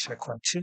Check one, two.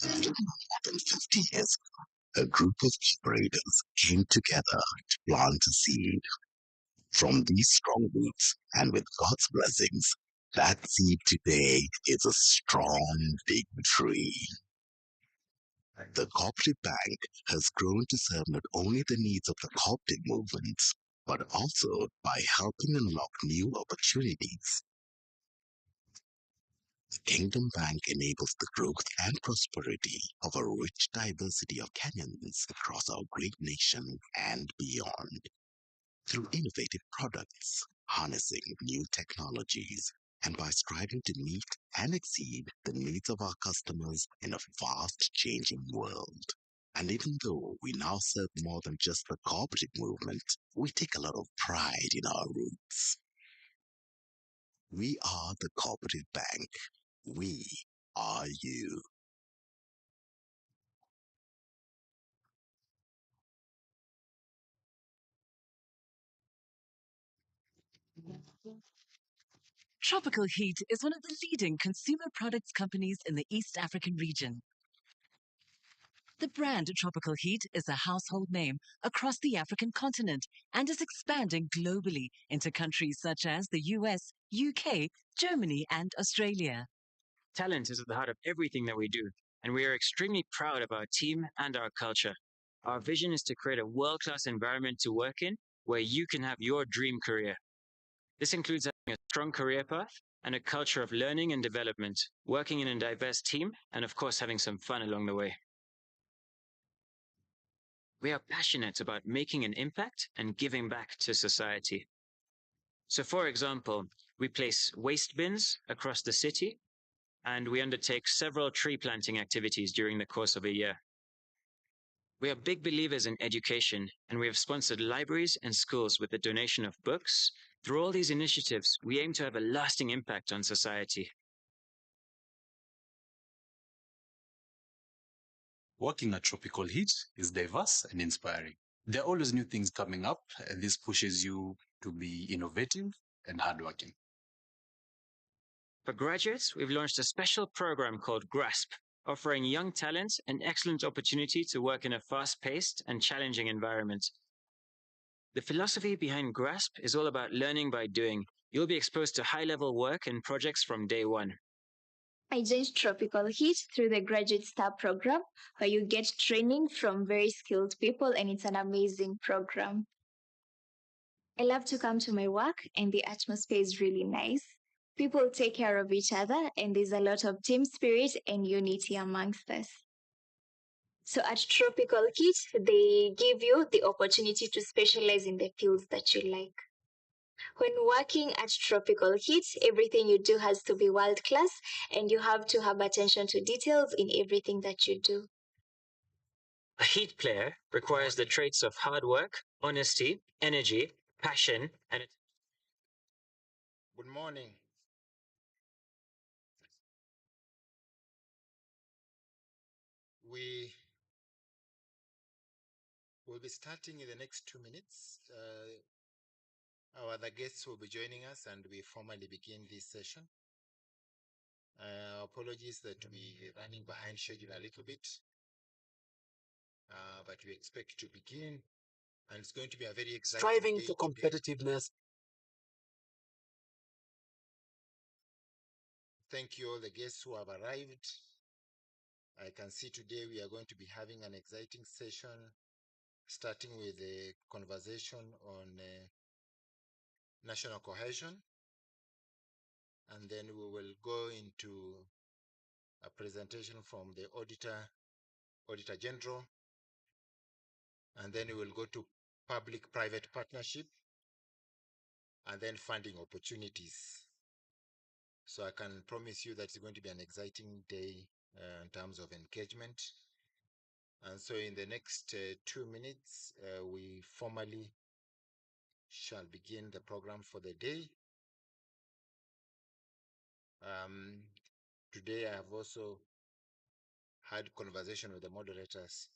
More than 50 years, a group of operators came together to plant a seed. From these strong roots and with God's blessings, that seed today is a strong, big tree. The cooperative bank has grown to serve not only the needs of the cooperative movement, but also by helping unlock new opportunities. The Kingdom Bank enables the growth and prosperity of a rich diversity of Kenyans across our great nation and beyond. Through innovative products, harnessing new technologies, and by striving to meet and exceed the needs of our customers in a fast changing world. And even though we now serve more than just the cooperative movement, we take a lot of pride in our roots. We are the Cooperative Bank. We are you. Tropical Heat is one of the leading consumer products companies in the East African region. The brand Tropical Heat is a household name across the African continent and is expanding globally into countries such as the US, UK, Germany, and Australia. Talent is at the heart of everything that we do, and we are extremely proud of our team and our culture. Our vision is to create a world-class environment to work in where you can have your dream career. This includes having a strong career path and a culture of learning and development, working in a diverse team, and of course, having some fun along the way. We are passionate about making an impact and giving back to society. So, for example, we place waste bins across the city, and we undertake several tree planting activities during the course of a year. We are big believers in education, and we have sponsored libraries and schools with the donation of books. Through all these initiatives, we aim to have a lasting impact on society. Working at Tropical Heat is diverse and inspiring. There are always new things coming up, and this pushes you to be innovative and hardworking. For graduates, we've launched a special program called GRASP, offering young talent an excellent opportunity to work in a fast-paced and challenging environment. The philosophy behind GRASP is all about learning by doing. You'll be exposed to high-level work and projects from day one. I joined Tropical Heat through the Graduate Star program, where you get training from very skilled people, and it's an amazing program. I love to come to my work, and the atmosphere is really nice. People take care of each other, and there's a lot of team spirit and unity amongst us. So at Tropical Heat, they give you the opportunity to specialize in the fields that you like. When working at Tropical Heat, everything you do has to be world class, and you have to have attention to details in everything that you do. A Heat player requires the traits of hard work, honesty, energy, passion, and Good morning. We will be starting in the next 2 minutes. Our other guests will be joining us, and we formally begin this session. Apologies that we're running behind schedule a little bit, but we expect to begin, and it's going to be a very exciting Striving day for today. competitiveness. Thank you all the guests who have arrived. I can see today we are going to be having an exciting session, starting with a conversation on national cohesion, and then we will go into a presentation from the Auditor General, and then we will go to public-private partnership, and then funding opportunities. So I can promise you that it's going to be an exciting day in terms of engagement. And so in the next 2 minutes, we formally shall begin the program for the day. Today I have also had conversation with the moderators.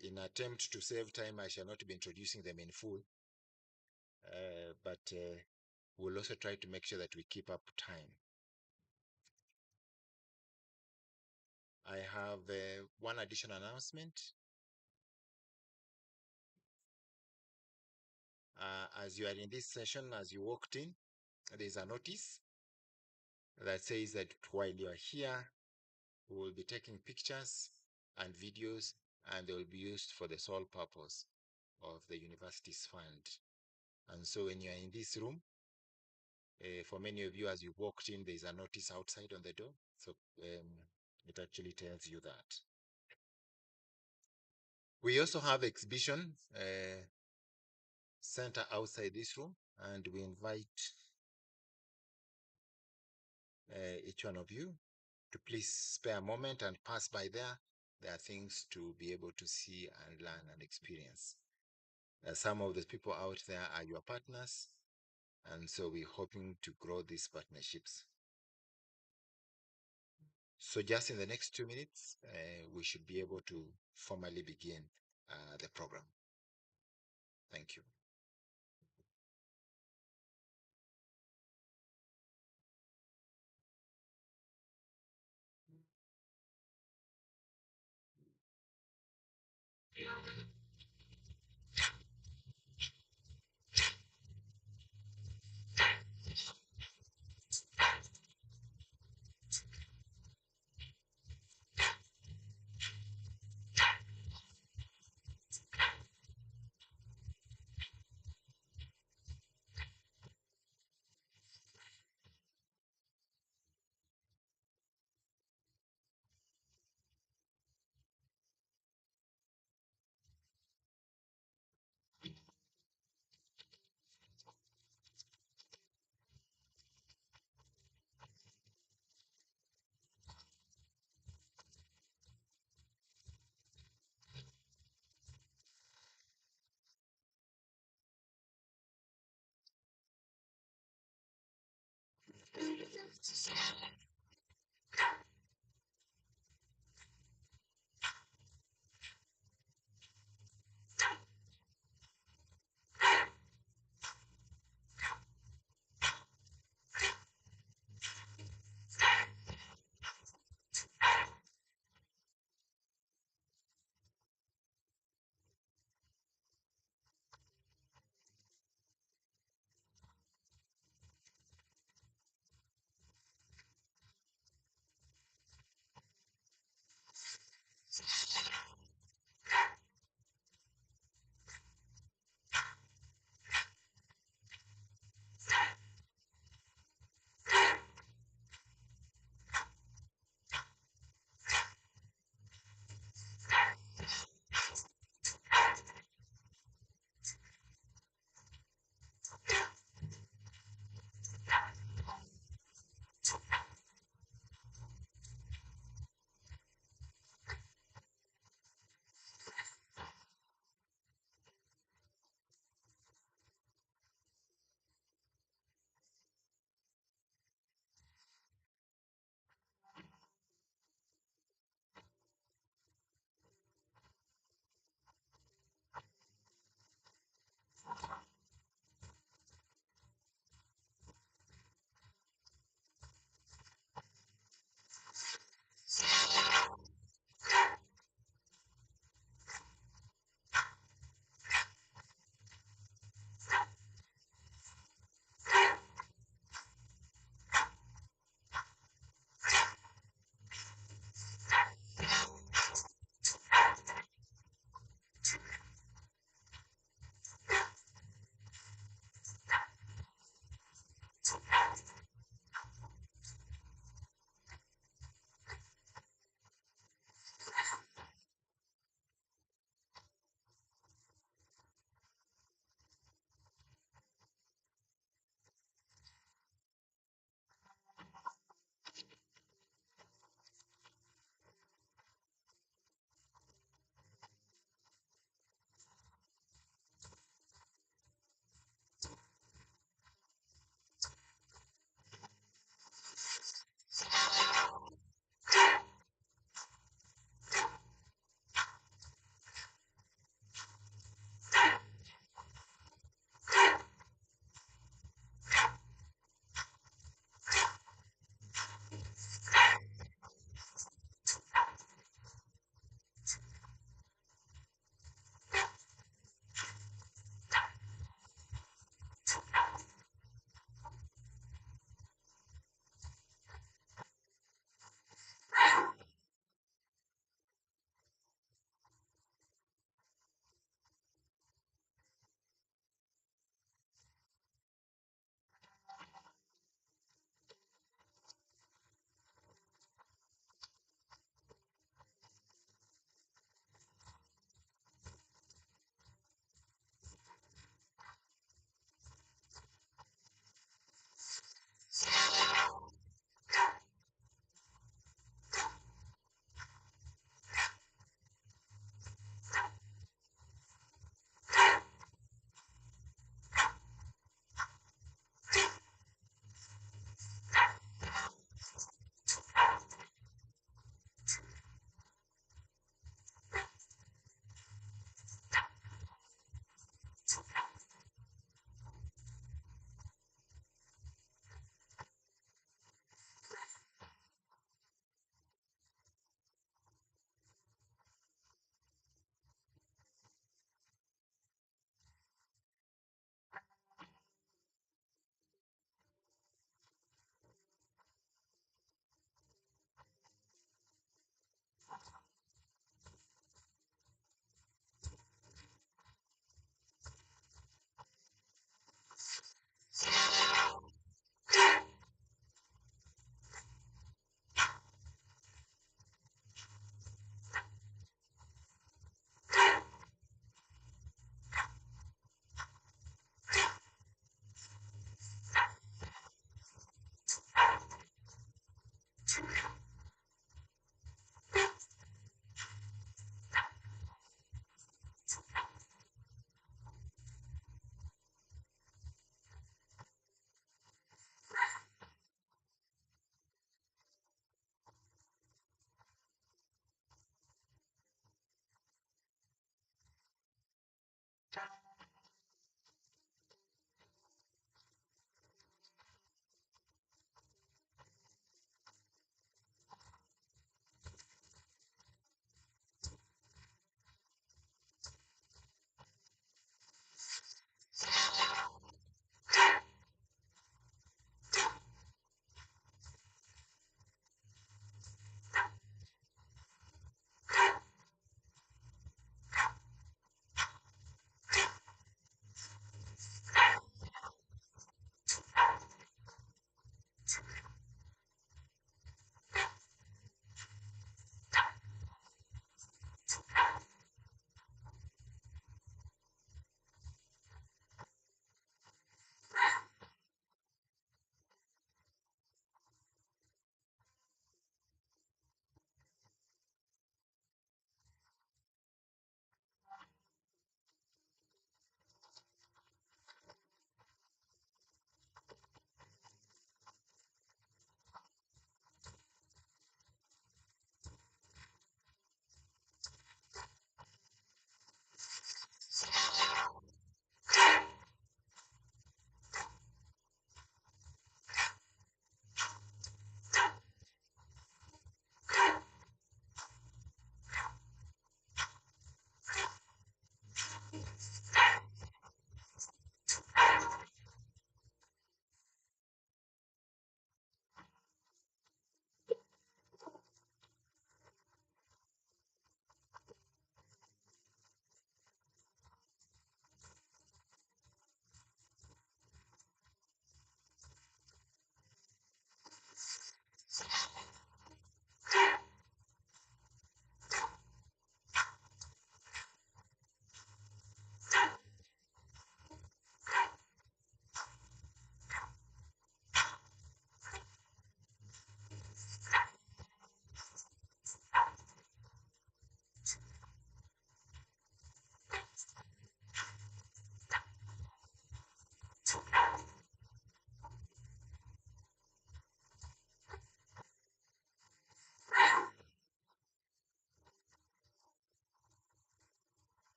In attempt to save time, I shall not be introducing them in full, but we'll also try to make sure that we keep up time. I have one additional announcement. As you are in this session, as you walked in, there's a notice that says that while you are here, we will be taking pictures and videos, and they will be used for the sole purpose of the university's fund. And so when you are in this room, for many of you, as you walked in, there's a notice outside on the door. So it actually tells you that. We also have exhibition center outside this room, and we invite each one of you to please spare a moment and pass by there. There are things to be able to see and learn and experience. Some of the people out there are your partners, and so we're hoping to grow these partnerships. So just in the next 2 minutes, we should be able to formally begin the program. Thank you.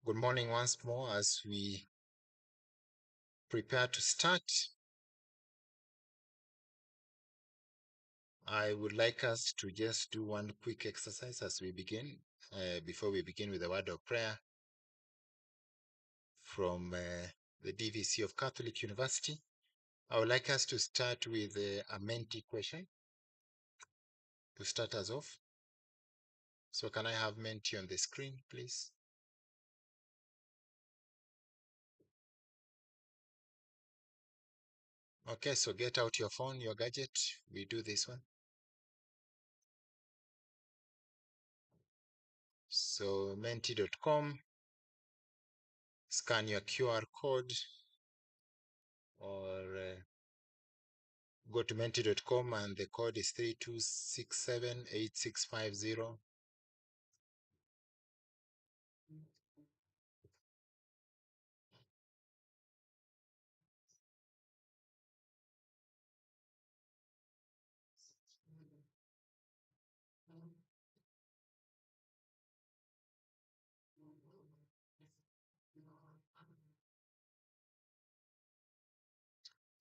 Good morning once more as we prepare to start. I would like us to just do one quick exercise as we begin, before we begin with the word of prayer from the DVC of Catholic University. I would like us to start with a Menti question to start us off. So can I have Menti on the screen, please? Okay, so get out your phone, your gadget. We do this one. So menti.com, scan your QR code or go to menti.com and the code is 32678650.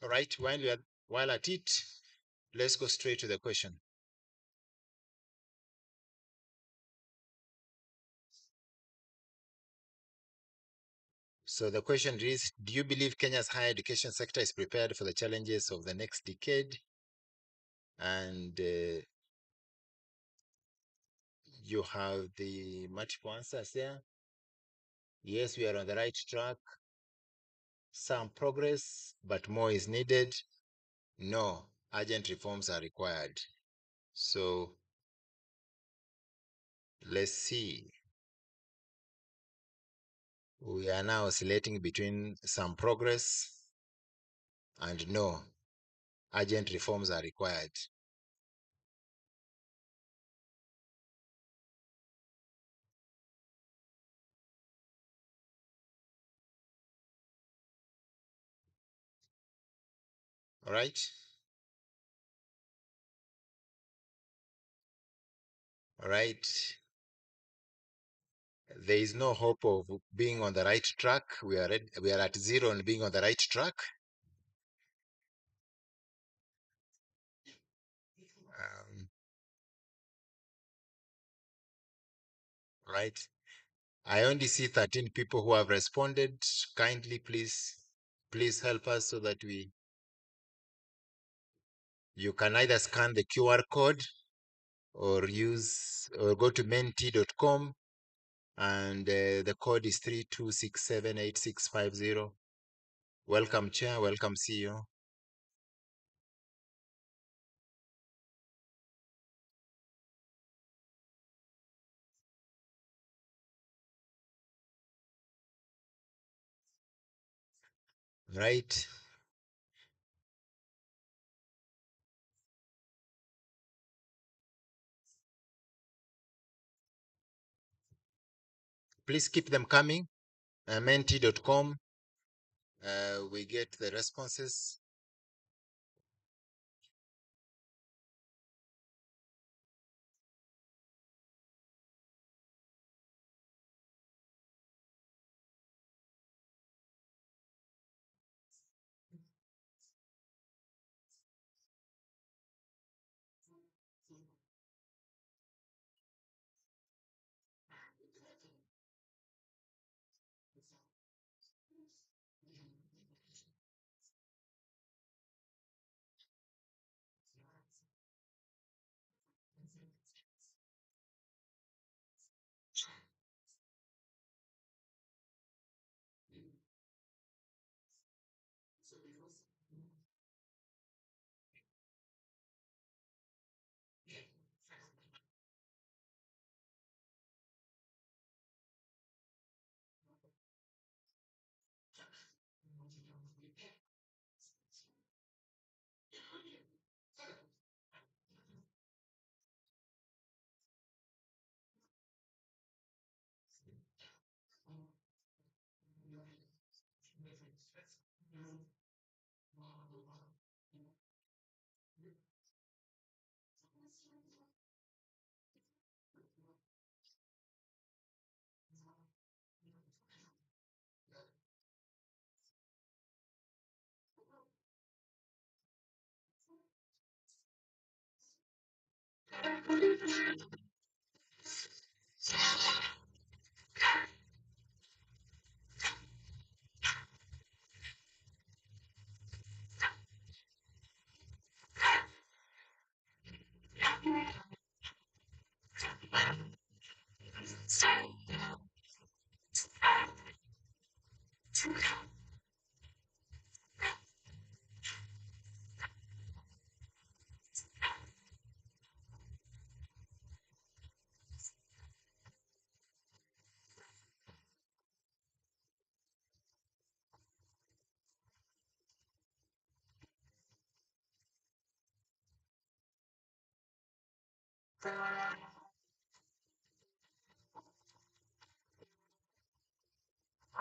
All right, while at it, let's go straight to the question. So the question is, do you believe Kenya's higher education sector is prepared for the challenges of the next decade? And you have the multiple answers there. Yes, we are on the right track. Some progress, but more is needed. No, urgent reforms are required. So let's see. We are now oscillating between some progress and no, urgent reforms are required. All right. All right. There is no hope of being on the right track. We are at zero and being on the right track. Right. I only see 13 people who have responded. Kindly, please help us so that you can either scan the QR code or go to menti.com and the code is 32678650. Welcome, Chair. Welcome, CEO. Right. Please keep them coming. Menti.com. We get the responses.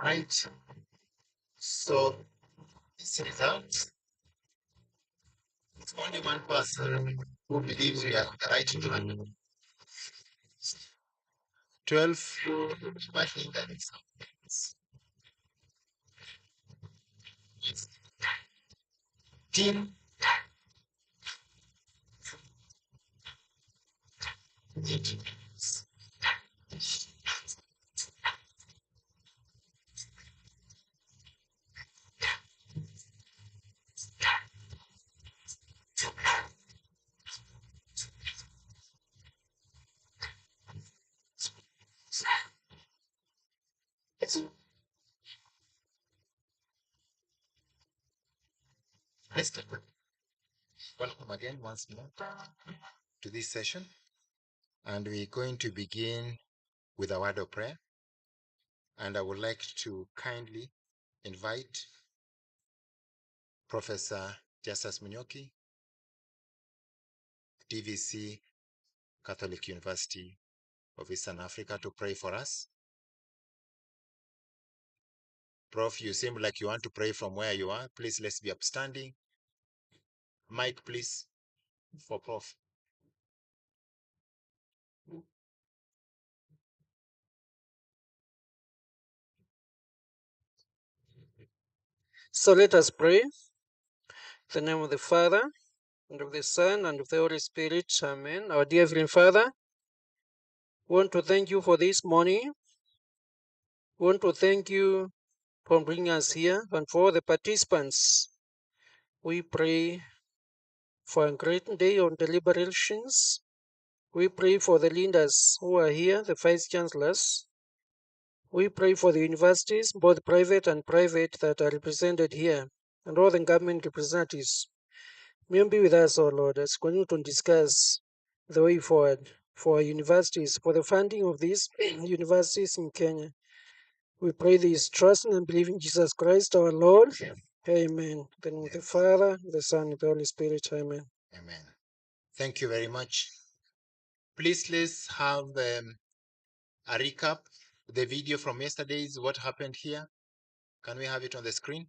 Right. So this result, it's only one person who believes we are the right to do 12. I think that it's team. Welcome again once more to this session. And we're going to begin with a word of prayer. And I would like to kindly invite Professor Justus Munyoki, DVC Catholic University of Eastern Africa, to pray for us. Prof, you seem like you want to pray from where you are. Please, let's be upstanding. Mike, please, for Prof. So let us pray. In the name of the Father, and of the Son, and of the Holy Spirit. Amen. Our dear Heavenly Father, we want to thank you for this morning. We want to thank you for bringing us here and for the participants. We pray for a great day on deliberations. We pray for the leaders who are here, the vice chancellors. We pray for the universities, both private and private, that are represented here, and all the government representatives. May you be with us, O Lord, as we continue to discuss the way forward for our universities, for the funding of these universities in Kenya. We pray this, trusting and believing in Jesus Christ, our Lord. Amen. Then with the Father, the Son, and the Holy Spirit. Amen. Amen. Thank you very much. Please, let's have a recap. The video from yesterday's what happened here. Can we have it on the screen?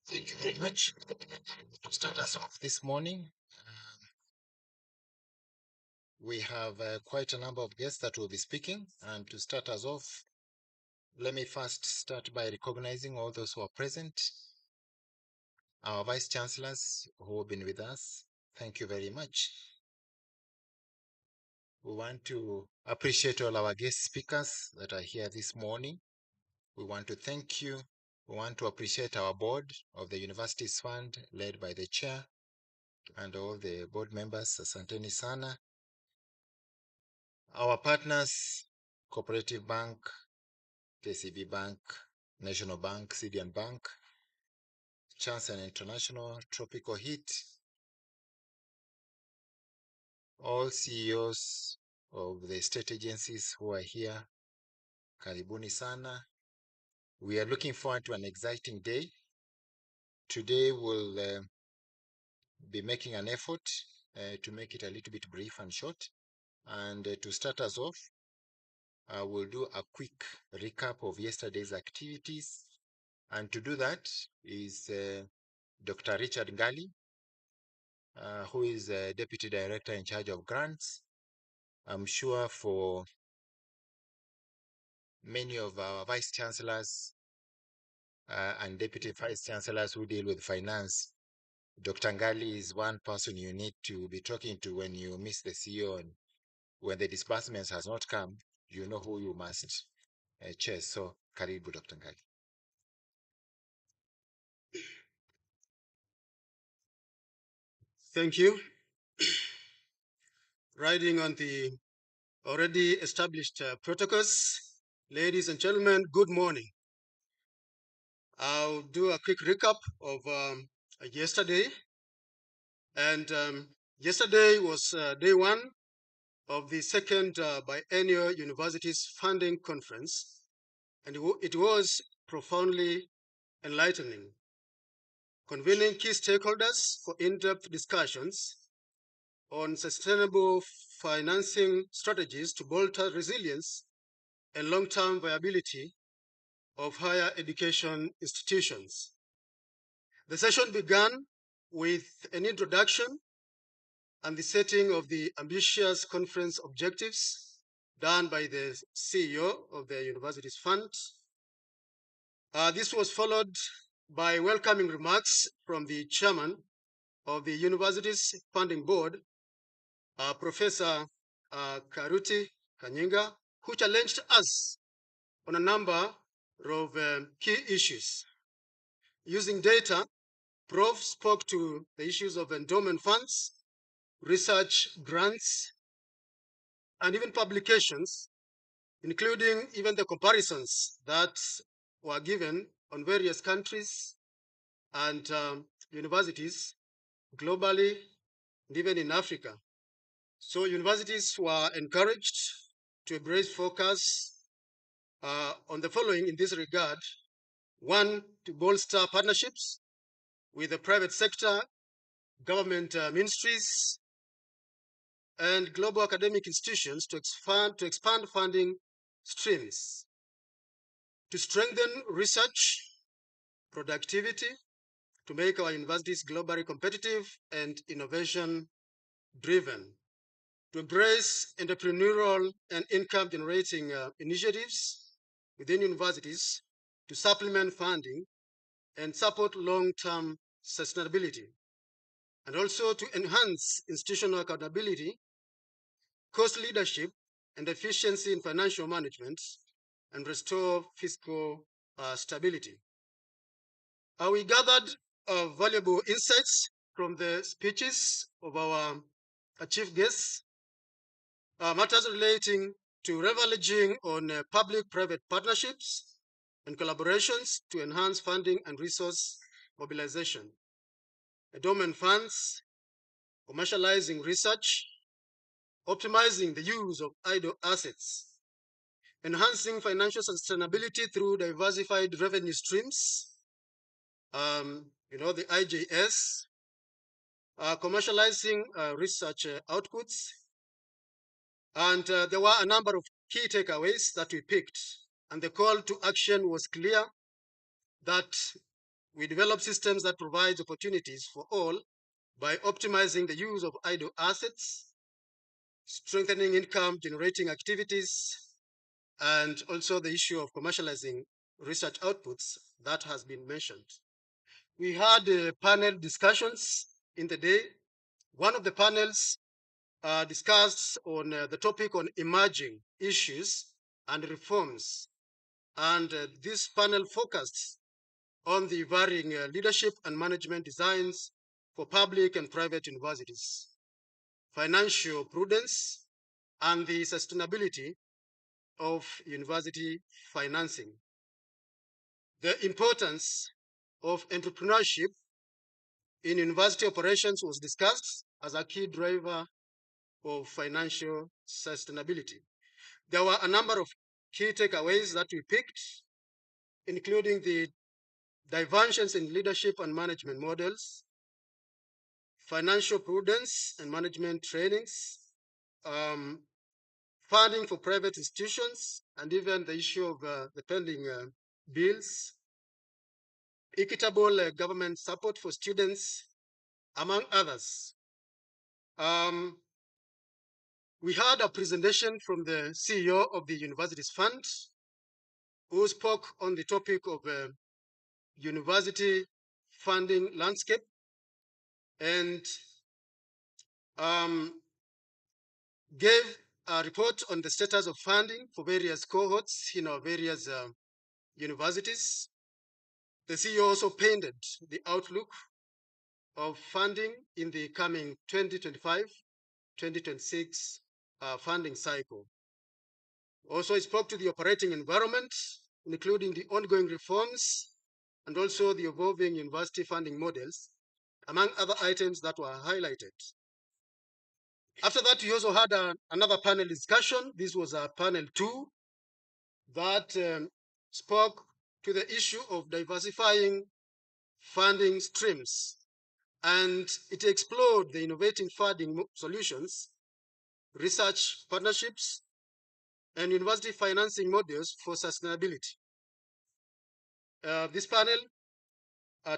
Thank you very much. To start us off this morning, we have quite a number of guests that will be speaking. And to start us off, let me first start by recognizing all those who are present. Our vice chancellors who have been with us, thank you very much. We want to appreciate all our guest speakers that are here this morning. We want to thank you. We want to appreciate our board of the Universities Fund, led by the chair, and all the board members, asanteni sana. Our partners, Cooperative Bank, KCB Bank, National Bank, CDN Bank, Chance and International, Tropical Heat, all CEOs of the state agencies who are here, karibuni sana. We are looking forward to an exciting day. Today we'll be making an effort to make it a little bit brief and short. And to start us off, we'll do a quick recap of yesterday's activities. And to do that is Dr. Richard Ngali, who is Deputy Director in charge of grants. I'm sure for many of our vice chancellors and deputy vice chancellors who deal with finance, Dr. Ngali is one person you need to be talking to when you miss the CEO, and when the disbursements has not come, you know who you must chase. So, karibu, Dr. Ngali. Thank you. Riding on the already established protocols, ladies and gentlemen, good morning. I'll do a quick recap of yesterday. And yesterday was day one of the second Biennial Universities Funding Conference, and it was profoundly enlightening, convening key stakeholders for in-depth discussions on sustainable financing strategies to bolster resilience and long-term viability of higher education institutions. The session began with an introduction and the setting of the ambitious conference objectives done by the CEO of the Universities Fund. This was followed by welcoming remarks from the chairman of the Universities Funding Board, Professor Karuti Kanyinga, who challenged us on a number of key issues. Using data, Prof spoke to the issues of endowment funds, research grants, and even publications, including even the comparisons that were given on various countries and universities globally and even in Africa. So universities were encouraged to embrace focus on the following in this regard. One, to bolster partnerships with the private sector, government ministries, and global academic institutions to expand funding streams, to strengthen research productivity, to make our universities globally competitive and innovation driven, to embrace entrepreneurial and income generating initiatives within universities to supplement funding and support long-term sustainability, and also to enhance institutional accountability, cost leadership, and efficiency in financial management, and restore fiscal stability. We gathered valuable insights from the speeches of our chief guests, matters relating to leveraging on public-private partnerships and collaborations to enhance funding and resource mobilization, endowment funds, commercializing research, optimizing the use of idle assets, enhancing financial sustainability through diversified revenue streams, the IJS, commercializing research outputs, and there were a number of key takeaways that we picked. And the call to action was clear, that we develop systems that provide opportunities for all by optimizing the use of idle assets, strengthening income generating activities, and also the issue of commercializing research outputs that has been mentioned. We had panel discussions in the day. One of the panels discussed on the topic on emerging issues and reforms. And this panel focused on the varying leadership and management designs for public and private universities, financial prudence, and the sustainability of university financing. The importance of entrepreneurship in university operations was discussed as a key driver of financial sustainability. There were a number of key takeaways that we picked, including the divergence in leadership and management models, financial prudence and management trainings, funding for private institutions, and even the issue of the pending bills, equitable government support for students, among others. We had a presentation from the CEO of the Universities Fund, who spoke on the topic of university funding landscape and gave a report on the status of funding for various cohorts in our various universities. The CEO also painted the outlook of funding in the coming 2025-2026 funding cycle. Also, he spoke to the operating environment, including the ongoing reforms and also the evolving university funding models, among other items that were highlighted. After that, we also had another panel discussion. This was panel 2 that spoke to the issue of diversifying funding streams, and it explored the innovating funding solutions, research partnerships, and university financing models for sustainability. This panel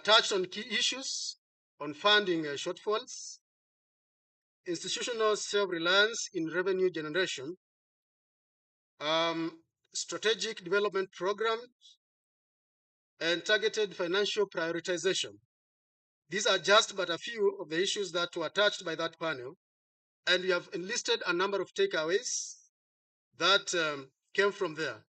touched on key issues on funding shortfalls, institutional self-reliance in revenue generation, strategic development programs, and targeted financial prioritization. These are just but a few of the issues that were touched by that panel, and we have enlisted a number of takeaways that came from there.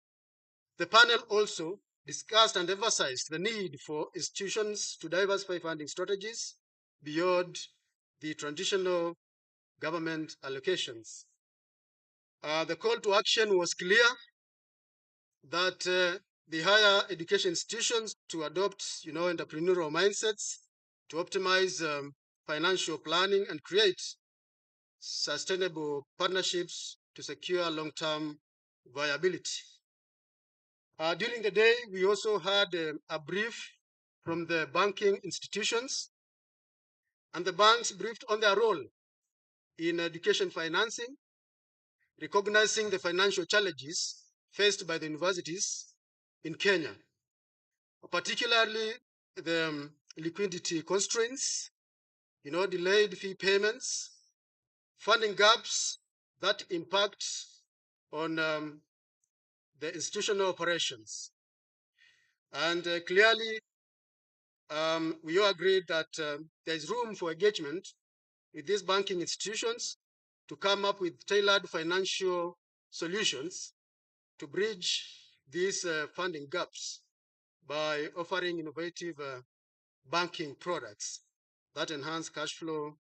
The panel also discussed and emphasized the need for institutions to diversify funding strategies beyond the traditional government allocations. The call to action was clear that the higher education institutions to adopt, entrepreneurial mindsets, to optimize financial planning and create sustainable partnerships to secure long-term viability. During the day, we also had a brief from the banking institutions, and the banks briefed on their role in education financing, recognizing the financial challenges faced by the universities in Kenya, particularly the liquidity constraints, delayed fee payments, funding gaps that impact on the institutional operations. And clearly, we all agreed that there is room for engagement with these banking institutions to come up with tailored financial solutions to bridge these funding gaps by offering innovative banking products that enhance cash flow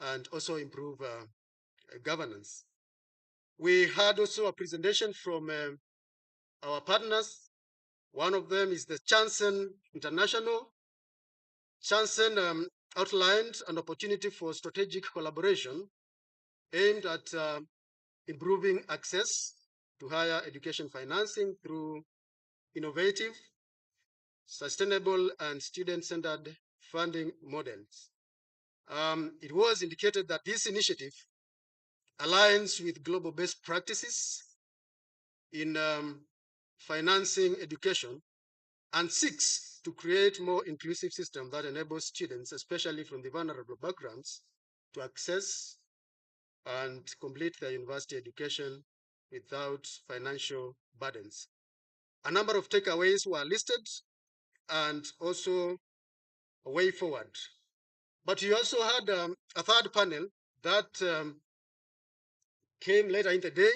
and also improve governance. We had also a presentation from our partners. One of them is the Chansen International. Chansen outlined an opportunity for strategic collaboration aimed at improving access to higher education financing through innovative, sustainable, and student-centered funding models. It was indicated that this initiative aligns with global best practices in financing education and seeks to create more inclusive system that enables students, especially from the vulnerable backgrounds, to access and complete their university education without financial burdens. A number of takeaways were listed and also a way forward. But we also had a third panel that came later in the day,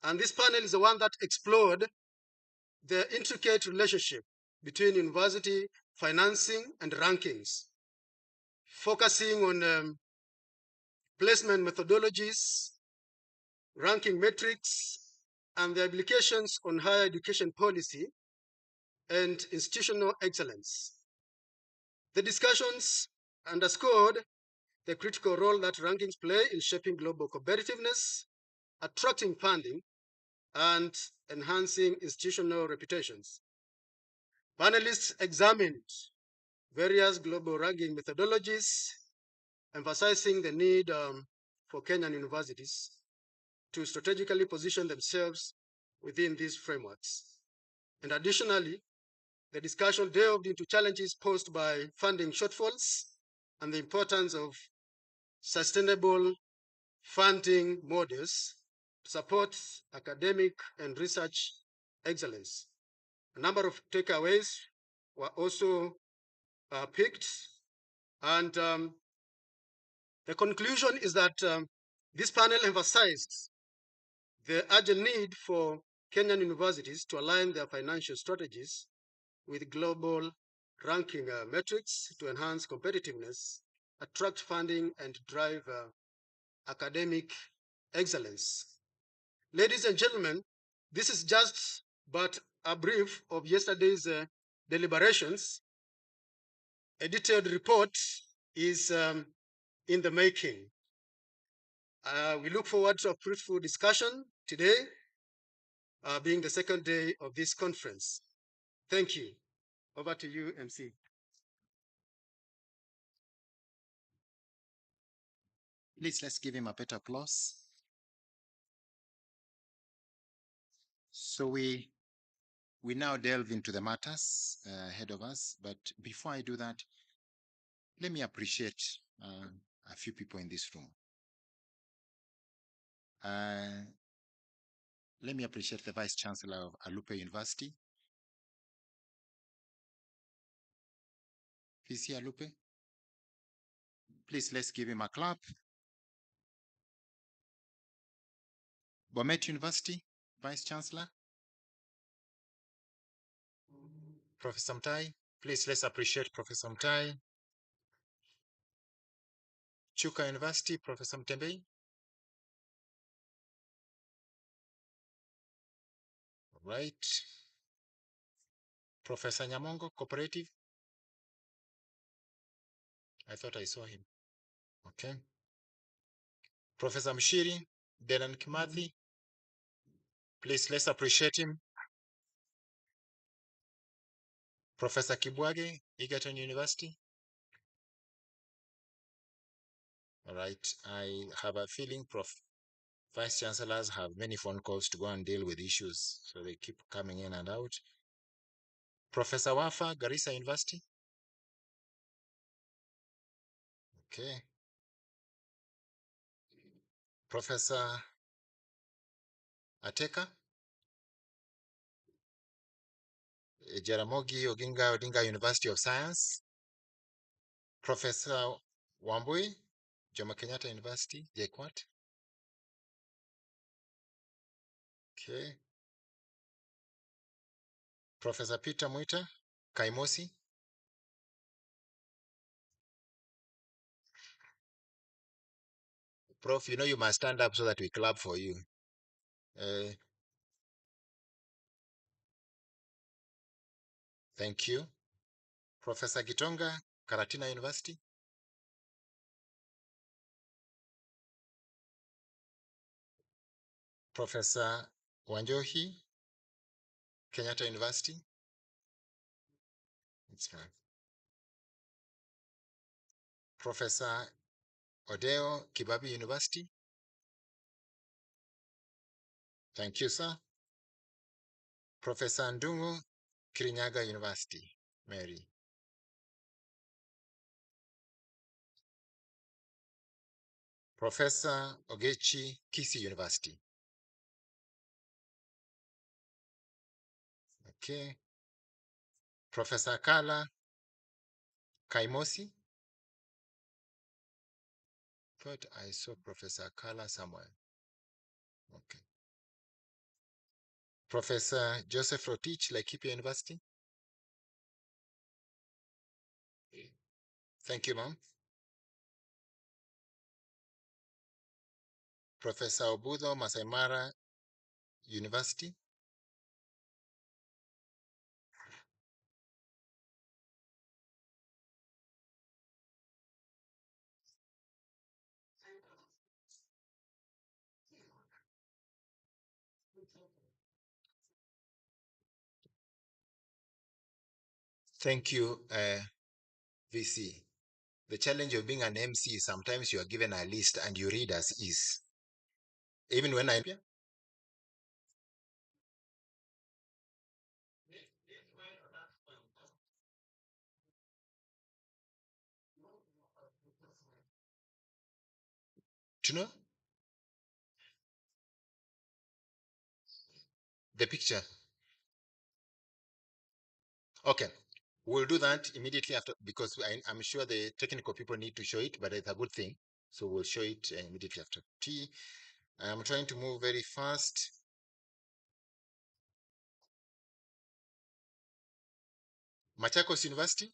and this panel is the one that explored the intricate relationship between university financing and rankings. focusing on placement methodologies, ranking metrics, and the implications on higher education policy and institutional excellence. The discussions underscored the critical role that rankings play in shaping global competitiveness, attracting funding, and enhancing institutional reputations. Panelists examined various global ranking methodologies, emphasizing the need for Kenyan universities to strategically position themselves within these frameworks. And additionally, the discussion delved into challenges posed by funding shortfalls and the importance of sustainable funding models to support academic and research excellence. A number of takeaways were also picked, and the conclusion is that this panel emphasized the urgent need for Kenyan universities to align their financial strategies with global ranking metrics to enhance competitiveness, attract funding, and drive academic excellence. Ladies and gentlemen, this is just but a brief of yesterday's deliberations. A detailed report is in the making. We look forward to a fruitful discussion today, being the second day of this conference. Thank you. Over to you, MC. Please, let's give him a better applause. So we now delve into the matters ahead of us. But before I do that, let me appreciate a few people in this room. Let me appreciate the Vice Chancellor of Alupe University. VC Alupe. Please, let's give him a clap. Bomet University, Vice Chancellor. Professor Mtai. Please, let's appreciate Professor Mtai. Chuka University, Professor Mtembei. Right. Professor Nyamongo, Cooperative. I thought I saw him. Okay. Professor Mshiri, Delan Kimathi. Please, let's appreciate him. Professor Kibwage, Egerton University. All right. I have a feeling Vice Chancellors have many phone calls to go and deal with issues, so they keep coming in and out. Professor Wafa, Garissa University. Okay. Professor Ateka, Jaramogi Oginga Odinga University of Science. Professor Wambui, Jomo Kenyatta University, JKUAT. Okay. Professor Peter Mwita, Kaimosi. Prof, you know you must stand up so that we clap for you. Thank you. Professor Gitonga, Karatina University. Professor Wanjohi, Kenyatta University. That's fine. Professor Odeo, Kibabi University. Thank you, sir. Professor Ndungu, Kirinyaga University, Mary. Professor Ogechi, Kisii University. Okay. Professor Kala, Kaimosi. Thought I saw Professor Kala somewhere. Okay. Professor Joseph Rotich, Laikipia University. Thank you, ma'am. Professor Obudo, Masai Mara University. Thank you, VC. The challenge of being an MC is sometimes you are given a list and you read as is. Even when I'm to know the picture. Okay, we'll do that immediately after because I'm sure the technical people need to show it, but it's a good thing. So we'll show it immediately after tea. I'm trying to move very fast. Machakos University,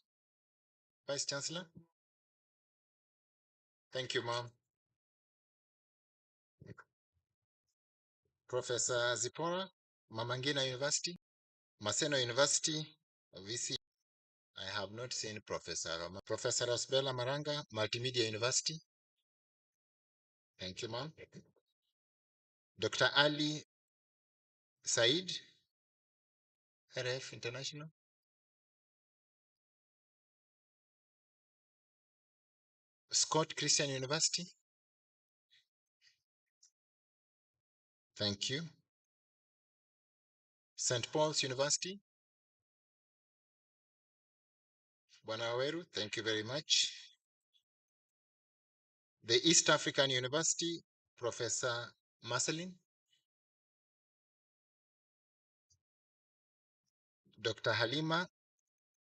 Vice Chancellor. Thank you, Mom. Professor Zipora, Mamangina University, Maseno University, VC. I have not seen Professor Roma. Professor Rosbella Maranga, Multimedia University. Thank you, Mom. Dr. Ali Said, RF International. Scott Christian University. Thank you. St. Paul's University. Bwanaweru, thank you very much. The East African University, Professor Marcelin. Dr. Halima,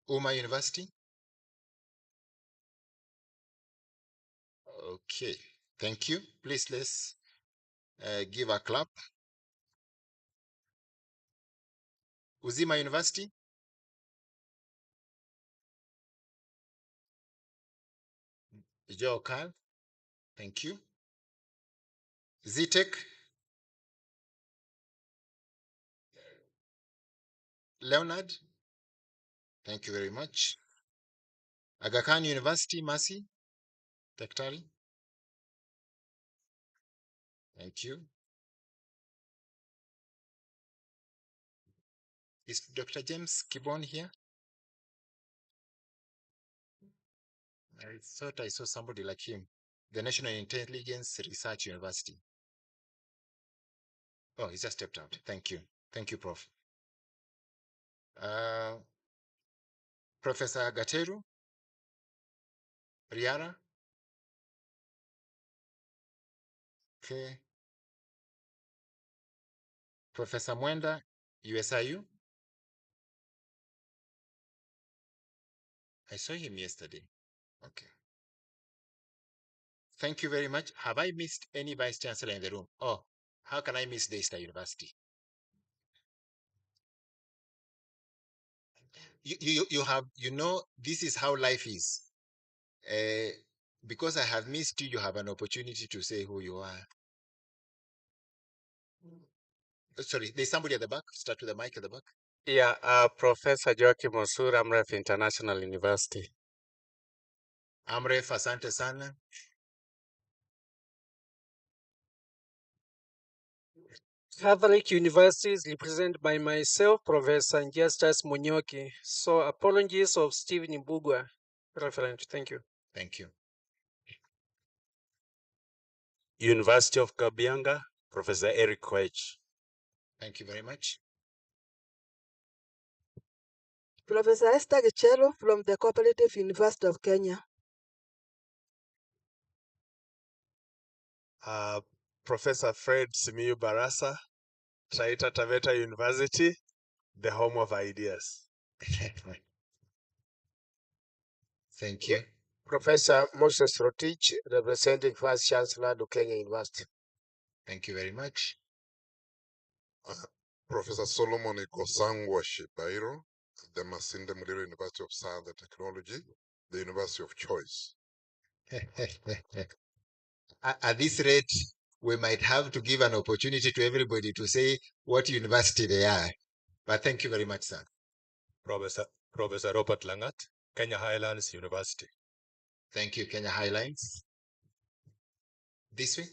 Uma University. Okay, thank you. Please, let's give a clap. Uzima University. Joe Carl, thank you. ZTech. Leonard, thank you very much. Aga Khan University, Mercy, Daktari. Thank you. Is Dr. James Kibon here? I thought I saw somebody like him. The National Intelligence Research University. Oh, he just stepped out. Thank you. Thank you, Prof. Professor Gateru, Riara. Okay. Professor Mwenda, USIU. I saw him yesterday. Okay. Thank you very much. Have I missed any vice chancellor in the room? Oh, how can I miss Daystar University? You have, this is how life is. Because I have missed you, you have an opportunity to say who you are. Sorry, there's somebody at the back. Start with the mic at the back. Yeah, Professor Joaquim Osura, Amref International University. Amref, asante sana. Catholic University is represented by myself, Professor Justus Munyoki. So apologies of Stephen Mbugwa, referent. Thank you. Thank you. University of Kabianga, Professor Eric Koech. Thank you very much. Professor Esther Gichero from the Cooperative University of Kenya. Professor Fred Simiyu Barasa, Taita Taveta University, the home of ideas. Thank you. Professor Moses Rotich, representing Vice Chancellor of Kenya University. Thank you very much. Professor Solomon Ikosangwa Shibairo, the Masinde Muliro University of Science and Technology, the University of Choice. At this rate, we might have to give an opportunity to everybody to say what university they are. But thank you very much, sir. Professor Robert Langat, Kenya Highlands University. Thank you, Kenya Highlands. This way.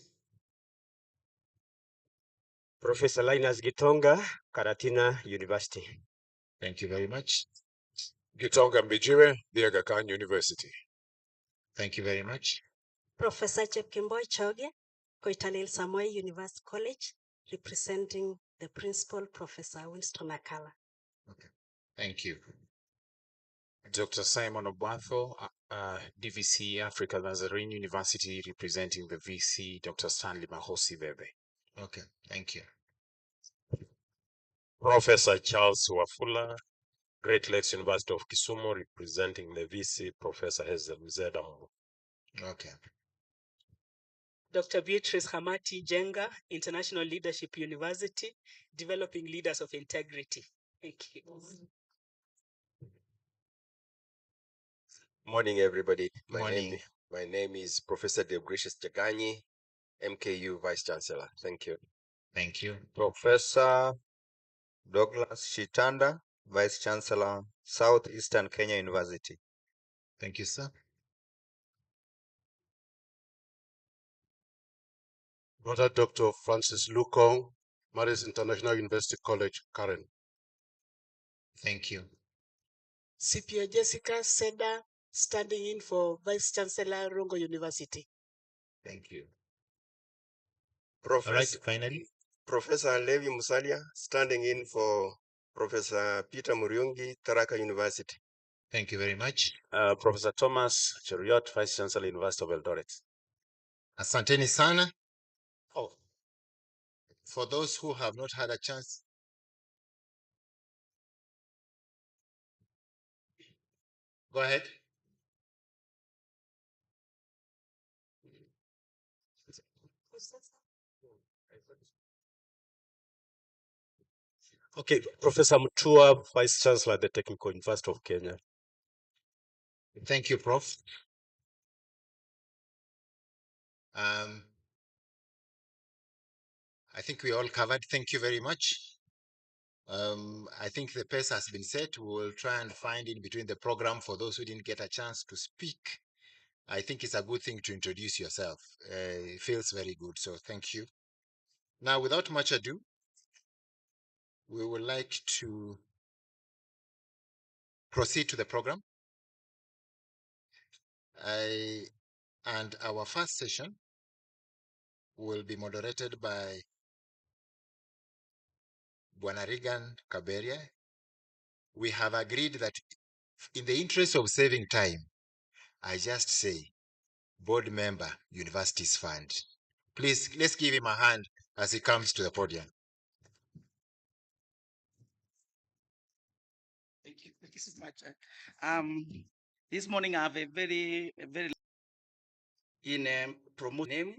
Professor Linus Gitonga, Karatina University. Thank you very much. Gitonga Mbijiwe, the Aga Khan University. Thank you very much. Professor Chepkemboy Choge, Koitalel Samoei University College, representing the principal, Professor Winston Akala. Okay. Thank you. Dr. Simon Obwatho, DVC Africa Nazarene University, representing the VC, Dr. Stanley Mahosi Bebe. Okay, thank you. Professor Charles Wafula, Great Lakes University of Kisumu, representing the VC, Professor Hazel Mzedamu. Okay. Dr. Beatrice Hamati Jenga, International Leadership University, developing leaders of integrity. Thank you. Morning, everybody. Morning. My name is Professor Deogratius Jaganyi, MKU Vice Chancellor. Thank you. Thank you. Professor Douglas Shitanda, Vice Chancellor, Southeastern Kenya University. Thank you, sir. Brother Dr. Francis Lukong, Maris International University College, Karen. Thank you. CPA Jessica Seda, standing in for Vice Chancellor, Rongo University. Thank you. Professor, all right, finally. Professor Levi Musalia, standing in for Professor Peter Muriungi, Tharaka University. Thank you very much. Professor Thomas Cheruiyot, Vice Chancellor, University of Eldoret. Asanteni sana. Oh, for those who have not had a chance, go ahead. Okay, Professor Mutua, Vice Chancellor at the Technical University of Kenya. Thank you, Prof. I think we all covered. Thank you very much. I think the pace has been set. We will try and find in between the program for those who didn't get a chance to speak. I think it's a good thing to introduce yourself. It feels very good. So thank you. Now, without much ado, we would like to proceed to the program. And our first session will be moderated by Bwana Regan Kaberia. We have agreed that in the interest of saving time, I just say board member, Universities Fund. Please, let's give him a hand as he comes to the podium. Thank you so much. This morning I have a very in promote name,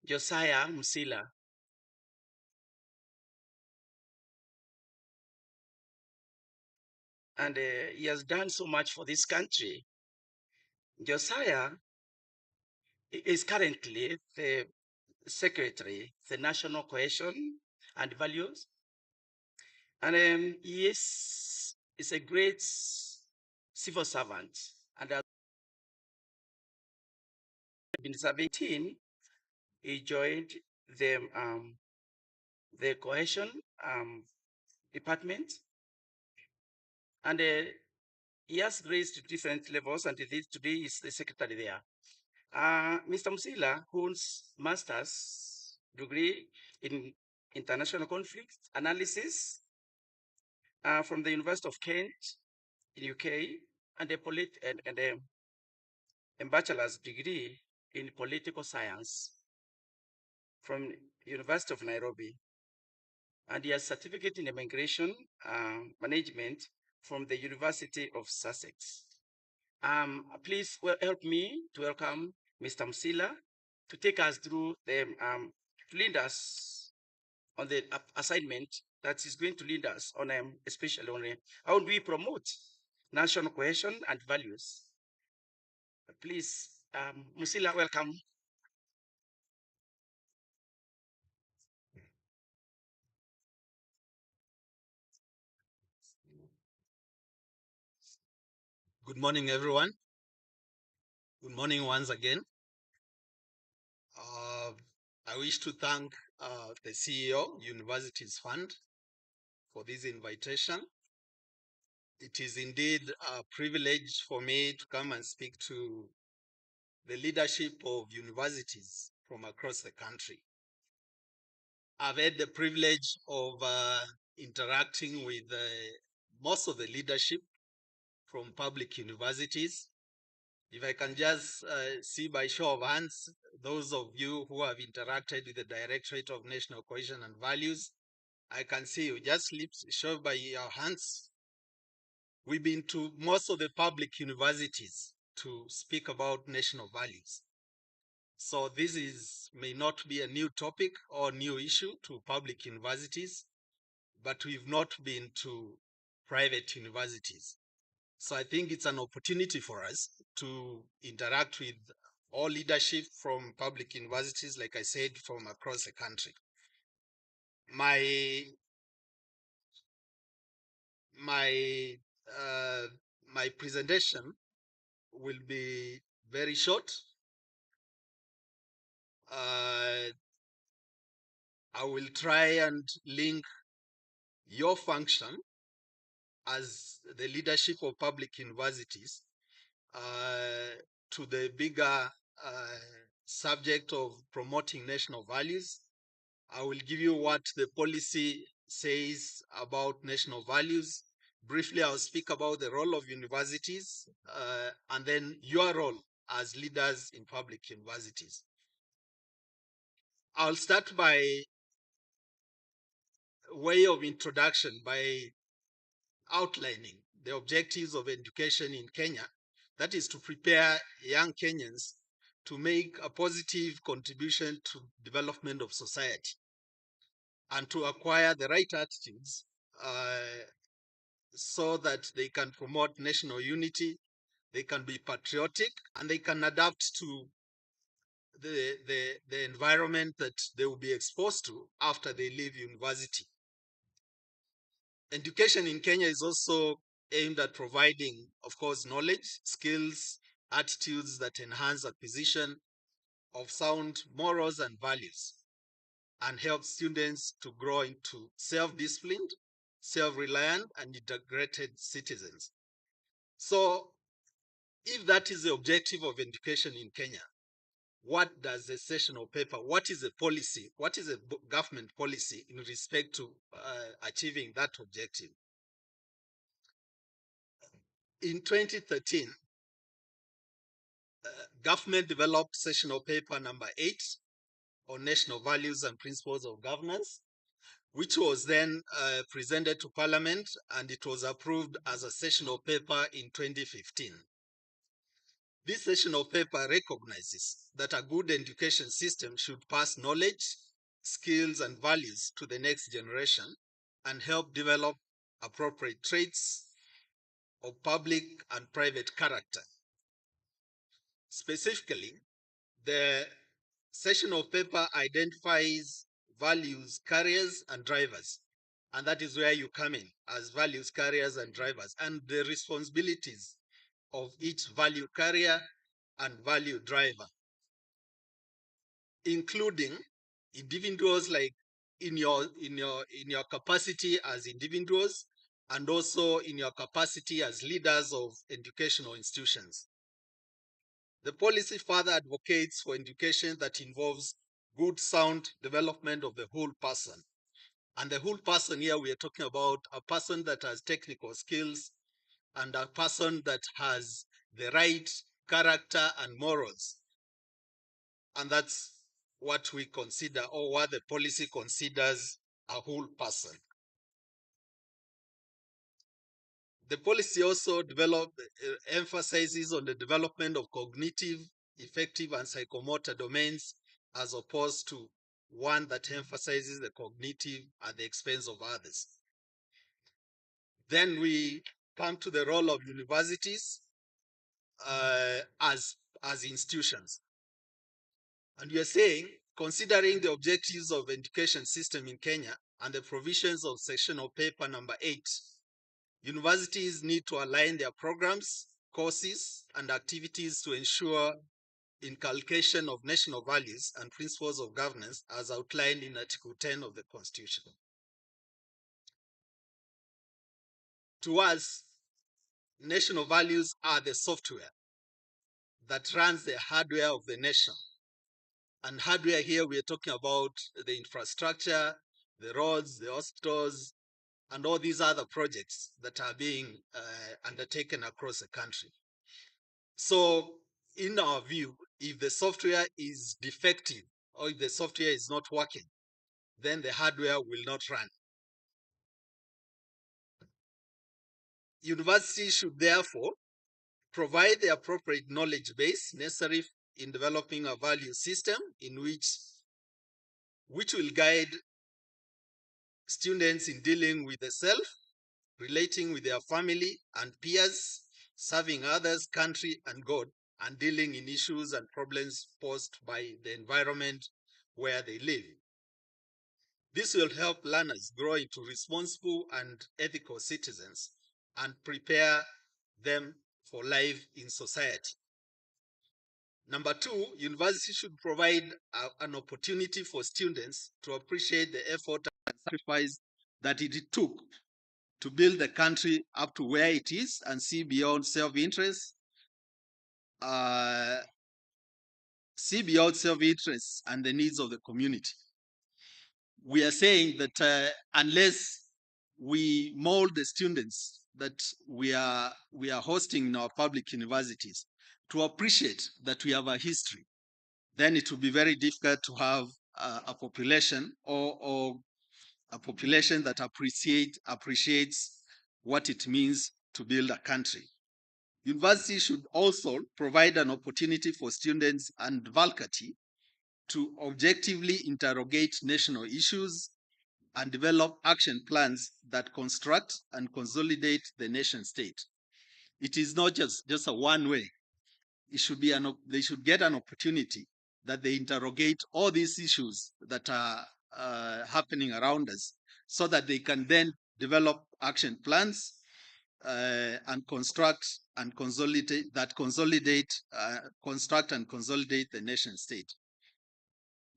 Josiah Msila. And he has done so much for this country. Josiah is currently the secretary, the National Cohesion and Values. And he is a great civil servant. And has been 17, he joined the cohesion department. And he has raised to different levels, and today is the secretary there. Mr. Musila holds master's degree in international conflict analysis from the University of Kent in UK, and a bachelor's degree in political science from University of Nairobi. And he has certificate in immigration management from the University of Sussex. Please help me to welcome Mr. Msila to take us through the, to lead us on the assignment that is going to lead us on, especially on how do we promote national cohesion and values. Please, Msila, welcome. Good morning, everyone. Good morning once again. I wish to thank the CEO, Universities Fund, for this invitation. It is indeed a privilege for me to come and speak to the leadership of universities from across the country. I've had the privilege of interacting with most of the leadership from public universities. If I can just see by show of hands, those of you who have interacted with the Directorate of National Cohesion and Values, I can see you. Just show by your hands. We've been to most of the public universities to speak about national values. So this may not be a new topic or new issue to public universities, but we've not been to private universities. So I think it's an opportunity for us to interact with all leadership from public universities, like I said, from across the country. My presentation will be very short. I will try and link your function as the leadership of public universities to the bigger subject of promoting national values. I will give you what the policy says about national values. Briefly, I'll speak about the role of universities and then your role as leaders in public universities. I'll start by way of introduction by outlining the objectives of education in Kenya. That is to prepare young Kenyans to make a positive contribution to development of society and to acquire the right attitudes so that they can promote national unity, they can be patriotic, and they can adapt to the environment that they will be exposed to after they leave university. Education in Kenya is also aimed at providing, of course, knowledge, skills, attitudes that enhance acquisition of sound morals and values and help students to grow into self-disciplined, self-reliant, and integrated citizens. So if that is the objective of education in Kenya, what does the sessional paper, what is the policy, what is the government policy in respect to achieving that objective? In 2013, government developed sessional paper number 8 on national values and principles of governance, which was then presented to Parliament, and it was approved as a sessional paper in 2015. This sessional paper recognizes that a good education system should pass knowledge, skills, and values to the next generation and help develop appropriate traits of public and private character. Specifically, the sessional paper identifies values carriers and drivers, and that is where you come in as values carriers and drivers, and the responsibilities of each value carrier and value driver, including individuals, like in your capacity as individuals, and also in your capacity as leaders of educational institutions. The policy further advocates for education that involves good, sound development of the whole person. And the whole person here, we are talking about a person that has technical skills and a person that has the right character and morals. And that's what we consider, or what the policy considers, a whole person. The policy also emphasizes on the development of cognitive, affective, and psychomotor domains, as opposed to one that emphasizes the cognitive at the expense of others. Then we come to the role of universities as institutions. And you're saying, considering the objectives of education system in Kenya and the provisions of sessional paper number 8, universities need to align their programs courses, and activities to ensure inculcation of national values and principles of governance as outlined in Article 10 of the Constitution. To us, national values are the software that runs the hardware of the nation. And hardware here, we are talking about the infrastructure, the roads, the hospitals, and all these other projects that are being undertaken across the country. So in our view, if the software is defective or if the software is not working, then the hardware will not run. Universities should therefore provide the appropriate knowledge base necessary in developing a value system in which will guide students in dealing with the self, relating with their family and peers, serving others, country, and God, and dealing in issues and problems posed by the environment where they live. This will help learners grow into responsible and ethical citizens and prepare them for life in society. Number two, universities should provide an opportunity for students to appreciate the effort and sacrifice that it took to build the country up to where it is and see beyond self-interest, and the needs of the community. We are saying that unless we mold the students that we are hosting in our public universities to appreciate that we have a history, then it will be very difficult to have a population or a population that appreciates what it means to build a country. Universities should also provide an opportunity for students and faculty to objectively interrogate national issues and develop action plans that construct and consolidate the nation state. It is not just a one way. It should be they should get an opportunity that they interrogate all these issues that are happening around us so that they can then develop action plans and construct and consolidate the nation state.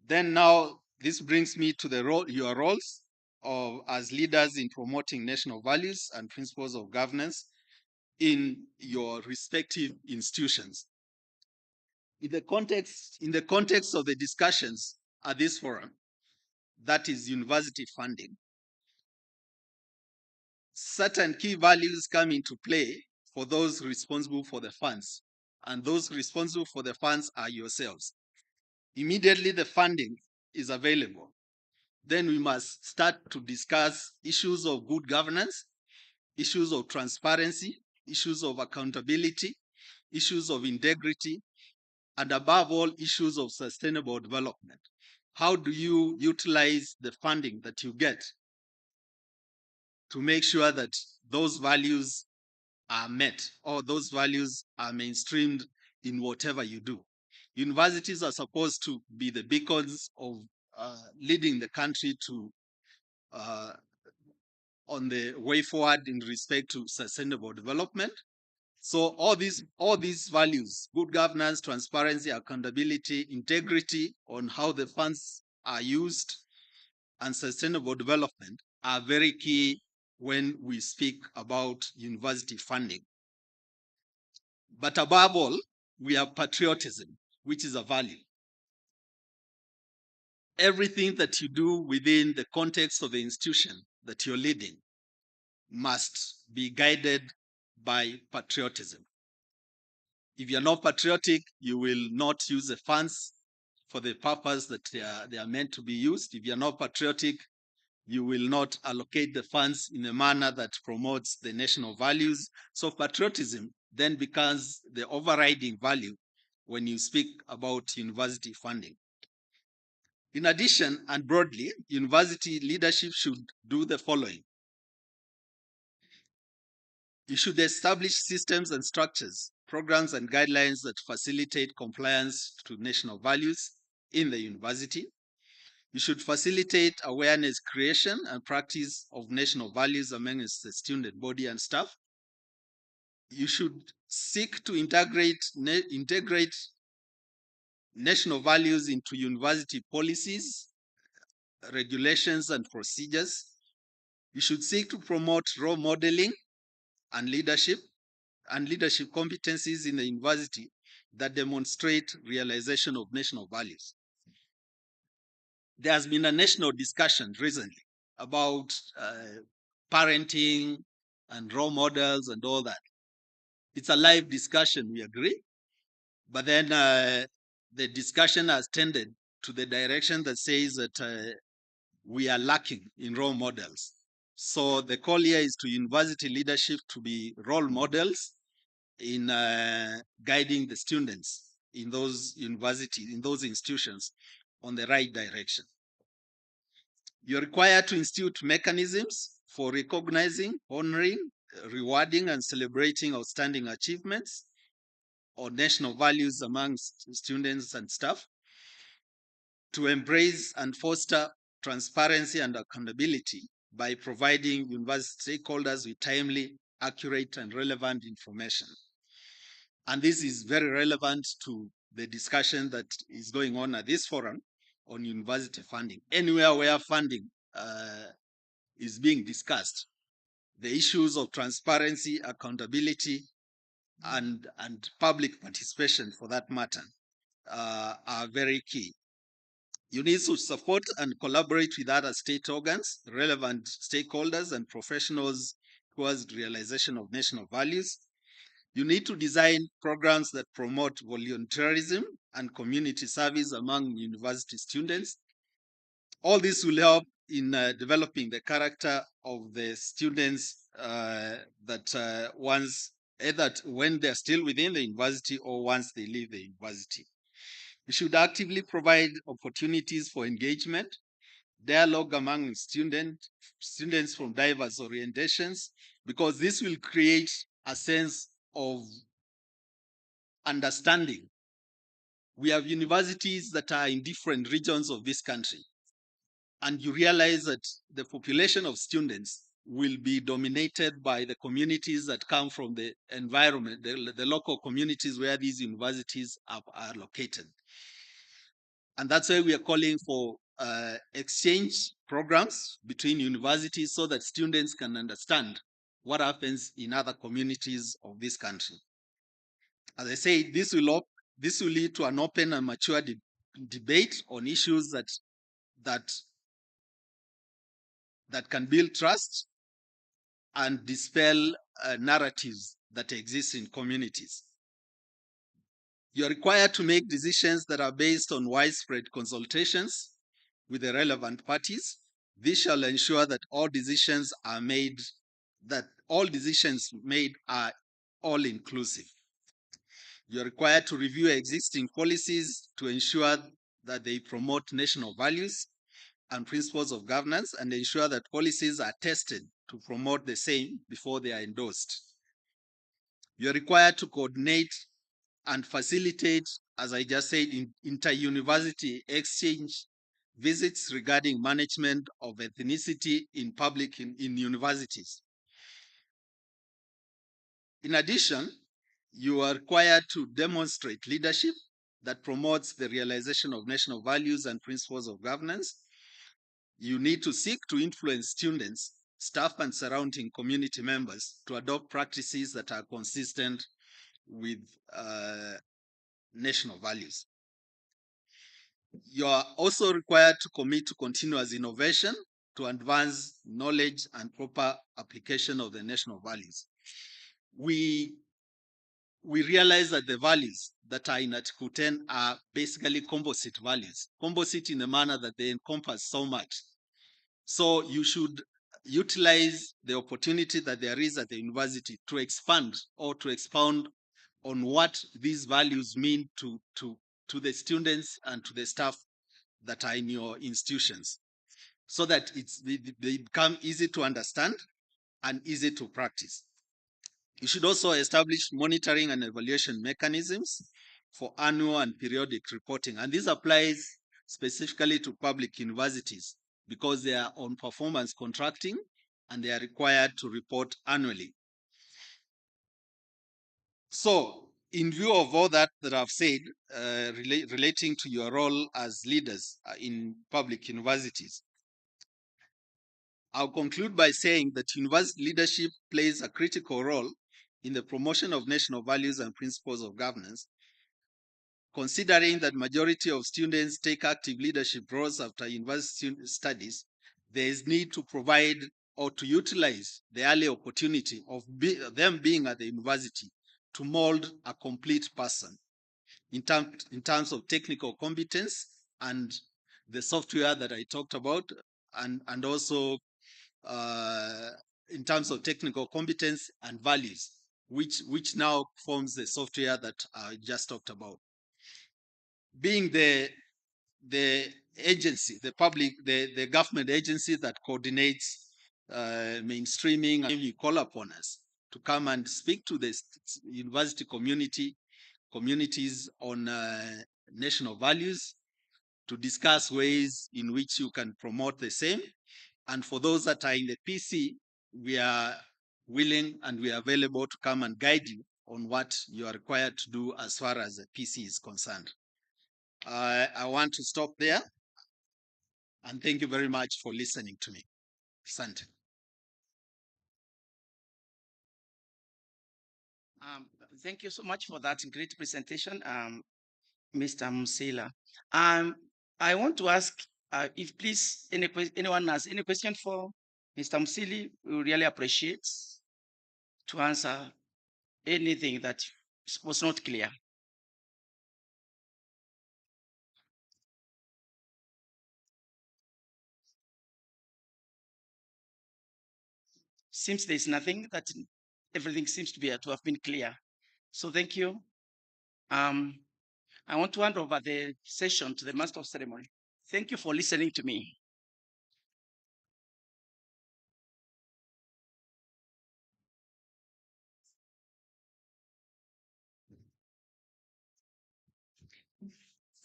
Then now this brings me to your roles as leaders in promoting national values and principles of governance in your respective institutions. In the context of the discussions at this forum, that is university funding, certain key values come into play for those responsible for the funds, and those responsible for the funds are yourselves. Immediately the funding is available, then we must start to discuss issues of good governance, issues of transparency, issues of accountability, issues of integrity, and above all, issues of sustainable development. How do you utilize the funding that you get to make sure that those values are met or those values are mainstreamed in whatever you do? Universities are supposed to be the beacons of leading the country to on the way forward in respect to sustainable development. So all these values, good governance, transparency, accountability, integrity on how the funds are used, and sustainable development are very key when we speak about university funding. But above all, we have patriotism, which is a value. Everything that you do within the context of the institution that you're leading must be guided by patriotism. If you're not patriotic, you will not use the funds for the purpose that they are meant to be used. If you're not patriotic, you will not allocate the funds in a manner that promotes the national values. So patriotism then becomes the overriding value when you speak about university funding. In addition, and broadly, university leadership should do the following. You should establish systems and structures, programs and guidelines that facilitate compliance to national values in the university. You should facilitate awareness creation and practice of national values amongst the student body and staff. You should seek to integrate national values into university policies, regulations, and procedures. You should seek to promote role modeling and leadership competencies in the university that demonstrate realization of national values. There has been a national discussion recently about parenting and role models and all that. It's a live discussion, we agree, but then the discussion has tended to the direction that says that we are lacking in role models. So the call here is to university leadership to be role models in guiding the students in those universities, in those institutions on the right direction. You're required to institute mechanisms for recognizing, honoring, rewarding, and celebrating outstanding achievements or national values amongst students and staff, to embrace and foster transparency and accountability by providing university stakeholders with timely, accurate, and relevant information. And this is very relevant to the discussion that is going on at this forum on university funding. Anywhere where funding is being discussed, the issues of transparency, accountability, and public participation, for that matter, are very key. You need to support and collaborate with other state organs, relevant stakeholders, and professionals towards realization of national values. You need to design programs that promote volunteerism and community service among university students. All this will help in developing the character of the students that once, either when they're still within the university or once they leave the university. We should actively provide opportunities for engagement, dialogue among students from diverse orientations, because this will create a sense of understanding. We have universities that are in different regions of this country, and you realize that the population of students will be dominated by the communities that come from the environment, the local communities where these universities are located. And that's why we are calling for exchange programs between universities so that students can understand what happens in other communities of this country. As I say, this will lead to an open and mature debate on issues that can build trust and dispel narratives that exist in communities. You're required to make decisions that are based on widespread consultations with the relevant parties. This shall ensure that all decisions made are all inclusive. You're required to review existing policies to ensure that they promote national values and principles of governance, and ensure that policies are tested to promote the same before they are endorsed. You're required to coordinate and facilitate, as I just said, inter-university exchange visits regarding management of ethnicity in universities. In addition, you are required to demonstrate leadership that promotes the realization of national values and principles of governance. You need to seek to influence students, staff, and surrounding community members to adopt practices that are consistent with national values. You are also required to commit to continuous innovation to advance knowledge and proper application of the national values. We realize that the values that are in Article 10 are basically composite values, composite in a manner that they encompass so much. So you should utilize the opportunity that there is at the university to expand or to expound on what these values mean to the students and to the staff that are in your institutions, so that they become easy to understand and easy to practice. You should also establish monitoring and evaluation mechanisms for annual and periodic reporting. And this applies specifically to public universities because they are on performance contracting and they are required to report annually. So, in view of all that I've said, relating to your role as leaders in public universities, I'll conclude by saying that university leadership plays a critical role in the promotion of national values and principles of governance. Considering that majority of students take active leadership roles after university studies, there is need to provide or to utilize the early opportunity of them being at the university to mold a complete person in terms of technical competence and the software that I talked about, and also in terms of technical competence and values, which now forms the software that I just talked about. Being the agency, the government agency that coordinates mainstreaming, and you call upon us to come and speak to the university communities on national values, to discuss ways in which you can promote the same. And for those that are in the PC, we are willing and we are available to come and guide you on what you are required to do as far as the PC is concerned. I want to stop there, and thank you very much for listening to me. Asante. Thank you so much for that great presentation, Mr. Musila. I want to ask if please anyone has any question for Mr. Musili, we would really appreciate to answer anything that was not clear. Seems there's nothing, that everything seems to have been clear. So thank you. I want to hand over the session to the Master of Ceremony. Thank you for listening to me.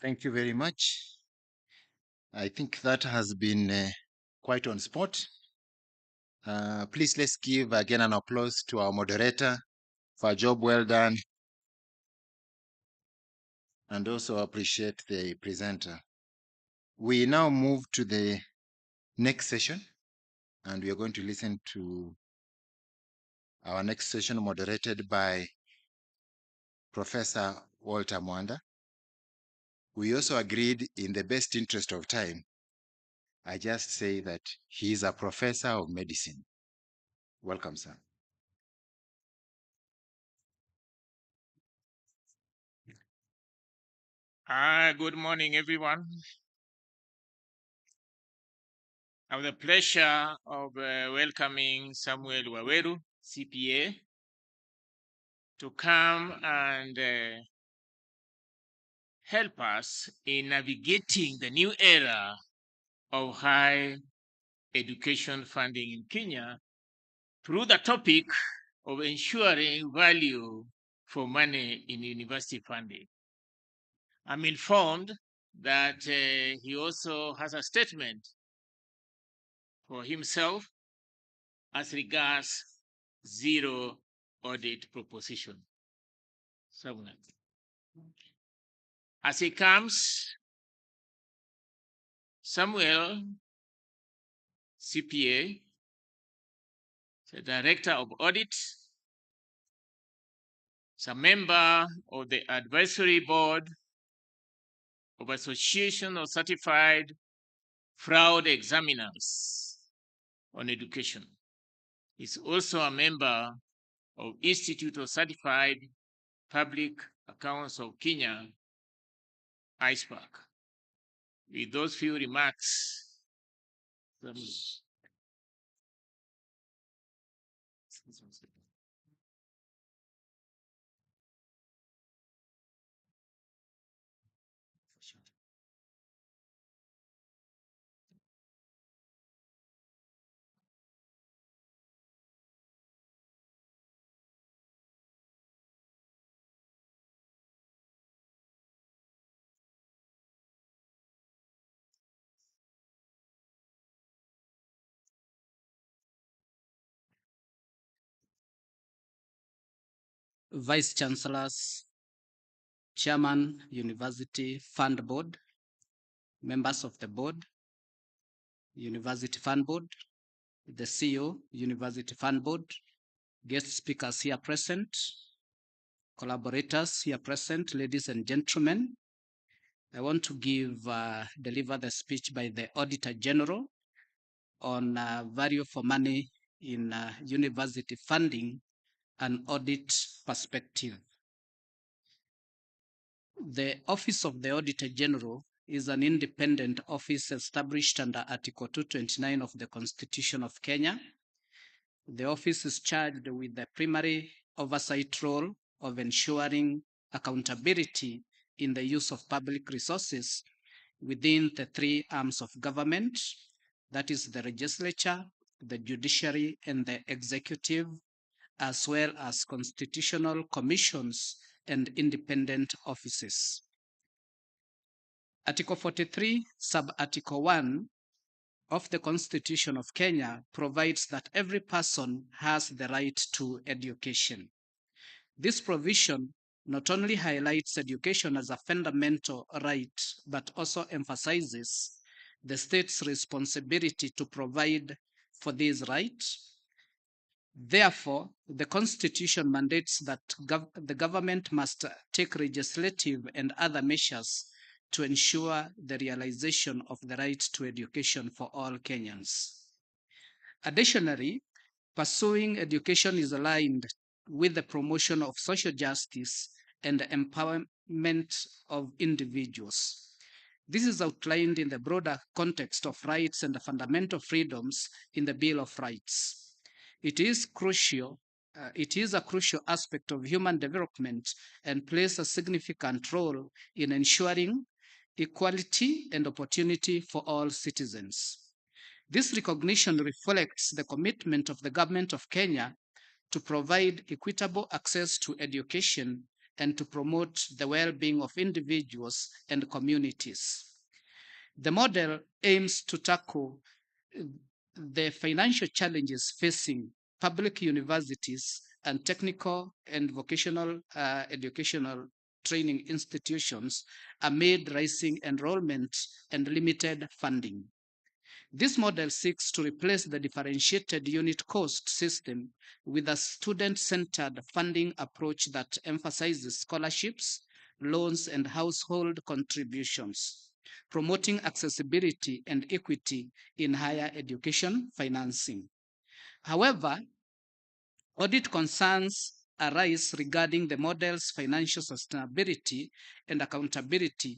Thank you very much. I think that has been quite on spot. Please, let's give again an applause to our moderator for a job well done, and also appreciate the presenter. We now move to the next session, and we are going to listen to our next session moderated by Professor Walter Mwanda. We also agreed, in the best interest of time, I just say that he is a professor of medicine. Welcome, sir. Good morning, everyone. I have the pleasure of welcoming Samuel Waweru, CPA, to come and help us in navigating the new era of high education funding in Kenya through the topic of ensuring value for money in university funding. I'm informed that he also has a statement for himself as regards zero audit proposition. As he comes, Samuel, CPA, the Director of Audit, is a member of the Advisory Board of Association of Certified Fraud Examiners on Education. He's also a member of Institute of Certified Public Accounts of Kenya, ISPAC. With those few remarks, Vice Chancellors, Chairman, University Fund Board, members of the board, University Fund Board, the CEO, University Fund Board, guest speakers here present, collaborators here present, ladies and gentlemen. I want to deliver the speech by the Auditor General on value for money in university funding and audit perspective. The Office of the Auditor General is an independent office established under Article 229 of the Constitution of Kenya. The office is charged with the primary oversight role of ensuring accountability in the use of public resources within the three arms of government, that is the legislature, the judiciary, and the executive, as well as constitutional commissions and independent offices. Article 43, sub-article 1 of the Constitution of Kenya provides that every person has the right to education. This provision not only highlights education as a fundamental right, but also emphasizes the state's responsibility to provide for this right. Therefore, the Constitution mandates that the government must take legislative and other measures to ensure the realization of the right to education for all Kenyans. Additionally, pursuing education is aligned with the promotion of social justice and the empowerment of individuals. This is outlined in the broader context of rights and fundamental freedoms in the Bill of Rights. It is a crucial aspect of human development and plays a significant role in ensuring equality and opportunity for all citizens. This recognition reflects the commitment of the government of Kenya to provide equitable access to education and to promote the well-being of individuals and communities. The model aims to tackle the financial challenges facing public universities and technical and vocational educational training institutions amid rising enrollment and limited funding. This model seeks to replace the differentiated unit cost system with a student-centered funding approach that emphasizes scholarships, loans, and household contributions, promoting accessibility and equity in higher education financing. However, audit concerns arise regarding the model's financial sustainability and accountability,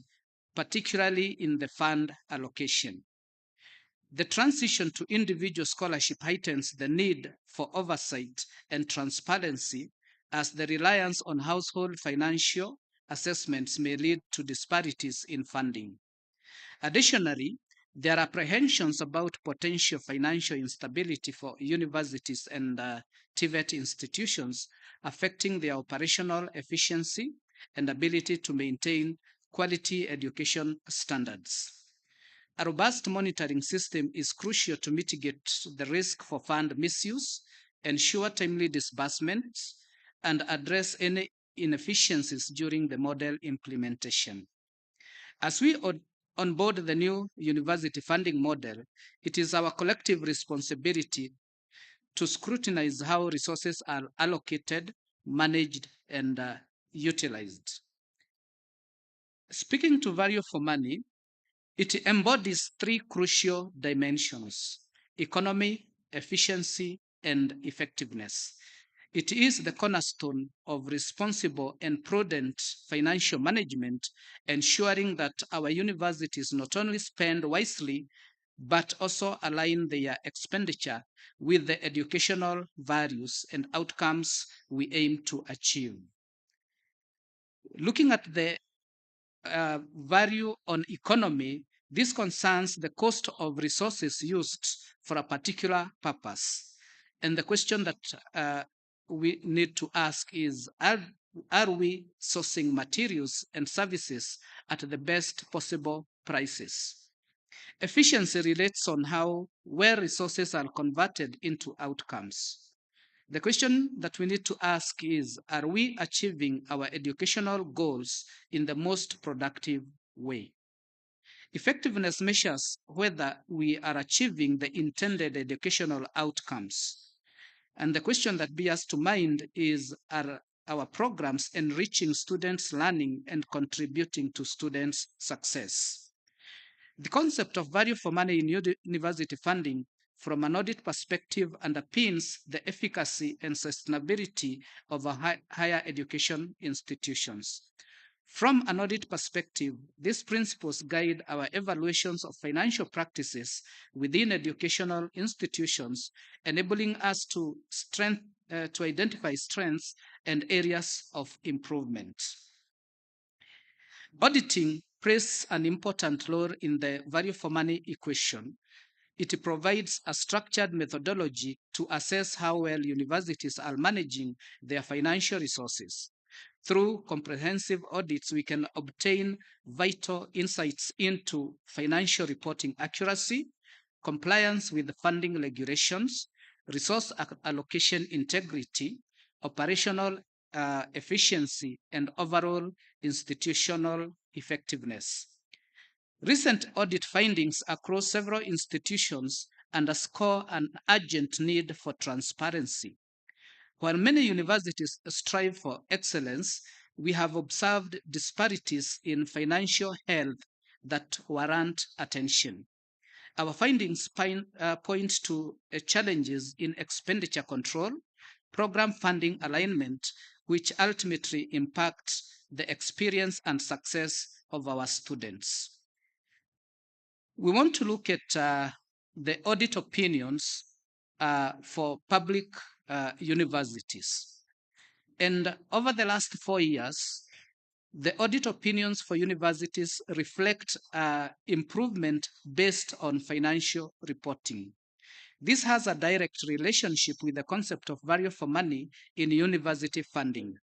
particularly in the fund allocation. The transition to individual scholarship heightens the need for oversight and transparency, as the reliance on household financial assessments may lead to disparities in funding. Additionally, there are apprehensions about potential financial instability for universities and TVET institutions, affecting their operational efficiency and ability to maintain quality education standards. A robust monitoring system is crucial to mitigate the risk for fund misuse, ensure timely disbursements, and address any inefficiencies during the model implementation. As we onboard the new university funding model, it is our collective responsibility to scrutinize how resources are allocated, managed, and utilized. Speaking to value for money, it embodies three crucial dimensions: economy, efficiency, and effectiveness. It is the cornerstone of responsible and prudent financial management, ensuring that our universities not only spend wisely, but also align their expenditure with the educational values and outcomes we aim to achieve. Looking at the value on economy, this concerns the cost of resources used for a particular purpose. And the question that we need to ask is, are we sourcing materials and services at the best possible prices? Efficiency relates on how well resources are converted into outcomes. The question that we need to ask is, are we achieving our educational goals in the most productive way? Effectiveness measures whether we are achieving the intended educational outcomes. And the question that bears to mind is, are our programs enriching students' learning and contributing to students' success? The concept of value for money in university funding from an audit perspective underpins the efficacy and sustainability of our higher education institutions. From an audit perspective, these principles guide our evaluations of financial practices within educational institutions, enabling us to identify strengths and areas of improvement. Auditing plays an important role in the value for money equation. It provides a structured methodology to assess how well universities are managing their financial resources. Through comprehensive audits, we can obtain vital insights into financial reporting accuracy, compliance with funding regulations, resource allocation integrity, operational efficiency, and overall institutional effectiveness. Recent audit findings across several institutions underscore an urgent need for transparency. While many universities strive for excellence, we have observed disparities in financial health that warrant attention. Our findings point to challenges in expenditure control, program funding alignment, which ultimately impact the experience and success of our students. We want to look at the audit opinions for public universities. And over the last 4 years, the audit opinions for universities reflect improvement based on financial reporting. This has a direct relationship with the concept of value for money in university funding.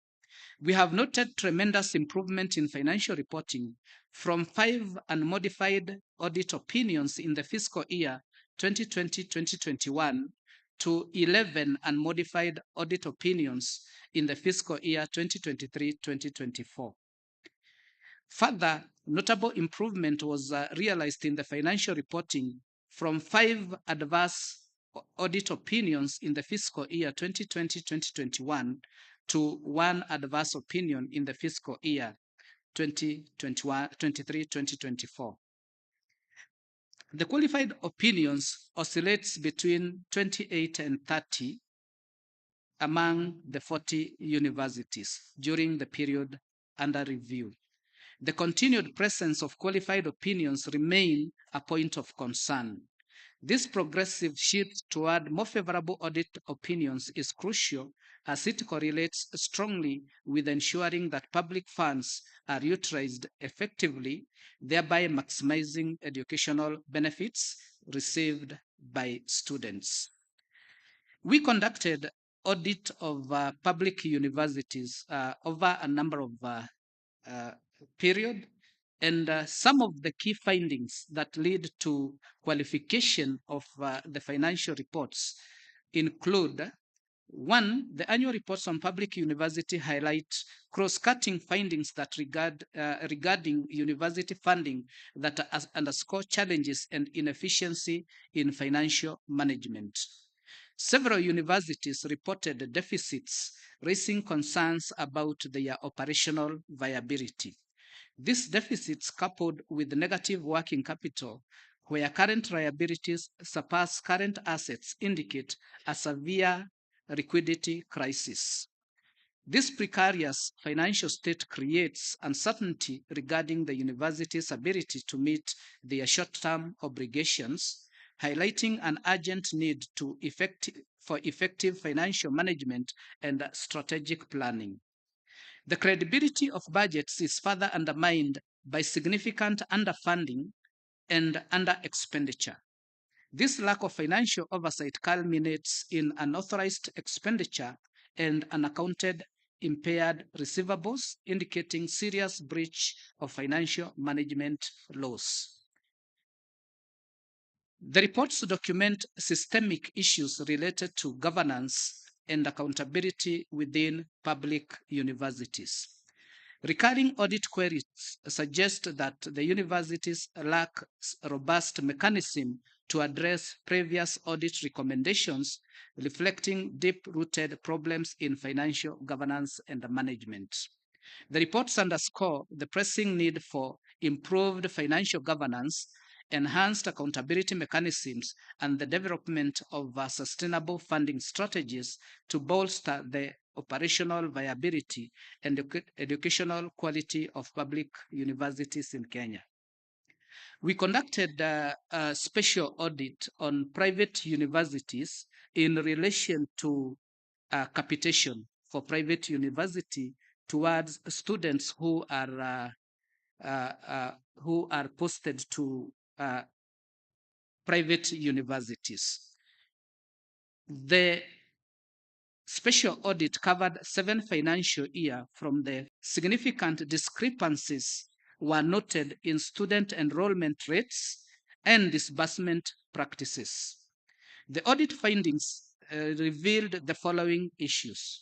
We have noted tremendous improvement in financial reporting from 5 unmodified audit opinions in the fiscal year 2020-2021 to 11 unmodified audit opinions in the fiscal year 2023-2024. Further, notable improvement was realized in the financial reporting from 5 adverse audit opinions in the fiscal year 2020-2021 to 1 adverse opinion in the fiscal year 2023-2024. The qualified opinions oscillates between 28 and 30 among the 40 universities during the period under review. The continued presence of qualified opinions remain a point of concern. This progressive shift toward more favorable audit opinions is crucial as it correlates strongly with ensuring that public funds are utilized effectively, thereby maximizing educational benefits received by students. We conducted audit of public universities over a number of period, and some of the key findings that lead to qualification of the financial reports include: 1, the annual reports on public university highlight cross-cutting findings that regarding university funding that underscore challenges and inefficiency in financial management. Several universities reported deficits, raising concerns about their operational viability. These deficits, coupled with negative working capital, where current liabilities surpass current assets, indicate a severe liquidity crisis. This precarious financial state creates uncertainty regarding the university's ability to meet their short-term obligations, highlighting an urgent need for effective financial management and strategic planning. The credibility of budgets is further undermined by significant underfunding and under-expenditure. This lack of financial oversight culminates in unauthorized expenditure and unaccounted impaired receivables, indicating serious breach of financial management laws. The reports document systemic issues related to governance and accountability within public universities. Recurring audit queries suggest that the universities lack robust mechanism to address previous audit recommendations, reflecting deep-rooted problems in financial governance and management. The reports underscore the pressing need for improved financial governance, enhanced accountability mechanisms, and the development of sustainable funding strategies to bolster the operational viability and educational quality of public universities in Kenya. We conducted a special audit on private universities in relation to capitation for private university towards students who are posted to private universities. The special audit covered 7 financial years. From the significant discrepancies were noted in student enrollment rates and disbursement practices. The audit findings revealed the following issues: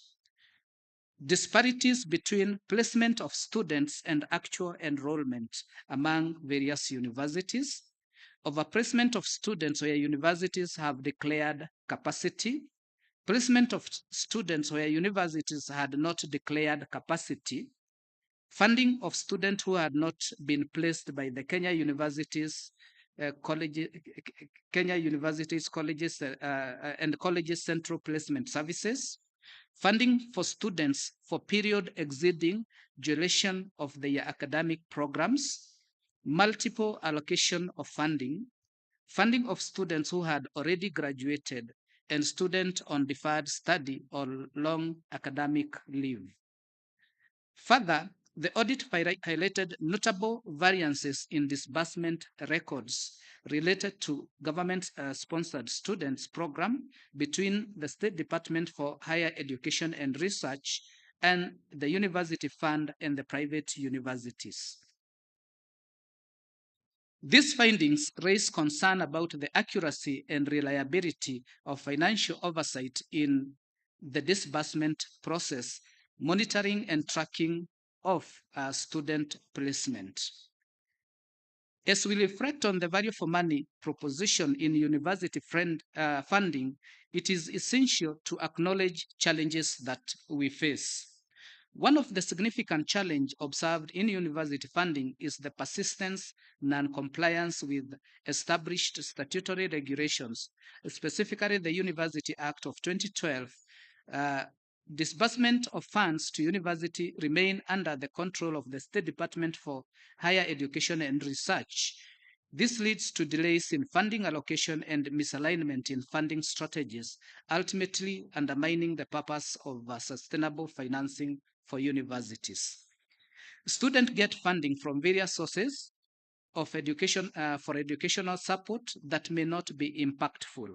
disparities between placement of students and actual enrollment among various universities, overplacement of students where universities have declared capacity, placement of students where universities had not declared capacity, funding of students who had not been placed by the Kenya Universities, colleges and colleges Central Placement Services, funding for students for period exceeding duration of their academic programs, multiple allocation of funding, funding of students who had already graduated, and students on deferred study or long academic leave. Further, the audit highlighted notable variances in disbursement records related to government-sponsored students program between the State Department for Higher Education and Research and the University Fund and the private universities. These findings raise concern about the accuracy and reliability of financial oversight in the disbursement process, monitoring and tracking of student placement. As we reflect on the value for money proposition in university funding, it is essential to acknowledge challenges that we face. One of the significant challenges observed in university funding is the persistence non-compliance with established statutory regulations, specifically the University Act of 2012. Disbursement of funds to university remain under the control of the State Department for Higher Education and Research. This leads to delays in funding allocation and misalignment in funding strategies, ultimately undermining the purpose of sustainable financing for universities. Students get funding from various sources of education for educational support that may not be impactful.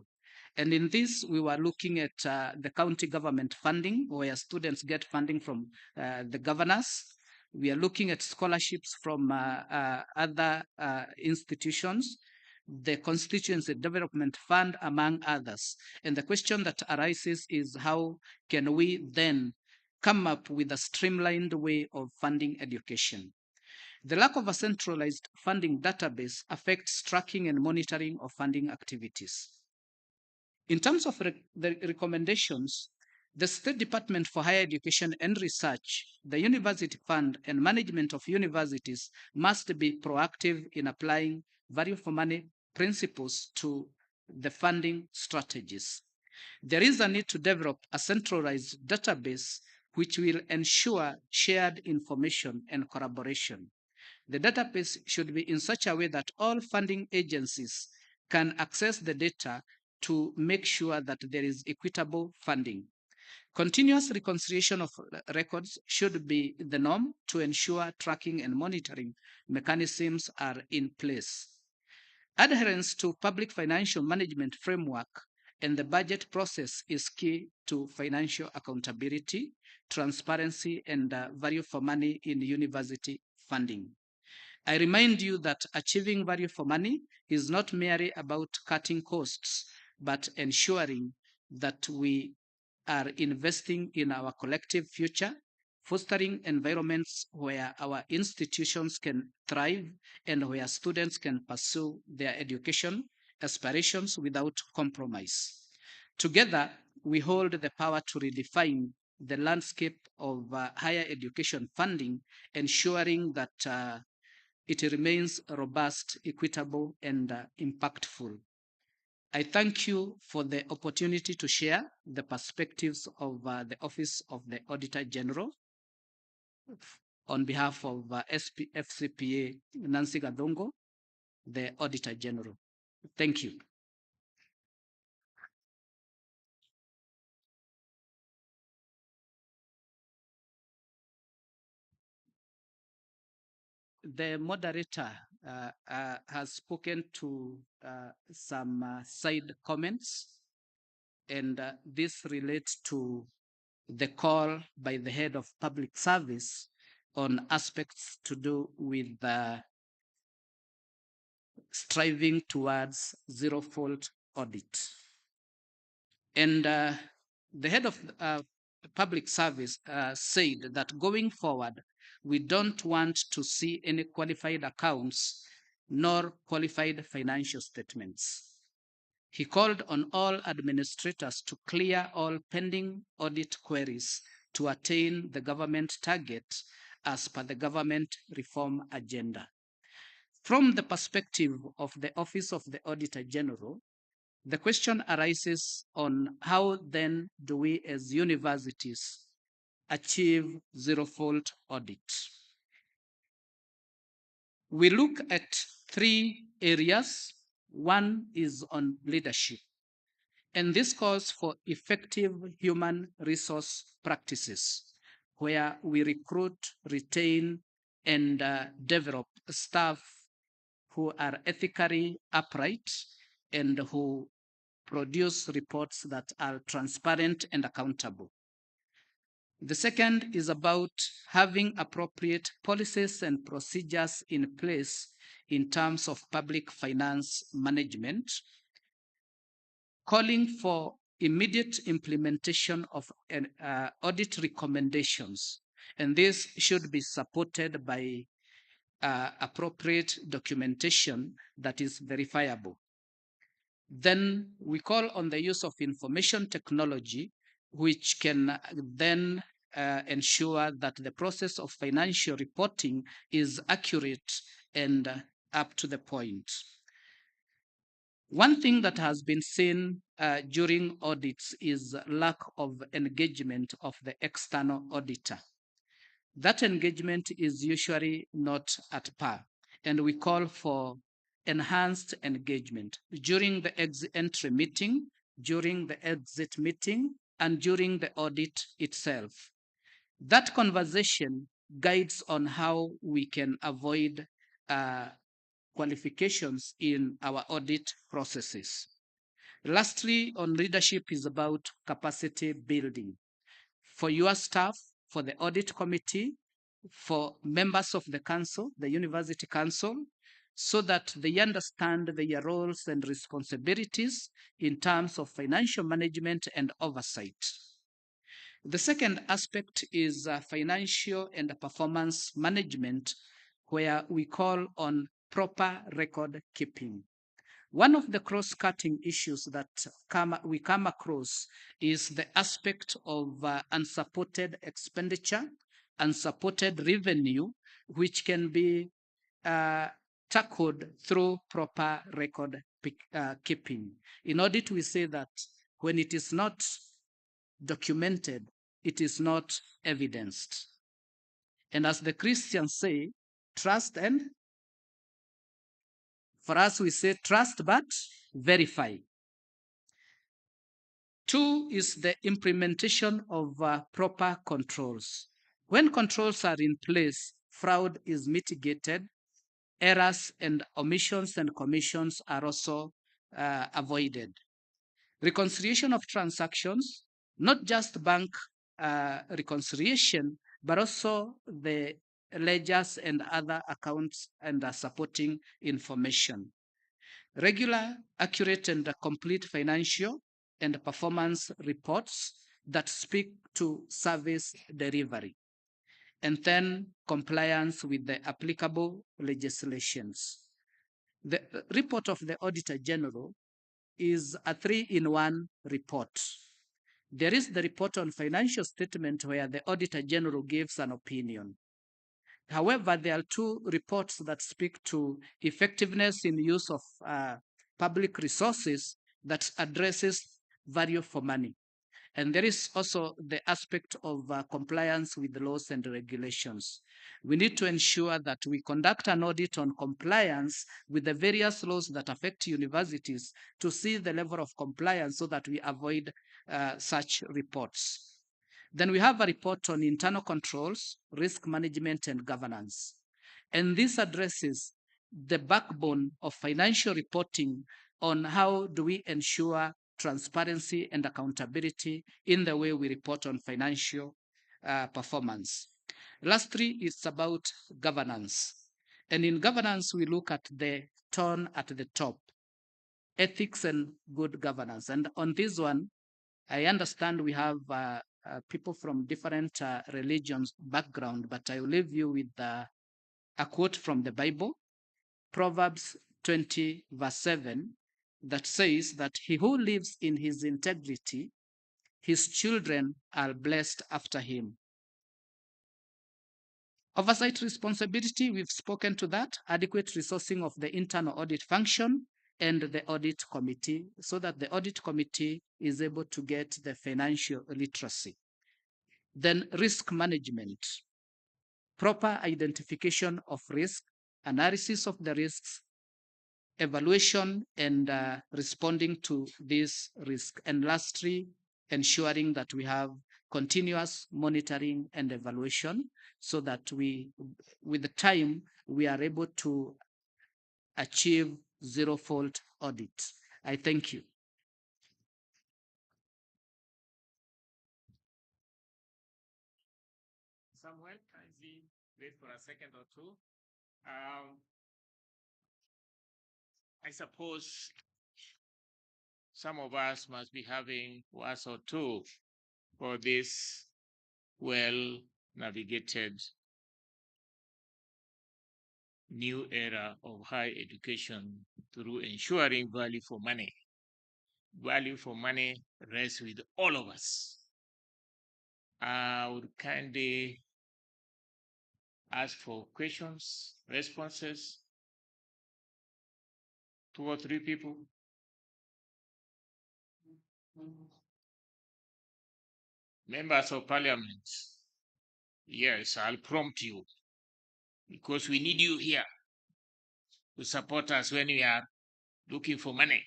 And in this, we were looking at the county government funding, where students get funding from the governors. We are looking at scholarships from other institutions, the Constituency Development Fund, among others. And the question that arises is, how can we then come up with a streamlined way of funding education? The lack of a centralized funding database affects tracking and monitoring of funding activities. In terms of the recommendations, the State Department for Higher Education and Research, the University Fund, and management of universities must be proactive in applying value for money principles to the funding strategies. There is a need to develop a centralized database which will ensure shared information and collaboration. The database should be in such a way that all funding agencies can access the data to make sure that there is equitable funding. Continuous reconciliation of records should be the norm to ensure tracking and monitoring mechanisms are in place. Adherence to public financial management framework and the budget process is key to financial accountability, transparency, and value for money in university funding. I remind you that achieving value for money is not merely about cutting costs, but ensuring that we are investing in our collective future, fostering environments where our institutions can thrive and where students can pursue their education aspirations without compromise. Together, we hold the power to redefine the landscape of higher education funding, ensuring that it remains robust, equitable, and impactful. I thank you for the opportunity to share the perspectives of the Office of the Auditor General on behalf of FCPA Nancy Gadongo, the Auditor General. Thank you. The moderator has spoken to some side comments, and this relates to the call by the head of public service on aspects to do with striving towards zero fault audit. And the head of public service said that going forward, we don't want to see any qualified accounts nor qualified financial statements. He called on all administrators to clear all pending audit queries to attain the government target as per the government reform agenda. From the perspective of the Office of the Auditor General, the question arises on how then do we as universities achieve zero fault audit? We look at three areas. One is on leadership, and this calls for effective human resource practices where we recruit, retain, and develop staff who are ethically upright and who produce reports that are transparent and accountable. The second is about having appropriate policies and procedures in place in terms of public finance management, calling for immediate implementation of audit recommendations. And this should be supported by appropriate documentation that is verifiable. Then we call on the use of information technology, which can then ensure that the process of financial reporting is accurate and up to the point. One thing that has been seen during audits is lack of engagement of the external auditor. That engagement is usually not at par, and we call for enhanced engagement during the entry meeting, during the exit meeting, and during the audit itself. That conversation guides on how we can avoid qualifications in our audit processes. Lastly, on leadership is about capacity building for your staff, for the audit committee, for members of the council, the university council, so that they understand their roles and responsibilities in terms of financial management and oversight. The second aspect is financial and performance management, where we call on proper record keeping. One of the cross-cutting issues that we come across is the aspect of unsupported expenditure, unsupported revenue, which can be tackled through proper record keeping. In audit, we say that when it is not documented, it is not evidenced. And as the Christians say, trust and for us, we say trust but verify. Two is the implementation of proper controls. When controls are in place, fraud is mitigated, errors and omissions and commissions are also avoided. Reconciliation of transactions, not just bank reconciliation, but also the ledgers and other accounts and supporting information. Regular, accurate, and complete financial and performance reports that speak to service delivery, and then compliance with the applicable legislations. The report of the Auditor General is a 3-in-1 report. There is the report on financial statement where the Auditor General gives an opinion. However, there are 2 reports that speak to effectiveness in use of public resources that addresses value for money. And there is also the aspect of compliance with laws and regulations. We need to ensure that we conduct an audit on compliance with the various laws that affect universities to see the level of compliance so that we avoid such reports. Then we have a report on internal controls, risk management, and governance. And this addresses the backbone of financial reporting on how do we ensure transparency and accountability in the way we report on financial performance. Lastly, it's about governance. And in governance, we look at the tone at the top, ethics and good governance. And on this one, I understand we have people from different religions background, but I will leave you with a quote from the Bible, Proverbs 20 verse 7, that says that he who lives in his integrity, his children are blessed after him. Oversight responsibility, we've spoken to that, adequate resourcing of the internal audit function and the audit committee so that the audit committee is able to get the financial literacy. Then risk management, proper identification of risk, analysis of the risks, evaluation and responding to this risk. And lastly, ensuring that we have continuous monitoring and evaluation so that we, with the time, we are able to achieve zero-fault audit. I thank you. Samuel, kindly wait for a second or two. I suppose some of us must be having words or two for this well-navigated new era of higher education through ensuring value for money. Value for money rests with all of us. I would kindly ask for questions, responses. 2 or 3 people. Members of Parliament, yes, I'll prompt you because we need you here to support us when we are looking for money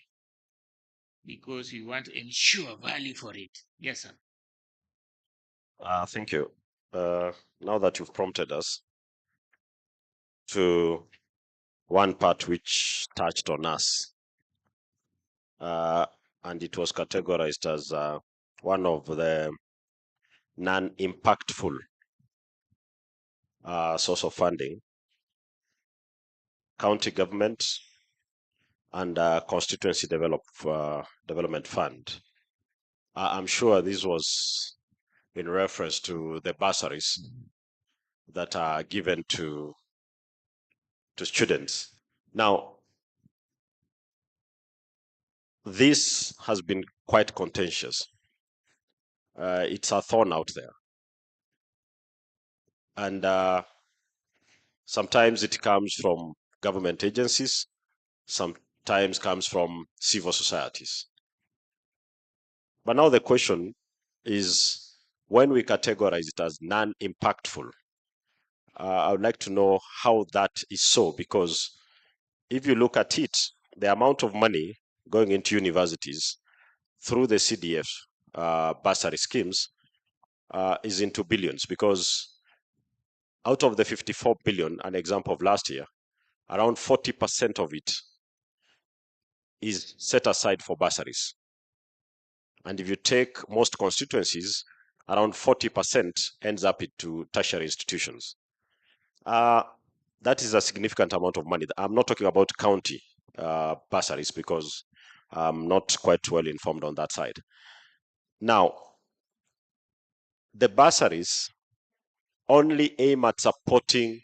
because we want to ensure value for it. Yes, sir. Thank you. Now that you've prompted us to one part which touched on us, and it was categorized as one of the non-impactful source of funding, county government and constituency development fund. I'm sure this was in reference to the bursaries that are given to students. Now, this has been quite contentious. It's a thorn out there. And sometimes it comes from government agencies, sometimes comes from civil societies. But now the question is, when we categorize it as non-impactful, I would like to know how that is so, because if you look at it, the amount of money going into universities through the CDF bursary schemes is into billions, because out of the 54 billion, an example of last year, around 40% of it is set aside for bursaries. And if you take most constituencies, around 40% ends up into tertiary institutions. That is a significant amount of money. I'm not talking about county bursaries because I'm not quite well informed on that side. Now, the bursaries only aim at supporting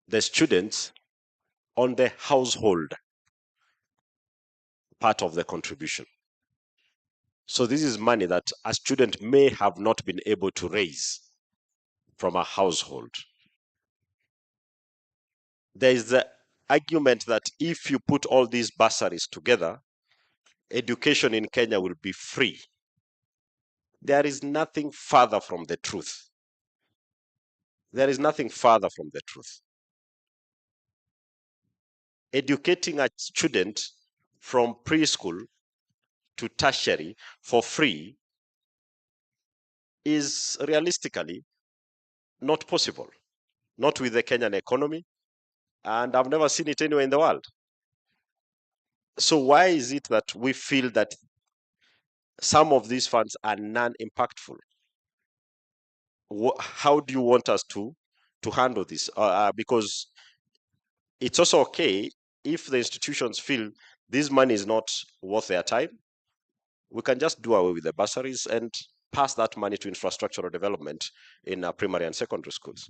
the students on the household part of the contribution. So this is money that a student may have not been able to raise from a household. There is the argument that if you put all these bursaries together, education in Kenya will be free. There is nothing further from the truth. There is nothing further from the truth. Educating a student from preschool to tertiary for free is realistically not possible, not with the Kenyan economy, and I've never seen it anywhere in the world. So why is it that we feel that some of these funds are non-impactful? How do you want us to handle this? Because it's also okay if the institutions feel this money is not worth their time, we can just do away with the bursaries and pass that money to infrastructural development in primary and secondary schools.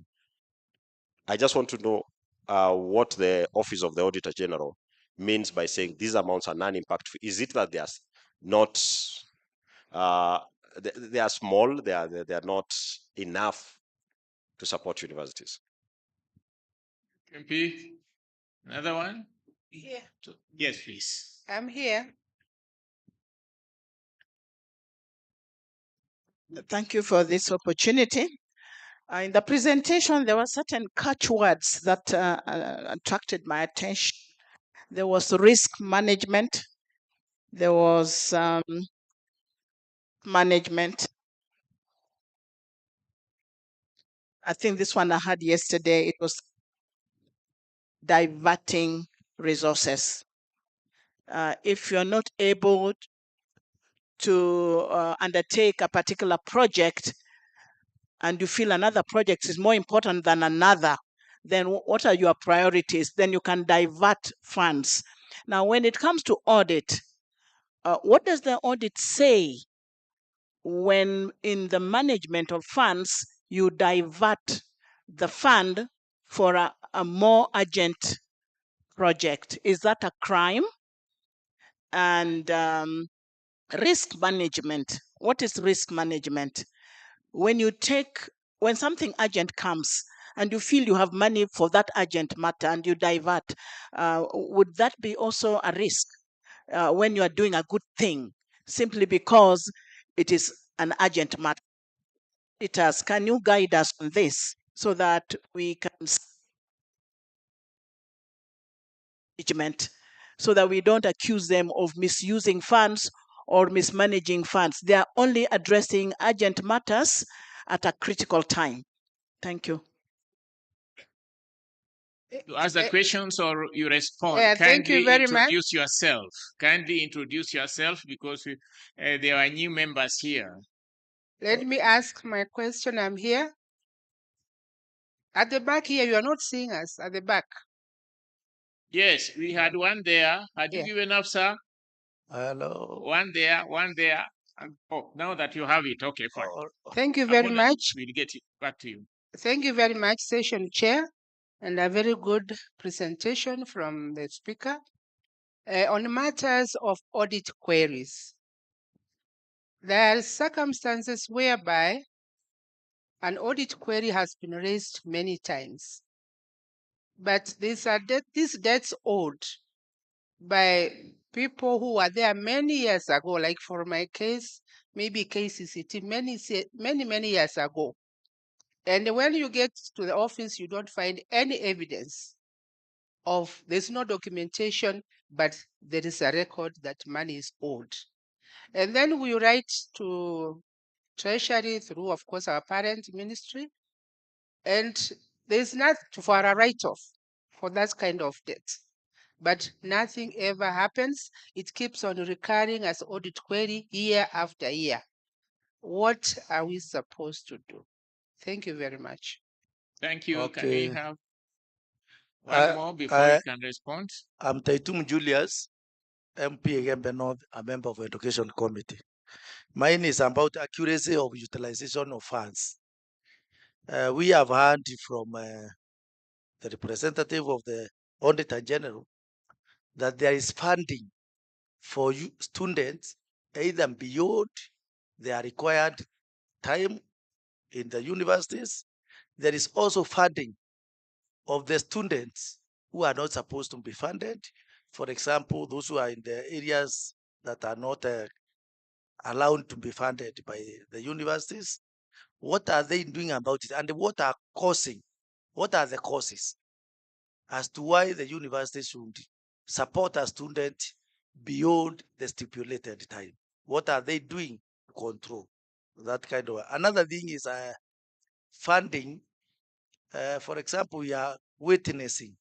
I just want to know what the Office of the Auditor General means by saying these amounts are non-impactful. Is it that they are not, they are small, they are not enough to support universities? MP, another one? Yeah, Yes, please. I'm here. Thank you for this opportunity. In the presentation, there were certain catchwords that attracted my attention. There was risk management. There was management. I think this one I had yesterday, it was diverting resources. If you're not able to undertake a particular project and you feel another project is more important than another, then what are your priorities? Then you can divert funds. Now, when it comes to audit, what does the audit say when in the management of funds, you divert the fund for a more urgent project? Is that a crime? And risk management. What is risk management? When something urgent comes and you feel you have money for that urgent matter and you divert, would that be also a risk when you are doing a good thing simply because it is an urgent matter? Can you guide us on this so that we can management, so that we don't accuse them of misusing funds or mismanaging funds? They are only addressing urgent matters at a critical time. Thank you. To ask the questions or you respond? Thank you very much. Introduce yourself. Kindly introduce yourself because there are new members here. Let me ask my question. I'm here. At the back here, you are not seeing us at the back. Yes, we had one there. Had you given up, sir? Hello. One there, one there. Oh, now that you have it, okay, fine. Thank you very much. We'll get it back to you. Thank you very much, Session Chair, and a very good presentation from the speaker. On matters of audit queries, there are circumstances whereby an audit query has been raised many times, but these debts owed by people who were there many years ago, like for my case, maybe KCCT, many years ago. And when you get to the office, you don't find any evidence of, there's no documentation, but there is a record that money is owed. And then we write to Treasury through, of course, our parent ministry, and there's not for a write-off for that kind of debt. But nothing ever happens. It keeps on recurring as audit query year after year. What are we supposed to do? Thank you very much. Thank you. Okay. Can we have one more before you can respond? I'm Taitum Julius, MP Egembe North, a member of Education Committee. Mine is about accuracy of utilization of funds. We have heard from the representative of the Auditor General that there is funding for students either beyond their required time in the universities. There is also funding of the students who are not supposed to be funded. For example, those who are in the areas that are not allowed to be funded by the universities. What are they doing about it? And what are the causes as to why the university should support a student beyond the stipulated time? What are they doing to control that kind of? Another thing is funding. For example, we are witnessing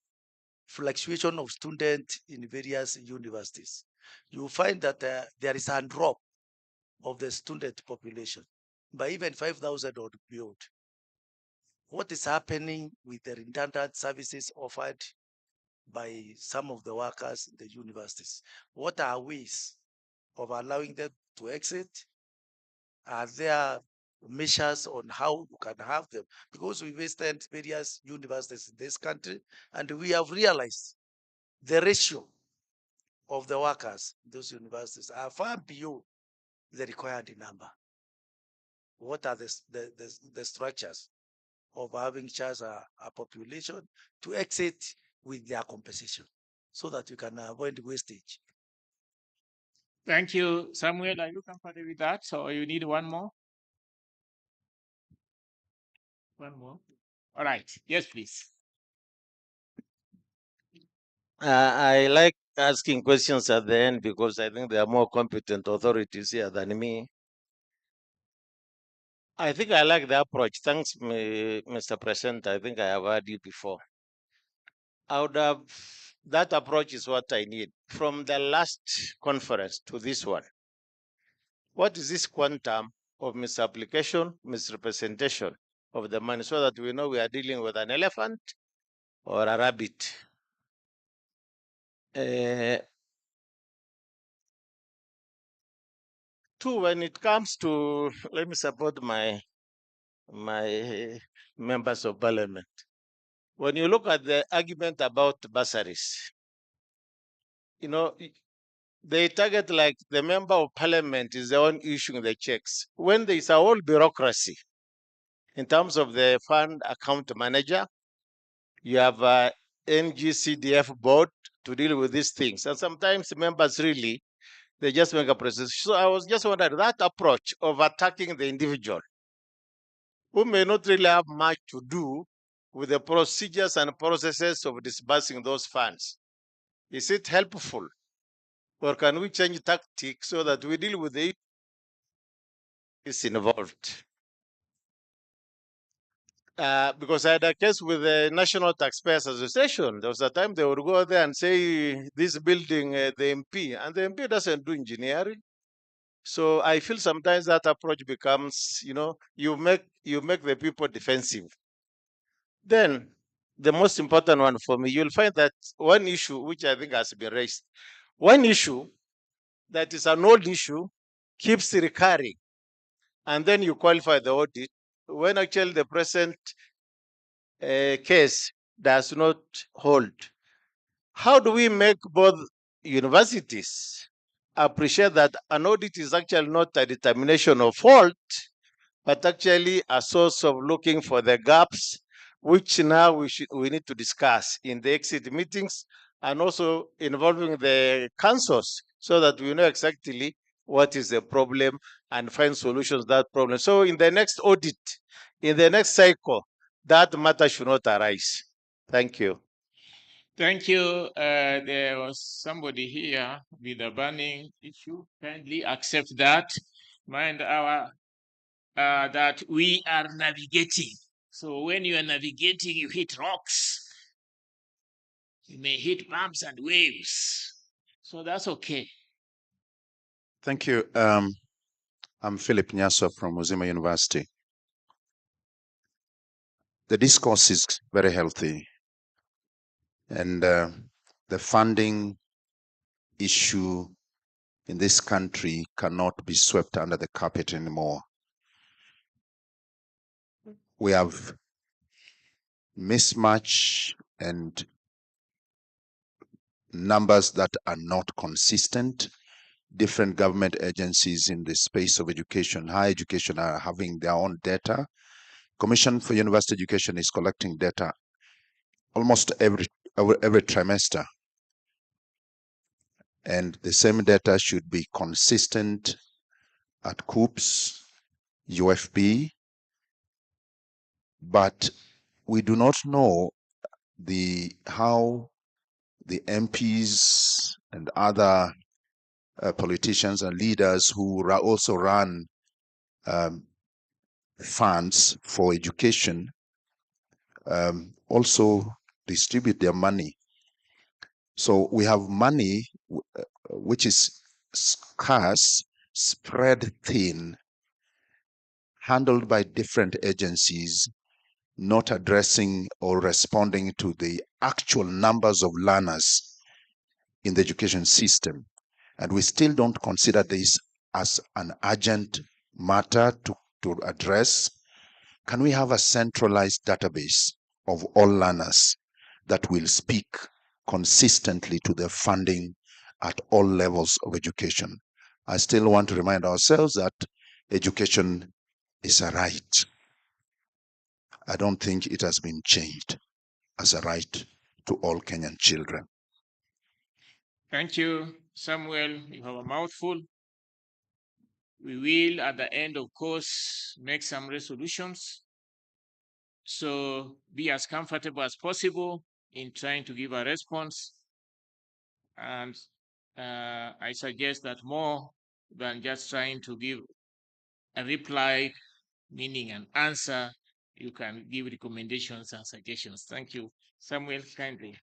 fluctuation of students in various universities. You find that there is a drop of the student population by even 5,000 or beyond. What is happening with the redundant services offered by some of the workers in the universities? What are ways of allowing them to exit? Are there measures on how you can have them? Because we visited various universities in this country and we have realized the ratio of the workers in those universities are far beyond the required number. What are the structures of having such a population to exit with their compensation so that you can avoid wastage? Thank you, Samuel. Are you comfortable with that? So you need one more? One more? All right. Yes, please. I like asking questions at the end because I think there are more competent authorities here than me. I think I like the approach. Thanks, Mr. President. I think I have heard you before. That approach is what I need. From the last conference to this one, what is this quantum of misapplication, misrepresentation of the money so that we know we are dealing with an elephant or a rabbit? Two, when it comes to, let me support my members of parliament. When you look at the argument about bursaries, you know, they target like the member of parliament is the one issuing the checks. When there is a whole bureaucracy in terms of the fund account manager, you have a NGCDF board to deal with these things. And sometimes members really, they just make a process. So I was just wondering that approach of attacking the individual who may not really have much to do with the procedures and processes of disbursing those funds. Is it helpful? Or can we change tactics so that we deal with the issues involved? Because I had a case with the National Taxpayers Association. There was a time they would go there and say, this building, the MP, and the MP doesn't do engineering. So I feel sometimes that approach becomes, you make the people defensive. Then the most important one for me, you'll find that one issue which I think has been raised, one issue that is an old issue keeps recurring, and then you qualify the audit when actually the present case does not hold. How do we make both universities appreciate that an audit is actually not a determination of fault, but actually a source of looking for the gaps, which now we need to discuss in the exit meetings and also involving the councils so that we know exactly what is the problem and find solutions to that problem. So in the next audit, in the next cycle, that matter should not arise. Thank you. Thank you. There was somebody here with a burning issue. Kindly accept that. Mind that we are navigating. So when you are navigating, you hit rocks. You may hit bumps and waves. So that's okay. Thank you. I'm Philip Nyaso from Uzima University. The discourse is very healthy, and the funding issue in this country cannot be swept under the carpet anymore. We have mismatch and numbers that are not consistent. Different government agencies in the space of education, higher education, are having their own data. Commission for University Education is collecting data almost every trimester. And the same data should be consistent at COOPS, UFB, but we do not know how the MPs and other politicians and leaders who also run funds for education also distribute their money. So we have money which is scarce, spread thin, handled by different agencies, not addressing or responding to the actual numbers of learners in the education system. And we still don't consider this as an urgent matter to address. Can we have a centralized database of all learners that will speak consistently to the funding at all levels of education? I still want to remind ourselves that education is a right. I don't think it has been changed as a right to all Kenyan children. Thank you, Samuel. You have a mouthful. We will, at the end, of course, make some resolutions. So be as comfortable as possible in trying to give a response. And I suggest that more than just trying to give a reply, meaning an answer, you can give recommendations and suggestions. Thank you. Samuel, kindly.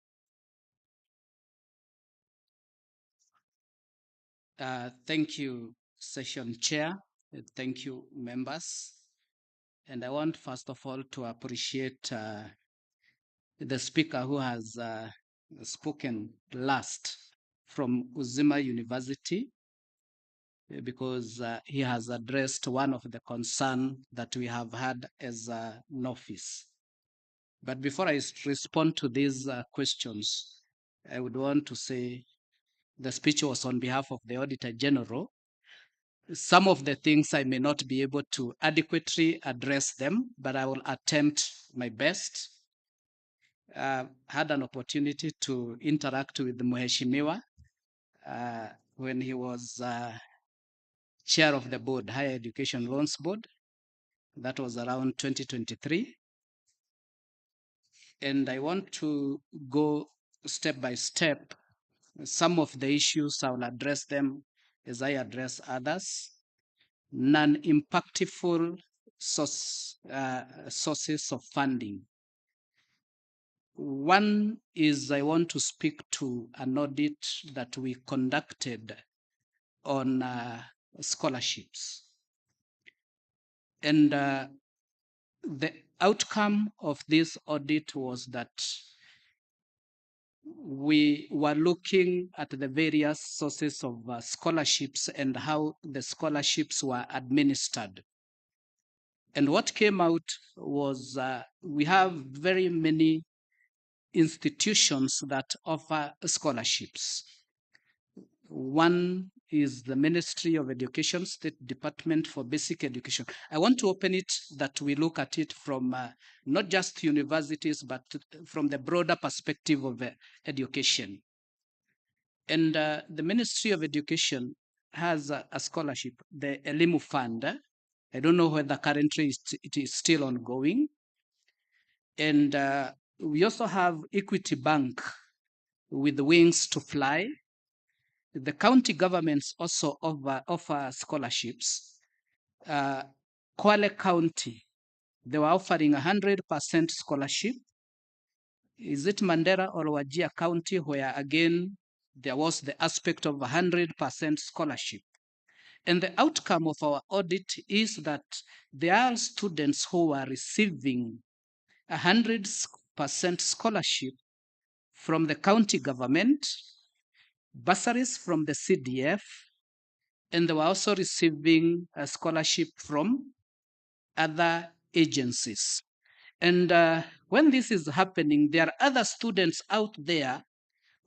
Thank you, Session Chair. Thank you, members. And I want, first of all, to appreciate the speaker who has spoken last from Uzima University, because he has addressed one of the concerns that we have had as an office. But before I respond to these questions, I would want to say the speech was on behalf of the Auditor General. Some of the things I may not be able to adequately address them, but I will attempt my best. Had an opportunity to interact with Mheshimiwa when he was chair of the board, Higher Education Loans Board. That was around 2023. And I want to go step by step. Some of the issues, I will address them as I address others. Non-impactful sources of funding. One is I want to speak to an audit that we conducted on scholarships. And the outcome of this audit was that we were looking at the various sources of scholarships and how the scholarships were administered. And what came out was we have very many institutions that offer scholarships. One is the Ministry of Education, State Department for Basic Education. I want to open it that we look at it from not just universities, but from the broader perspective of education. And the Ministry of Education has a scholarship, the Elimu Fund. I don't know whether currently it is still ongoing. And we also have Equity Bank with Wings to Fly. The county governments also offer scholarships. Kwale County, they were offering 100% scholarship. Is it Mandera or Wajir County where again there was the aspect of 100% scholarship? And the outcome of our audit is that there are students who are receiving 100% scholarship from the county government, bursaries from the CDF, and they were also receiving a scholarship from other agencies. And when this is happening, there are other students out there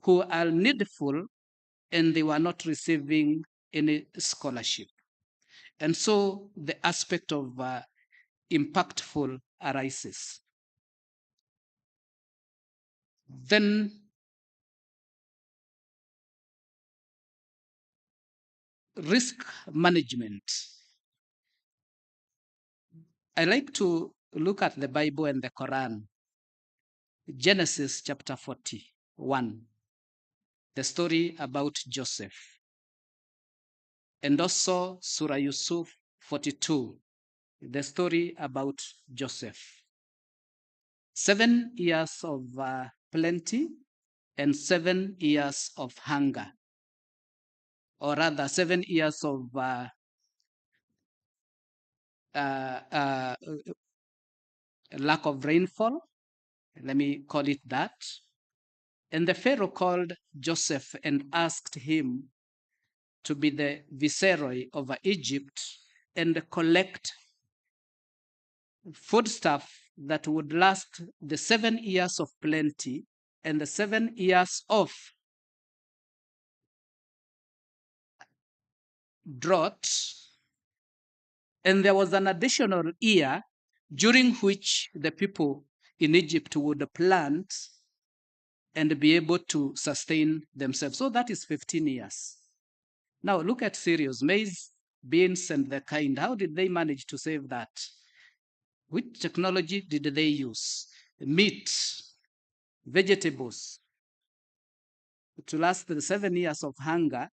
who are needful and they were not receiving any scholarship. And so the aspect of impactful arises. Then risk management. I like to look at the Bible and the Quran. Genesis chapter 41, the story about Joseph. And also Surah Yusuf 42, the story about Joseph. 7 years of plenty and 7 years of hunger, or rather 7 years of lack of rainfall, let me call it that. And the Pharaoh called Joseph and asked him to be the viceroy over Egypt and collect foodstuff that would last the 7 years of plenty and the 7 years of drought. And there was an additional year during which the people in Egypt would plant and be able to sustain themselves. So that is 15 years. Now look at cereals, maize, beans, and the kind. How did they manage to save that? Which technology did they use? Meat, vegetables, to last the 7 years of hunger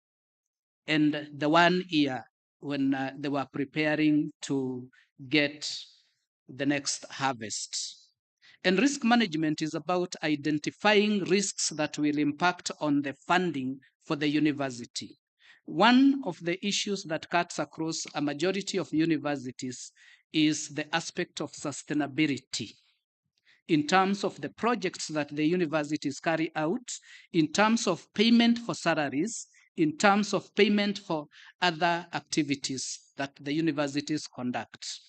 and the 1 year when they were preparing to get the next harvest. And risk management is about identifying risks that will impact on the funding for the university. One of the issues that cuts across a majority of universities is the aspect of sustainability in terms of the projects that the universities carry out, in terms of payment for salaries, in terms of payment for other activities that the universities conduct.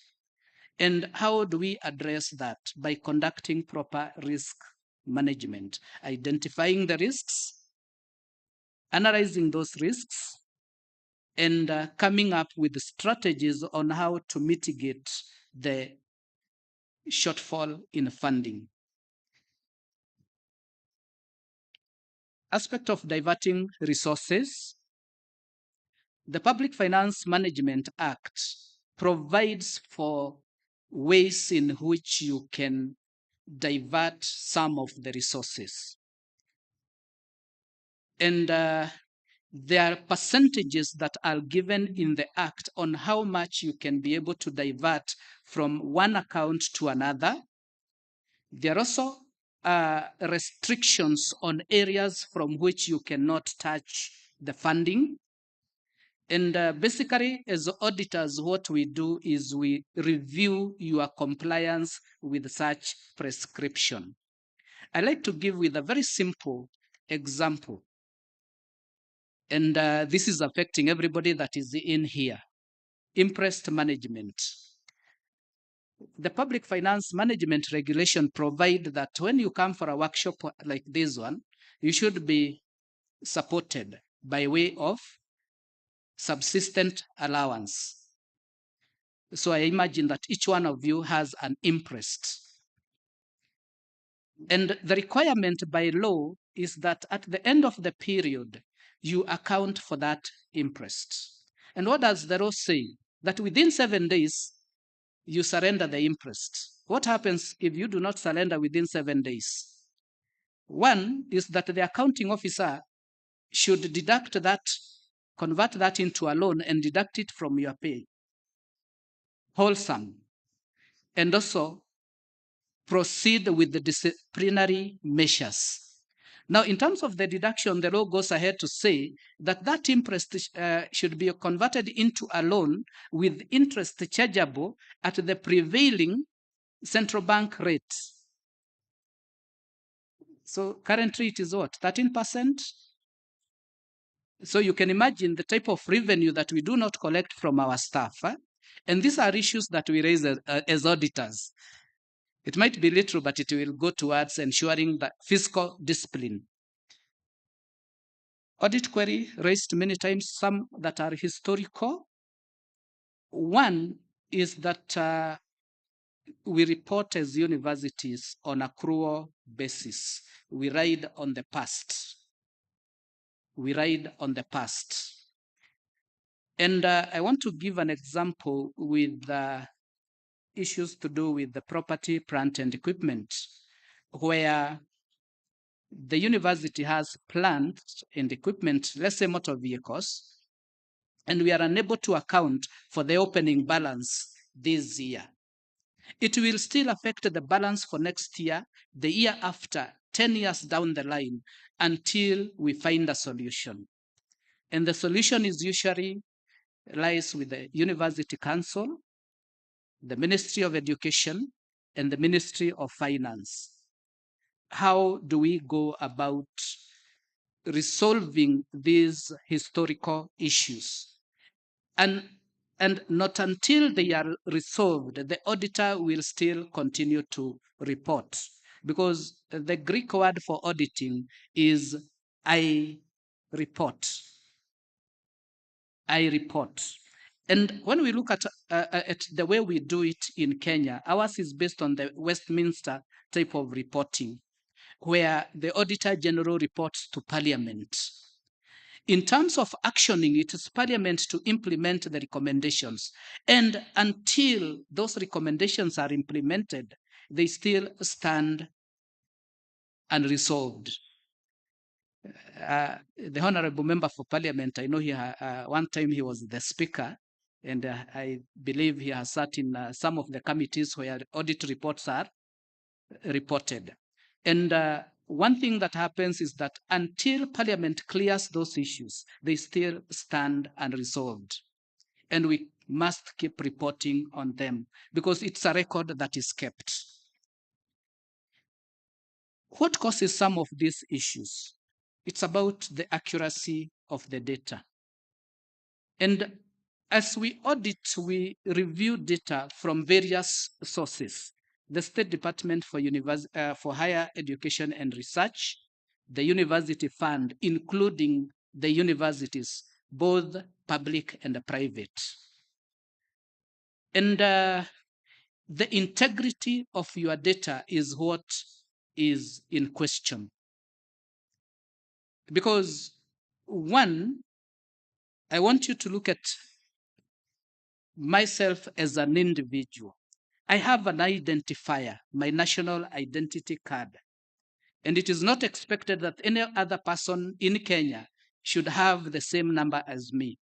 And how do we address that? By conducting proper risk management, identifying the risks, analyzing those risks, and coming up with strategies on how to mitigate the shortfall in funding. Aspect of diverting resources. The Public Finance Management Act provides for ways in which you can divert some of the resources. And there are percentages that are given in the Act on how much you can be able to divert from one account to another. There are also restrictions on areas from which you cannot touch the funding. And basically, as auditors, what we do is we review your compliance with such prescription. I like to give with a very simple example. And this is affecting everybody that is in here. Interest management. The Public Finance Management Regulation provide that when you come for a workshop like this one, you should be supported by way of subsistent allowance. So I imagine that each one of you has an interest. And the requirement by law is that at the end of the period, you account for that interest. And what does the law say? That within 7 days, you surrender the interest. What happens if you do not surrender within 7 days? One is that the accounting officer should deduct that, convert that into a loan and deduct it from your pay, wholesome, and also proceed with the disciplinary measures. Now, in terms of the deduction, the law goes ahead to say that that interest should be converted into a loan with interest chargeable at the prevailing central bank rate. So currently it is what, 13%? So you can imagine the type of revenue that we do not collect from our staff. And these are issues that we raise as auditors. It might be little, but it will go towards ensuring that fiscal discipline. Audit query raised many times, some that are historical. One is that we report as universities on accrual basis. We ride on the past. We ride on the past. And I want to give an example with issues to do with the property, plant, and equipment, where the university has plant and equipment, let's say motor vehicles, and we are unable to account for the opening balance this year. It will still affect the balance for next year, the year after, 10 years down the line, until we find a solution. And the solution is usually lies with the University Council, the Ministry of Education, and the Ministry of Finance. How do we go about resolving these historical issues? And not until they are resolved, the auditor will still continue to report, because the Greek word for auditing is I report. I report. And when we look at the way we do it in Kenya, ours is based on the Westminster type of reporting, where the Auditor General reports to Parliament. In terms of actioning, it is Parliament to implement the recommendations. And until those recommendations are implemented, they still stand unresolved. The Honorable Member for Parliament, I know one time he was the Speaker, and I believe he has sat in some of the committees where audit reports are reported. And one thing that happens is that until Parliament clears those issues, they still stand unresolved. And we must keep reporting on them because it's a record that is kept. What causes some of these issues? It's about the accuracy of the data. And as we audit, we review data from various sources. The State Department for Higher Education and Research, the University Fund, including the universities, both public and private. And the integrity of your data is what is in question. Because one, I want you to look at myself as an individual. I have an identifier, my national identity card. And it is not expected that any other person in Kenya should have the same number as me.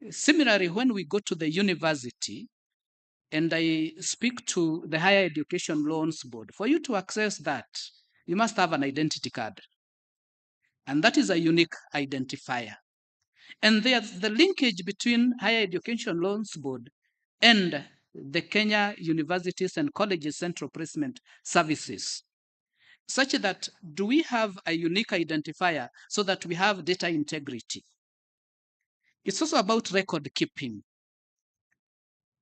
Similarly, when we go to the university and I speak to the Higher Education Loans Board, for you to access that, you must have an identity card. And that is a unique identifier. And there's the linkage between Higher Education Loans Board and the Kenya Universities and Colleges Central Placement Services, such that do we have a unique identifier so that we have data integrity? It's also about record keeping.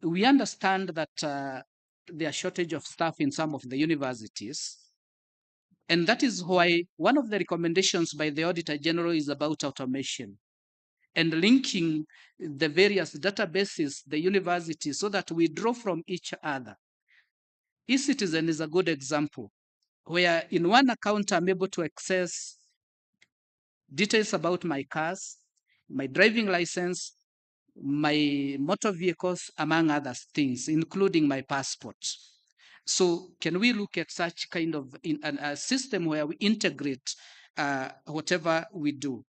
We understand that there are shortage of staff in some of the universities. And that is why one of the recommendations by the Auditor General is about automation and linking the various databases, the universities, so that we draw from each other. eCitizen is a good example, where in one account I'm able to access details about my cars, my driving license, my motor vehicles, among other things, including my passport. So can we look at such kind of a system where we integrate whatever we do?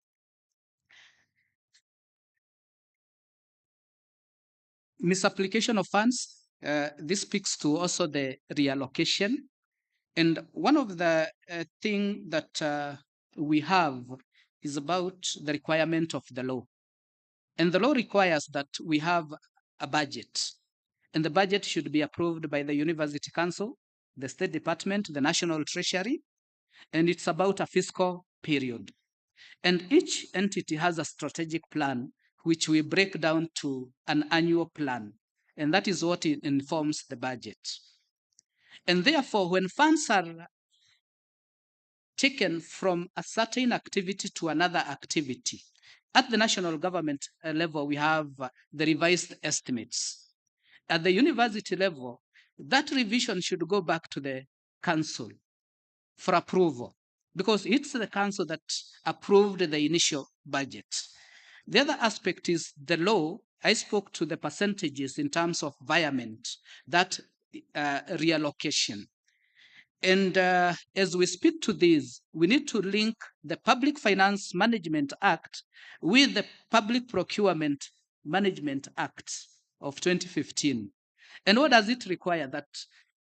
Misapplication of funds, this speaks to also the reallocation. And one of the thing that we have is about the requirement of the law. And the law requires that we have a budget. And the budget should be approved by the University Council, the State Department, the National Treasury, and it's about a fiscal period. And each entity has a strategic plan, which we break down to an annual plan. And that is what informs the budget. And therefore, when funds are taken from a certain activity to another activity, at the national government level, we have the revised estimates. At the university level, that revision should go back to the council for approval, because it's the council that approved the initial budget. The other aspect is the law. I spoke to the percentages in terms of environment, that reallocation. And as we speak to this, we need to link the Public Finance Management Act with the Public Procurement Management Act of 2015. And what does it require? That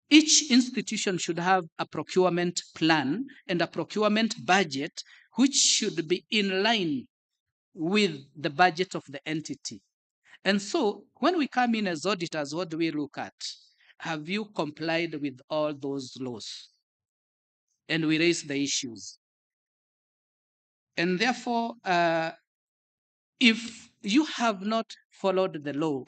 each institution should have a procurement plan and a procurement budget, which should be in line with the budget of the entity. And so when we come in as auditors, what do we look at? Have you complied with all those laws? And we raise the issues. And therefore, if you have not followed the law,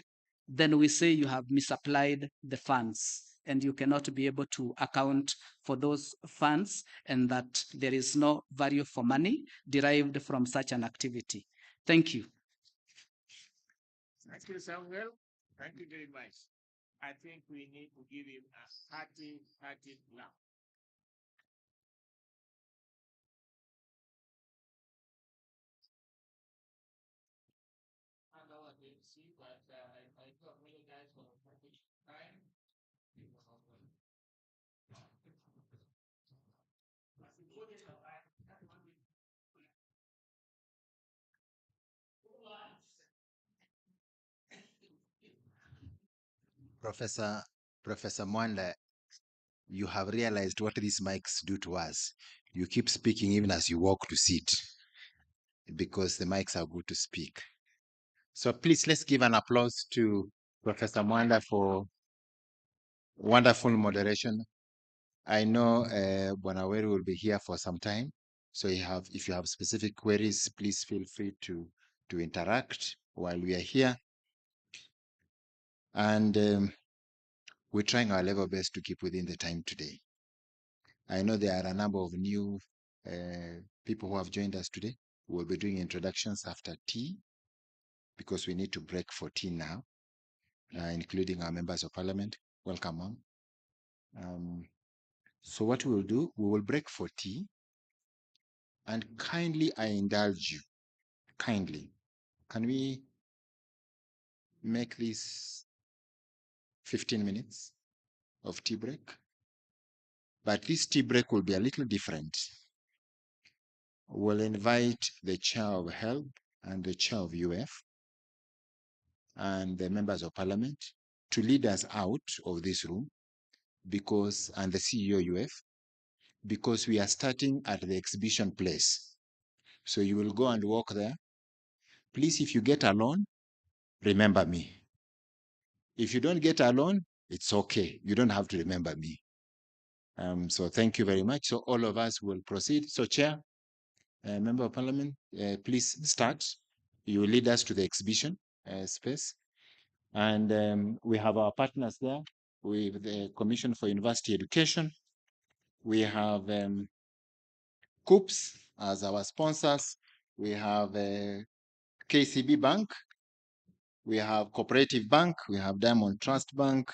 then we say you have misapplied the funds and you cannot be able to account for those funds, and that there is no value for money derived from such an activity. Thank you. Thank you, Samuel. Thank you very much. I think we need to give him a hearty laugh. I know I didn't see, but I do apologize for taking time. Professor Mwanda, you have realized what these mics do to us. You keep speaking even as you walk to sit, because the mics are good to speak. So please, let's give an applause to Professor Mwanda for wonderful moderation. I know Bwana Weru will be here for some time. So if you have specific queries, please feel free to interact while we are here. And we're trying our level best to keep within the time today. I know there are a number of new people who have joined us today. We'll be doing introductions after tea, because we need to break for tea now, including our members of parliament. Welcome on. So what we will do, we will break for tea, and kindly I indulge you. Kindly, can we make this 15 minutes of tea break? But this tea break will be a little different. We'll invite the chair of HELB and the chair of UF and the members of parliament to lead us out of this room, and the CEO UF, because we are starting at the exhibition place. So you will go and walk there. Please, if you get alone, remember me. If you don't get alone, it's okay. You don't have to remember me. So thank you very much. So all of us will proceed. So Chair, Member of Parliament, please start. You will lead us to the exhibition space. And we have our partners there with the Commission for University Education. We have COOPS as our sponsors. We have KCB Bank. We have Cooperative Bank. We have Diamond Trust Bank.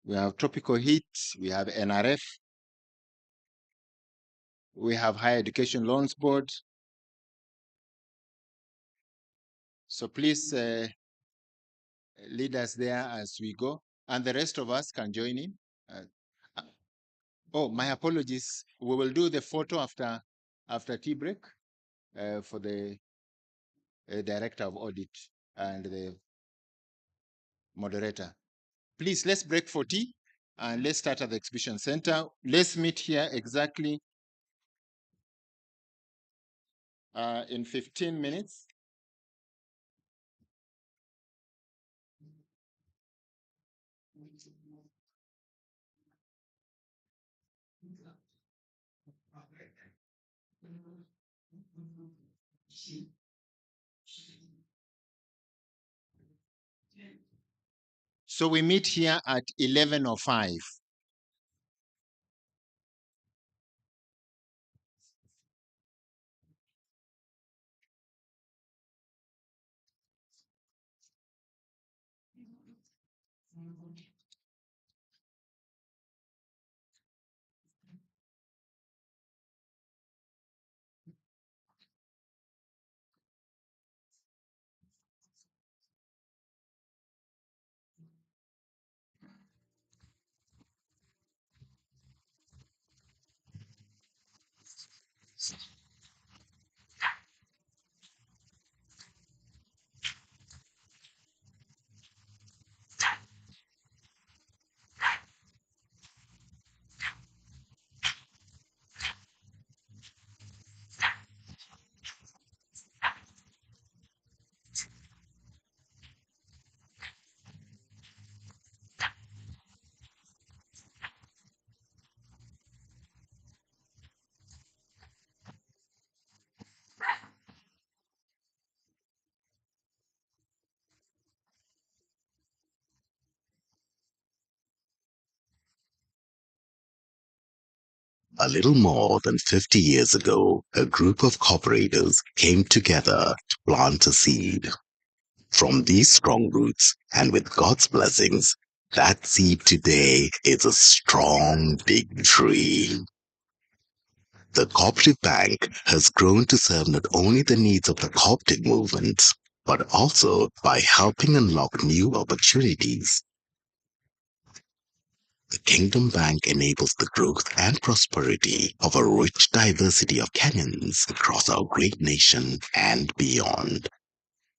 We have Tropical Heat. We have NRF. We have Higher Education Loans Board. So please lead us there as we go, and the rest of us can join in. Oh, my apologies. We will do the photo after tea break for the Director of Audit and the moderator. Please, let's break for tea and let's start at the exhibition center. Let's meet here exactly in 15 minutes. So we meet here at 11:05. A little more than 50 years ago, a group of cooperators came together to plant a seed. From these strong roots, and with God's blessings, that seed today is a strong, big tree. The Cooperative Bank has grown to serve not only the needs of the cooperative movement, but also by helping unlock new opportunities. The Kingdom Bank enables the growth and prosperity of a rich diversity of Kenyans across our great nation and beyond.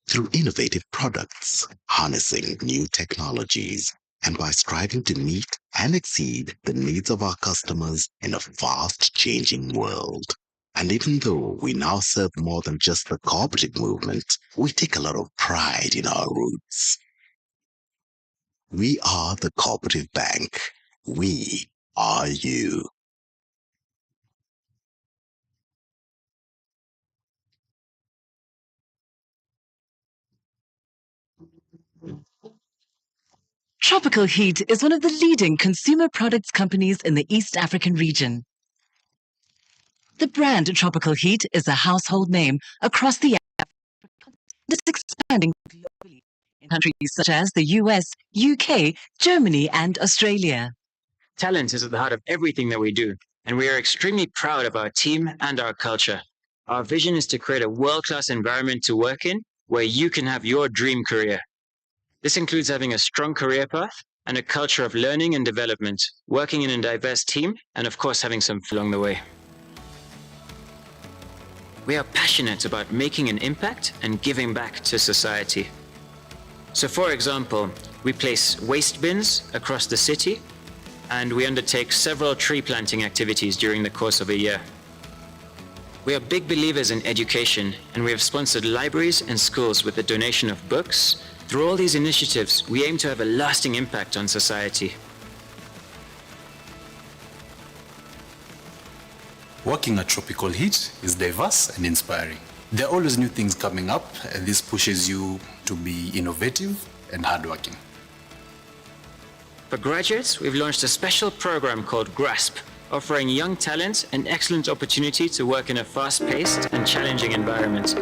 Through innovative products, harnessing new technologies, and by striving to meet and exceed the needs of our customers in a fast-changing world. And even though we now serve more than just the cooperative movement, we take a lot of pride in our roots. We are the Cooperative Bank. We are you. Tropical Heat is one of the leading consumer products companies in the East African region. The brand Tropical Heat is a household name across the Africa. It's expanding globally in countries such as the US, UK, Germany, and Australia. Talent is at the heart of everything that we do, and we are extremely proud of our team and our culture. Our vision is to create a world-class environment to work in where you can have your dream career. This includes having a strong career path and a culture of learning and development, working in a diverse team, and of course having some fun along the way. We are passionate about making an impact and giving back to society. So for example, we place waste bins across the city, and we undertake several tree planting activities during the course of a year. We are big believers in education, and we have sponsored libraries and schools with the donation of books. Through all these initiatives, we aim to have a lasting impact on society. Working at Tropical Heat is diverse and inspiring. There are always new things coming up, and this pushes you to be innovative and hardworking. For graduates, we've launched a special program called GRASP, offering young talent an excellent opportunity to work in a fast-paced and challenging environment.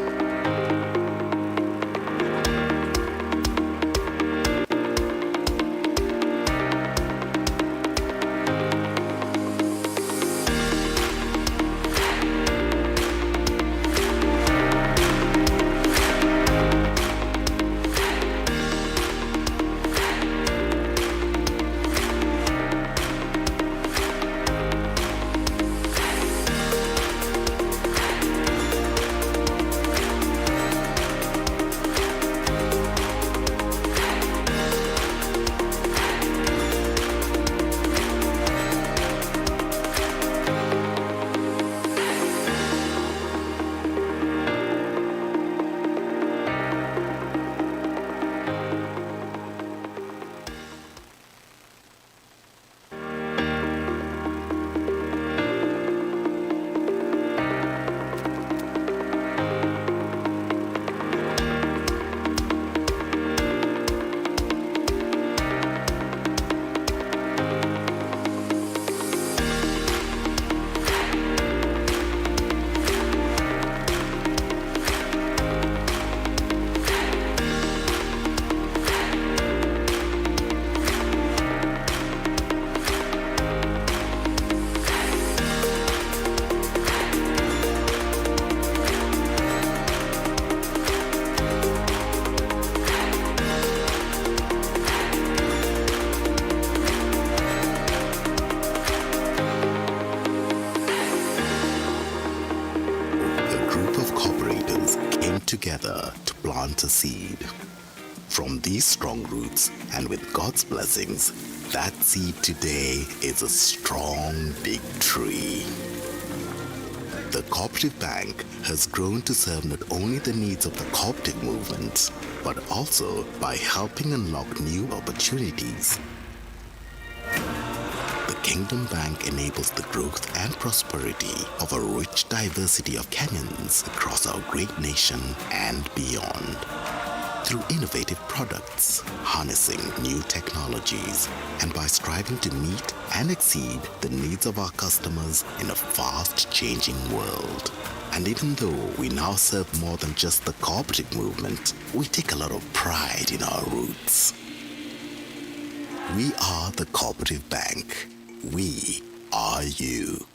together to plant a seed. From these strong roots and with God's blessings, that seed today is a strong, big tree. The Cooperative Bank has grown to serve not only the needs of the cooperative movement, but also by helping unlock new opportunities. The Kingdom Bank enables the growth and prosperity of a rich diversity of Kenyans across our great nation and beyond. Through innovative products, harnessing new technologies, and by striving to meet and exceed the needs of our customers in a fast-changing world. And even though we now serve more than just the cooperative movement, we take a lot of pride in our roots. We are the Cooperative Bank. We are you.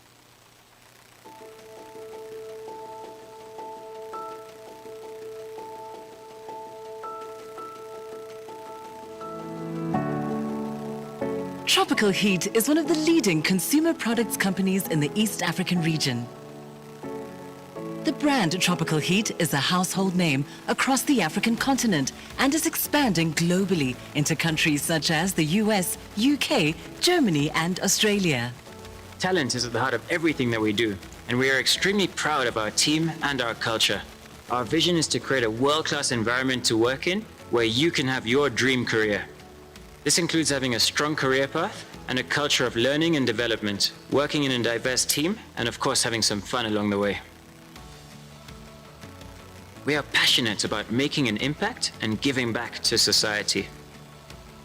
Tropical Heat is one of the leading consumer products companies in the East African region. The brand Tropical Heat is a household name across the African continent and is expanding globally into countries such as the US, UK, Germany, and Australia. Talent is at the heart of everything that we do, and we are extremely proud of our team and our culture. Our vision is to create a world-class environment to work in where you can have your dream career. This includes having a strong career path and a culture of learning and development, working in a diverse team, and of course having some fun along the way. We are passionate about making an impact and giving back to society.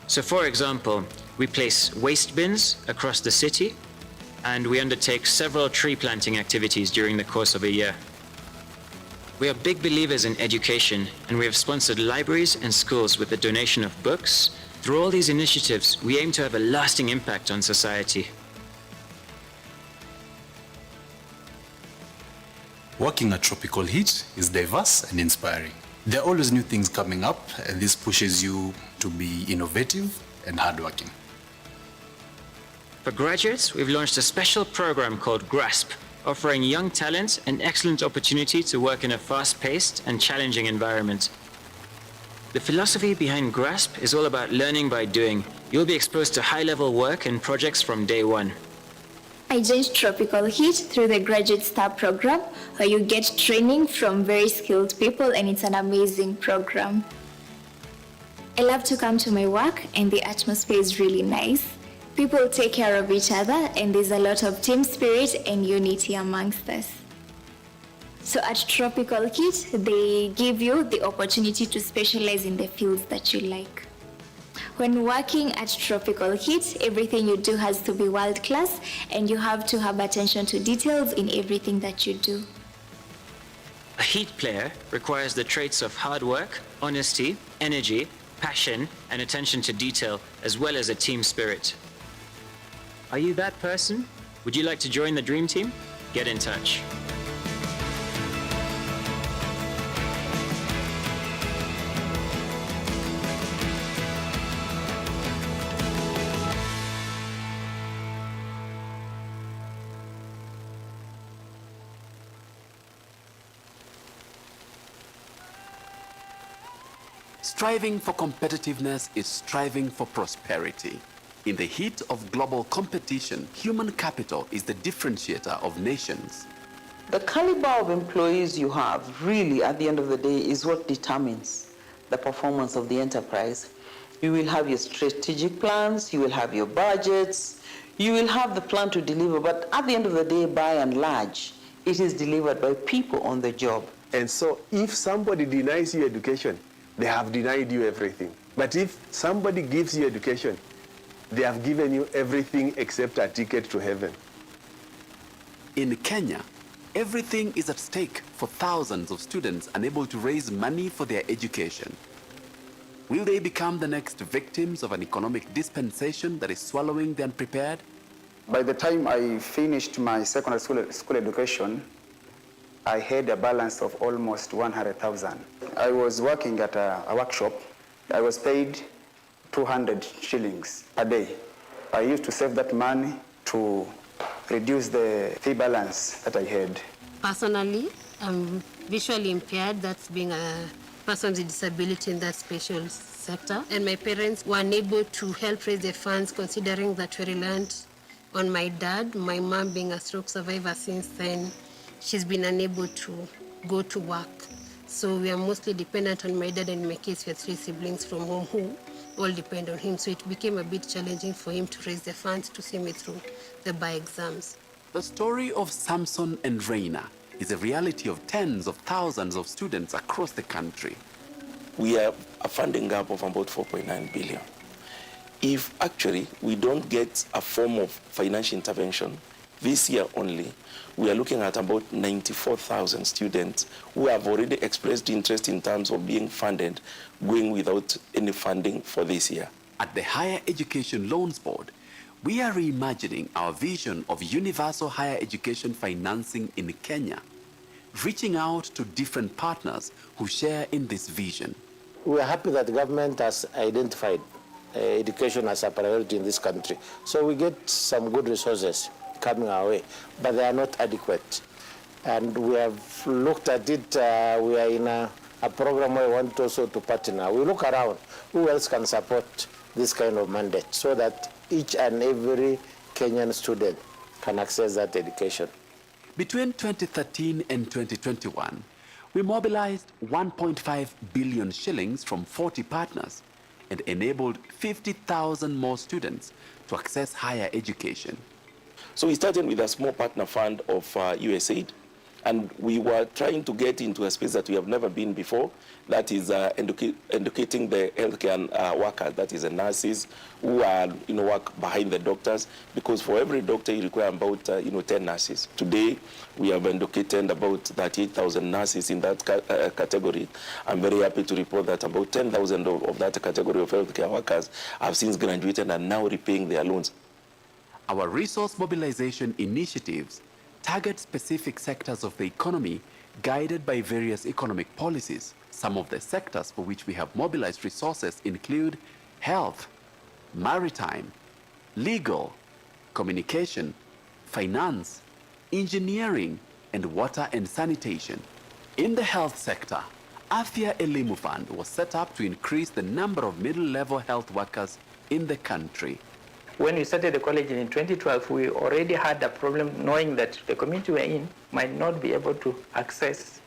So for example, we place waste bins across the city, and we undertake several tree planting activities during the course of a year. We are big believers in education, and we have sponsored libraries and schools with the donation of books. Through all these initiatives, we aim to have a lasting impact on society. Working at Tropical Heat is diverse and inspiring. There are always new things coming up, and this pushes you to be innovative and hardworking. For graduates, we've launched a special program called GRASP, offering young talent an excellent opportunity to work in a fast-paced and challenging environment. The philosophy behind GRASP is all about learning by doing. You'll be exposed to high-level work and projects from day one. I joined Tropical Heat through the Graduate Star program, where you get training from very skilled people, and it's an amazing program. I love to come to my work, and the atmosphere is really nice. People take care of each other, and there's a lot of team spirit and unity amongst us. So at Tropical Heat, they give you the opportunity to specialize in the fields that you like. When working at Tropical Heat, everything you do has to be world-class, and you have to have attention to details in everything that you do. A Heat player requires the traits of hard work, honesty, energy, passion, and attention to detail, as well as a team spirit. Are you that person? Would you like to join the Dream Team? Get in touch. Striving for competitiveness is striving for prosperity. In the heat of global competition, human capital is the differentiator of nations. The caliber of employees you have, really, at the end of the day, is what determines the performance of the enterprise. You will have your strategic plans, you will have your budgets, you will have the plan to deliver, but at the end of the day, by and large, it is delivered by people on the job. And so if somebody denies you education, they have denied you everything. But if somebody gives you education, they have given you everything except a ticket to heaven. In Kenya, everything is at stake for thousands of students unable to raise money for their education. Will they become the next victims of an economic dispensation that is swallowing the unprepared? By the time I finished my secondary school education, I had a balance of almost 100,000. I was working at a workshop. I was paid 200 shillings a day. I used to save that money to reduce the fee balance that I had. Personally, I'm visually impaired, that's being a person with disability in that special sector. And my parents were unable to help raise the funds considering that we reliant on my dad, my mom being a stroke survivor since then. She's been unable to go to work. So we are mostly dependent on my dad, and in my case, we have 3 siblings from home who all depend on him. So it became a bit challenging for him to raise the funds to see me through the bar exams. The story of Samson and Reina is a reality of tens of thousands of students across the country. We have a funding gap of about 4.9 billion. If actually we don't get a form of financial intervention, this year only, we are looking at about 94,000 students who have already expressed interest in terms of being funded, going without any funding for this year. At the Higher Education Loans Board, we are reimagining our vision of universal higher education financing in Kenya, reaching out to different partners who share in this vision. We are happy that the government has identified education as a priority in this country. So we get some good resources coming our way, but they are not adequate. And we have looked at it, we are in a program where we want also to partner. We look around, who else can support this kind of mandate so that each and every Kenyan student can access that education. Between 2013 and 2021, we mobilized 1.5 billion shillings from 40 partners and enabled 50,000 more students to access higher education. So we started with a small partner fund of USAID, and we were trying to get into a space that we have never been before, that is educating the healthcare workers, that is the nurses who are, work behind the doctors, because for every doctor you require about 10 nurses. Today we have educated about 38,000 nurses in that category. I'm very happy to report that about 10,000 of that category of healthcare workers have since graduated and now repaying their loans. Our resource mobilization initiatives target specific sectors of the economy guided by various economic policies. Some of the sectors for which we have mobilized resources include health, maritime, legal, communication, finance, engineering, and water and sanitation. In the health sector, Afya Elimu Fund was set up to increase the number of middle-level health workers in the country. When we started the college in 2012, we already had a problem knowing that the community we're in might not be able to access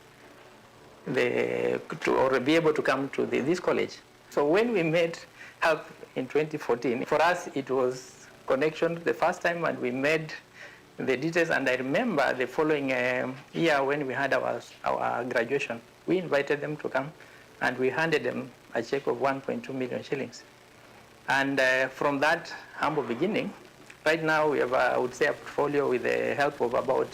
or be able to come to this college. So when we made help in 2014, for us it was connection the first time, and we made the details. And I remember the following year when we had our graduation, we invited them to come and we handed them a check of 1.2 million shillings. And from that humble beginning, right now we have, I would say, a portfolio with the help of about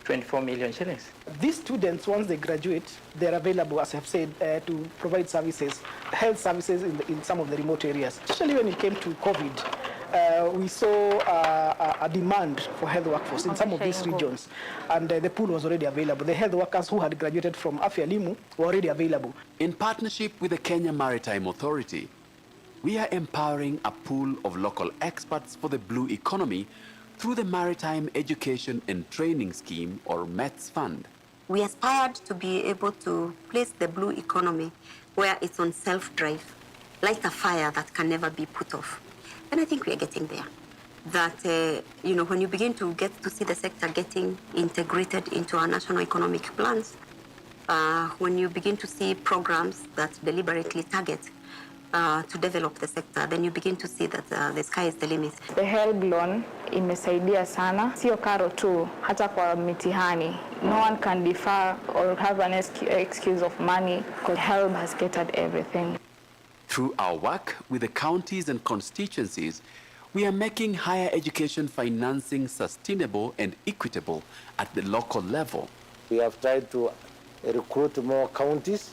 24 million shillings. These students, once they graduate, they're available, as I've said, to provide services, health services in some of the remote areas. Especially when it came to COVID, we saw a demand for health workforce in some of these regions, and the pool was already available. The health workers who had graduated from Afya Elimu were already available. In partnership with the Kenya Maritime Authority, we are empowering a pool of local experts for the blue economy through the Maritime Education and Training Scheme, or METS Fund. We aspired to be able to place the blue economy where it's on self-drive, like a fire that can never be put off. And I think we are getting there. That, when you begin to get to see the sector getting integrated into our national economic plans, when you begin to see programs that deliberately target to develop the sector, then you begin to see that the sky is the limit. The HELB loan imesaidia sana, sio karo tu, hata kwa mitihani. No one can defer or have an excuse of money, because HELB has catered everything. Through our work with the counties and constituencies, we are making higher education financing sustainable and equitable at the local level. We have tried to recruit more counties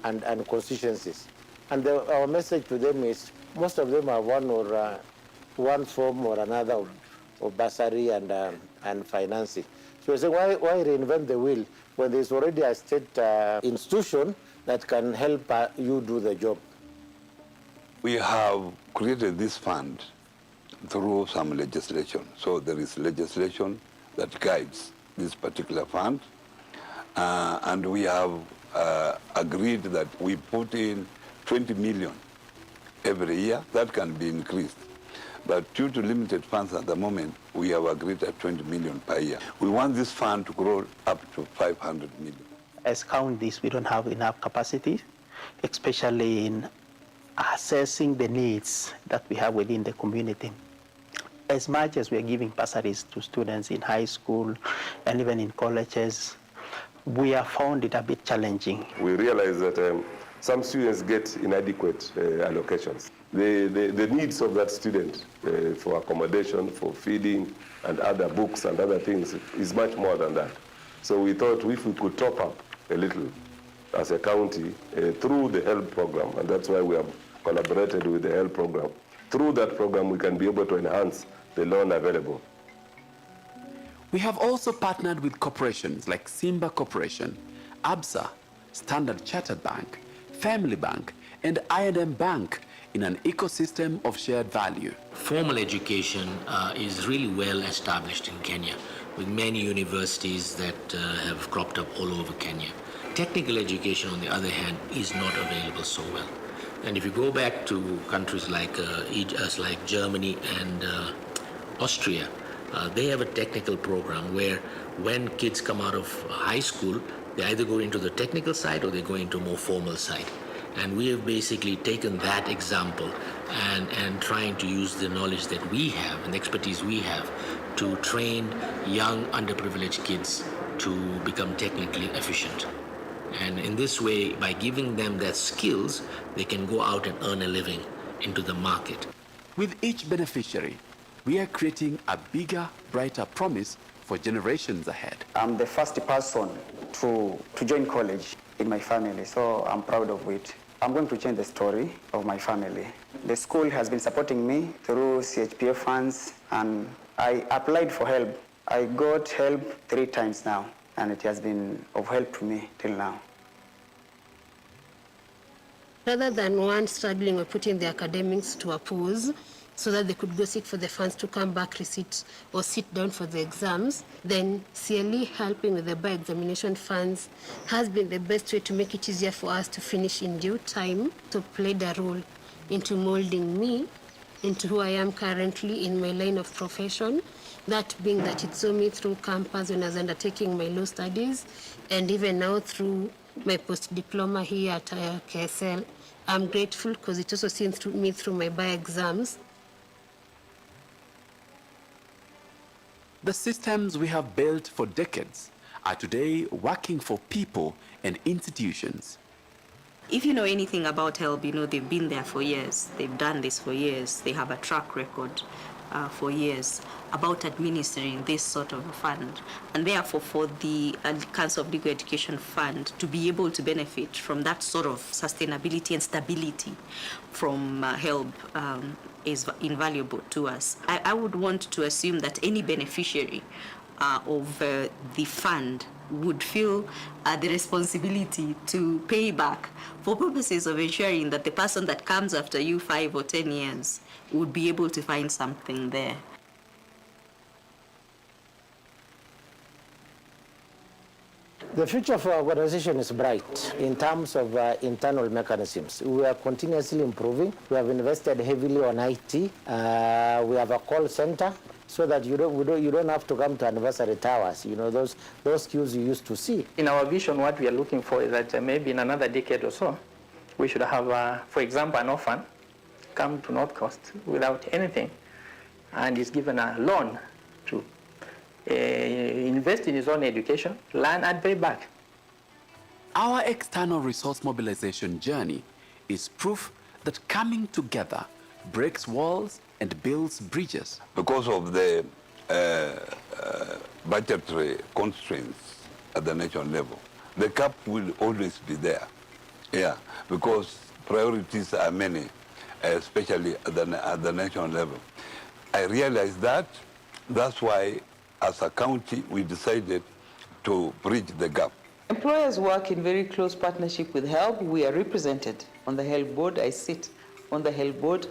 and constituencies. And our message to them is, most of them have one form or another of bursary and financing. So we say, why reinvent the wheel when there's already a state institution that can help you do the job? We have created this fund through some legislation. So there is legislation that guides this particular fund. And we have agreed that we put in 20 million every year. That can be increased. But due to limited funds at the moment, we have agreed at 20 million per year. We want this fund to grow up to 500 million. As counties, we don't have enough capacity, especially in assessing the needs that we have within the community. As much as we are giving bursaries to students in high school and even in colleges, we have found it a bit challenging. We realize that some students get inadequate allocations. The needs of that student for accommodation, for feeding, and other books and other things is much more than that. So we thought if we could top up a little as a county through the HELP program, and that's why we have collaborated with the HELP program. Through that program, we can be able to enhance the loan available. We have also partnered with corporations like Simba Corporation, ABSA, Standard Chartered Bank, Family Bank, and I&M Bank in an ecosystem of shared value. Formal education is really well established in Kenya, with many universities that have cropped up all over Kenya. Technical education, on the other hand, is not available so well. And if you go back to countries like Germany and Austria, they have a technical program where when kids come out of high school, they either go into the technical side or they go into a more formal side. And we have basically taken that example and trying to use the knowledge that we have and the expertise we have to train young underprivileged kids to become technically efficient. And in this way, by giving them their skills, they can go out and earn a living into the market. With each beneficiary, we are creating a bigger, brighter promise for generations ahead. I'm the first person to join college in my family, so I'm proud of it. I'm going to change the story of my family. The school has been supporting me through CHPF funds, and I applied for help. I got help 3 times now, and it has been of help to me till now. Rather than one struggling or putting the academics to a pause so that they could go seek for the funds to come back, receipt, or sit down for the exams, then CLE helping with the by-examination funds has been the best way to make it easier for us to finish in due time, to play a role into molding me into who I am currently in my line of profession, that being that it saw me through campus when I was undertaking my law studies, and even now through my post-diploma here at KSL. I'm grateful because it also seen through me through my by-exams. The systems we have built for decades are today working for people and institutions. If you know anything about HELP, you know they've been there for years. They've done this for years. They have a track record for years about administering this sort of a fund. And therefore, for the Council of Legal Education Fund to be able to benefit from that sort of sustainability and stability from HELP is invaluable to us. I would want to assume that any beneficiary of the fund would feel the responsibility to pay back for purposes of ensuring that the person that comes after you 5 or 10 years would be able to find something there. The future of our organization is bright in terms of internal mechanisms. We are continuously improving. We have invested heavily on IT. We have a call center so that you don't have to come to anniversary towers. You know, those queues you used to see. In our vision, what we are looking for is that maybe in another decade or so, we should have, for example, an orphan come to North Coast without anything and is given a loan to invest in his own education, learn and pay back. Our external resource mobilization journey is proof that coming together breaks walls and builds bridges. Because of the budgetary constraints at the national level, the gap will always be there. Yeah, because priorities are many, especially at the national level. I realized that. That's why, as a county, we decided to bridge the gap. Employers work in very close partnership with HELP. We are represented on the HELP board. I sit on the HELP board.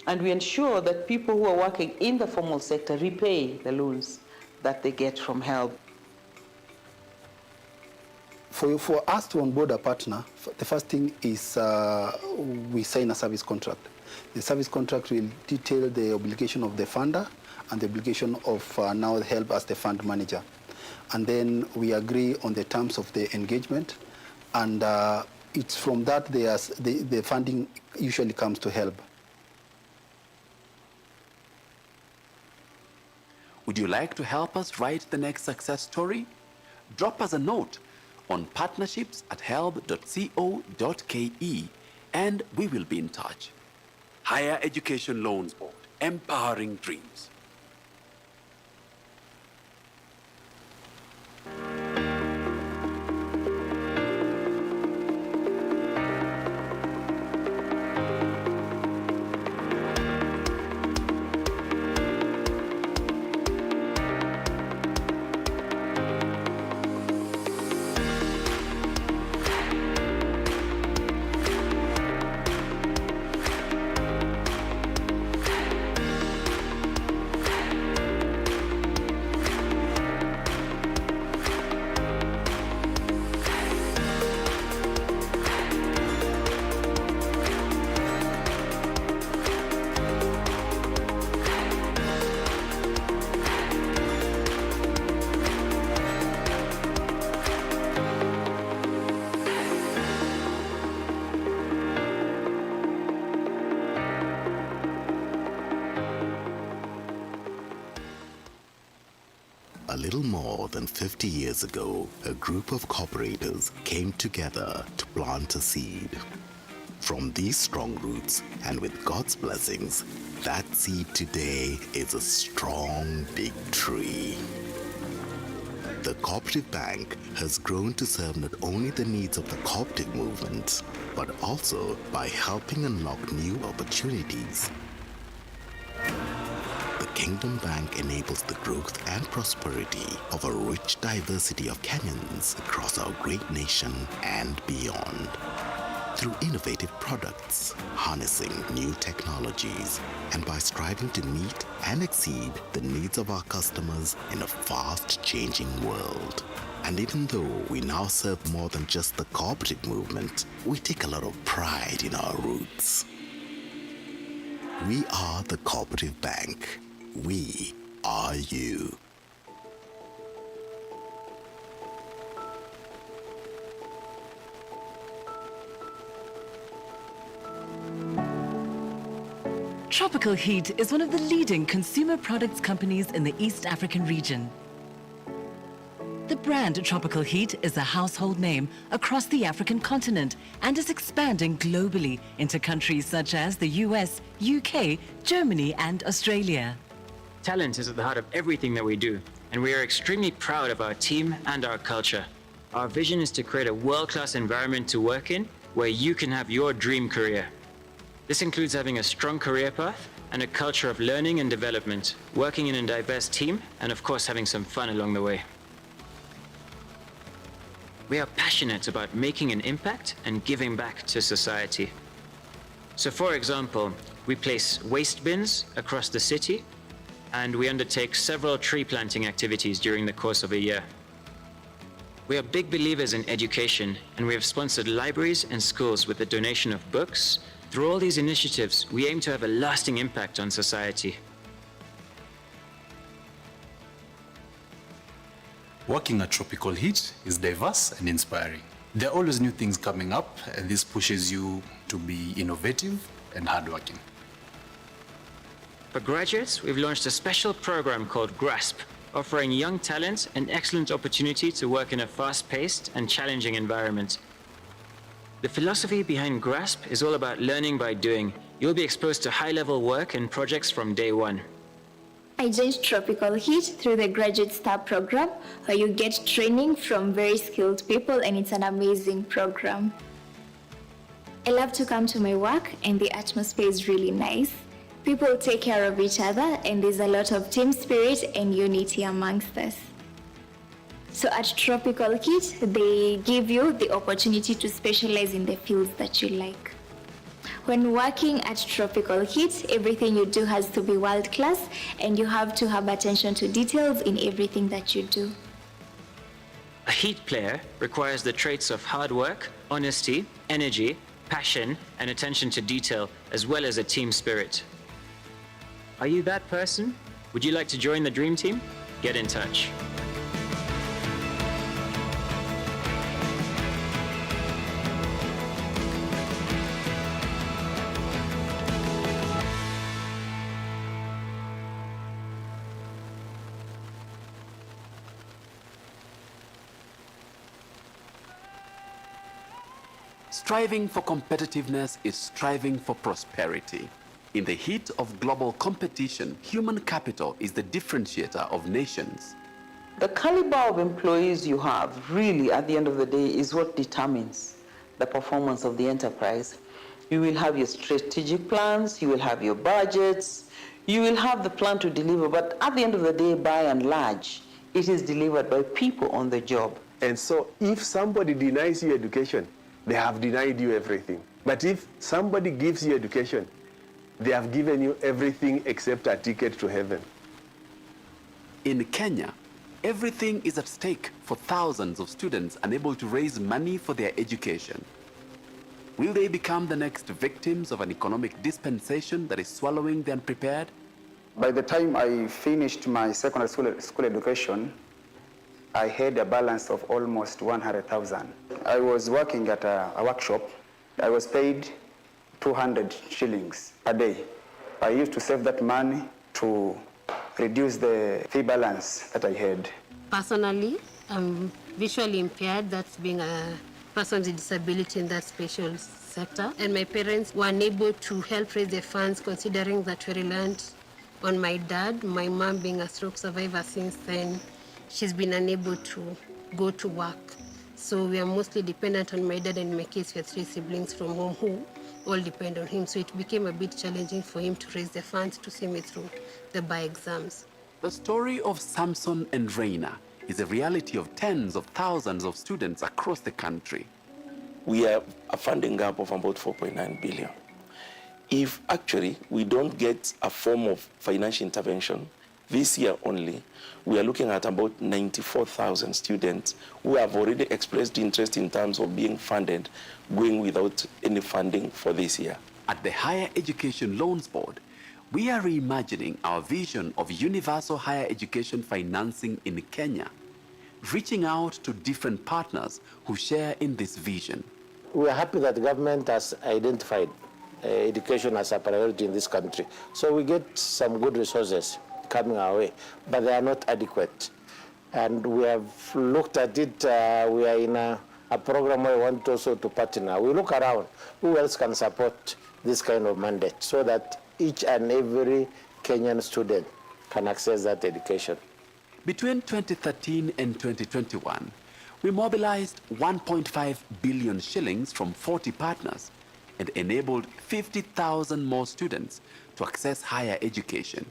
And we ensure that people who are working in the formal sector repay the loans that they get from HELP. For us to onboard a partner, the first thing is we sign a service contract. The service contract will detail the obligation of the funder and the obligation of now help as the fund manager. And then we agree on the terms of the engagement, and it's from that the funding usually comes to help. Would you like to help us write the next success story? Drop us a note on partnerships@helb.co.ke and we will be in touch. Higher Education Loans Board, empowering dreams. A little more than 50 years ago, a group of cooperators came together to plant a seed. From these strong roots, and with God's blessings, that seed today is a strong, big tree. The Cooperative Bank has grown to serve not only the needs of the cooperative movement, but also by helping unlock new opportunities. The Kingdom Bank enables the growth and prosperity of a rich diversity of Kenyans across our great nation and beyond. Through innovative products, harnessing new technologies, and by striving to meet and exceed the needs of our customers in a fast-changing world. And even though we now serve more than just the cooperative movement, we take a lot of pride in our roots. We are the Cooperative Bank. We are you. Tropical Heat is one of the leading consumer products companies in the East African region. The brand Tropical Heat is a household name across the African continent and is expanding globally into countries such as the US, UK, Germany, and Australia. Talent is at the heart of everything that we do, and we are extremely proud of our team and our culture. Our vision is to create a world-class environment to work in where you can have your dream career. This includes having a strong career path and a culture of learning and development, working in a diverse team, and of course having some fun along the way. We are passionate about making an impact and giving back to society. So for example, we place waste bins across the city, and we undertake several tree planting activities during the course of a year. We are big believers in education, and we have sponsored libraries and schools with the donation of books. Through all these initiatives, we aim to have a lasting impact on society. Working at Tropical Heat is diverse and inspiring. There are always new things coming up, and this pushes you to be innovative and hardworking. For graduates, we've launched a special program called GRASP, offering young talent an excellent opportunity to work in a fast-paced and challenging environment. The philosophy behind GRASP is all about learning by doing. You'll be exposed to high-level work and projects from day one. I joined Tropical Heat through the Graduate Star program, where you get training from very skilled people, and it's an amazing program. I love to come to my work, and the atmosphere is really nice. People take care of each other, and there's a lot of team spirit and unity amongst us. So at Tropical Heat, they give you the opportunity to specialize in the fields that you like. When working at Tropical Heat, everything you do has to be world class, and you have to have attention to details in everything that you do. A heat player requires the traits of hard work, honesty, energy, passion, and attention to detail, as well as a team spirit. Are you that person? Would you like to join the dream team? Get in touch. Striving for competitiveness is striving for prosperity. In the heat of global competition, human capital is the differentiator of nations. The caliber of employees you have, really, at the end of the day, is what determines the performance of the enterprise. You will have your strategic plans, you will have your budgets, you will have the plan to deliver, but at the end of the day, by and large, it is delivered by people on the job. And so if somebody denies you education, they have denied you everything. But if somebody gives you education, they have given you everything except a ticket to heaven. In Kenya, everything is at stake for thousands of students unable to raise money for their education. Will they become the next victims of an economic dispensation that is swallowing the unprepared? By the time I finished my secondary school education, I had a balance of almost 100,000. I was working at a workshop. I was paid 200 shillings a day. I used to save that money to reduce the fee balance that I had. Personally, I'm visually impaired, that's being a person with disability in that special sector. And my parents were unable to help raise the funds considering that we reliant on my dad, my mom being a stroke survivor since then. She's been unable to go to work. So we are mostly dependent on my dad, and in my case, we have 3 siblings from home who all depend on him. So it became a bit challenging for him to raise the funds to see me through the bar exams. The story of Samson and Raina is a reality of tens of thousands of students across the country. We have a funding gap of about 4.9 billion. If actually we don't get a form of financial intervention, this year only, we are looking at about 94,000 students who have already expressed interest in terms of being funded, going without any funding for this year. At the Higher Education Loans Board, we are reimagining our vision of universal higher education financing in Kenya, reaching out to different partners who share in this vision. We are happy that the government has identified education as a priority in this country. So we get some good resources coming our way, but they are not adequate. And we have looked at it. We are in a program where we want also to partner. We look around, who else can support this kind of mandate so that each and every Kenyan student can access that education. Between 2013 and 2021, we mobilized 1.5 billion shillings from 40 partners and enabled 50,000 more students to access higher education.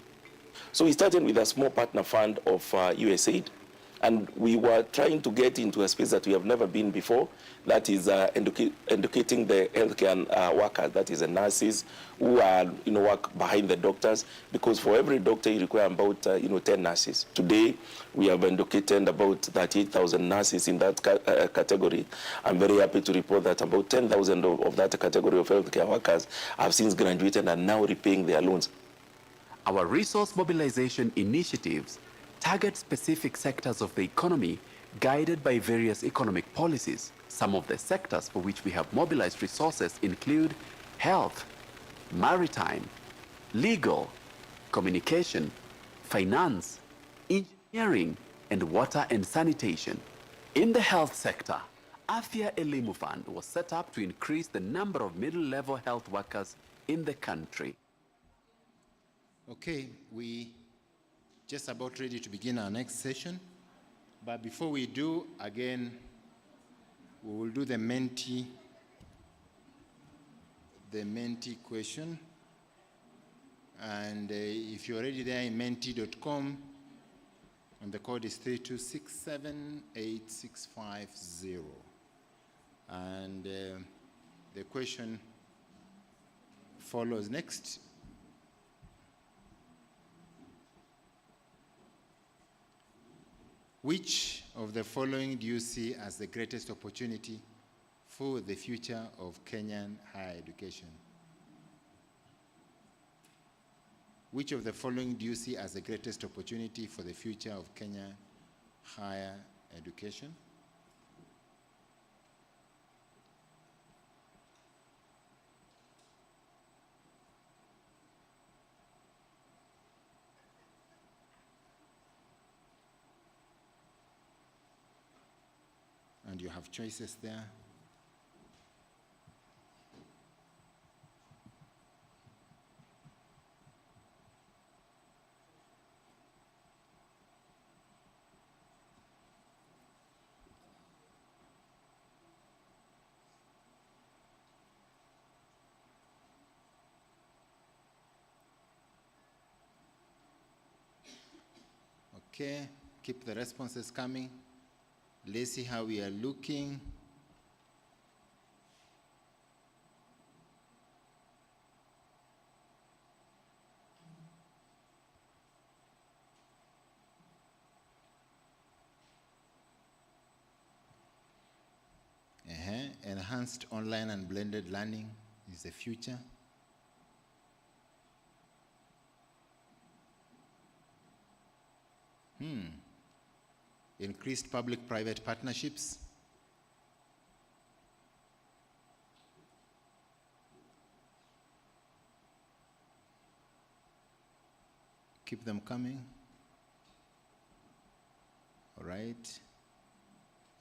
So we started with a small partner fund of USAID, and we were trying to get into a space that we have never been before, that is educating the healthcare workers, that is the nurses who are, work behind the doctors, because for every doctor you require about 10 nurses. Today we have educated about 38,000 nurses in that category. I'm very happy to report that about 10,000 of that category of healthcare workers have since graduated and now repaying their loans. Our resource mobilization initiatives target specific sectors of the economy guided by various economic policies. Some of the sectors for which we have mobilized resources include health, maritime, legal, communication, finance, engineering, and water and sanitation. In the health sector, Afya Elimu Fund was set up to increase the number of middle-level health workers in the country. Okay, we just about ready to begin our next session. But before we do, again, we will do the Menti question. And if you're already there in menti.com, and the code is 32678650. And the question follows next. Which of the following do you see as the greatest opportunity for the future of Kenyan higher education? Which of the following do you see as the greatest opportunity for the future of Kenyan higher education? And you have choices there. Okay, keep the responses coming. Let's see how we are looking. Enhanced online and blended learning is the future. Increased public-private partnerships. Keep them coming. All right.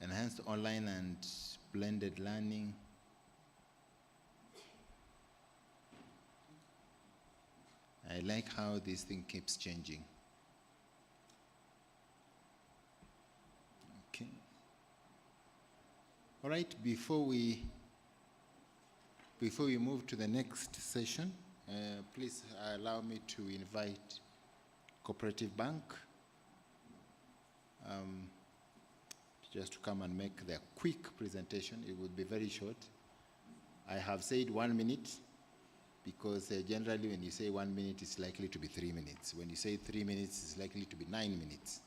Enhanced online and blended learning. I like how this thing keeps changing. Okay. All right, before we move to the next session, please allow me to invite Cooperative Bank just to come and make their quick presentation. It would be very short. I have said 1 minute because generally when you say 1 minute, it's likely to be 3 minutes. When you say 3 minutes, it's likely to be 9 minutes.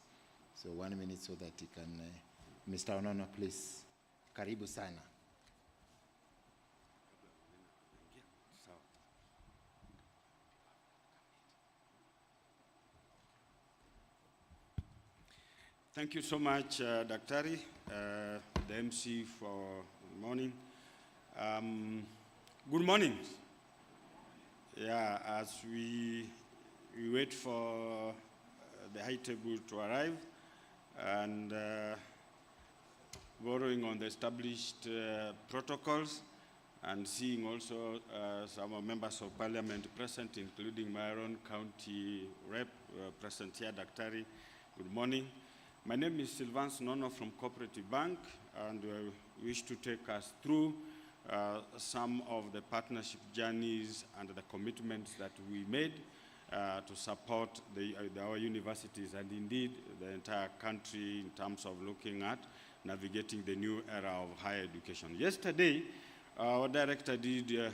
So 1 minute so that you can, Mr. Onono, please. Karibu sana. Thank you so much, Daktari, the MC for the morning. Good morning. Yeah, as we wait for the high table to arrive and borrowing on the established protocols and seeing also some members of parliament present, including my own county rep present here, Daktari. Good morning. My name is Sylvans Nono from Cooperative Bank, and I wish to take us through some of the partnership journeys and the commitments that we made to support our universities and indeed the entire country in terms of looking at navigating the new era of higher education. Yesterday, our director did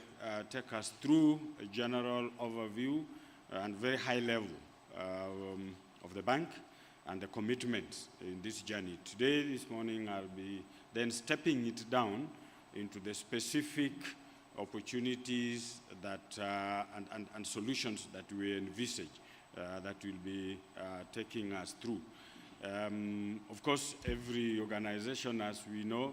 take us through a general overview and very high level of the bank and the commitments in this journey. Today, this morning, I'll be then stepping it down into the specific opportunities that and solutions that we envisage that will be taking us through. Of course, every organization, as we know,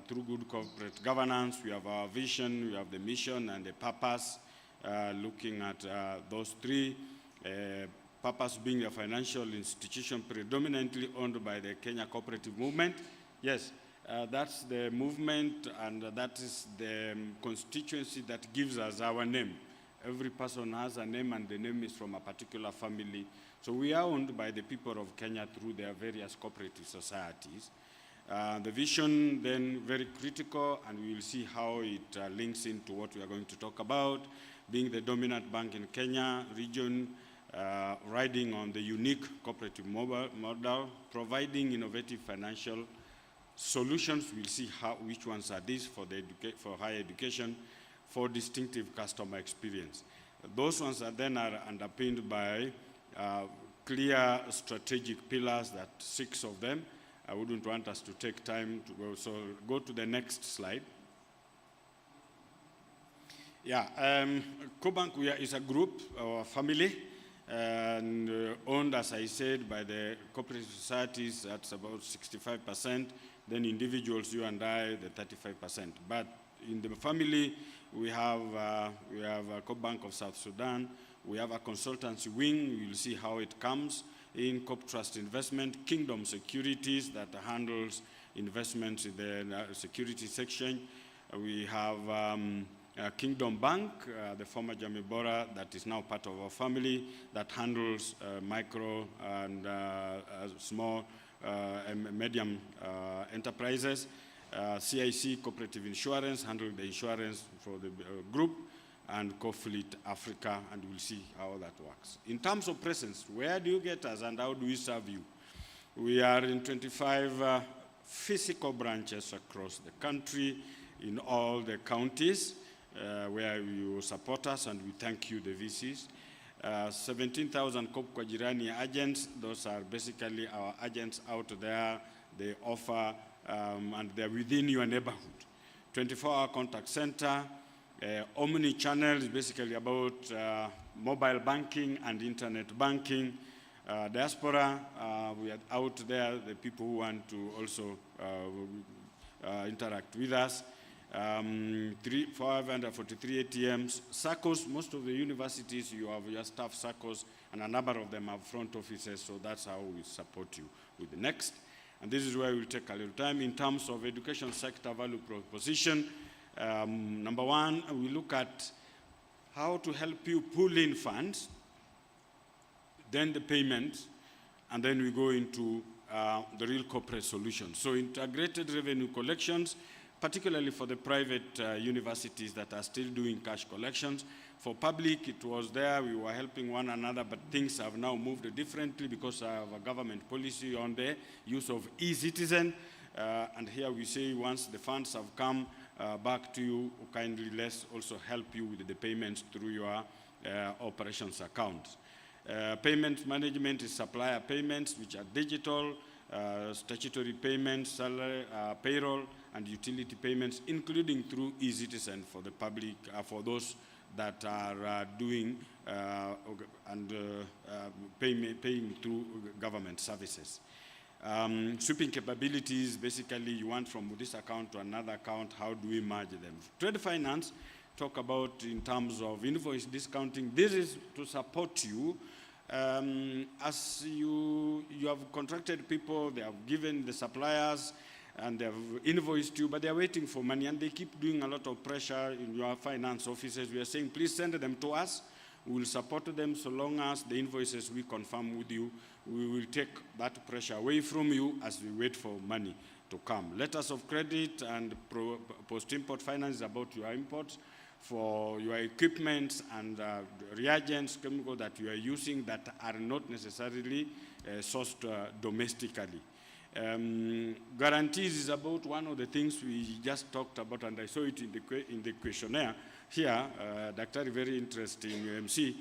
through good corporate governance, we have our vision, we have the mission and the purpose, looking at those three. Purpose being a financial institution predominantly owned by the Kenya Cooperative Movement. Yes, that's the movement and that is the constituency that gives us our name. Every person has a name and the name is from a particular family. So we are owned by the people of Kenya through their various cooperative societies. The vision then very critical, and we will see how it links into what we are going to talk about, being the dominant bank in Kenya region, riding on the unique cooperative model, providing innovative financial solutions. We'll see which ones are these for higher education, for distinctive customer experience. Those ones are then underpinned by clear strategic pillars, that 6 of them, I wouldn't want us to take time to go. So go to the next slide. Yeah, CoBank is a group or a family, and owned, as I said, by the cooperative societies. That's about 65%. Then individuals, you and I, the 35%. But in the family, we have a CoBank of South Sudan. We have a consultancy wing. You'll see how it comes in. COP Trust Investment, Kingdom Securities that handles investments in the security section. We have Kingdom Bank, the former Jamibora, that is now part of our family, that handles micro and small and medium enterprises. CIC, Cooperative Insurance, handling the insurance for the group, and CoFleet Africa, and we'll see how that works. In terms of presence, where do you get us and how do we serve you? We are in 25 physical branches across the country, in all the counties, where you support us, and we thank you, the VCs. 17,000 COP kwa Jirani agents. Those are basically our agents out there. They offer, and they're within your neighborhood. 24-hour contact center. Omni-channel is basically about mobile banking and internet banking. Diaspora, we are out there, the people who want to also interact with us. 543 ATMs. SACCOs, most of the universities, you have your staff SACCOs, and a number of them have front offices, so that's how we support you with the next. And this is where we'll take a little time. In terms of education sector value proposition, number one, we look at how to help you pull in funds, then the payments, and then we go into the real corporate solution. So integrated revenue collections, particularly for the private universities that are still doing cash collections. For public, it was there, we were helping one another, but things have now moved differently because of a government policy on the use of e-citizen. And here we say once the funds have come back to you, kindly let's also help you with the payments through your operations accounts. Payment management is supplier payments, which are digital, statutory payments, salary, payroll, and utility payments, including through e-citizen for the public, for those that are doing and paying through government services. Sweeping capabilities, basically you want from this account to another account, how do we merge them? Trade finance, talk about in terms of invoice discounting. This is to support you. As you have contracted people, they have given the suppliers, and they have invoiced you, but they are waiting for money, and they keep doing a lot of pressure in your finance offices. We are saying, please send them to us. We will support them so long as the invoices we confirm with you. We will take that pressure away from you as we wait for money to come. Letters of credit and post-import finance is about your imports for your equipment and reagents, chemical that you are using that are not necessarily sourced domestically. Guarantees is about one of the things we just talked about, and I saw it in the questionnaire here, Dr. Very interesting, UMC,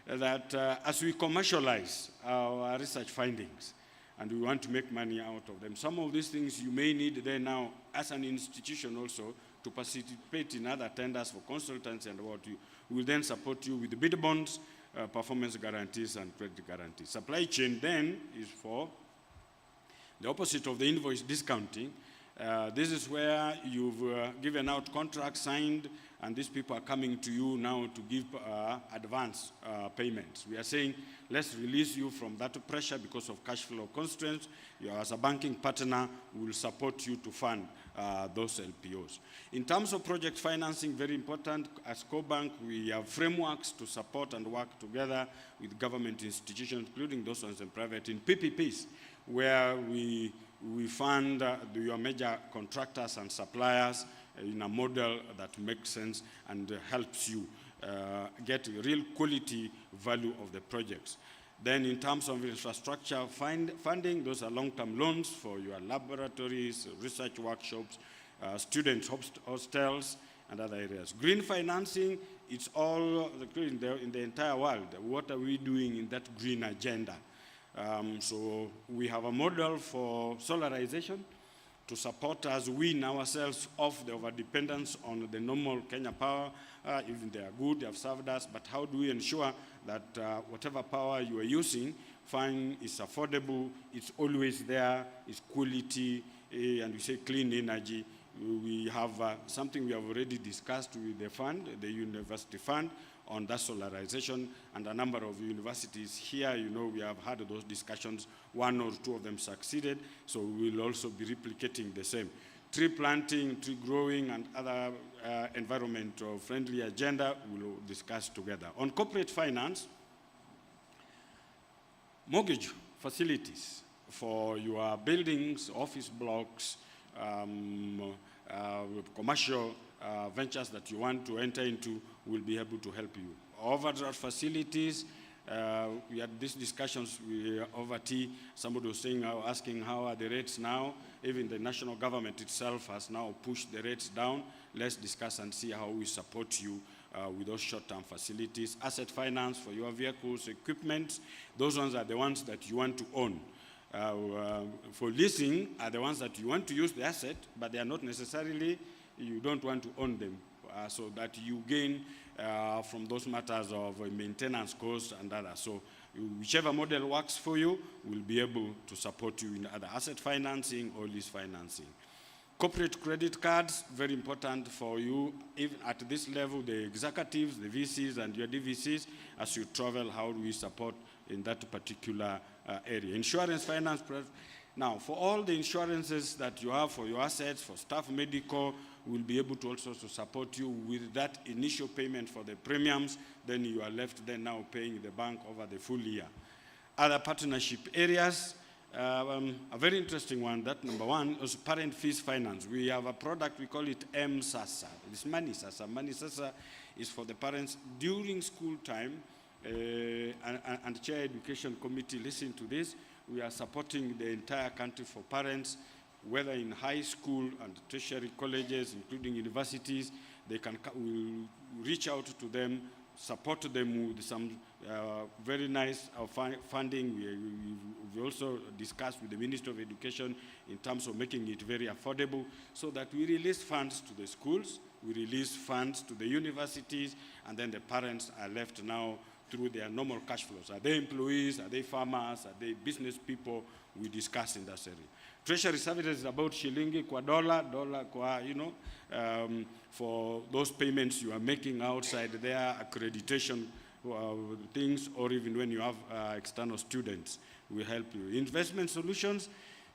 that as we commercialize our research findings and we want to make money out of them, some of these things you may need there now as an institution also to participate in other tenders for consultants and what you will then support you with the bid bonds, performance guarantees, and credit guarantees. Supply chain then is for the opposite of the invoice discounting. This is where you've given out contracts signed, and these people are coming to you now to give advance payments. We are saying, let's release you from that pressure because of cash flow constraints. You, as a banking partner, will support you to fund those LPOs. In terms of project financing, very important, as CoBank, we have frameworks to support and work together with government institutions, including those ones in private, in PPPs, where we fund your major contractors and suppliers in a model that makes sense and helps you get real quality value of the projects. Then in terms of infrastructure funding, those are long-term loans for your laboratories, research workshops, student hostels, and other areas. Green financing, it's all in the entire world. What are we doing in that green agenda? So we have a model for solarization to support us wean ourselves off the overdependence on the normal Kenya power. Even they are good, they have served us, but how do we ensure that whatever power you are using, fine, is affordable, it's always there, it's quality, and we say clean energy. We have something we have already discussed with the fund, the university fund, on that solarization, and a number of universities here, you know, we have had those discussions. One or two of them succeeded, so we will also be replicating the same. Tree planting, tree growing, and other environmental friendly agenda we'll discuss together. On corporate finance, mortgage facilities for your buildings, office blocks, commercial ventures that you want to enter into will be able to help you. Overdraft facilities, we had these discussions over tea. Somebody was saying, asking how are the rates now. Even the national government itself has now pushed the rates down. Let's discuss and see how we support you with those short-term facilities. Asset finance for your vehicles, equipment, those ones are the ones that you want to own. For leasing are the ones that you want to use the asset, but they are not necessarily, you don't want to own them, so that you gain from those matters of maintenance costs and others. So whichever model works for you, we'll be able to support you in either asset financing or lease financing. Corporate credit cards, very important for you, even at this level, the executives, the VCs, and your DVCs, as you travel, how do we support in that particular area. Insurance finance, now for all the insurances that you have for your assets, for staff medical, we'll be able to also to support you with that initial payment for the premiums, then you are left then now paying the bank over the full year. Other partnership areas, a very interesting one, that number one is parent fees finance. We have a product, we call it M-SASA. It's Money SASA. Money SASA is for the parents during school time, and Chair Education Committee listen to this. We are supporting the entire country for parents, whether in high school and tertiary colleges, including universities. They can we'll reach out to them, support them with some very nice funding. We also discussed with the Minister of Education in terms of making it very affordable, so that we release funds to the schools, we release funds to the universities, and then the parents are left now through their normal cash flows. Are they employees? Are they farmers? Are they business people? We discuss in that area. Treasury services is about shilingi kwa dollar kwa, you know, for those payments you are making outside there, accreditation things, or even when you have external students, we help you. Investment solutions,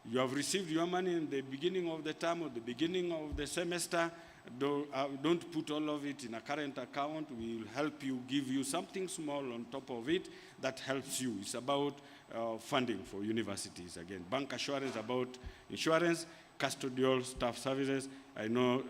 you have received your money in the beginning of the term or the beginning of the semester. Don't put all of it in a current account. We will help you, give you something small on top of it that helps you. It's about funding for universities. Again, bank assurance about insurance, custodial staff services. I know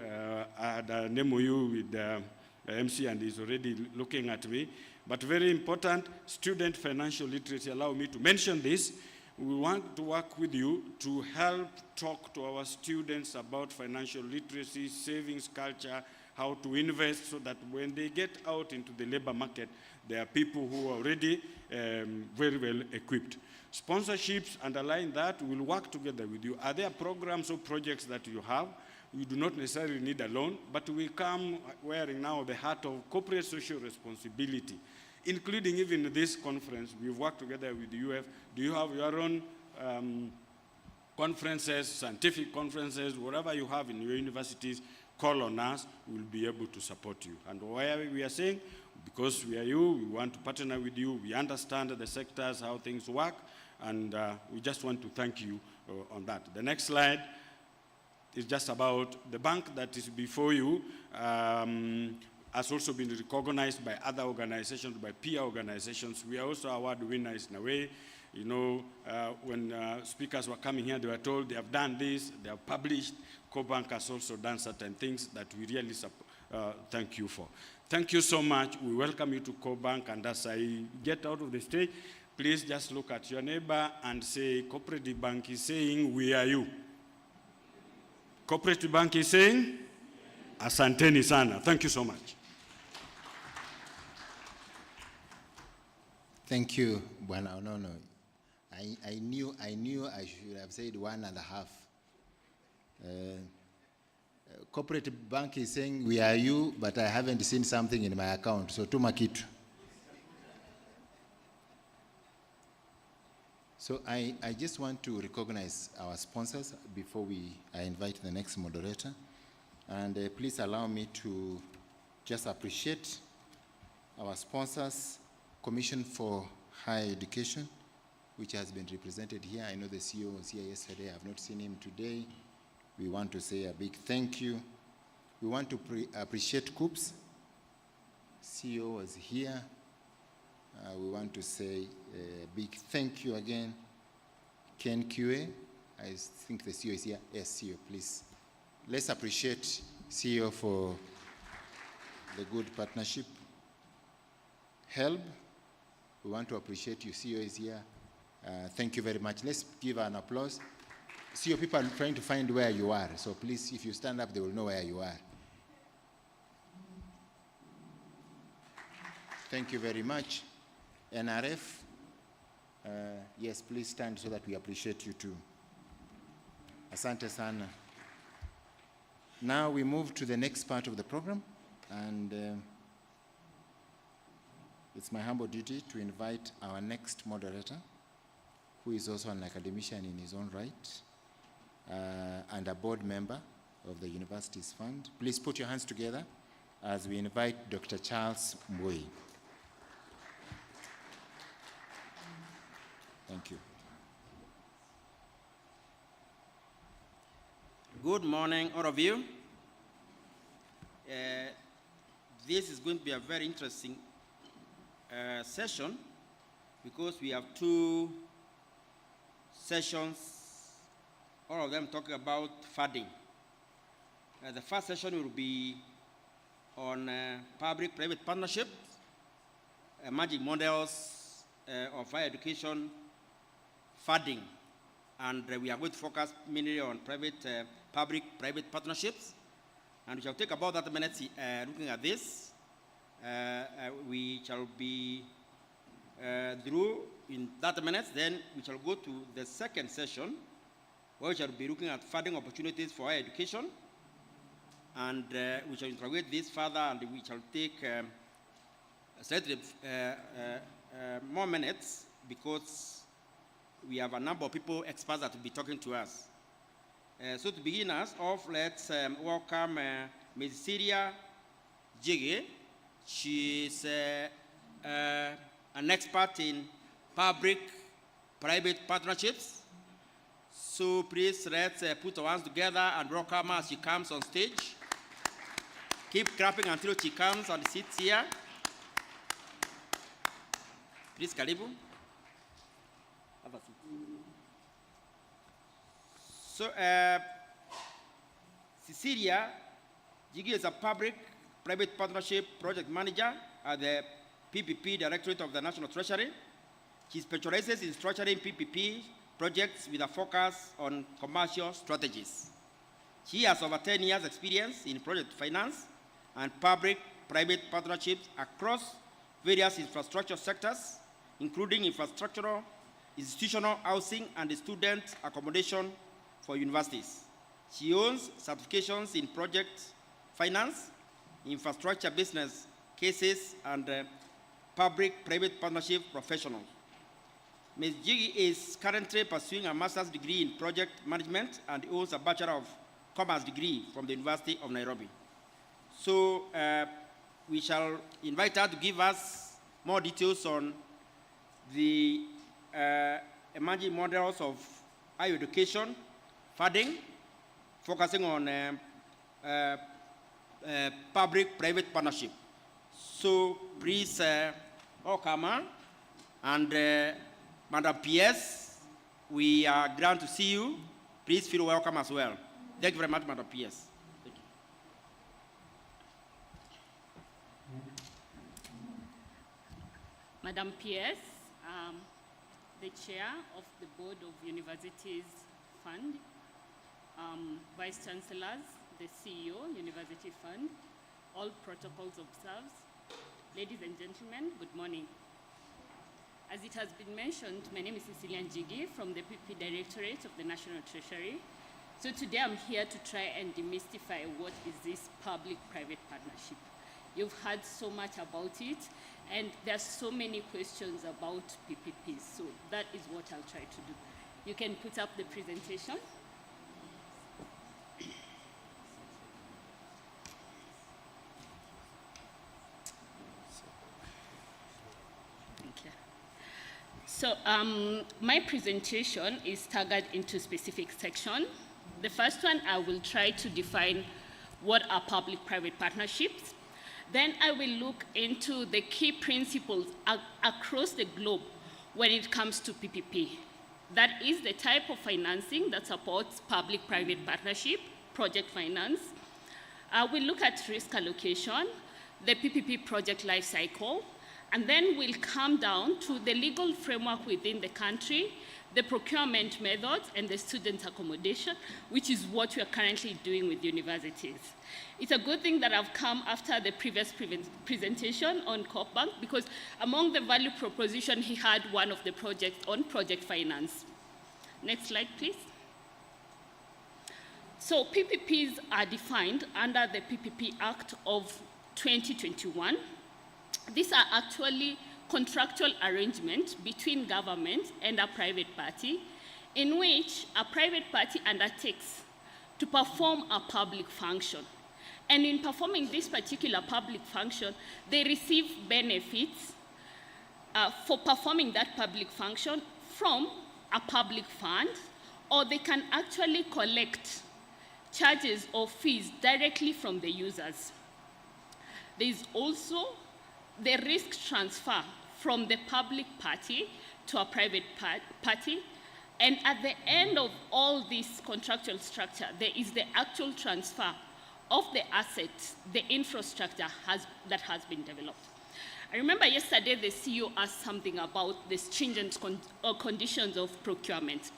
I had an MOU with the MC and he's already looking at me. But very important, student financial literacy. Allow me to mention this. We want to work with you to help talk to our students about financial literacy, savings culture, how to invest, so that when they get out into the labor market, there are people who are already very well equipped. Sponsorships, underline that, we'll work together with you. Are there programs or projects that you have? You do not necessarily need a loan, but we come wearing now the hat of corporate social responsibility, including even this conference. We've worked together with the UF. Do you have your own conferences, scientific conferences, whatever you have in your universities, call on us, we'll be able to support you. And why we are saying, because we are you, we want to partner with you, we understand the sectors, how things work, and we just want to thank you on that. The next slide is just about the bank that is before you. Has also been recognized by other organizations, by peer organizations. We are also award winners in a way. You know, when speakers were coming here, they were told they have done this, they have published. CoBank has also done certain things that we really thank you for. Thank you so much. We welcome you to CoBank, and as I get out of the stage, please just look at your neighbor and say, Cooperative Bank is saying, we are you. Cooperative Bank is saying, asanteni sana. Thank you so much. Thank you, Bwana Onono. I I knew I should have said 1.5. Corporate bank is saying we are you, but I haven't seen something in my account. So tuma kitu. So I just want to recognize our sponsors before I invite the next moderator. And please allow me to just appreciate our sponsors, Commission for Higher Education, which has been represented here. I know the CEO was here yesterday. I have not seen him today. We want to say a big thank you. We want to appreciate COOPS. CEO was here. We want to say a big thank you again. Ken QA, I think the CEO is here. Yes, CEO, please. Let's appreciate CEO for the good partnership. HELB, we want to appreciate you. CEO is here. Thank you very much. Let's give an applause. CEO, people are trying to find where you are. So please, if you stand up, they will know where you are. Thank you very much. NRF, yes, please stand so that we appreciate you too. Asante sana. Now we move to the next part of the program, and it's my humble duty to invite our next moderator, who is also an academician in his own right, and a board member of the Universities Fund. Please put your hands together as we invite Dr. Charles Mbui. Thank you. Good morning, all of you. This is going to be a very interesting session because we have two sessions, all of them talking about funding. The first session will be on public-private partnerships, emerging models of higher education funding, and we are going to focus mainly on public-private partnerships, and we shall take about 30 minutes looking at this. We shall be through in 30 minutes, then we shall go to the second session, where we shall be looking at funding opportunities for higher education, and we shall interrogate this further, and we shall take slightly more minutes because we have a number of people, experts, that will be talking to us. So to begin us off, let's welcome Ms. Syria Jige. She's an expert in public-private partnerships. So please let's put our hands together and welcome her as she comes on stage. Keep clapping until she comes and sits here. Please, karibu. Have a seat. So, Cecilia Jigi is a public-private partnership project manager at the PPP Directorate of the National Treasury. She specializes in structuring PPP projects with a focus on commercial strategies. She has over 10 years' experience in project finance and public-private partnerships across various infrastructure sectors, including infrastructural, institutional housing, and student accommodation for universities. She owns certifications in project finance, infrastructure business cases, and public-private partnership professional. Ms. Jigi is currently pursuing a master's degree in project management and owns a Bachelor of Commerce degree from the University of Nairobi. So we shall invite her to give us more details on the emerging models of higher education funding, focusing on public-private partnership. So please welcome her. And Madam PS, we are glad to see you. Please feel welcome as well. Thank you very much, Madam PS. Thank you. Madam PS, the chair of the Board of Universities Fund, Vice Chancellors, the CEO, University Fund, all protocols observed. Ladies and gentlemen, good morning. As it has been mentioned, my name is Cecilia Njigi from the PP Directorate of the National Treasury. So today I'm here to try and demystify what is this public-private partnership. You've heard so much about it, and there's so many questions about PPPs, so that is what I'll try to do. You can put up the presentation. So my presentation is staggered into specific sections. The first one, I will try to define what are public-private partnerships. Then I will look into the key principles across the globe when it comes to PPP. That is the type of financing that supports public-private partnership, project finance. We'll look at risk allocation, the PPP project life cycle, and then we'll come down to the legal framework within the country, the procurement methods, and the student accommodation, which is what we are currently doing with universities. It's a good thing that I've come after the previous presentation on CoopBank, because among the value proposition, he had one of the projects on project finance. Next slide, please. So PPPs are defined under the PPP Act of 2021. These are actually contractual arrangements between government and a private party in which a private party undertakes to perform a public function. And in performing this particular public function, they receive benefits for performing that public function from a public fund, or they can actually collect charges or fees directly from the users. There is also the risk transfer from the public party to a private party. And at the end of all this contractual structure, there is the actual transfer of the assets, the infrastructure that has been developed. I remember yesterday the CEO asked something about the stringent conditions of procurement.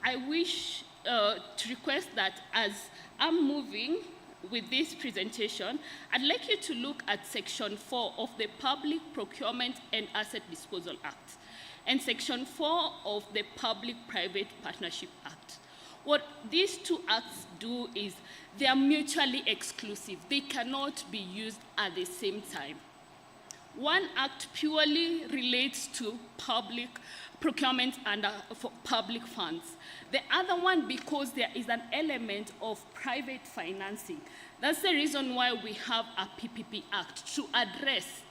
I wish to request that as I'm moving with this presentation, I'd like you to look at Section 4 of the Public Procurement and Asset Disposal Act and Section 4 of the Public-Private Partnership Act. What these two acts do is they are mutually exclusive. They cannot be used at the same time. One act purely relates to public procurement and for public funds. The other one, because there is an element of private financing. That's the reason why we have a PPP Act, to address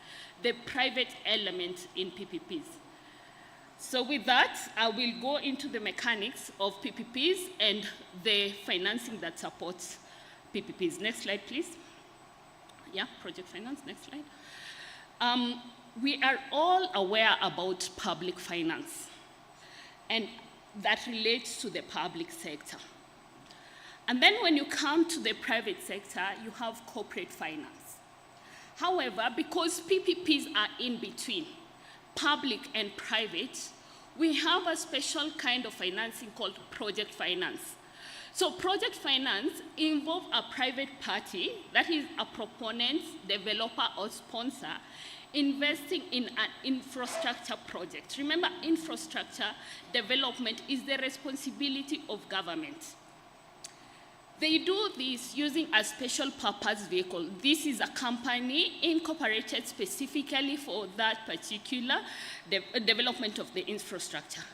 the private element in PPPs. So with that, I will go into the mechanics of PPPs and the financing that supports PPPs. Next slide, please. Yeah, project finance, next slide. We are all aware about public finance, and that relates to the public sector. And then when you come to the private sector, you have corporate finance. However, because PPPs are in between public and private, we have a special kind of financing called project finance. So project finance involves a private party, that is a proponent, developer, or sponsor, investing in an infrastructure project. Remember, infrastructure development is the responsibility of government. They do this using a special purpose vehicle. This is a company incorporated specifically for that particular development of the infrastructure.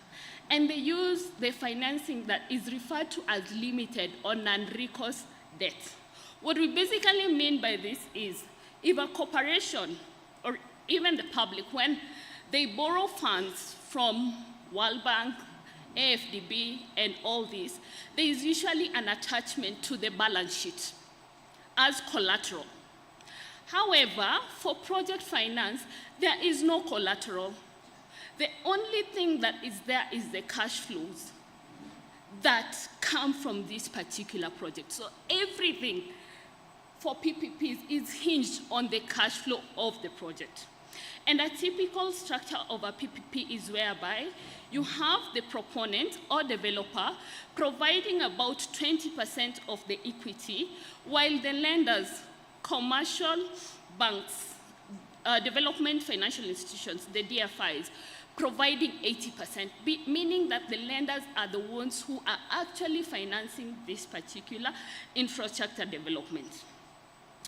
And they use the financing that is referred to as limited or non-recourse debt. What we basically mean by this is if a corporation or even the public, when they borrow funds from World Bank, AFDB, and all this, there is usually an attachment to the balance sheet as collateral. However, for project finance, there is no collateral. The only thing that is there is the cash flows that come from this particular project. So everything for PPPs is hinged on the cash flow of the project. And a typical structure of a PPP is whereby you have the proponent or developer providing about 20% of the equity, while the lenders, commercial banks, development financial institutions, the DFIs, providing 80%, meaning that the lenders are the ones who are actually financing this particular infrastructure development.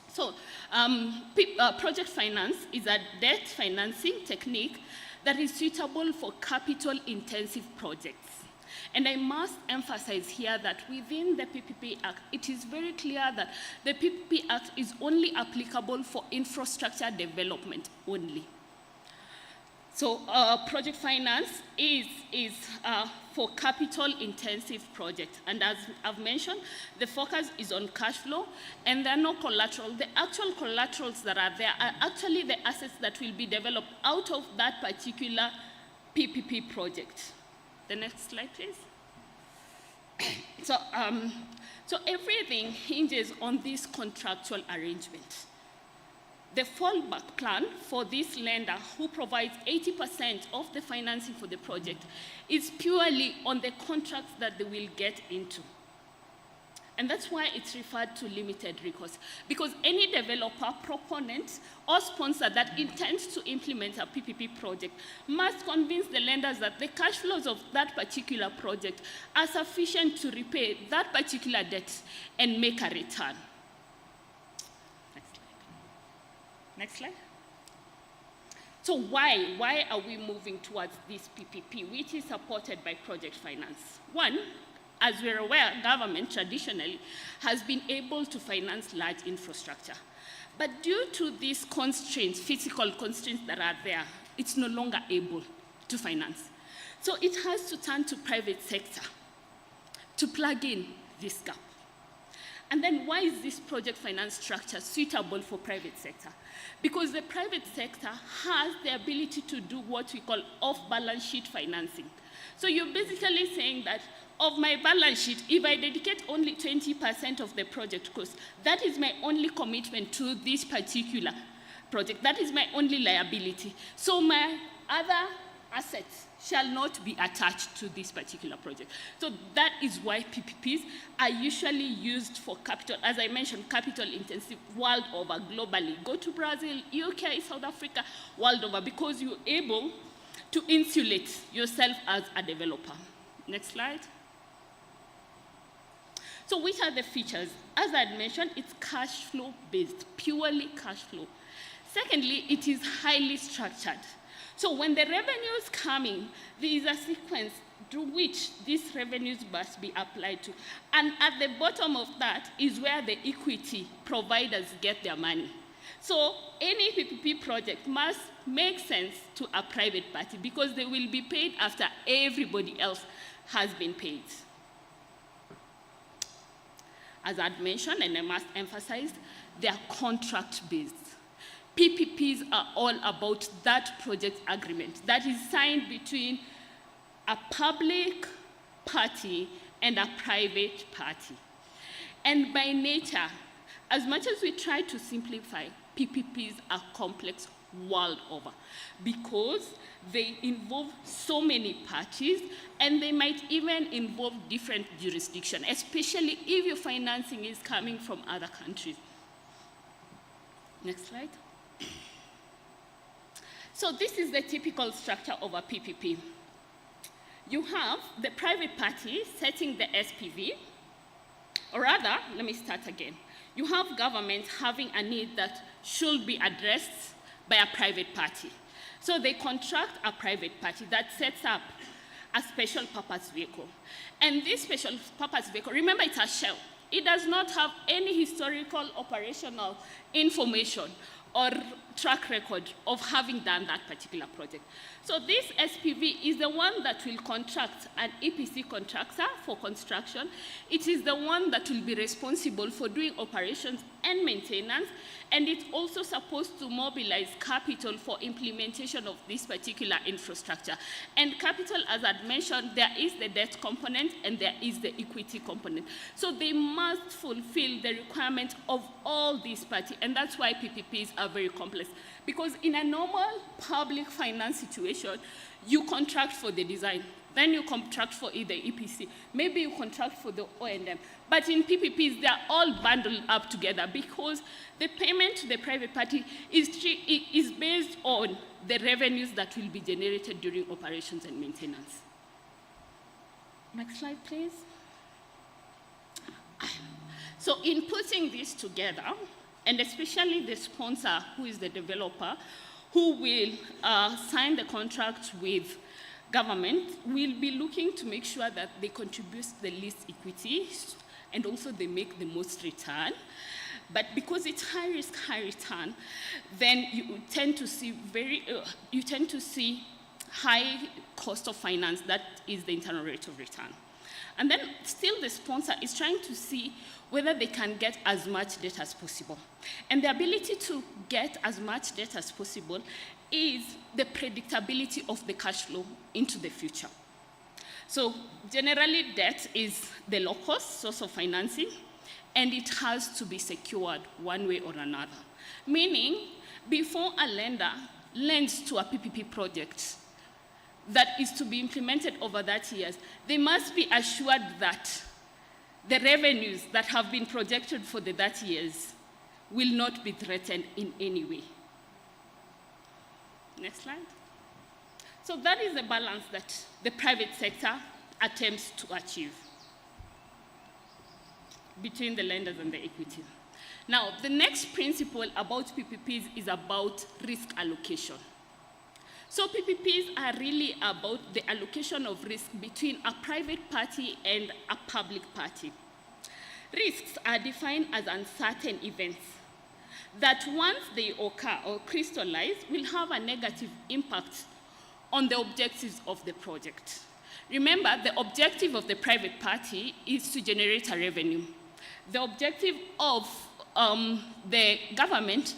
So project finance is a debt financing technique that is suitable for capital-intensive projects. And I must emphasize here that within the PPP Act, it is very clear that the PPP Act is only applicable for infrastructure development only. So project finance is for capital-intensive projects. And as I've mentioned, the focus is on cash flow, and there are no collateral. The actual collaterals that are there are actually the assets that will be developed out of that particular PPP project. The next slide, please. So everything hinges on this contractual arrangement. The fallback plan for this lender who provides 80% of the financing for the project is purely on the contracts that they will get into. And that's why it's referred to limited recourse, because any developer, proponent, or sponsor that intends to implement a PPP project must convince the lenders that the cash flows of that particular project are sufficient to repay that particular debt and make a return. Next slide. So why are we moving towards this PPP, which is supported by project finance? One, as we're aware, government traditionally has been able to finance large infrastructure. But due to these constraints, physical constraints that are there, it's no longer able to finance. So it has to turn to private sector to plug in this gap. And then why is this project finance structure suitable for private sector? Because the private sector has the ability to do what we call off-balance sheet financing. So you're basically saying that of my balance sheet, if I dedicate only 20% of the project cost, that is my only commitment to this particular project. That is my only liability. So my other assets shall not be attached to this particular project. So that is why PPPs are usually used for capital, as I mentioned, capital intensive world over, globally. Go to Brazil, UK, South Africa, world over, because you're able to insulate yourself as a developer. Next slide. So which are the features? As I had mentioned, it's cash flow based, purely cash flow. Secondly, it is highly structured. So when the revenues come in, there is a sequence through which these revenues must be applied to. And at the bottom of that is where the equity providers get their money. So any PPP project must make sense to a private party because they will be paid after everybody else has been paid. As I'd mentioned, and I must emphasize, they are contract-based. PPPs are all about that project agreement that is signed between a public party and a private party. And by nature, as much as we try to simplify, PPPs are complex world over because they involve so many parties and they might even involve different jurisdictions, especially if your financing is coming from other countries. Next slide. So this is the typical structure of a PPP. You have the private party setting the SPV, or rather, let me start again. You have government having a need that should be addressed by a private party. So they contract a private party that sets up a special purpose vehicle. And this special purpose vehicle, remember it's a shell. It does not have any historical operational information or track record of having done that particular project. So this SPV is the one that will contract an EPC contractor for construction. It is the one that will be responsible for doing operations and maintenance, and it's also supposed to mobilize capital for implementation of this particular infrastructure. And capital, as I'd mentioned, there is the debt component and there is the equity component. So they must fulfill the requirement of all these parties, and that's why PPPs are very complex. Because in a normal public finance situation, you contract for the design. then you contract for either EPC, maybe you contract for the O&M. But in PPPs, they're all bundled up together because the payment to the private party is based on the revenues that will be generated during operations and maintenance. Next slide, please. So in putting this together, and especially the sponsor, who is the developer, who will sign the contract with government, will be looking to make sure that they contribute the least equity and also they make the most return. But because it's high risk, high return, then you tend to see high cost of finance. That is the internal rate of return. And then still the sponsor is trying to see whether they can get as much debt as possible. And the ability to get as much debt as possible is the predictability of the cash flow into the future. So generally, debt is the low-cost source of financing, and it has to be secured one way or another. Meaning, before a lender lends to a PPP project that is to be implemented over 30 years, they must be assured that the revenues that have been projected for the 30 years will not be threatened in any way. Next slide. So that is the balance that the private sector attempts to achieve between the lenders and the equity. Now, the next principle about PPPs is about risk allocation. So PPPs are really about the allocation of risk between a private party and a public party. Risks are defined as uncertain events that once they occur or crystallize will have a negative impact on the objectives of the project. Remember, the objective of the private party is to generate a revenue. The objective of the government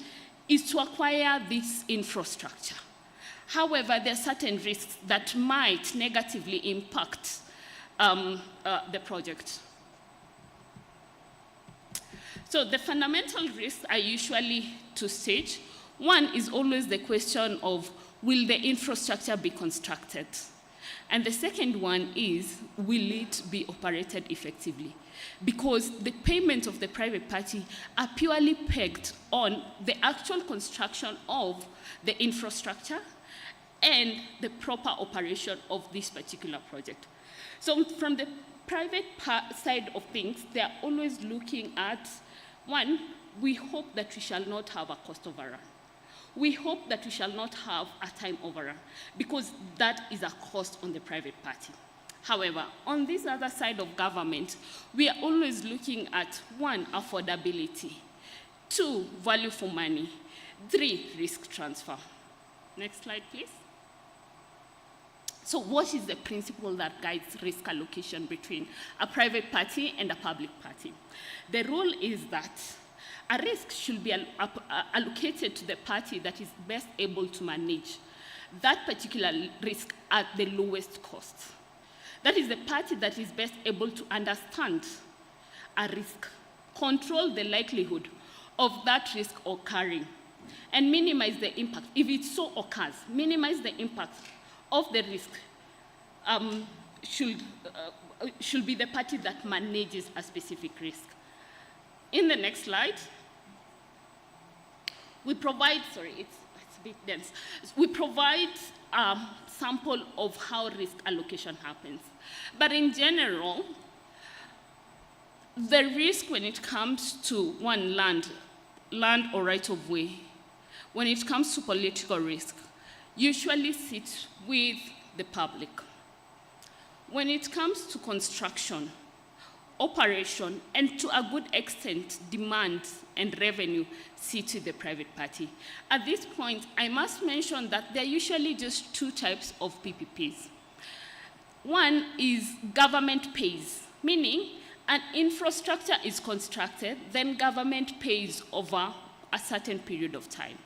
is to acquire this infrastructure. However, there are certain risks that might negatively impact the project. So the fundamental risks are usually two stage. One is always the question of, will the infrastructure be constructed? And the second one is, will it be operated effectively? Because the payment of the private party are purely pegged on the actual construction of the infrastructure and the proper operation of this particular project. So from the private side of things, they are always looking at, one, we hope that we shall not have a cost overrun. We hope that we shall not have a time overrun, because that is a cost on the private party. However, on this other side of government, we are always looking at, one, affordability, two, value for money, three, risk transfer. Next slide, please. So what is the principle that guides risk allocation between a private party and a public party? The rule is that a risk should be allocated to the party that is best able to manage that particular risk at the lowest cost. That is the party that is best able to understand a risk, control the likelihood of that risk occurring, and minimize the impact. If it so occurs, minimize the impact of the risk should be the party that manages a specific risk. In the next slide, we provide, sorry, it's a bit dense. We provide a sample of how risk allocation happens. But in general, the risk when it comes to, one, land or right of way, when it comes to political risk, usually sits with the public. When it comes to construction, operation, and to a good extent, demand and revenue sit with the private party. At this point, I must mention that there are usually just two types of PPPs. One is government pays, meaning an infrastructure is constructed, then government pays over a certain period of time.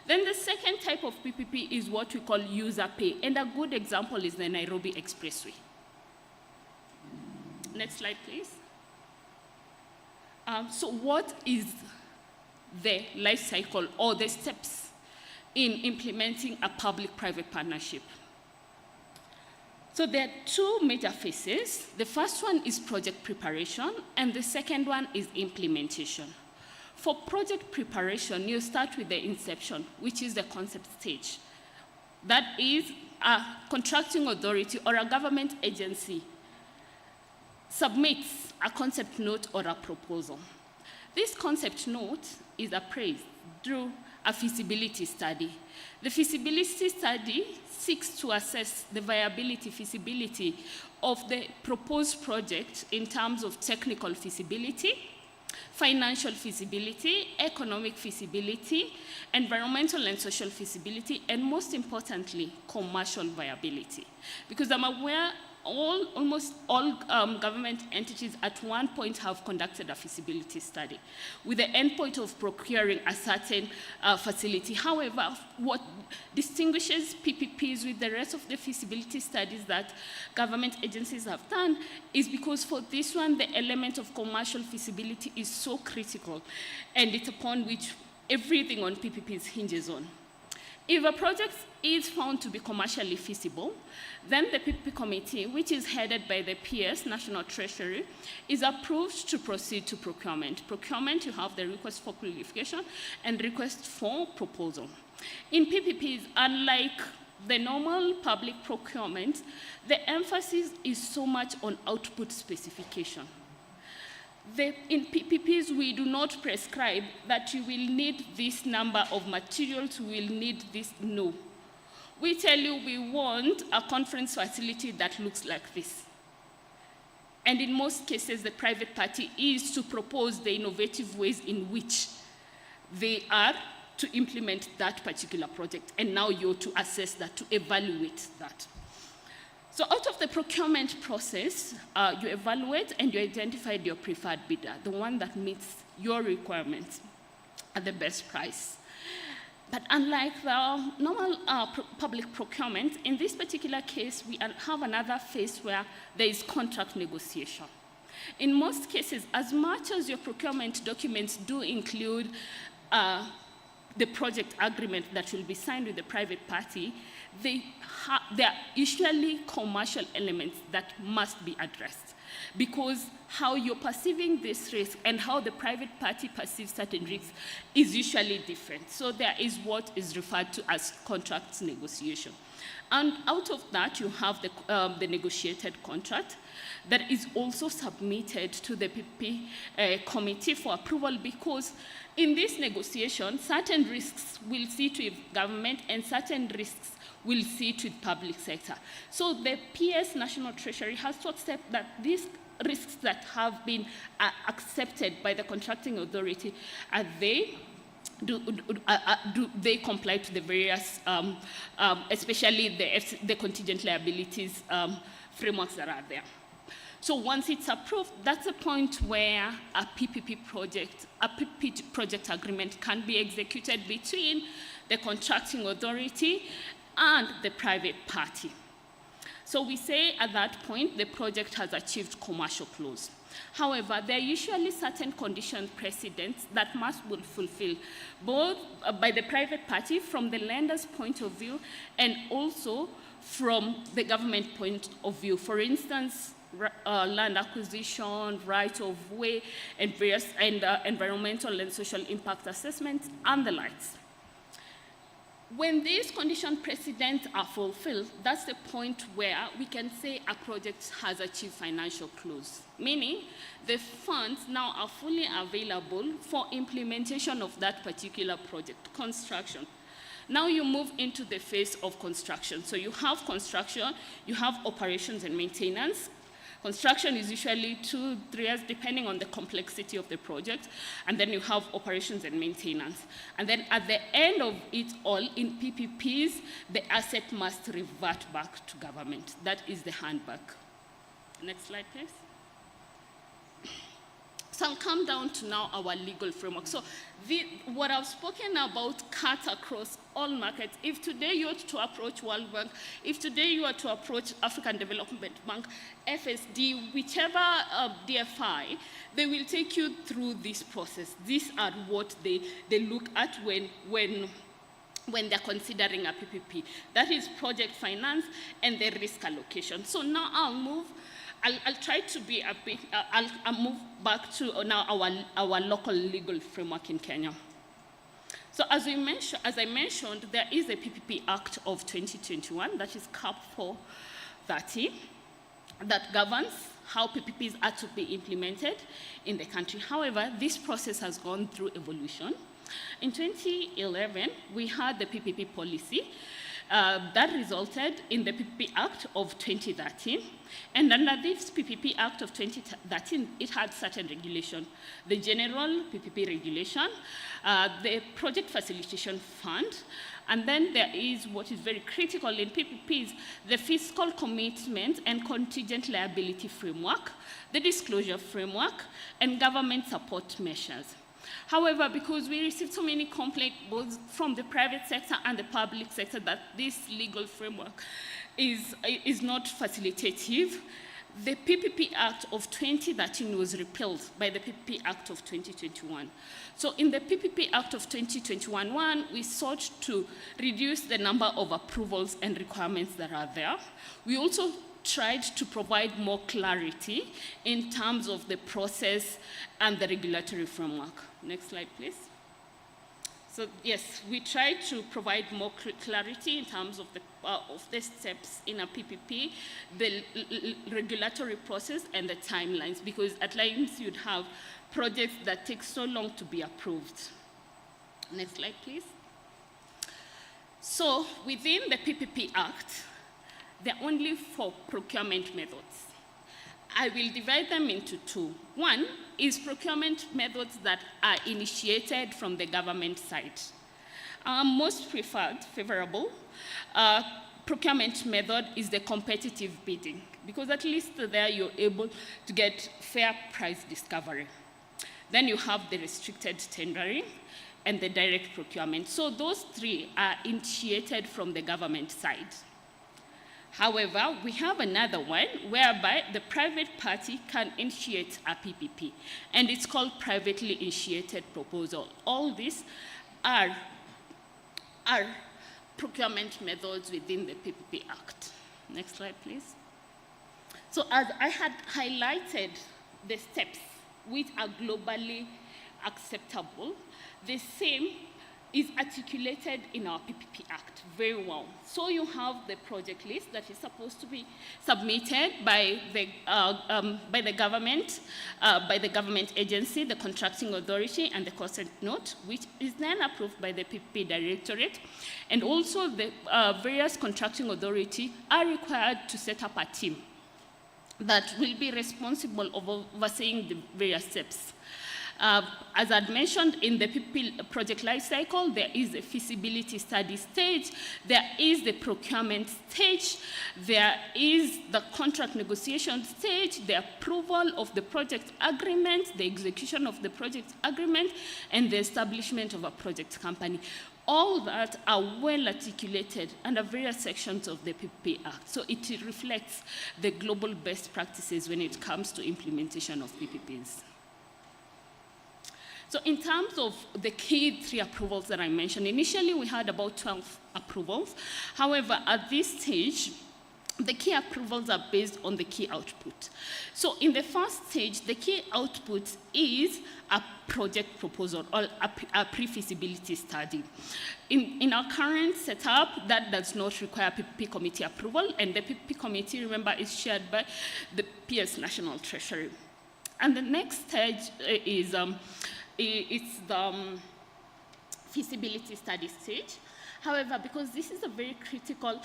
Then the second type of PPP is what we call user pay, and a good example is the Nairobi Expressway. Next slide, please. So what is the life cycle or the steps in implementing a public-private partnership? So there are two major phases. The first one is project preparation, and the second one is implementation. For project preparation, you start with the inception, which is the concept stage. That is, a contracting authority or a government agency submits a concept note or a proposal. This concept note is appraised through a feasibility study. The feasibility study seeks to assess the viability, feasibility of the proposed project in terms of technical feasibility, financial feasibility, economic feasibility, environmental and social feasibility, and most importantly, commercial viability. Because I'm aware almost all government entities at one point have conducted a feasibility study with the endpoint of procuring a certain facility. However, what distinguishes PPPs with the rest of the feasibility studies that government agencies have done is because for this one, the element of commercial feasibility is so critical, and it's upon which everything on PPPs hinges on. If a project is found to be commercially feasible, then the PPP committee, which is headed by the PS, National Treasury, is approved to proceed to procurement. Procurement, you have the request for qualification and request for proposal. In PPPs, unlike the normal public procurement, the emphasis is so much on output specification. In PPPs, we do not prescribe that you will need this number of materials, you will need this, no. We tell you we want a conference facility that looks like this. And in most cases, the private party is to propose the innovative ways in which they are to implement that particular project. And now you're to assess that, to evaluate that. So out of the procurement process, you evaluate and you identify your preferred bidder, the one that meets your requirements at the best price. But unlike the normal public procurement, in this particular case, we have another phase where there is contract negotiation. In most cases, as much as your procurement documents do include the project agreement that will be signed with the private party, there are usually commercial elements that must be addressed, because how you're perceiving this risk and how the private party perceives certain risks is usually different. So there is what is referred to as contract negotiation. And out of that, you have the negotiated contract that is also submitted to the PPP committee for approval, because in this negotiation, certain risks will see to government and certain risks will see to the public sector. So the PS National Treasury has to accept that these risks that have been accepted by the contracting authority, do they comply to the various, especially the contingent liabilities frameworks that are there. So once it's approved, that's a point where a PPP project agreement can be executed between the contracting authority and the private party. So we say at that point, the project has achieved commercial close. However, there are usually certain condition precedents that must be fulfilled, both by the private party from the lender's point of view and also from the government point of view. For instance, land acquisition, right of way, and various environmental and social impact assessments, and the likes. When these condition precedents are fulfilled, that's the point where we can say a project has achieved financial close, meaning the funds now are fully available for implementation of that particular project, construction. Now you move into the phase of construction. So you have construction, you have operations and maintenance. Construction is usually 2-3 years, depending on the complexity of the project. And then you have operations and maintenance. And then at the end of it all, in PPPs, the asset must revert back to government. That is the handback. Next slide, please. So I'll come down to now our legal framework. So what I've spoken about cuts across all markets. If today you are to approach World Bank, if today you are to approach African Development Bank, FSD, whichever DFI, they will take you through this process. These are what they look at when when they're considering a PPP. That is project finance and the risk allocation. So now I'll try to be a bit, I'll move back to now our local legal framework in Kenya. So as I mentioned, there is a PPP Act of 2021, that is CAP 430, that governs how PPPs are to be implemented in the country. However, this process has gone through evolution. In 2011, we had the PPP policy that resulted in the PPP Act of 2013. And under this PPP Act of 2013, it had certain regulation. The general PPP regulation, the project facilitation fund, and then there is what is very critical in PPPs, the fiscal commitment and contingent liability framework, the disclosure framework, and government support measures. However, because we received so many complaints both from the private sector and the public sector that this legal framework is not facilitative, the PPP Act of 2013 was repealed by the PPP Act of 2021. So in the PPP Act of 2021, we sought to reduce the number of approvals and requirements that are there. We also tried to provide more clarity in terms of the process and the regulatory framework. Next slide, please. So yes, we tried to provide more clarity in terms of the steps in a PPP, the regulatory process and the timelines, because at times you'd have projects that take so long to be approved. Next slide, please. So within the PPP Act, there are only 4 procurement methods. I will divide them into 2. One is procurement methods that are initiated from the government side. Our most preferred, favorable procurement method is the competitive bidding, because at least there you're able to get fair price discovery. Then you have the restricted tendering and the direct procurement. So those 3 are initiated from the government side. However, we have another one whereby the private party can initiate a PPP, and it's called privately initiated proposal. All these are procurement methods within the PPP Act. Next slide, please. So as I had highlighted the steps which are globally acceptable, the same is articulated in our PPP Act very well. So you have the project list that is supposed to be submitted by the government agency, the contracting authority, and the consent note, which is then approved by the PPP Directorate. And also the various contracting authorities are required to set up a team that will be responsible of overseeing the various steps. As I'd mentioned, in the PPP project life cycle, there is a feasibility study stage, there is the procurement stage, there is the contract negotiation stage, the approval of the project agreement, the execution of the project agreement, and the establishment of a project company. All that are well articulated under various sections of the PPP Act. So it reflects the global best practices when it comes to implementation of PPPs. So in terms of the key 3 approvals that I mentioned, initially we had about 12 approvals. However, at this stage, the key approvals are based on the key output. So in the first stage, the key output is a project proposal or a pre-feasibility study. In our current setup, that does not require PPP committee approval, and the PPP committee, remember, is chaired by the PS National Treasury. And the next stage is it's the feasibility study stage. However, because this is a very critical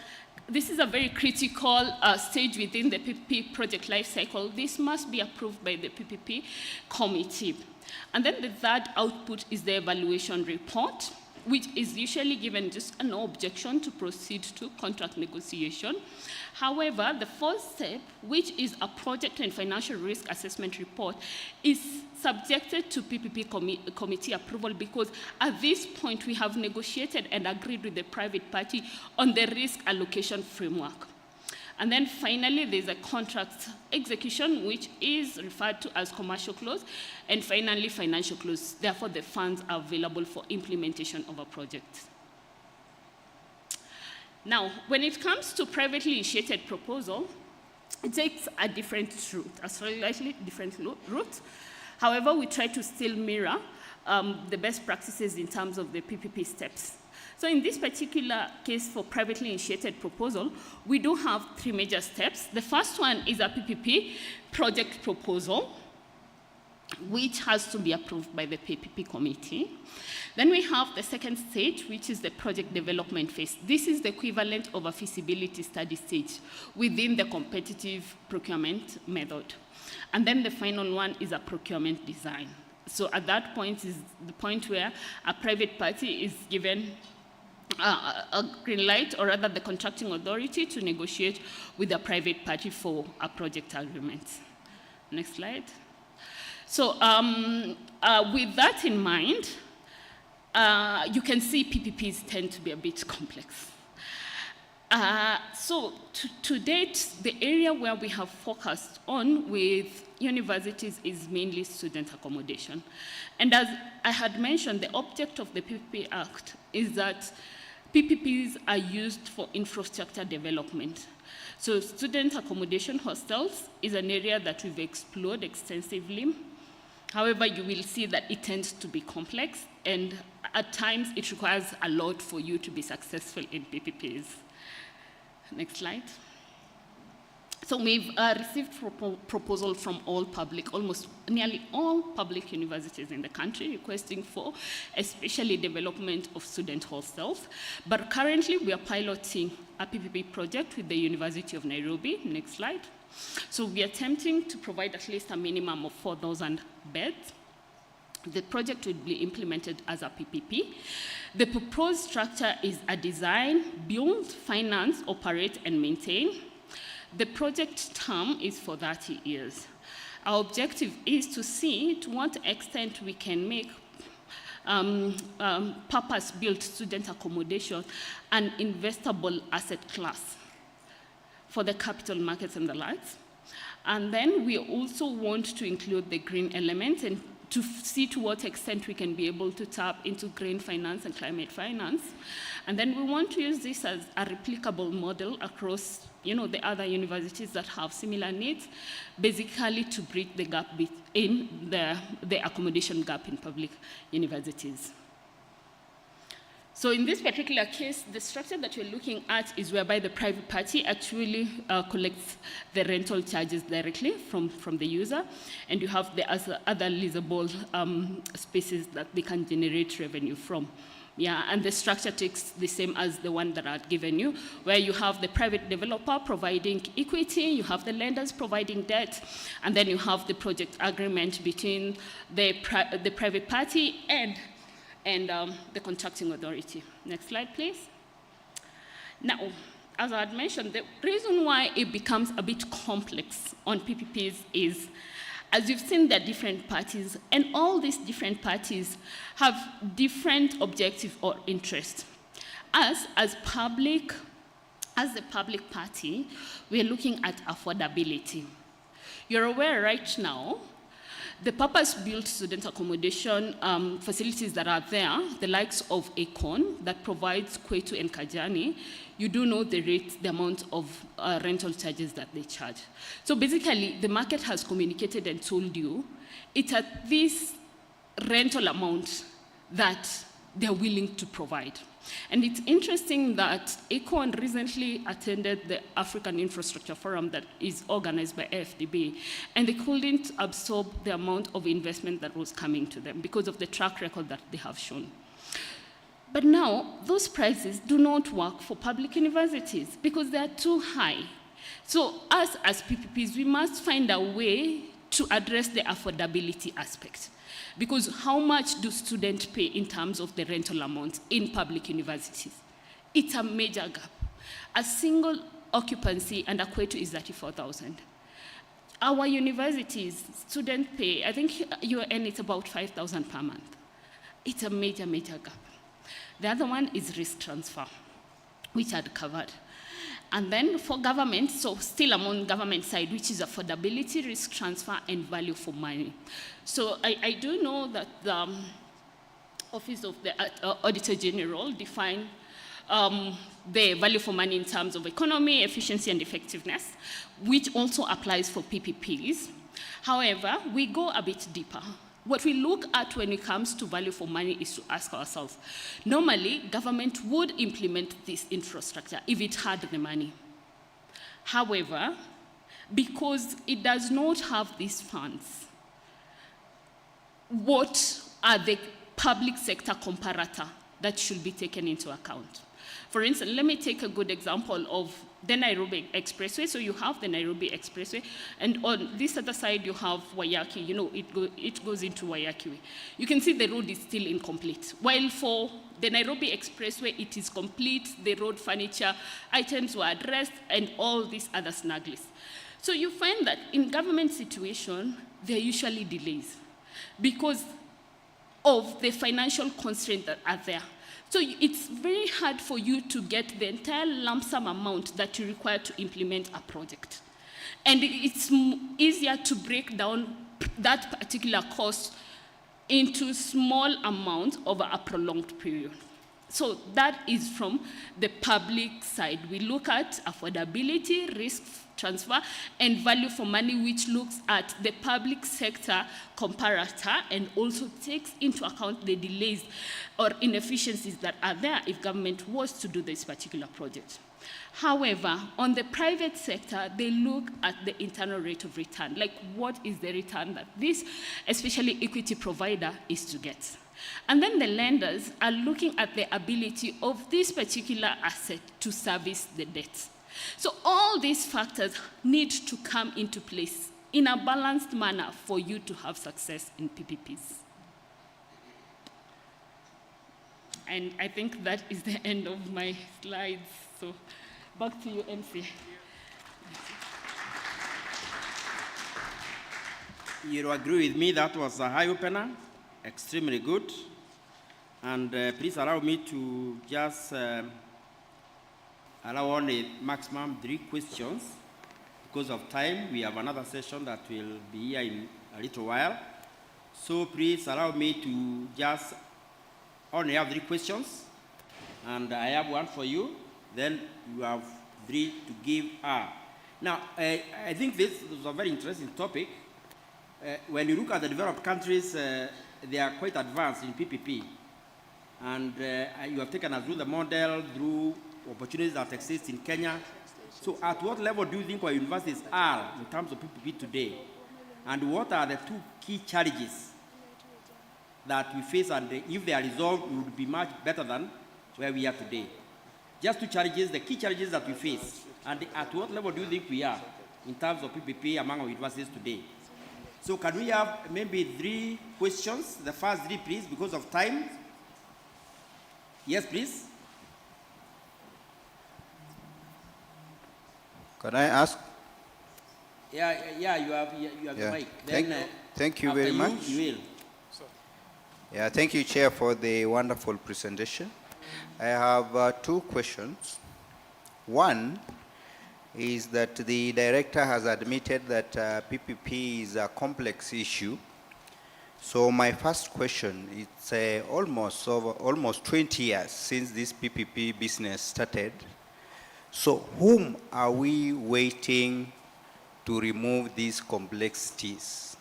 stage within the PPP project life cycle, this must be approved by the PPP committee. And then the third output is the evaluation report, which is usually given just a no objection to proceed to contract negotiation. However, the fourth step, which is a project and financial risk assessment report, is subjected to PPP committee approval, because at this point we have negotiated and agreed with the private party on the risk allocation framework. And then finally, there's a contract execution, which is referred to as commercial close, and finally, financial close. Therefore, the funds are available for implementation of a project. Now, when it comes to privately initiated proposal, it takes a different route, a slightly different route. However, we try to still mirror the best practices in terms of the PPP steps. So in this particular case for privately initiated proposal, we do have 3 major steps. The first one is a PPP project proposal, which has to be approved by the PPP committee. Then we have the second stage, which is the project development phase. This is the equivalent of a feasibility study stage within the competitive procurement method. And then the final one is a procurement design. So at that point is the point where a private party is given a green light, or rather the contracting authority, to negotiate with a private party for a project agreement. Next slide. So with that in mind, you can see PPPs tend to be a bit complex. So to date, the area where we have focused on with universities is mainly student accommodation. And as I had mentioned, the object of the PPP Act is that PPPs are used for infrastructure development. So student accommodation hostels is an area that we've explored extensively. However, you will see that it tends to be complex, and at times it requires a lot for you to be successful in PPPs. Next slide. So we've received proposals from almost nearly all public universities in the country requesting for especially development of student hostels. But currently we are piloting a PPP project with the University of Nairobi. Next slide. So we are attempting to provide at least a minimum of 4,000 beds. The project will be implemented as a PPP. The proposed structure is a design, build, finance, operate, and maintain. The project term is for 30 years. Our objective is to see to what extent we can make purpose-built student accommodation an investable asset class for the capital markets and the likes. And then we also want to include the green element and to see to what extent we can be able to tap into green finance and climate finance. And then we want to use this as a replicable model across the other universities that have similar needs, basically to bridge the gap in the accommodation gap in public universities. So in this particular case, the structure that we're looking at is whereby the private party actually collects the rental charges directly from the user, and you have the other leasable spaces that they can generate revenue from. Yeah, and the structure takes the same as the one that I've given you, where you have the private developer providing equity, you have the lenders providing debt, and then you have the project agreement between the private party and the contracting authority. Next slide, please. Now, as I had mentioned, the reason why it becomes a bit complex on PPPs is, as you've seen, there are different parties, and all these different parties have different objectives or interests. As the public party, we're looking at affordability. You're aware right now, the purpose-built student accommodation facilities that are there, the likes of Akon that provides Kwetu and Kajani, you do know the rate, the amount of rental charges that they charge. So basically, the market has communicated and told you it's at this rental amount that they're willing to provide. And it's interesting that Akon recently attended the African Infrastructure Forum that is organized by AFDB, and they couldn't absorb the amount of investment that was coming to them because of the track record that they have shown. But now, those prices do not work for public universities because they are too high. So us as PPPs, we must find a way to address the affordability aspect. Because how much do students pay in terms of the rental amount in public universities? It's a major gap. A single occupancy and Kwetu is 34,000. Our universities, student pay, I think UN it's about 5,000 per month. It's a major, major gap. The other one is risk transfer, which I'd covered. And then for government, so still among government side, which is affordability, risk transfer, and value for money. So I do know that the Office of the Auditor General defined the value for money in terms of economy, efficiency, and effectiveness, which also applies for PPPs. However, we go a bit deeper. What we look at when it comes to value for money is to ask ourselves, normally, government would implement this infrastructure if it had the money. However, because it does not have these funds, what are the public sector comparator that should be taken into account? For instance, let me take a good example of the Nairobi Expressway. So you have the Nairobi Expressway, and on this other side you have Waiyaki. You know, it goes into Waiyaki. You can see the road is still incomplete. While for the Nairobi Expressway, it is complete, the road furniture items were addressed, and all these other snagglies. So you find that in government situation, there are usually delays because of the financial constraints that are there. So it's very hard for you to get the entire lump sum amount that you require to implement a project. And it's easier to break down that particular cost into small amounts over a prolonged period. So that is from the public side. We look at affordability, risk transfer, and value for money, which looks at the public sector comparator and also takes into account the delays or inefficiencies that are there if government was to do this particular project. However, on the private sector, they look at the internal rate of return, like what is the return that this, especially equity provider, is to get. And then the lenders are looking at the ability of this particular asset to service the debt. So all these factors need to come into place in a balanced manner for you to have success in PPPs. And I think that is the end of my slides. So back to you, MC. You agree with me that was a eye opener, extremely good. And please allow me to just allow only maximum 3 questions. Because of time, we have another session that will be here in a little while. So please allow me to just only have 3 questions. And I have one for you. Then you have 3 to give her. Now, I think this is a very interesting topic. When you look at the developed countries, they are quite advanced in PPP. And you have taken us through the model, through opportunities that exist in Kenya. So at what level do you think our universities are in terms of PPP today? And what are the 2 key challenges that we face, and if they are resolved, we would be much better than where we are today? Just 2 challenges, the key challenges that we face, and at what level do you think we are in terms of PPP among our universities today? So can we have maybe 3 questions? The first 3, please, because of time. Yes, please. Can I ask? Yeah, you have the mic. Thank you very much. You will. Yeah, thank you, Chair, for the wonderful presentation. I have 2 questions. One is that the director has admitted that PPP is a complex issue. So my first question, it's almost 20 years since this PPP business started. So whom are we waiting to remove these complexities?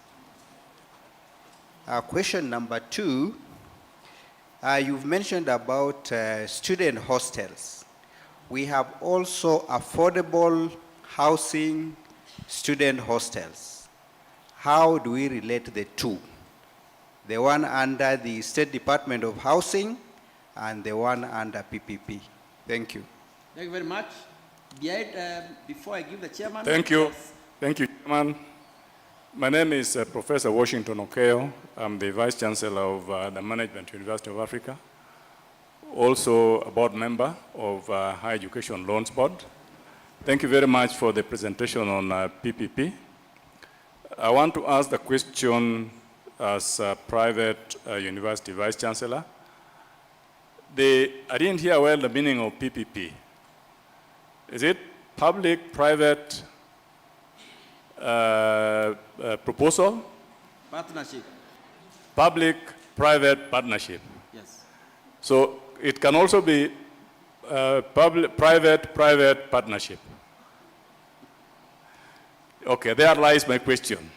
Question number 2, you've mentioned about student hostels. We have also affordable housing student hostels. How do we relate the 2? The one under the State Department of Housing and the one under PPP. Thank you. Thank you very much. Before I give the chairman. Thank you. Thank you, Chairman. My name is Professor Washington Okeo. I'm the Vice Chancellor of the Management University of Africa. Also a board member of Higher Education Loans Board. Thank you very much for the presentation on PPP. I want to ask the question as a private university Vice Chancellor. I didn't hear well the meaning of PPP. Is it public-private proposal? Partnership. Public-private partnership. Yes. So it can also be Private partnership. Okay, there lies my question.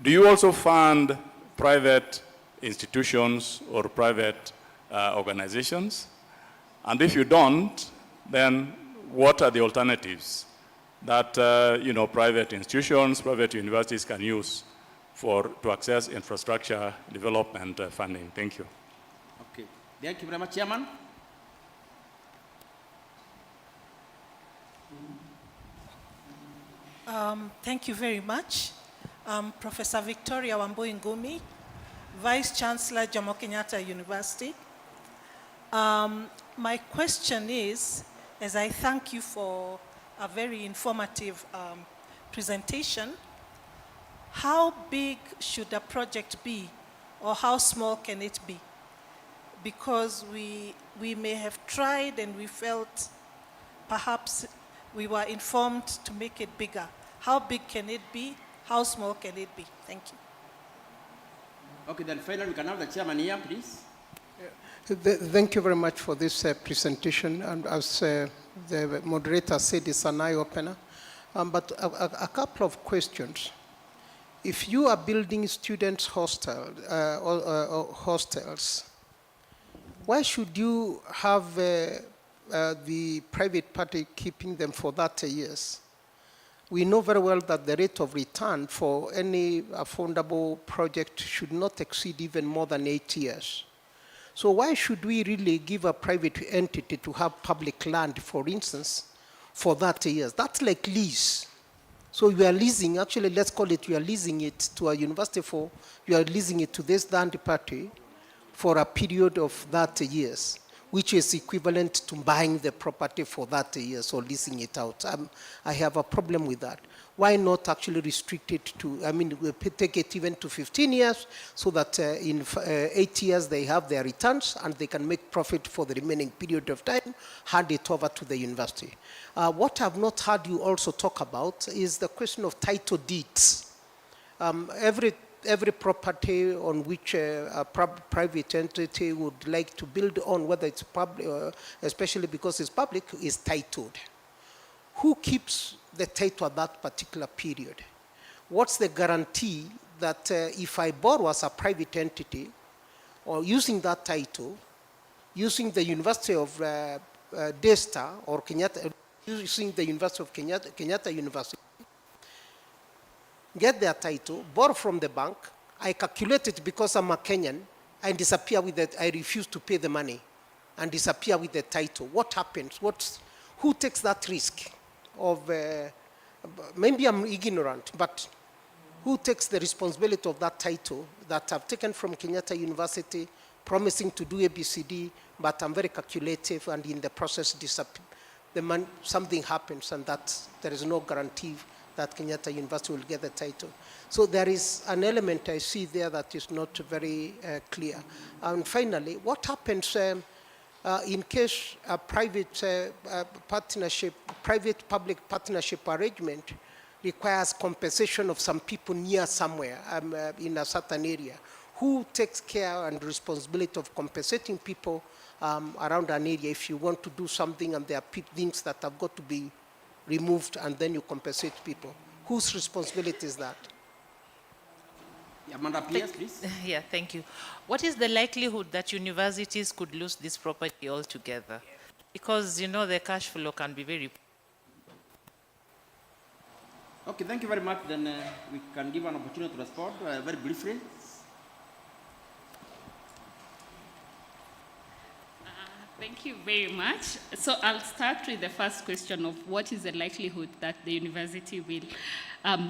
Do you also fund private institutions or private organizations? And if you don't, then what are the alternatives that private institutions, private universities can use to access infrastructure development funding? Thank you. Okay, thank you very much, Chairman. Thank you very much. Professor Victoria Wambui Ngumi, Vice Chancellor, Jomo Kenyatta University. My question is, as I thank you for a very informative presentation, how big should a project be, or how small can it be? Because we may have tried and we felt perhaps we were informed to make it bigger. How big can it be? How small can it be? Thank you. Okay, then finally we can have the chairman here, please. Thank you very much for this presentation. And as the moderator said, it's an eye-opener. But a couple of questions. If you are building students' hostels, why should you have the private party keeping them for 30 years? We know very well that the rate of return for any affordable project should not exceed even more than 8 years. So why should we really give a private entity to have public land, for instance, for 30 years? That's like lease. So you are leasing, actually let's call it, you are leasing it to a university you are leasing it to this third party for a period of 30 years, which is equivalent to buying the property for 30 years or leasing it out. I have a problem with that. Why not actually restrict it to, we take it even to 15 years so that in 8 years they have their returns and they can make profit for the remaining period of time, hand it over to the university. What I've not heard you also talk about is the question of title deeds. Every property on which a private entity would like to build on, whether it's public, especially because it's public, is titled. Who keeps the title at that particular period? What's the guarantee that if I borrow as a private entity, or using that title, using the University of Daystar or Kenyatta, using the University of Kenyatta University, get their title, borrow from the bank, I calculate it because I'm a Kenyan, and disappear with it, I refuse to pay the money, and disappear with the title. What happens? Who takes that risk of, maybe I'm ignorant, but who takes the responsibility of that title that I've taken from Kenyatta University, promising to do ABCD, but I'm very calculative, and in the process disappear. Something happens, and that there is no guarantee that Kenyatta University will get the title. So there is an element I see there that is not very clear. And finally, what happens in case a private private-public partnership arrangement requires compensation of some people near somewhere in a certain area? Who takes care and responsibility of compensating people around an area if you want to do something and there are things that have got to be removed and then you compensate people? Whose responsibility is that? Amanda, please. Yeah, thank you. What is the likelihood that universities could lose this property altogether? Because, the cash flow can be very... Okay, thank you very much. Then we can give an opportunity to respond very briefly. Thank you very much. So I'll start with the first question of what is the likelihood that the university will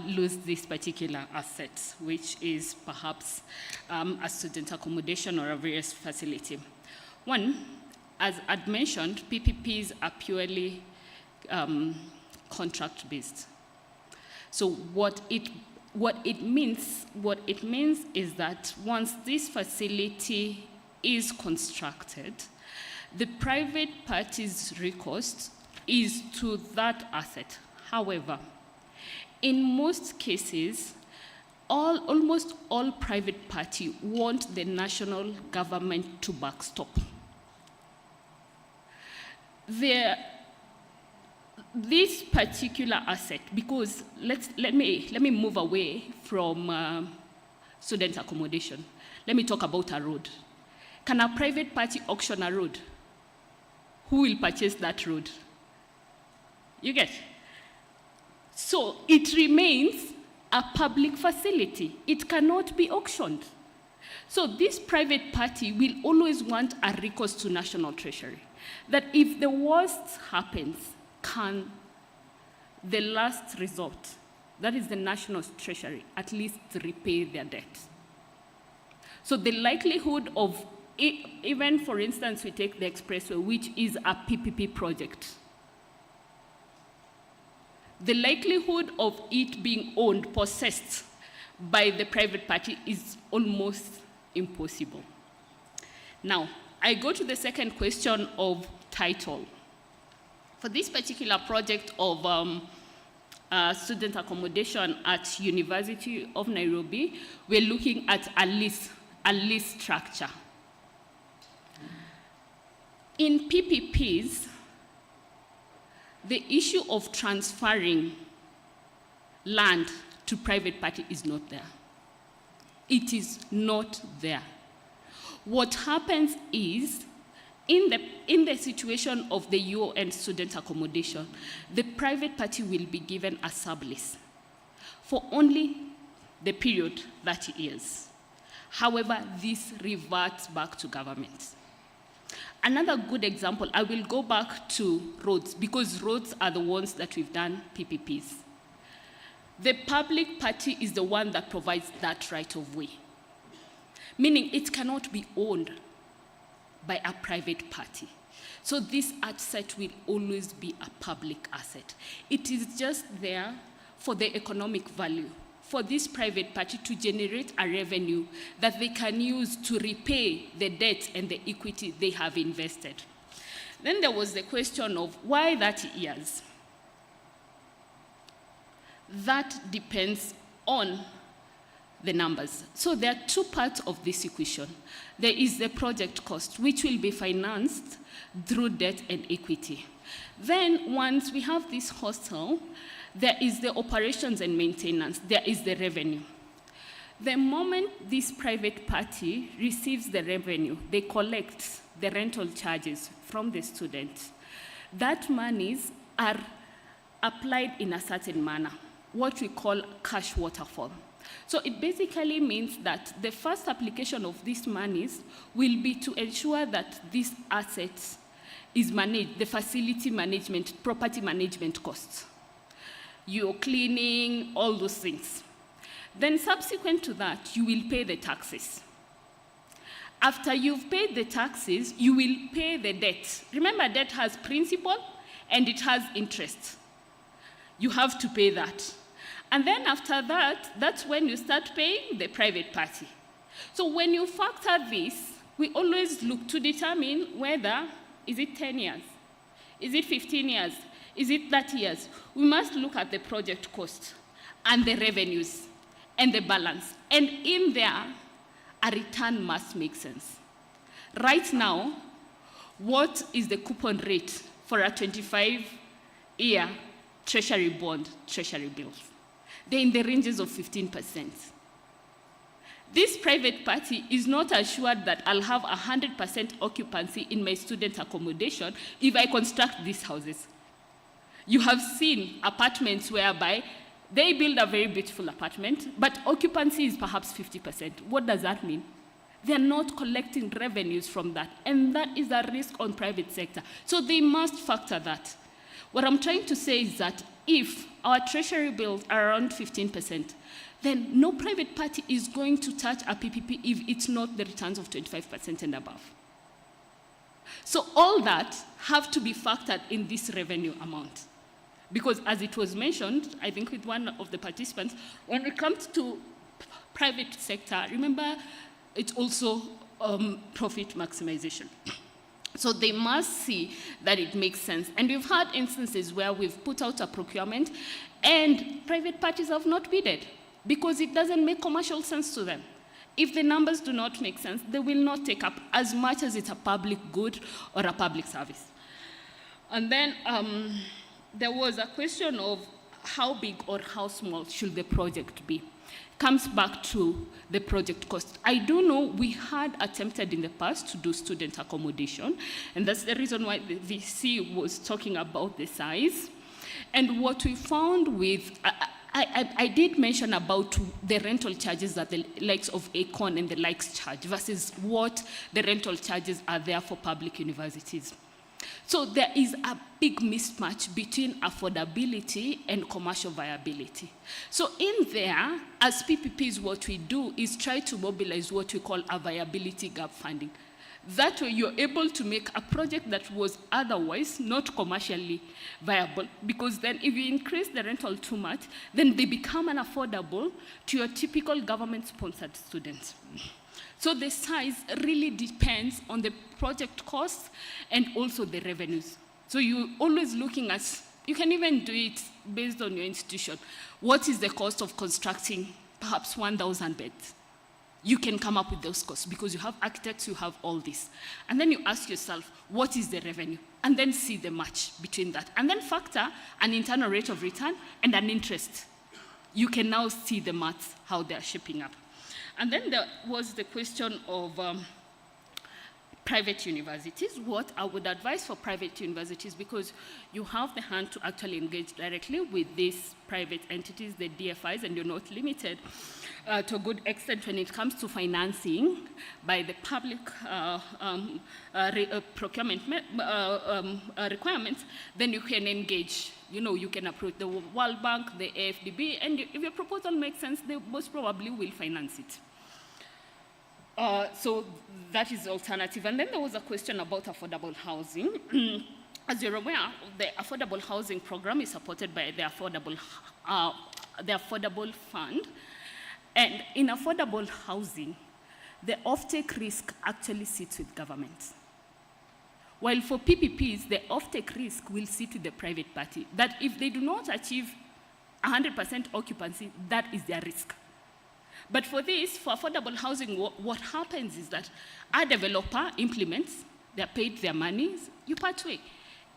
lose this particular asset, which is perhaps a student accommodation or a various facility. One, as I'd mentioned, PPPs are purely contract-based. So what it means is that once this facility is constructed, the private party's recourse is to that asset. However, in most cases, almost all private party want the national government to backstop. this particular asset, because let me move away from student accommodation. Let me talk about a road. Can a private party auction a road? Who will purchase that road? You get? So it remains a public facility. It cannot be auctioned. So this private party will always want a recourse to National Treasury. That if the worst happens, can the last resort, that is the National Treasury, at least repay their debt. So the likelihood of, even for instance, we take the expressway, which is a PPP project. The likelihood of it being owned, possessed by the private party is almost impossible. Now, I go to the second question of title. For this particular project of student accommodation at University of Nairobi, we're looking at a lease structure. In PPPs, the issue of transferring land to private party is not there. It is not there. What happens is, in the situation of the UN student accommodation, the private party will be given a sublease for only the period 30 years. However, this reverts back to government. Another good example, I will go back to roads, because roads are the ones that we've done PPPs. The public party is the one that provides that right of way, meaning it cannot be owned by a private party. So this asset will always be a public asset. It is just there for the economic value, for this private party to generate a revenue that they can use to repay the debt and the equity they have invested. Then there was the question of why 30 years? That depends on the numbers. So there are two parts of this equation. There is the project cost, which will be financed through debt and equity. Then once we have this hostel, there is the operations and maintenance, there is the revenue. The moment this private party receives the revenue, they collect the rental charges from the students. That monies are applied in a certain manner, what we call cash waterfall. So it basically means that the first application of these monies will be to ensure that these assets is managed, the facility management, property management costs. Your cleaning, all those things. Then subsequent to that, you will pay the taxes. After you've paid the taxes, you will pay the debt. Remember, debt has principal and it has interest. You have to pay that. And then after that, that's when you start paying the private party. So when you factor this, we always look to determine whether, is it 10 years? Is it 15 years? Is it 30 years? We must look at the project cost and the revenues and the balance. And in there, a return must make sense. Right now, what is the coupon rate for a 25-year treasury bond, treasury bills? They're in the ranges of 15%. This private party is not assured that I'll have 100% occupancy in my student accommodation if I construct these houses. You have seen apartments whereby they build a very beautiful apartment, but occupancy is perhaps 50%. What does that mean? They're not collecting revenues from that, and that is a risk on private sector. So they must factor that. What I'm trying to say is that if our treasury bills are around 15%, then no private party is going to touch a PPP if it's not the returns of 25% and above. So all that have to be factored in this revenue amount. Because as it was mentioned, I think with one of the participants, when it comes to private sector, remember, it's also profit maximization. So they must see that it makes sense. And we've had instances where we've put out a procurement and private parties have not bidded because it doesn't make commercial sense to them. If the numbers do not make sense, they will not take up as much as it's a public good or a public service. And then there was a question of how big or how small should the project be. Comes back to the project cost. I do know we had attempted in the past to do student accommodation, and that's the reason why the VC was talking about the size. And what we found with, I did mention about the rental charges that the likes of ACON and the likes charge versus what the rental charges are there for public universities. So there is a big mismatch between affordability and commercial viability. So in there, as PPPs, what we do is try to mobilize what we call a viability gap funding. That way you're able to make a project that was otherwise not commercially viable, because then if you increase the rental too much, then they become unaffordable to your typical government-sponsored students. So the size really depends on the project costs and also the revenues. So you're always looking at, you can even do it based on your institution. What is the cost of constructing perhaps 1,000 beds? You can come up with those costs because you have architects, you have all this. And then you ask yourself, what is the revenue? And then see the match between that. And then factor an internal rate of return and an interest. You can now see the maths, how they're shaping up. And then there was the question of private universities. What I would advise for private universities, because you have the hand to actually engage directly with these private entities, the DFIs, and you're not limited to a good extent when it comes to financing by the public procurement requirements, then you can engage. You know, you can approach the World Bank, the AFDB, and if your proposal makes sense, they most probably will finance it. So that is the alternative. And then there was a question about affordable housing. As you're aware, the affordable housing program is supported by the affordable fund. And in affordable housing, the offtake risk actually sits with government. While for PPPs, the offtake risk will sit with the private party. That if they do not achieve 100% occupancy, that is their risk. But for this, for affordable housing, what happens is that a developer implements, they're paid their monies, you part way.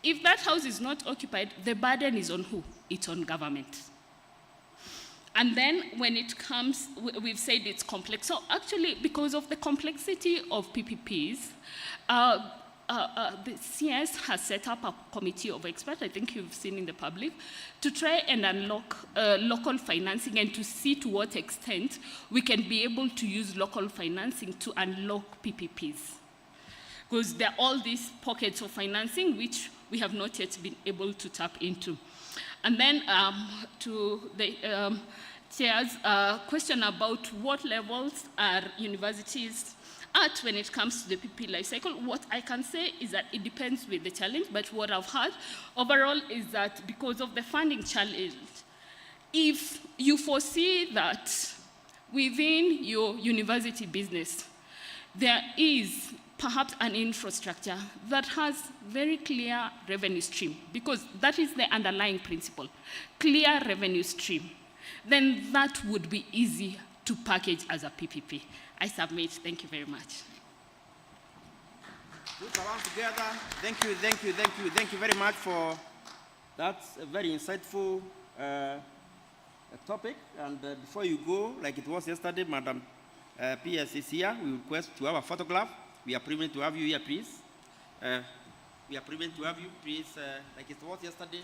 If that house is not occupied, the burden is on who? It's on government. And then when it comes, we've said it's complex. So actually, because of the complexity of PPPs, the CS has set up a committee of experts, I think you've seen in the public, to try and unlock local financing and to see to what extent we can be able to use local financing to unlock PPPs. Because there are all these pockets of financing which we have not yet been able to tap into. And then to the chair's question about what levels are universities at when it comes to the PP life cycle, what I can say is that it depends with the challenge, but what I've heard overall is that because of the funding challenge, if you foresee that within your university business, there is perhaps an infrastructure that has very clear revenue stream, because that is the underlying principle, clear revenue stream, then that would be easy to package as a PPP. I submit. Thank you very much. Put our hands together. Thank you, thank you, thank you. Thank you very much for that very insightful topic. And before you go, like it was yesterday, Madam PS is here. We request to have a photograph. We are privileged to have you here, please. We are privileged to have you, please, like it was yesterday.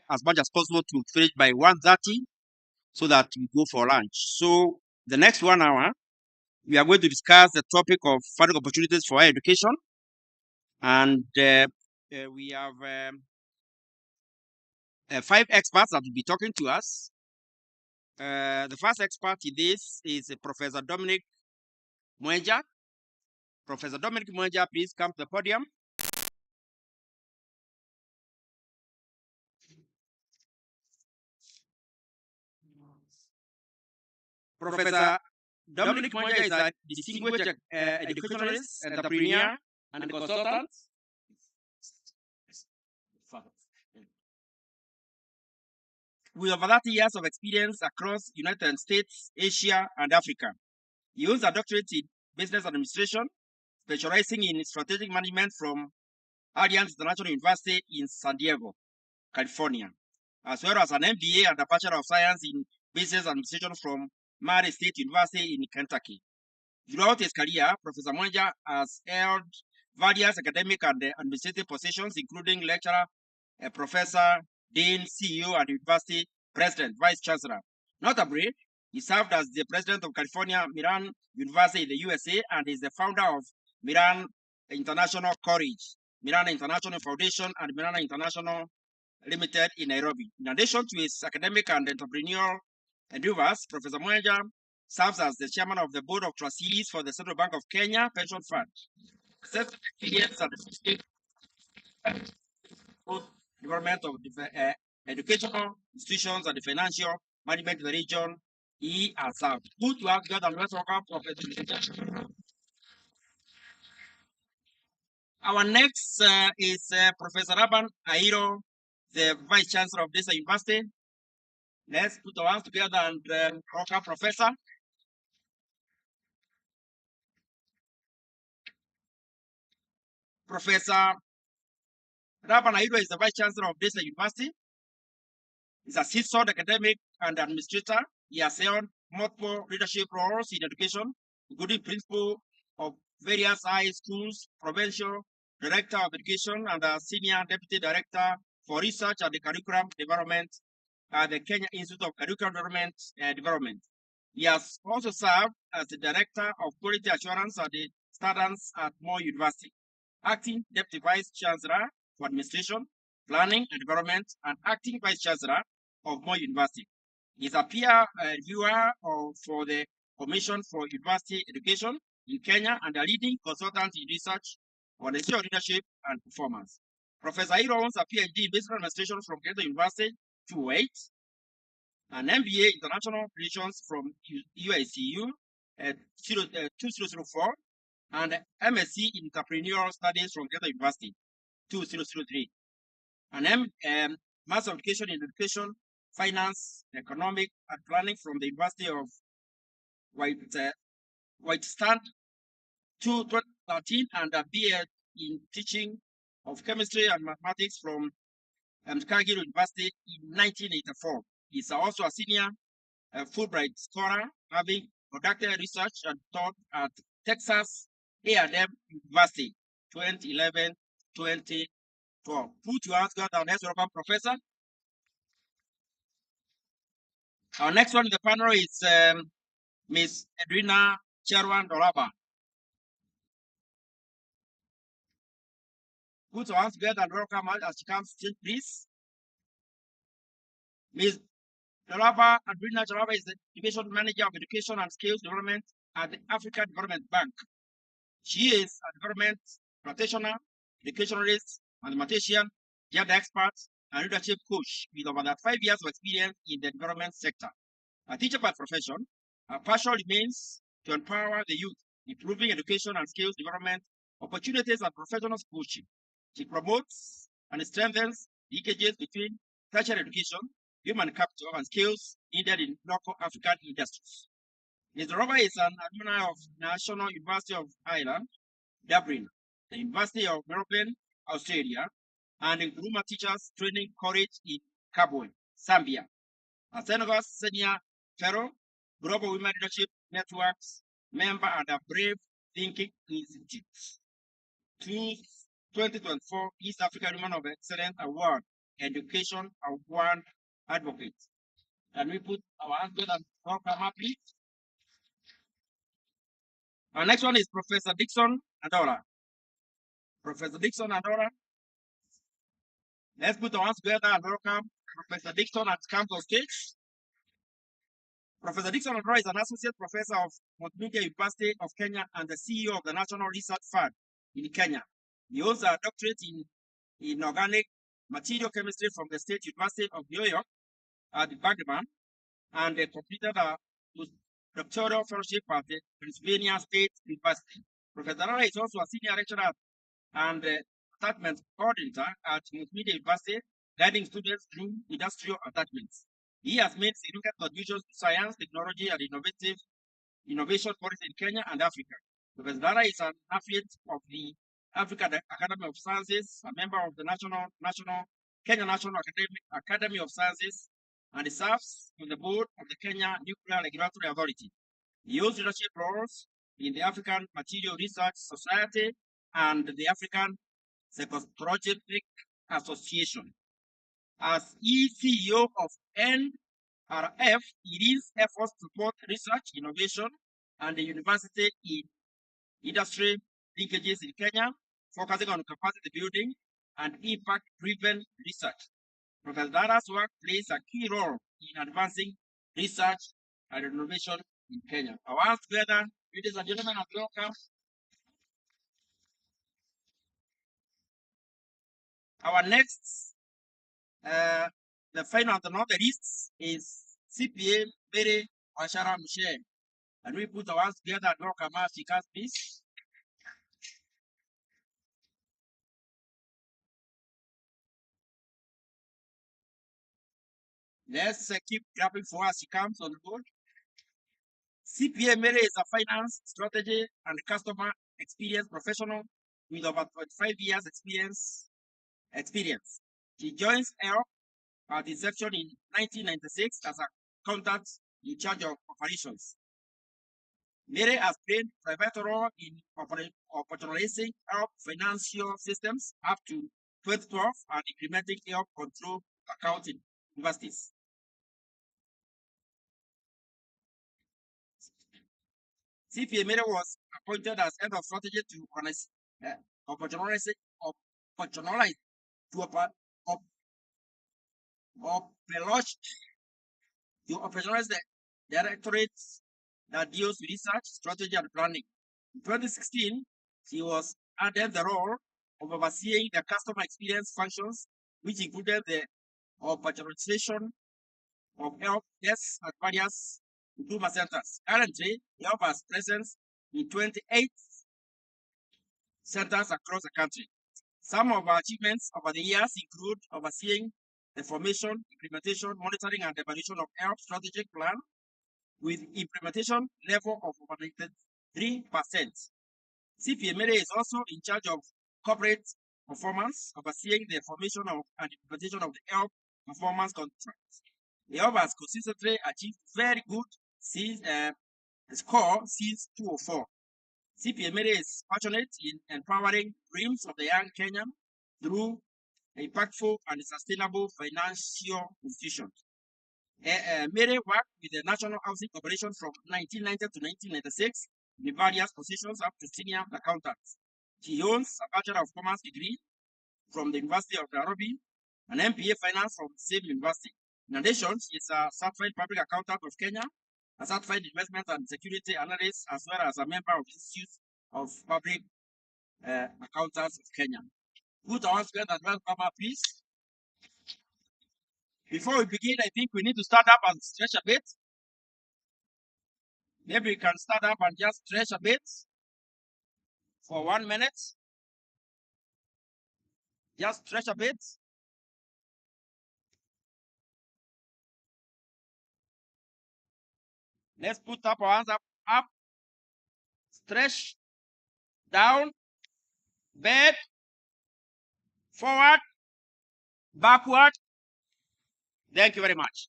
as much as possible to finish by 1:30 so that we go for lunch. So the next 1 hour, we are going to discuss the topic of funding opportunities for higher education. And we have 5 experts that will be talking to us. The first expert in this is Professor Dominic Mwenja. Professor Dominic Mwenja, please come to the podium. Professor Dominic Mwenja is a distinguished educationalist, entrepreneur, and consultant. With over 30 years of experience across United States, Asia, and Africa. He owns a doctorate in business administration, specializing in strategic management from Alliance International University in San Diego, California, as well as an MBA and a Bachelor of Science in Business Administration from Murray State University in Kentucky. Throughout his career, Professor Mwenja has held various academic and administrative positions, including lecturer, professor, dean, CEO, and university president, vice chancellor. Notably, he served as the president of California Miran University in the USA and is the founder of Miran International College, Miran International Foundation, and Miran International Limited in Nairobi. In addition to his academic and entrepreneurial endeavors, Professor Mwenja serves as the chairman of the board of trustees for the Central Bank of Kenya Pension Fund. Experience and development of educational institutions and the financial management of the region he has served. Good to have God and let's welcome Professor. Our next is Professor Raban Airo, the Vice Chancellor of this university. Let's put our hands together and welcome Professor. Professor Raban Airo is the Vice Chancellor of this university. He's a seasoned academic and administrator. He has held multiple leadership roles in education, including principal of various high schools, provincial director of education, and a senior deputy director for research and the curriculum development at the Kenya Institute of Curriculum Development. He has also served as the director of quality assurance at the students at Moore University, acting deputy vice chancellor for administration, planning and development, and acting vice chancellor of Moore University. He is a peer reviewer for the Commission for University Education in Kenya and a leading consultant in research on essential leadership and performance. Professor Airo owns a PhD in business administration from Kenya University 208, an MBA in international relations from UICU 2004, and MSc in entrepreneurial studies from Kenya University 2003, an Master of Education in Education, Finance, Economic, and Planning from the University of Whitestand 2013, and a BA in Teaching of Chemistry and Mathematics from Cargill University in 1984. He's also a senior Fulbright scholar, having conducted research and taught at Texas A&M University 2011-2012. Put your hands together and let's welcome Professor. Our next one in the panel is Ms. Edwina Cherwan Dolaba. Put your hands together and welcome her as she comes to please. Ms. Dolaba Edwina Dolaba is the Division Manager of Education and Skills Development at the African Development Bank. She is a development practitioner, educationalist, mathematician, gender expert, and leadership coach with over 5 years of experience in the development sector. A teacher by profession, her passion remains to empower the youth, improving education and skills development opportunities and professional coaching. She promotes and strengthens linkages between tertiary education, human capital, and skills needed in local African industries. Ms. Robert is an alumni of National University of Ireland, Dublin, the University of Melbourne, Australia, and Nkrumah Teachers Training College in Kabwe, Zambia. A Senegal Senior Fellow, Global Women Leadership Networks member, and a Brave Thinking Institute. 2024 East African Women of Excellence Award Education Award advocate. Can we put our hands together and welcome her, please? Our next one is Professor Dixon Adora. Professor Dixon Adora. Let's put our hands together and welcome Professor Dixon at campus stage. Professor Dixon Adora is an associate professor of Multimedia University of Kenya and the CEO of the National Research Fund in Kenya. He holds a doctorate in organic material chemistry from the State University of New York at Bergman, and completed a doctoral fellowship at the Pennsylvania State University. Professor Adora is also a senior lecturer and attachment coordinator at Multimedia University, guiding students through industrial attachments. He has made significant contributions to science, technology, and innovation policy in Kenya and Africa. Professor Adora is an affiliate of the African Academy of Sciences, a member of the Kenya National Academy of Sciences, and he serves on the board of the Kenya Nuclear Regulatory Authority. He holds leadership roles in the African Material Research Society and the African Psychostrategic Association. As CEO of NRF, he leads efforts to support research, innovation, and the university in industry linkages in Kenya, focusing on capacity building and impact-driven research. Professor Adora's work plays a key role in advancing research and innovation in Kenya. Our hands together, ladies and gentlemen, and welcome. Our next, the final and not the least, is CPA Mary Washara Michelle. And we put our hands together and welcome her. She can please. Let's keep clapping for her as she comes on board. CPA Mary is a finance, strategy, and customer experience professional with over 25 years experience. She joins ELP at inception in 1996 as a accountant in charge of operations. Mary has played a pivotal role in operationalizing ELP financial systems up to 2012 and implementing ELP control accounting universities. CPA Mary was appointed as head of strategy to operationalize the directorates that deals with research, strategy, and planning. In 2016, she was added the role of overseeing the customer experience functions, which included the operationalization of help desks at various Huduma centers. Currently, help has presence in 28 centers across the country. Some of our achievements over the years include overseeing the formation, implementation, monitoring, and evaluation of help strategic plan with implementation level of over 93%. CPA Mary is also in charge of corporate performance, overseeing the formation of and implementation of the help performance contracts. The help has consistently achieved very good score since 2004. CPA Mary is passionate in empowering dreams of the young Kenyan through impactful and sustainable financial institutions. Mary worked with the National Housing Corporation from 1990 to 1996 in various positions up to senior accountant. She owns a Bachelor of Commerce degree from the University of Nairobi, an MPA Finance from the same university. In addition, she is a certified public accountant of Kenya, a certified investment and security analyst, as well as a member of the Institute of Public Accountants of Kenya. Put our hands together and welcome her, please. Before we begin, I think we need to stand up and stretch a bit. Maybe we can stand up and just stretch a bit for 1 minute. Just stretch a bit. Let's put up our hands up, stretch, down, back, forward, backward. Thank you very much.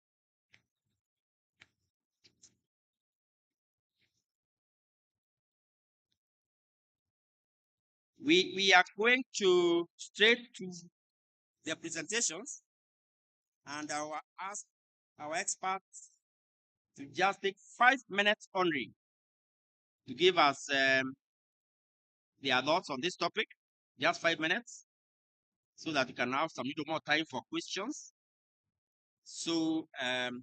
We are going to straight to the presentations. And I will ask our experts to just take 5 minutes only to give us their thoughts on this topic. Just 5 minutes, so that we can have some little more time for questions. So I will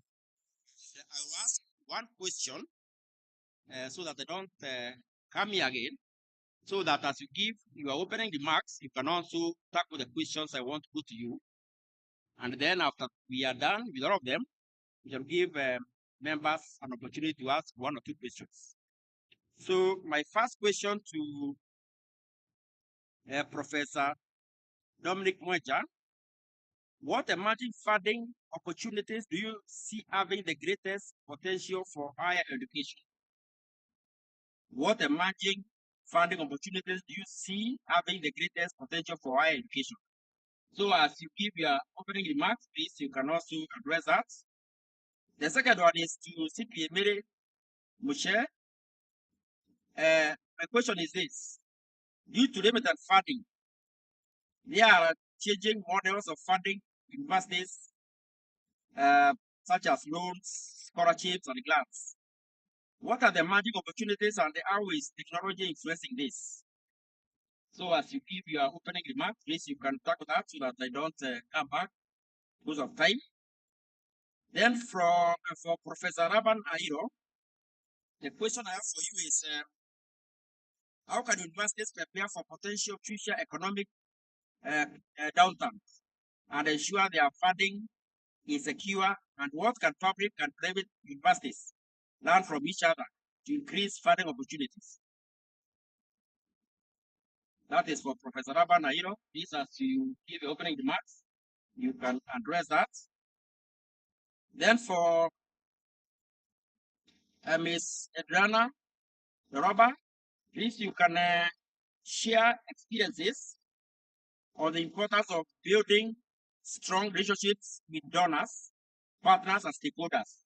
ask one question so that they don't come here again. So that as you give your opening remarks, you can also tackle the questions I want to put to you. And then after we are done with all of them, we shall give members an opportunity to ask 1 or 2 questions. So my first question to Professor Dominic Mweja: what emerging funding opportunities do you see having the greatest potential for higher education? What emerging funding opportunities do you see having the greatest potential for higher education? So as you give your opening remarks, please, you can also address that. The second one is to CPA Mary Mushe. My question is this: due to limited funding, there are changing models of funding universities, such as loans, scholarships, and grants. What are the emerging opportunities and how is technology influencing this? So as you give your opening remarks, please, you can tackle that so that I don't come back because of time. Then for Professor Raban Airo, the question I have for you is, how can universities prepare for potential future economic downturn and ensure their funding is secure? And what can public and private universities learn from each other to increase funding opportunities? That is for Professor Raban Airo. Please, as you give the opening remarks, you can address that. Then for Ms. Adriana Doroba, please, you can share experiences on the importance of building strong relationships with donors, partners, and stakeholders.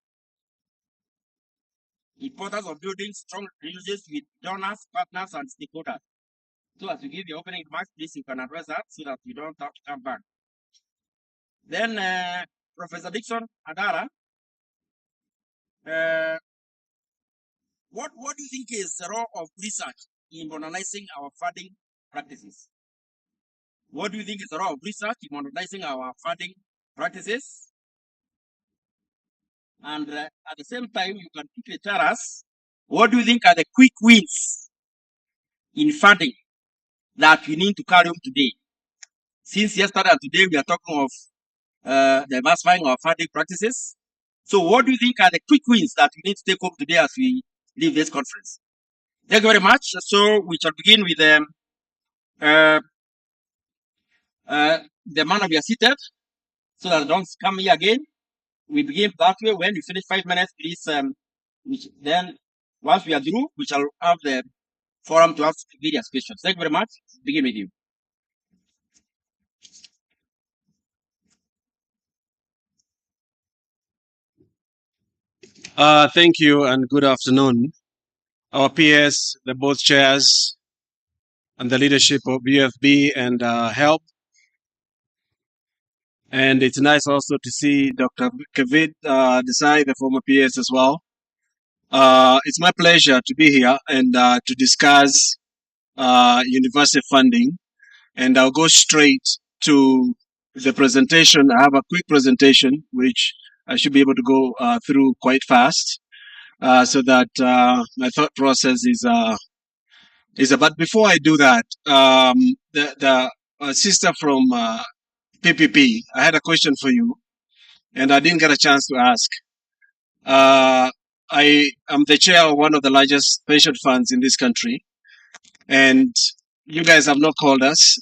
Importance of building strong relationships with donors, partners, and stakeholders. So as you give your opening remarks, please, you can address that so that you don't have to come back. Then Professor Dixon Adara, what do you think is the role of research in modernizing our funding practices? What do you think is the role of research in modernizing our funding practices? And at the same time, you can quickly tell us, what do you think are the quick wins in funding that we need to carry on today? Since yesterday and today, we are talking of diversifying our funding practices. So what do you think are the quick wins that we need to take home today as we leave this conference? Thank you very much. So we shall begin with the man we are seated, so that don't come here again. We begin that way. When you finish 5 minutes, please. Then once we are through, we shall have the forum to ask various questions. Thank you very much. Begin with you. Thank you and good afternoon. Our peers, the board chairs, and the leadership of UFB and HELP. And it's nice also to see Dr. Kavit Desai, the former PS as well. It's my pleasure to be here and to discuss university funding. And I'll go straight to the presentation. I have a quick presentation, which I should be able to go through quite fast, so that my thought process is. But before I do that, the sister from PPP, I had a question for you, and I didn't get a chance to ask. I am the chair of one of the largest pension funds in this country, and you guys have not called us.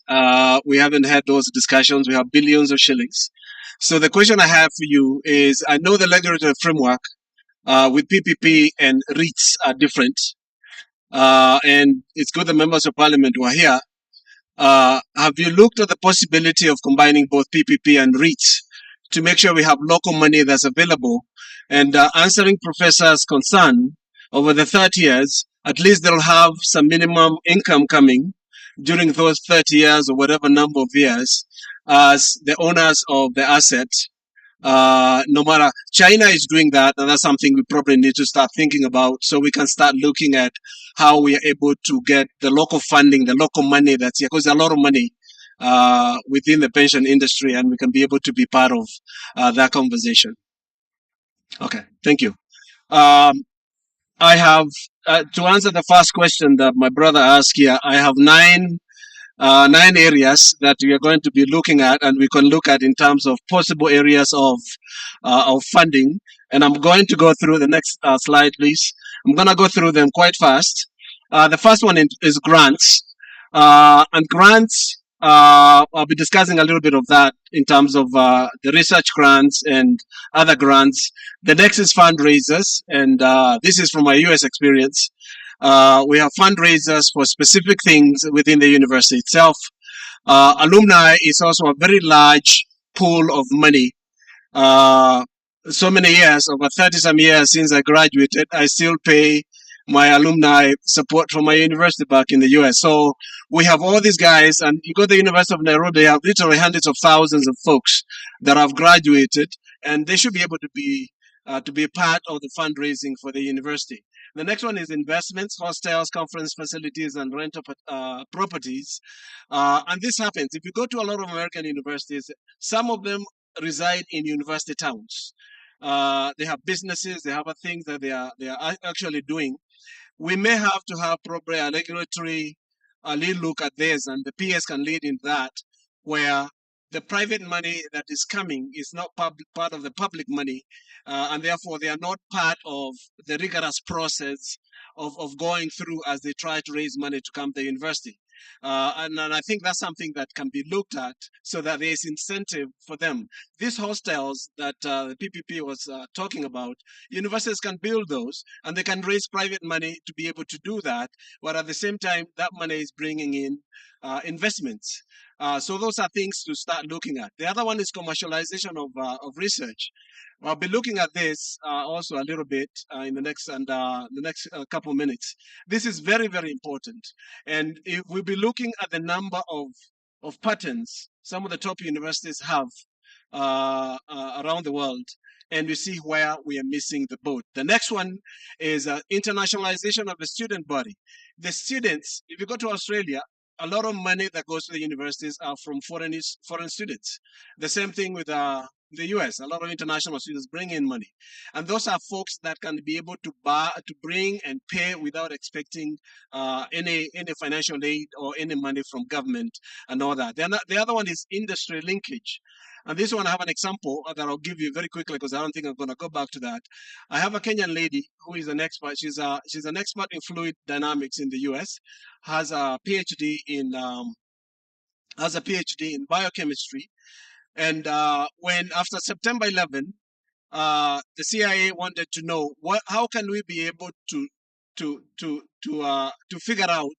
We haven't had those discussions. We have billions of shillings. So the question I have for you is, I know the regulatory framework with PPP and REITs are different, and it's good the members of parliament who are here. Have you looked at the possibility of combining both PPP and REITs to make sure we have local money that's available? And answering Professor's concern, over the 30 years, at least they'll have some minimum income coming during those 30 years or whatever number of years as the owners of the asset. No matter, China is doing that, and that's something we probably need to start thinking about, so we can start looking at how we are able to get the local funding, the local money that's here, because there's a lot of money within the pension industry, and we can be able to be part of that conversation. Okay, thank you. I have, to answer the first question that my brother asked here, I have nine areas that we are going to be looking at, and we can look at in terms of possible areas of funding. And I'm going to go through the next slide, please. I'm going to go through them quite fast. The first one is grants. And grants, I'll be discussing a little bit of that in terms of the research grants and other grants. The next is fundraisers, and this is from my US experience. We have fundraisers for specific things within the university itself. Alumni is also a very large pool of money. So many years, over 30 some years since I graduated, I still pay my alumni support from my university back in the US. So we have all these guys, and you go to the University of Nairobi, they have literally hundreds of thousands of folks that have graduated, and they should be able to be part of the fundraising for the university. The next one is investments, hostels, conference facilities, and rental properties. And this happens. If you go to a lot of American universities, some of them reside in university towns. They have businesses, they have things that they are actually doing. We may have to have probably a regulatory lead look at this, and the PS can lead in that, where the private money that is coming is not part of the public money, and therefore they are not part of the rigorous process of going through as they try to raise money to come to the university. And I think that's something that can be looked at so that there is incentive for them. These hostels that the PPP was talking about, universities can build those, and they can raise private money to be able to do that, but at the same time, that money is bringing in investments. So those are things to start looking at. The other one is commercialization of research. I'll be looking at this also a little bit in the next couple minutes. This is very, very important. And if we'll be looking at the number of patents some of the top universities have around the world, and we see where we are missing the boat. The next one is internationalization of the student body. The students, if you go to Australia, a lot of money that goes to the universities are from foreign students. The same thing with the US. A lot of international students bring in money, and those are folks that can be able to bring and pay without expecting any financial aid or any money from government and all that. The other one is industry linkage. And this one, I have an example that I'll give you very quickly because I don't think I'm going to go back to that. I have a Kenyan lady who is an expert. She's an expert in fluid dynamics in the US, has a PhD in biochemistry. And when after September 11, the CIA wanted to know how can we be able to figure out,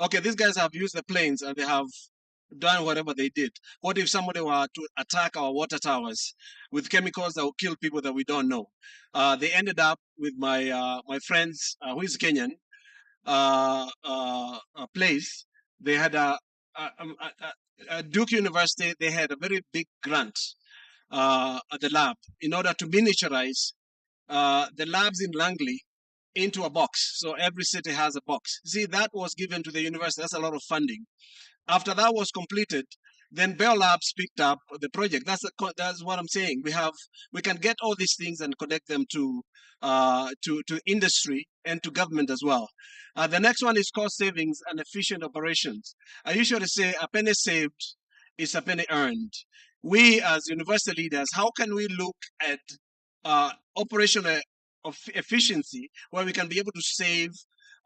okay, these guys have used the planes and they have done whatever they did. What if somebody were to attack our water towers with chemicals that will kill people that we don't know? They ended up with my friends, who is Kenyan, place. They had at Duke University, they had a very big grant at the lab in order to miniaturize the labs in Langley into a box. So every city has a box. See, that was given to the university. That's a lot of funding. After that was completed, then Bell Labs picked up the project. That's what I'm saying. We can get all these things and connect them to industry and to government as well. The next one is cost savings and efficient operations. I usually say a penny saved is a penny earned. We as university leaders, how can we look at operational efficiency where we can be able to save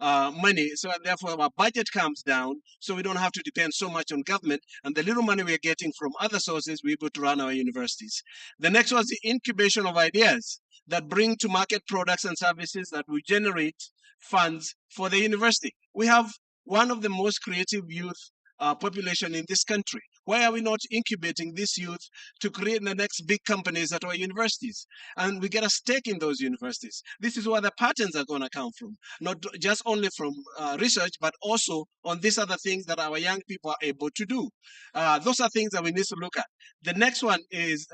money, so therefore our budget comes down, so we don't have to depend so much on government, and the little money we are getting from other sources, we're able to run our universities. The next was the incubation of ideas that bring to market products and services that will generate funds for the university. We have one of the most creative youth population in this country. Why are we not incubating this youth to create the next big companies at our universities? And we get a stake in those universities. This is where the patents are going to come from, not just only from research, but also on these other things that our young people are able to do. Those are things that we need to look at. The next one is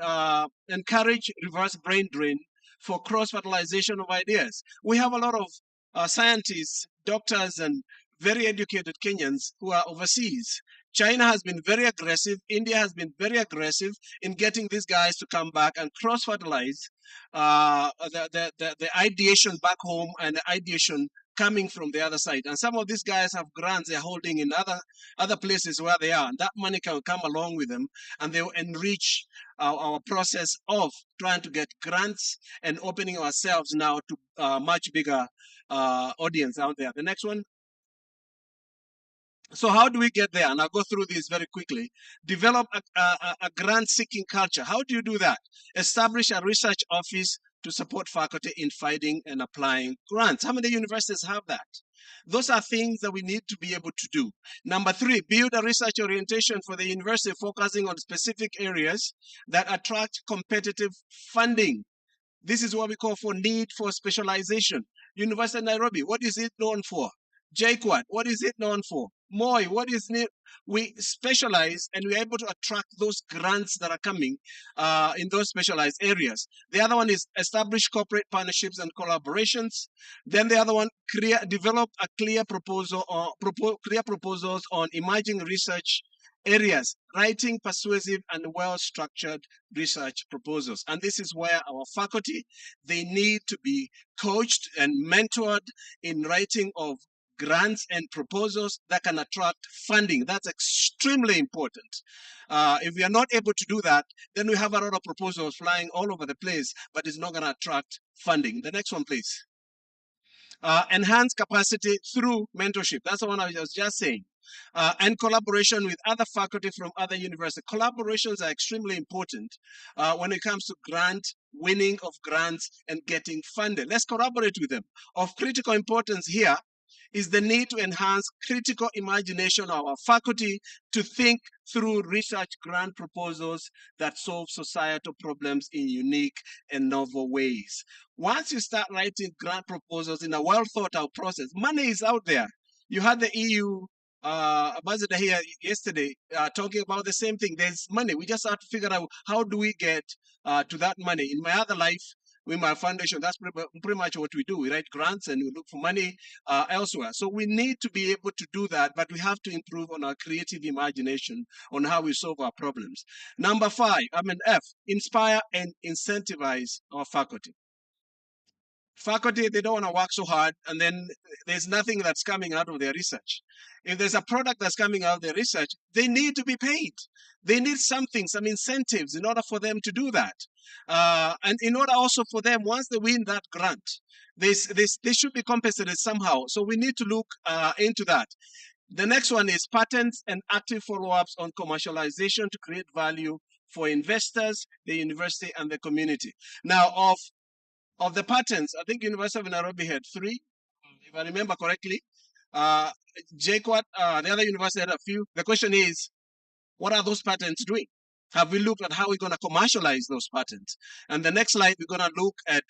encourage reverse brain drain for cross-fertilization of ideas. We have a lot of scientists, doctors, and very educated Kenyans who are overseas. China has been very aggressive. India has been very aggressive in getting these guys to come back and cross-fertilize the ideation back home and the ideation coming from the other side. And some of these guys have grants they're holding in other places where they are. And that money can come along with them and they will enrich our process of trying to get grants and opening ourselves now to a much bigger audience out there. The next one. So how do we get there? And I'll go through this very quickly. Develop a grant-seeking culture. How do you do that? Establish a research office to support faculty in finding and applying grants. How many universities have that? Those are things that we need to be able to do. Number 3, build a research orientation for the university focusing on specific areas that attract competitive funding. This is what we call for need for specialization. University of Nairobi, what is it known for? JKUAT, what is it known for? Moi, what is it? We specialize and we're able to attract those grants that are coming in those specialized areas. The other one is establish corporate partnerships and collaborations. Then the other one, develop a clear proposal or clear proposals on emerging research areas, writing persuasive and well-structured research proposals. And this is where our faculty, they need to be coached and mentored in writing of grants and proposals that can attract funding. That's extremely important. If we are not able to do that, then we have a lot of proposals flying all over the place, but it's not going to attract funding. The next one, please. Enhance capacity through mentorship. That's the one I was just saying. And collaboration with other faculty from other universities. Collaborations are extremely important when it comes to winning of grants and getting funded. Let's collaborate with them. Of critical importance here is the need to enhance critical imagination of our faculty to think through research grant proposals that solve societal problems in unique and novel ways. Once you start writing grant proposals in a well thought out process, money is out there. You had the EU ambassador here yesterday talking about the same thing. There's money. We just have to figure out how do we get to that money. In my other life, with my foundation, that's pretty much what we do. We write grants and we look for money elsewhere. So we need to be able to do that, but we have to improve on our creative imagination on how we solve our problems. Number 5, F, inspire and incentivize our faculty. Faculty, they don't want to work so hard, and then there's nothing that's coming out of their research. If there's a product that's coming out of their research, they need to be paid. They need something, some incentives in order for them to do that. And in order also for them, once they win that grant, they should be compensated somehow. So we need to look into that. The next one is patents and active follow-ups on commercialization to create value for investors, the university, and the community. Now, of the patents, I think University of Nairobi had 3, if I remember correctly. JKUAT, the other university had a few. The question is, what are those patents doing? Have we looked at how we're going to commercialize those patents? And the next slide, we're going to look at,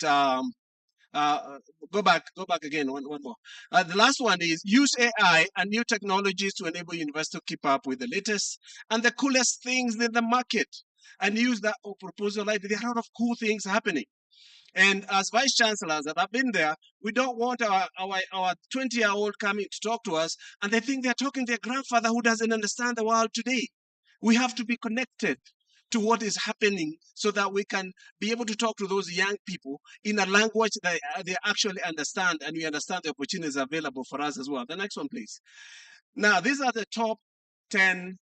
go back again, one more. The last one is use AI and new technologies to enable universities to keep up with the latest and the coolest things in the market. And use that proposal like there are a lot of cool things happening. And as vice chancellors that have been there, we don't want our 20-year-old coming to talk to us and they think they're talking to their grandfather who doesn't understand the world today. We have to be connected to what is happening so that we can be able to talk to those young people in a language that they actually understand, and we understand the opportunities available for us as well. The next one, please. Now, these are the top 10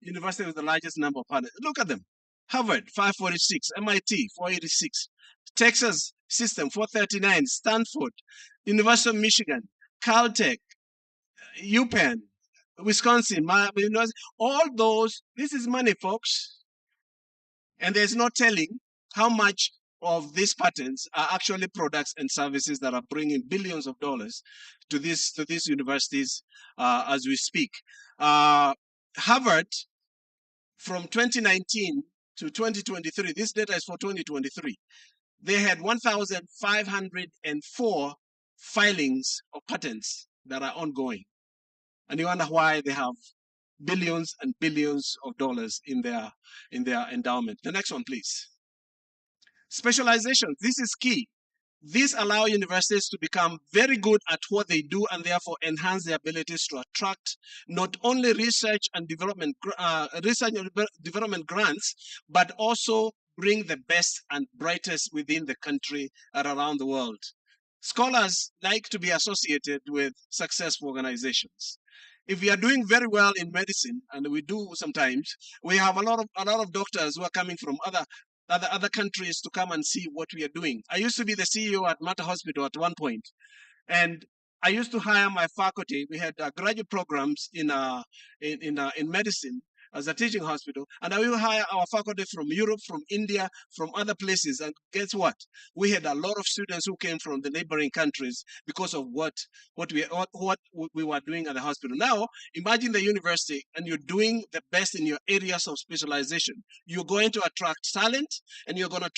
universities with the largest number of partners. Look at them. Harvard, 546, MIT, 486, Texas System, 439, Stanford, University of Michigan, Caltech, UPenn, Wisconsin, all those, this is money, folks. And there's no telling how much of these patents are actually products and services that are bringing billions of dollars to these universities as we speak. Harvard, from 2019 to 2023, this data is for 2023, they had 1,504 filings of patents that are ongoing. And you wonder why they have billions and billions of dollars in their endowment. The next one, please. Specialization, this is key. These allow universities to become very good at what they do and therefore enhance their abilities to attract not only research and development grants, but also bring the best and brightest within the country and around the world. Scholars like to be associated with successful organizations. If we are doing very well in medicine, and we do sometimes, we have a lot of doctors who are coming from other countries to come and see what we are doing. I used to be the CEO at Mater Hospital at one point, and I used to hire my faculty. We had graduate programs in medicine as a teaching hospital, and I will hire our faculty from Europe, from India, from other places. And guess what? We had a lot of students who came from the neighboring countries because of what we were doing at the hospital. Now, imagine the university, and you're doing the best in your areas of specialization. You're going to attract talent, and you're going to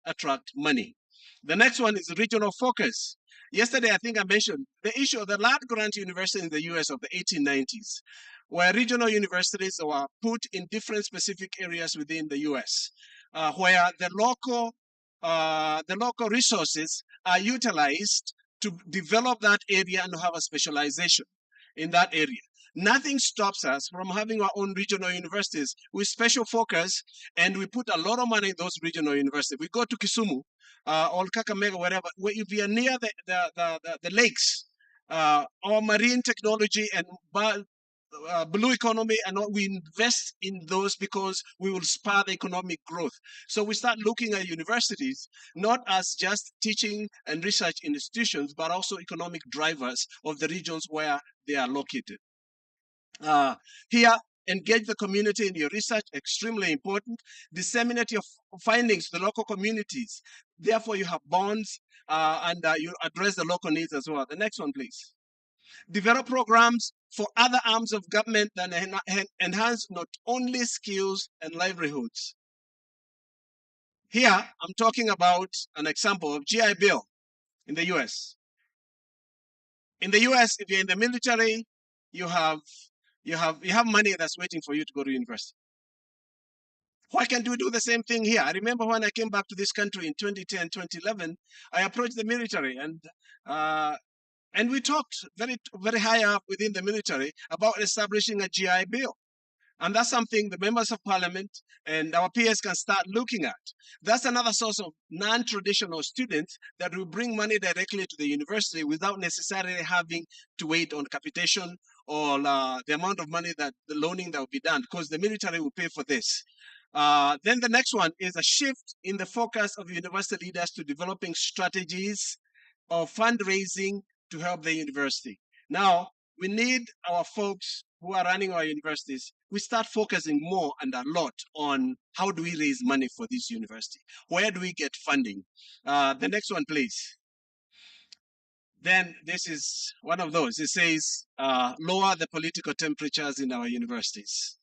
attract money. The next one is regional focus. Yesterday, I think I mentioned the issue of the land-grant university in the US of the 1890s, where regional universities were put in different specific areas within the US, where the local resources are utilized to develop that area and have a specialization in that area. Nothing stops us from having our own regional universities with special focus, and we put a lot of money in those regional universities. We go to Kisumu, or Kakamega, wherever, if we are near the lakes, our marine technology and blue economy, and we invest in those because we will spur the economic growth. So we start looking at universities not as just teaching and research institutions, but also economic drivers of the regions where they are located. Here, engage the community in your research, extremely important. Disseminate your findings to the local communities. Therefore, you have bonds and you address the local needs as well. The next one, please. Develop programs for other arms of government that enhance not only skills and livelihoods. Here, I'm talking about an example of GI Bill in the US. In the US, if you're in the military, you have money that's waiting for you to go to university. Why can't we do the same thing here? I remember when I came back to this country in 2010, 2011, I approached the military, and we talked very, very high up within the military about establishing a GI Bill. And that's something the members of parliament and our peers can start looking at. That's another source of non-traditional students that will bring money directly to the university without necessarily having to wait on capitation or the amount of money that the loaning that will be done, because the military will pay for this. Then the next one is a shift in the focus of university leaders to developing strategies of fundraising to help the university. Now, we need our folks who are running our universities, we start focusing more and a lot on how do we raise money for this university? Where do we get funding? The next one, please. Then this is one of those. It says, lower the political temperatures in our universities.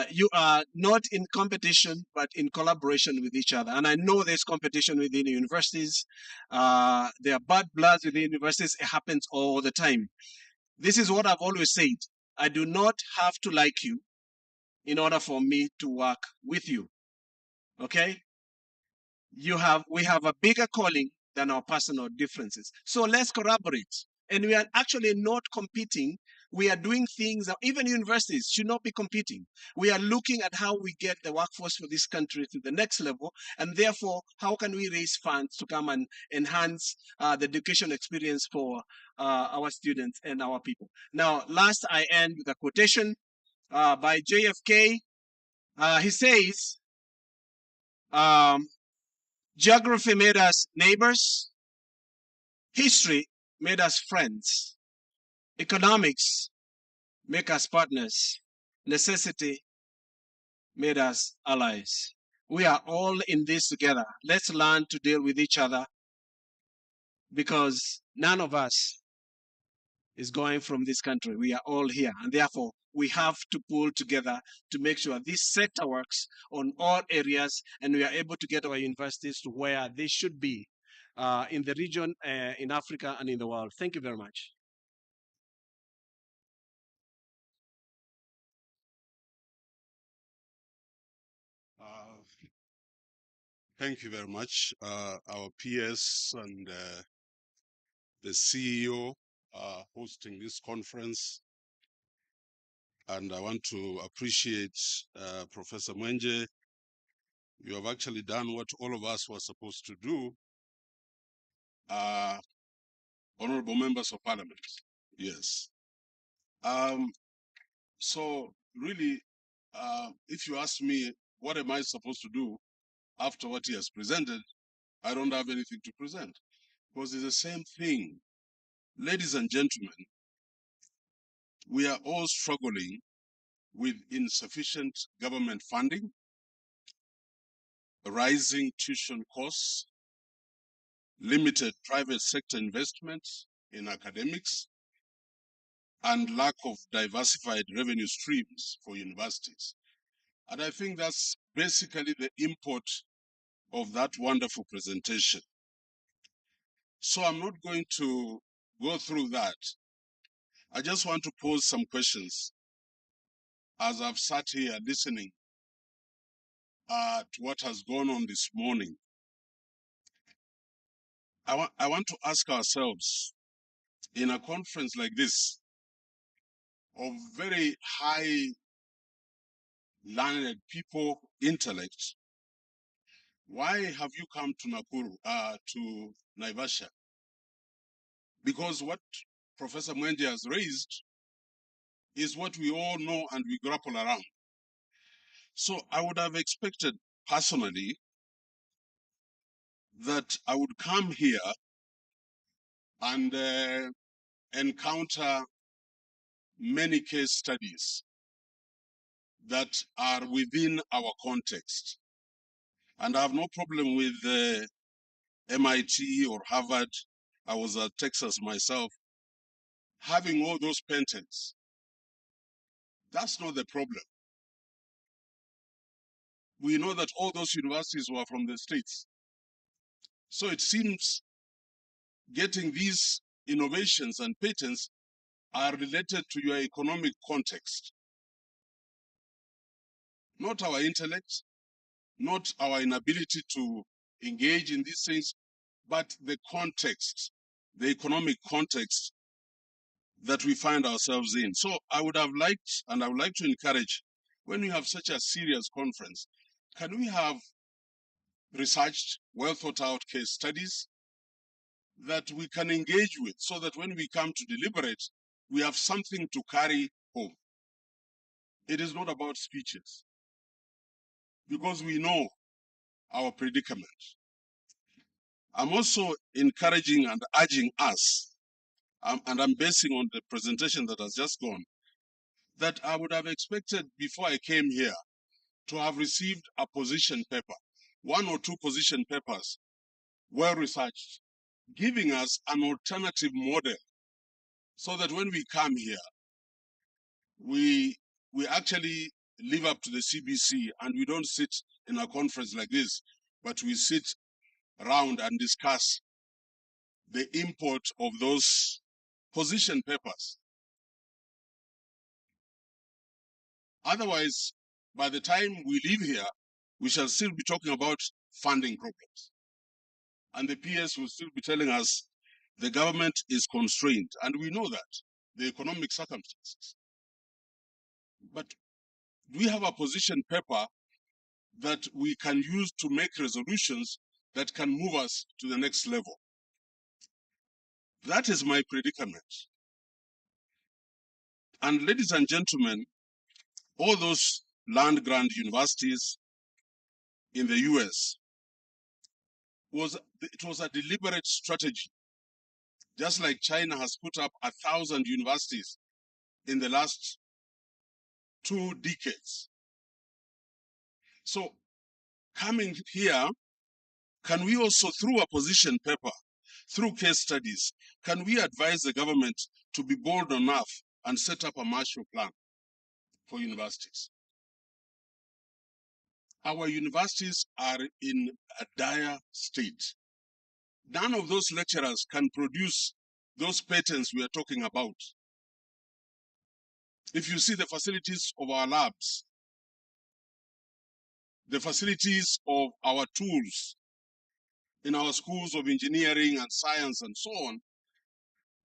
You are not in competition, but in collaboration with each other. And I know there's competition within the universities. There are bad bloods within universities. It happens all the time. This is what I've always said. I do not have to like you in order for me to work with you. Okay? We have a bigger calling than our personal differences. So let's collaborate. And we are actually not competing. We are doing things that even universities should not be competing. We are looking at how we get the workforce for this country to the next level, and therefore, how can we raise funds to come and enhance the education experience for our students and our people. Now, last I end with a quotation by JFK. He says, geography made us neighbors, history made us friends, economics make us partners, necessity made us allies. We are all in this together. Let's learn to deal with each other, because none of us is going from this country. We are all here, and therefore we have to pull together to make sure this sector works on all areas and we are able to get our universities to where they should be in the region, in Africa, and in the world. Thank you very much. Thank you very much. Our PS and the CEO are hosting this conference. And I want to appreciate Professor Mwenje. You have actually done what all of us were supposed to do. Honorable members of parliament. Yes. So really, if you ask me, what am I supposed to do after what he has presented? I don't have anything to present because it's the same thing. Ladies and gentlemen, we are all struggling with insufficient government funding, rising tuition costs, limited private sector investment in academics, and lack of diversified revenue streams for universities. And I think that's basically the import of that wonderful presentation. So I'm not going to go through that. I just want to pose some questions as I've sat here listening to what has gone on this morning. I want to ask ourselves, in a conference like this, of very high learned people, intellect, why have you come to Nakuru, to Naivasha? Because what Professor Mwenje has raised is what we all know and we grapple around. So I would have expected personally that I would come here and encounter many case studies that are within our context. And I have no problem with MIT or Harvard. I was at Texas myself, having all those patents. That's not the problem. We know that all those universities were from the States. So it seems getting these innovations and patents are related to your economic context. Not our intellect, not our inability to engage in these things, but the context, the economic context that we find ourselves in. So I would have liked, and I would like to encourage, when we have such a serious conference, can we have researched, well thought out case studies that we can engage with so that when we come to deliberate, we have something to carry home. It is not about speeches, because we know our predicament. I'm also encouraging and urging us, and I'm basing on the presentation that has just gone, that I would have expected before I came here to have received a position paper, 1 or 2 position papers, well researched, giving us an alternative model so that when we come here, we actually live up to the CBC and we don't sit in a conference like this, but we sit around and discuss the import of those position papers. Otherwise, by the time we leave here, we shall still be talking about funding problems. And the PS will still be telling us the government is constrained, and we know that, the economic circumstances. But we have a position paper that we can use to make resolutions that can move us to the next level. That is my predicament. And ladies and gentlemen, all those land-grant universities in the US, it was a deliberate strategy. Just like China has put up 1,000 universities in the last 2 decades. So coming here, can we also, through a position paper, through case studies, can we advise the government to be bold enough and set up a Marshall Plan for universities. Our universities are in a dire state. None of those lecturers can produce those patents we are talking about. If you see the facilities of our labs, the facilities of our tools in our schools of engineering and science and so on,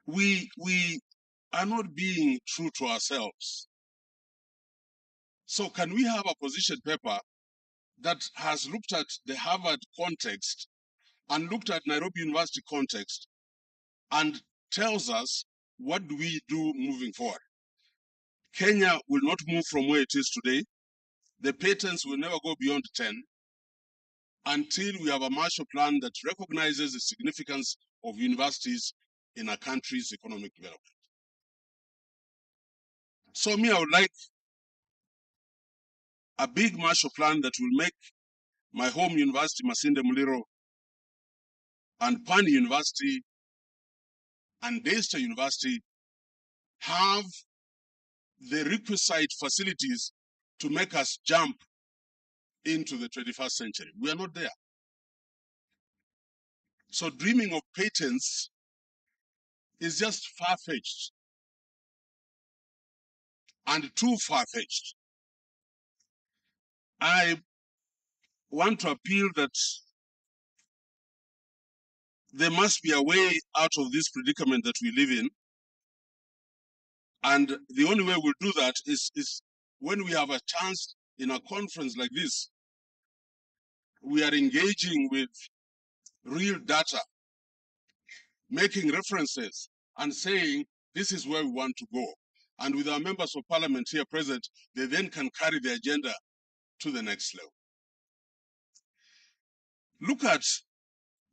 we are not being true to ourselves. So can we have a position paper that has looked at the Harvard context and looked at Nairobi University context and tells us what do we do moving forward? Kenya will not move from where it is today. The patents will never go beyond 10 until we have a Marshall Plan that recognizes the significance of universities in a country's economic development. So me, I would like a big Marshall Plan that will make my home university, Masinde Muliro, and Pani University and Daystar University have the requisite facilities to make us jump into the 21st century. We are not there. So dreaming of patents is just far-fetched and too far-fetched. I want to appeal that there must be a way out of this predicament that we live in. And the only way we'll do that is when we have a chance in a conference like this, we are engaging with real data, making references and saying, this is where we want to go. And with our members of parliament here present, they then can carry the agenda to the next level. Look at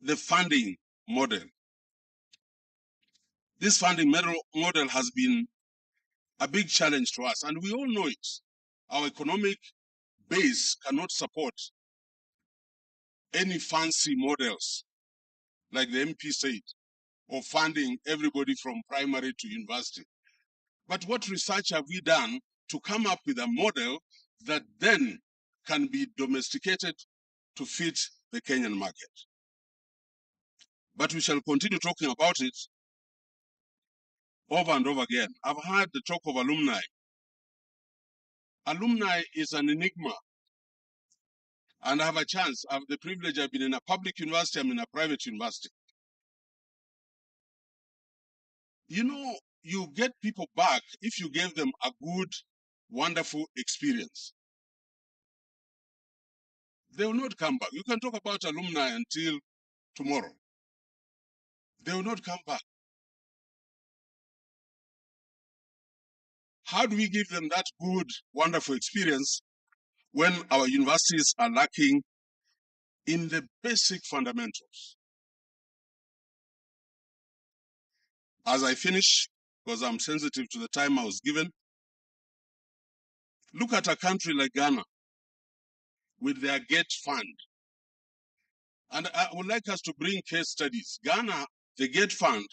the funding model. This funding model has been a big challenge to us, and we all know it. Our economic base cannot support any fancy models, like the MP said, of funding everybody from primary to university. But what research have we done to come up with a model that then can be domesticated to fit the Kenyan market? But we shall continue talking about it over and over again. I've heard the talk of alumni. Alumni is an enigma. And I have a chance, I have the privilege, I've been in a public university, I'm in a private university. You know, you get people back if you gave them a good, wonderful experience. They will not come back. You can talk about alumni until tomorrow. They will not come back. How do we give them that good, wonderful experience when our universities are lacking in the basic fundamentals? As I finish, because I'm sensitive to the time I was given, look at a country like Ghana with their GET fund. And I would like us to bring case studies. Ghana, the GET fund,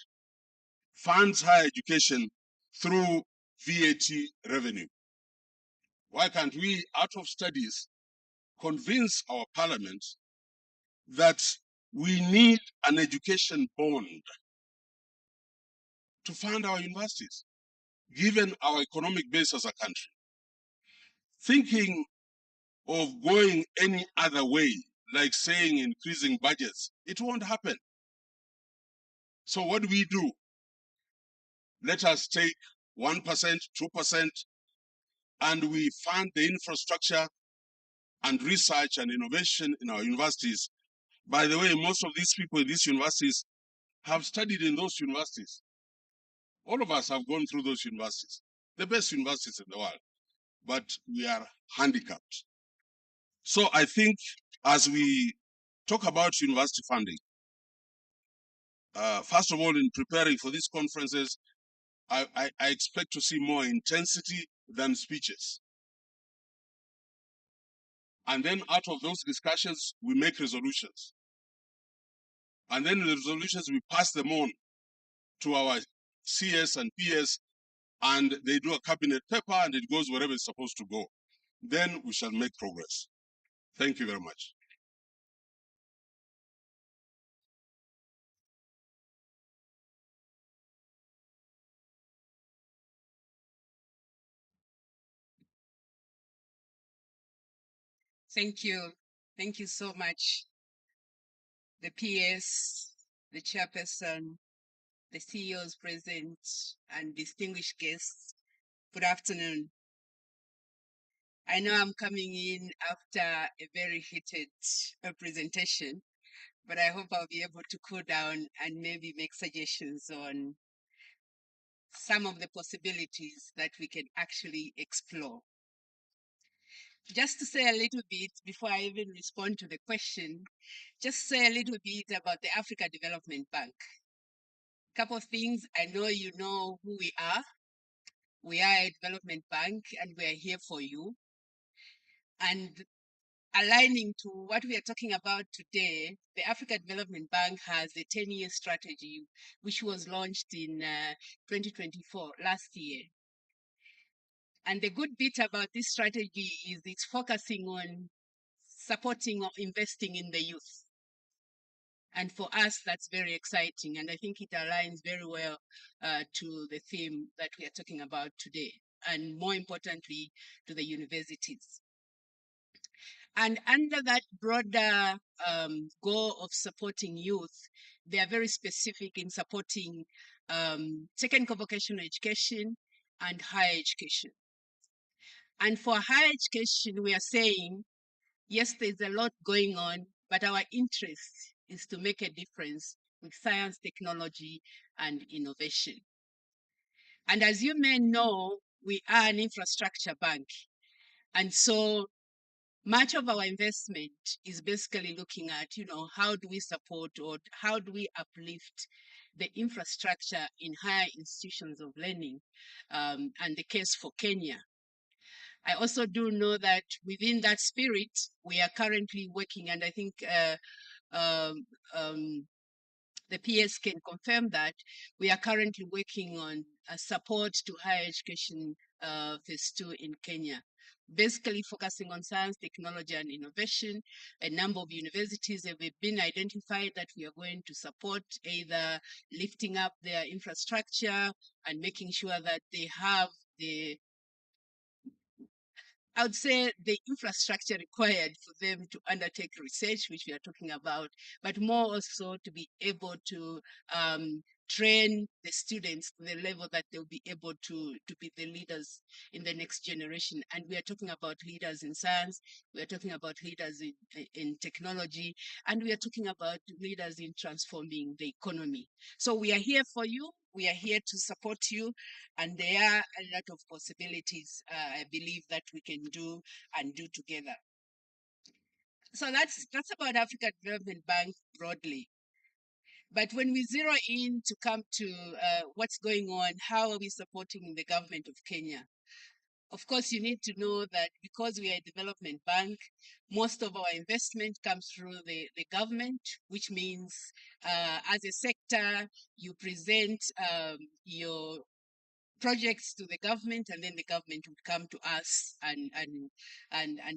funds higher education through VAT revenue. Why can't we, out of studies, convince our parliament that we need an education bond to fund our universities, given our economic base as a country? Thinking of going any other way, like saying increasing budgets, it won't happen. So what do we do? Let us take 1%, 2%, and we fund the infrastructure and research and innovation in our universities. By the way, most of these people in these universities have studied in those universities. All of us have gone through those universities, the best universities in the world, but we are handicapped. So I think as we talk about university funding, first of all, in preparing for these conferences, I expect to see more intensity than speeches. And then out of those discussions, we make resolutions. And then the resolutions, we pass them on to our CS and PS, and they do a cabinet paper and it goes wherever it's supposed to go. Then we shall make progress. Thank you very much. Thank you. Thank you so much. The PS, the chairperson, the CEOs present, and distinguished guests. Good afternoon. I know I'm coming in after a very heated presentation, but I hope I'll be able to cool down and maybe make suggestions on some of the possibilities that we can actually explore. Just to say a little bit before I even respond to the question, just say a little bit about the Africa Development Bank. Couple of things. I know you know who we are. We are a development bank and we are here for you. And aligning to what we are talking about today, the Africa Development Bank has a 10-year strategy, which was launched in 2024, last year. And the good bit about this strategy is it's focusing on supporting or investing in the youth. And for us, that's very exciting. And I think it aligns very well to the theme that we are talking about today, and more importantly, to the universities. And under that broader goal of supporting youth, they are very specific in supporting technical vocational education and higher education. And for higher education, we are saying, yes, there's a lot going on, but our interest is to make a difference with science, technology, and innovation. And as you may know, we are an infrastructure bank. And so much of our investment is basically looking at, how do we support or how do we uplift the infrastructure in higher institutions of learning, and the case for Kenya. I also do know that within that spirit, we are currently working, and I think the PS can confirm that we are currently working on support to higher education phase 2 in Kenya, basically focusing on science, technology, and innovation. A number of universities have been identified that we are going to support, either lifting up their infrastructure and making sure that they have I would say the infrastructure required for them to undertake research, which we are talking about, but more also to be able to train the students to the level that they'll be able to be the leaders in the next generation. And we are talking about leaders in science, we are talking about leaders in technology, and we are talking about leaders in transforming the economy. So we are here for you. We are here to support you, and there are a lot of possibilities, I believe, that we can do and do together. So that's about Africa Development Bank broadly. But when we zero in to come to what's going on, how are we supporting the government of Kenya? Of course, you need to know that because we are a development bank, most of our investment comes through the government, which means as a sector, you present your projects to the government, and then the government would come to us and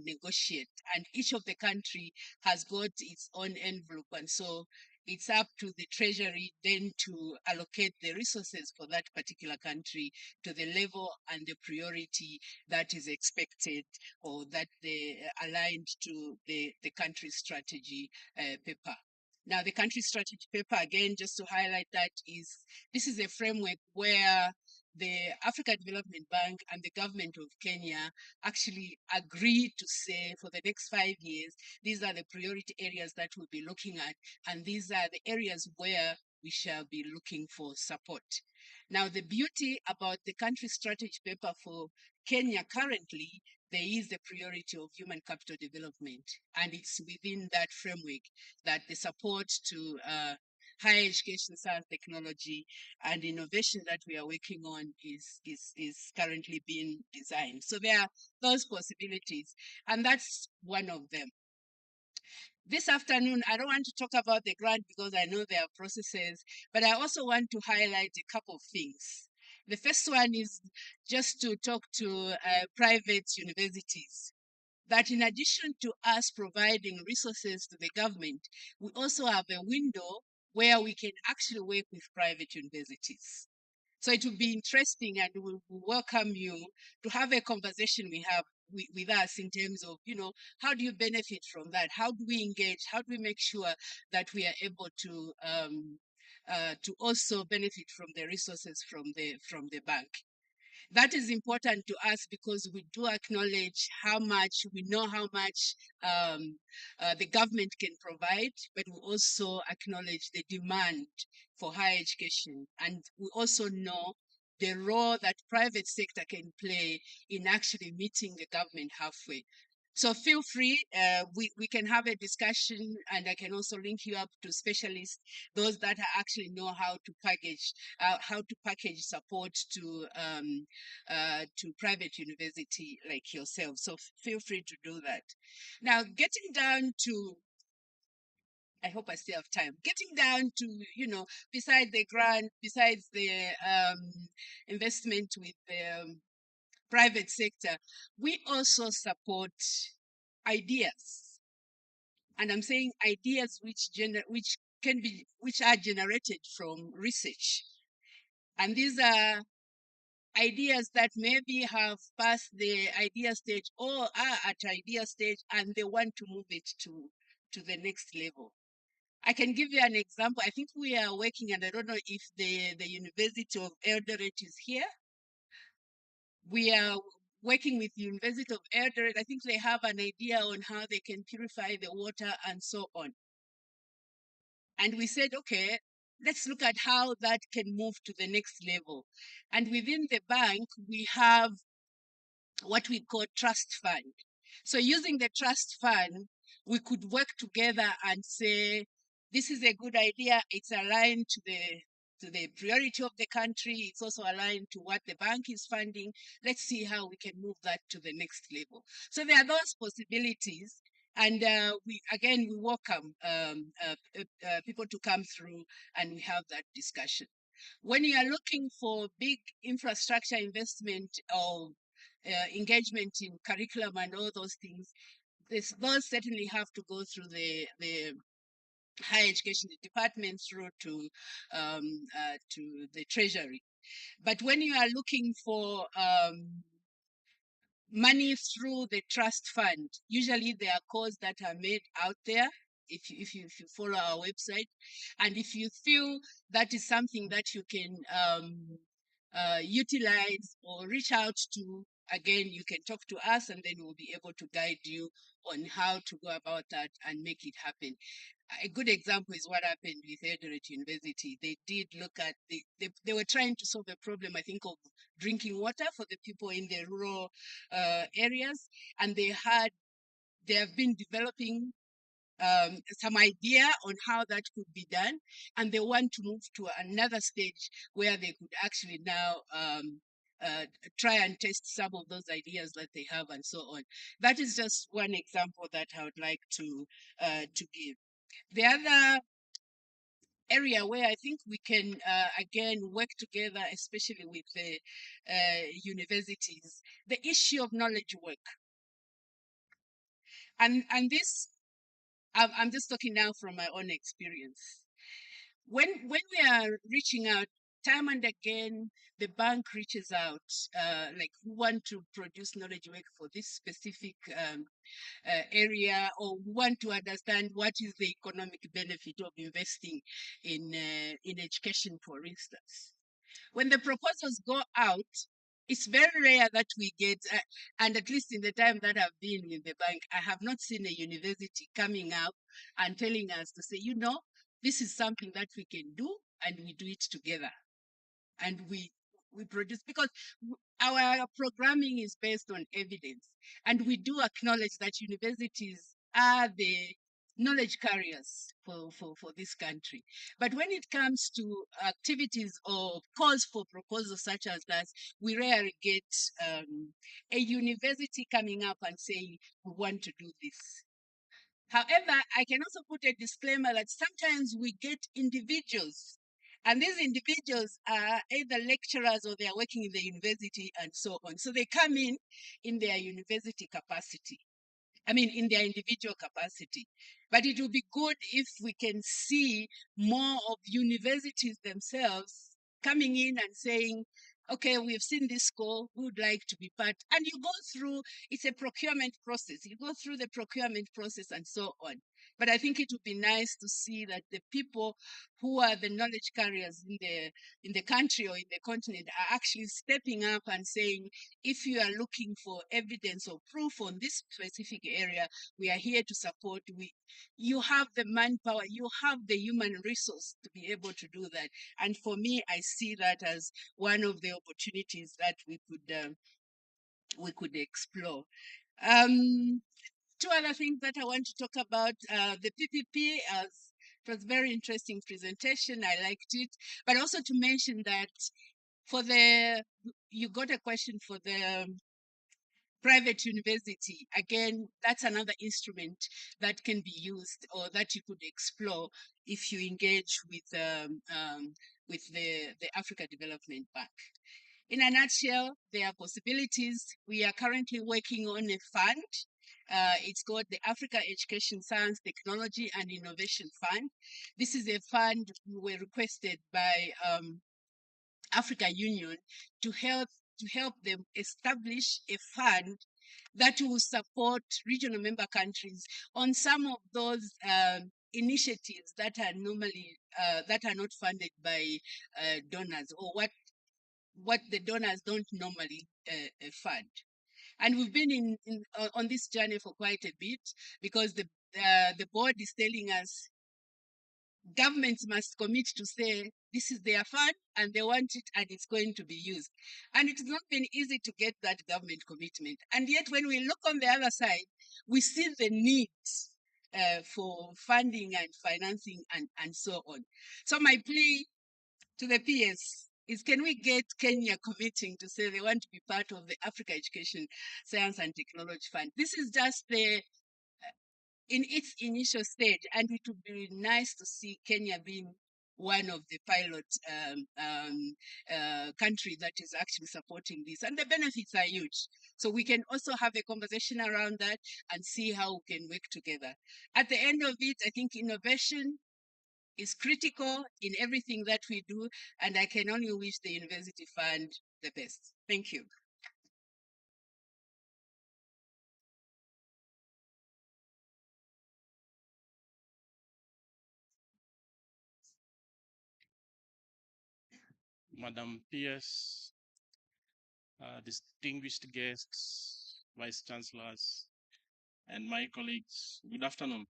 negotiate. And each of the country has got its own envelope, and so it's up to the treasury then to allocate the resources for that particular country to the level and the priority that is expected, or that they aligned to the country's strategy paper. Now, the country strategy paper, again, just to highlight that, this is a framework where the Africa Development Bank and the government of Kenya actually agreed to say for the next 5 years, these are the priority areas that we'll be looking at, and these are the areas where we shall be looking for support. Now, the beauty about the country strategy paper for Kenya currently, there is the priority of human capital development, and it's within that framework that the support to higher education, science, technology, and innovation that we are working on is currently being designed. So there are those possibilities, and that's one of them. This afternoon, I don't want to talk about the grant because I know there are processes, but I also want to highlight a couple of things. The first one is just to talk to private universities, that in addition to us providing resources to the government, we also have a window where we can actually work with private universities. So it will be interesting, and we will welcome you to have a conversation with us in terms of, how do you benefit from that? How do we engage? How do we make sure that we are able to also benefit from the resources from the bank? That is important to us because we do acknowledge we know how much the government can provide, but we also acknowledge the demand for higher education. And we also know the role that private sector can play in actually meeting the government halfway. So feel free, we can have a discussion, and I can also link you up to specialists, those that actually know how to package support to private university like yourself. So feel free to do that. Now, getting down to, I hope I still have time. Getting down to, besides the grant, besides the investment with the private sector, we also support ideas. And I'm saying ideas which are generated from research. And these are ideas that maybe have passed the idea stage or are at idea stage, and they want to move it to the next level. I can give you an example. I think we are working, and I don't know if the University of Eldoret is here. We are working with the University of Eldoret. I think they have an idea on how they can purify the water and so on. And we said, okay, let's look at how that can move to the next level. And within the bank, we have what we call trust fund. So using the trust fund, we could work together and say, this is a good idea. It's aligned to the priority of the country. It's also aligned to what the bank is funding. Let's see how we can move that to the next level. So there are those possibilities. And we welcome people to come through and we have that discussion. When you are looking for big infrastructure investment or engagement in curriculum and all those things, those certainly have to go through the higher education department through to the treasury. But when you are looking for money through the trust fund, usually there are calls that are made out there. If you follow our website, and if you feel that is something that you can utilize or reach out to, again, you can talk to us, and then we'll be able to guide you on how to go about that and make it happen. A good example is what happened with Eldoret University. They did look at, they were trying to solve a problem, I think, of drinking water for the people in the rural areas. And they have been developing some idea on how that could be done. And they want to move to another stage where they could actually now try and test some of those ideas that they have and so on. That is just one example that I would like to give. The other area where I think we can, again, work together, especially with the universities, the issue of knowledge work. And this, I'm just talking now from my own experience. When we are reaching out, time and again, the bank reaches out, like who want to produce knowledge work for this specific area, or want to understand what is the economic benefit of investing in education, for instance. When the proposals go out, it's very rare that we get, and at least in the time that I've been with the bank, I have not seen a university coming up and telling us to say, this is something that we can do, and we do it together. And we produce, because our programming is based on evidence. And we do acknowledge that universities are the knowledge carriers for this country. But when it comes to activities or calls for proposals such as that, we rarely get a university coming up and saying, we want to do this. However, I can also put a disclaimer that sometimes we get individuals And these individuals are either lecturers or they are working in the university and so on. So they come in their university capacity. I mean, in their individual capacity. But it would be good if we can see more of universities themselves coming in and saying, okay, we've seen this school, we would like to be part. And you go through, it's a procurement process. You go through the procurement process and so on. But I think it would be nice to see that the people who are the knowledge carriers in the country or in the continent are actually stepping up and saying, if you are looking for evidence or proof on this specific area, we are here to support. You have the manpower, you have the human resource to be able to do that. And for me, I see that as one of the opportunities that we could explore. Two other things that I want to talk about, the PPP, as it was a very interesting presentation, I liked it, but also to mention that you got a question for the private university. Again, that's another instrument that can be used or that you could explore if you engage with the Africa Development Bank. In a nutshell, there are possibilities. We are currently working on a fund. It's called the Africa Education, Science, Technology and Innovation Fund. This is a fund we were requested by Africa Union to help them establish a fund that will support regional member countries on some of those initiatives that are normally that are not funded by donors, or what the donors don't normally fund. And we've been on this journey for quite a bit, because the board is telling us governments must commit to say this is their fund and they want it and it's going to be used. And it's not been easy to get that government commitment. And yet when we look on the other side, we see the need for funding and financing and so on. So my plea to the PS is, can we get Kenya committing to say they want to be part of the Africa Education, Science and Technology Fund? This is just in its initial stage, and it would be nice to see Kenya being one of the pilot countries that is actually supporting this. And the benefits are huge. So we can also have a conversation around that and see how we can work together. At the end of it, I think innovation is critical in everything that we do, and I can only wish the University Fund the best. Thank you. Madam PS, distinguished guests, vice chancellors, and my colleagues, good afternoon.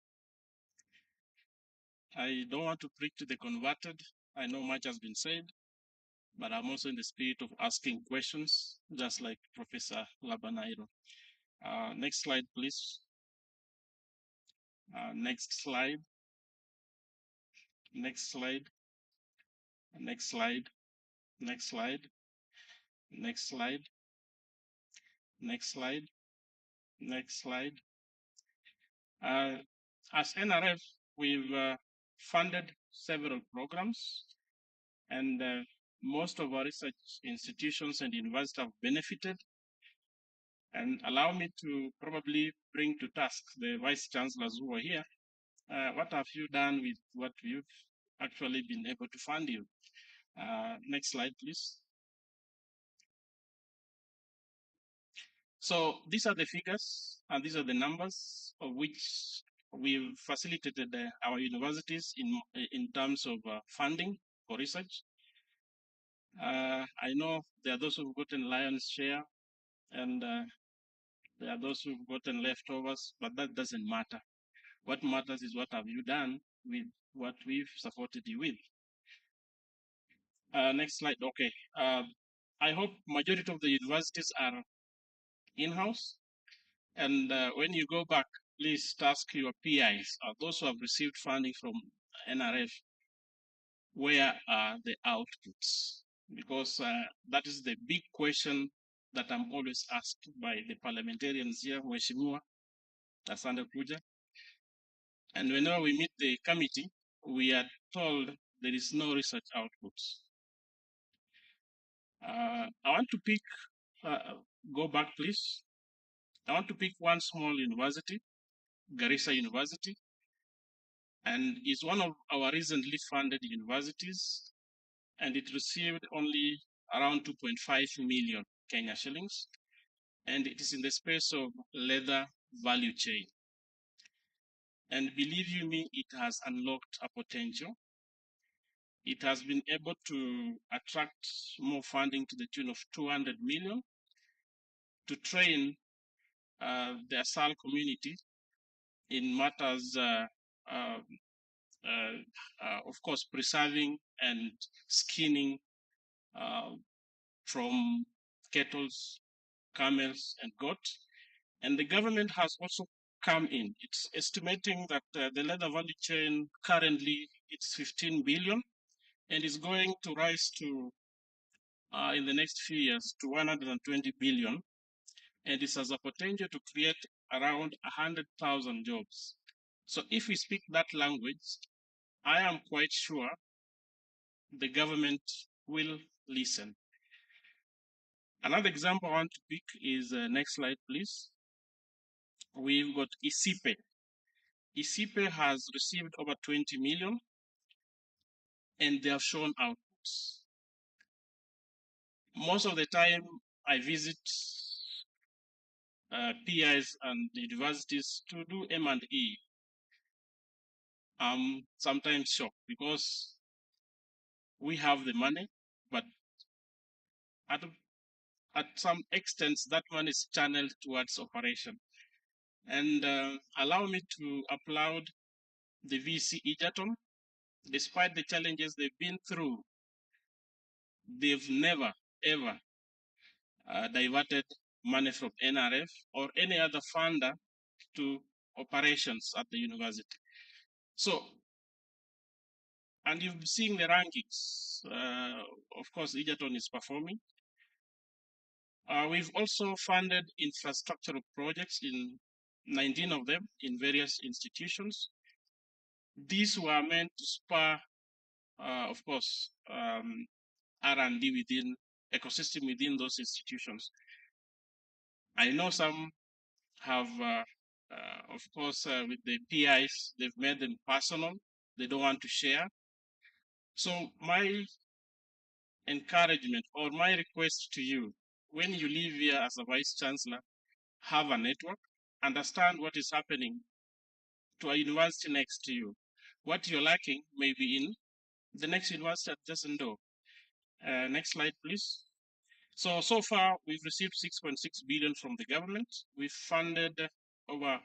I don't want to preach to the converted. I know much has been said, but I'm also in the spirit of asking questions, just like Professor Labanairo. Next slide, please. Next slide. Next slide. Next slide. Next slide. Next slide. Next slide. Next slide. As NRF, we've funded several programs, and most of our research institutions and universities have benefited. And allow me to probably bring to task the vice chancellors who are here. What have you done with what we've actually been able to fund you? Next slide, please. So these are the figures and these are the numbers of which we've facilitated our universities in terms of funding for research. I know there are those who've gotten lion's share and there are those who've gotten leftovers, but that doesn't matter. What matters is what have you done with what we've supported you with. Next slide. Okay. I hope majority of the universities are in-house. And when you go back, please ask your PIs, those who have received funding from NRF, where are the outputs? Because that is the big question that I'm always asked by the parliamentarians here, Mheshimiwa Asante Kuja. And whenever we meet the committee, we are told there is no research outputs. I want to pick, go back please. I want to pick one small university, Garissa University, and it's one of our recently funded universities, and it received only around 2.5 million Kenya shillings, and it is in the space of leather value chain. And believe you me, it has unlocked a potential. It has been able to attract more funding to the tune of 200 million to train the Asal community in matters, of course, preserving and skinning from kettles, camels, and goat. And the government has also come in. It's estimating that the leather value chain currently it's 15 billion and is going to rise to, in the next few years, to 120 billion. And it has a potential to create around 100,000 jobs. So if we speak that language, I am quite sure the government will listen. Another example I want to pick is, next slide, please. We've got ISIPE. ISIPE has received over 20 million and they have shown outputs. Most of the time I visit PIs and universities to do M&E. I'm sometimes shocked because we have the money, but at some extent that money is channeled towards operation. And allow me to applaud the VC Egerton. Despite the challenges they've been through, they've never, ever diverted money from NRF or any other funder to operations at the university. So, and you've seen the rankings. Of course, Egerton is performing. We've also funded infrastructural projects in 19 of them in various institutions. These were meant to spur, of course, R&D within ecosystem within those institutions. I know some have, of course, with the PIs, they've made them personal. They don't want to share. So my encouragement or my request to you, when you leave here as a vice chancellor, have a network, understand what is happening to a university next to you. What you're lacking may be in the next university that doesn't know. Next slide, please. So far, we've received 6.6 billion from the government. We've funded over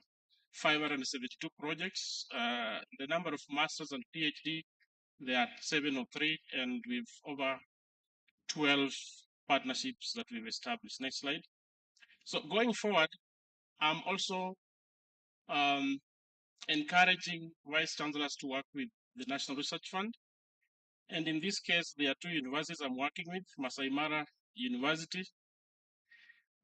572 projects. The number of masters and PhD, they are 703, and we've over 12 partnerships that we've established. Next slide. So going forward, I'm also encouraging vice chancellors to work with the National Research Fund. And in this case, there are two universities I'm working with, Masai Mara University.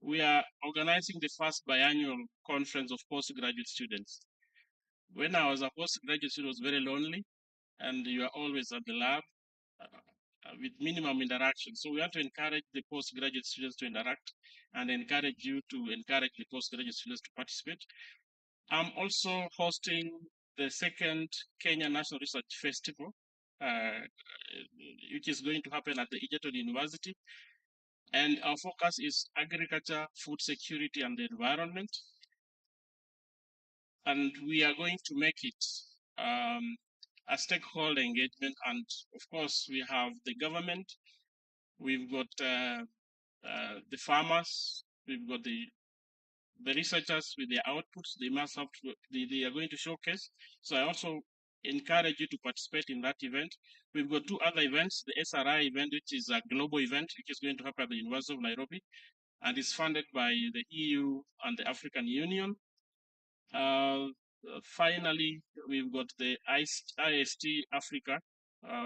We are organizing the first biannual conference of postgraduate students. When I was a postgraduate student, it was very lonely, and you are always at the lab with minimum interaction. So we want to encourage the postgraduate students to interact and encourage you to encourage the postgraduate students to participate. I'm also hosting the second Kenya National Research Festival, which is going to happen at the Egerton University. And our focus is agriculture, food security, and the environment. And we are going to make it a stakeholder engagement. And of course, we have the government, we've got the farmers, we've got the researchers with their outputs. They must have to, they are going to showcase. So I also encourage you to participate in that event. We've got two other events, the SRI event, which is a global event, which is going to happen at the University of Nairobi, and is funded by the EU and the African Union. Finally, we've got the IST Africa,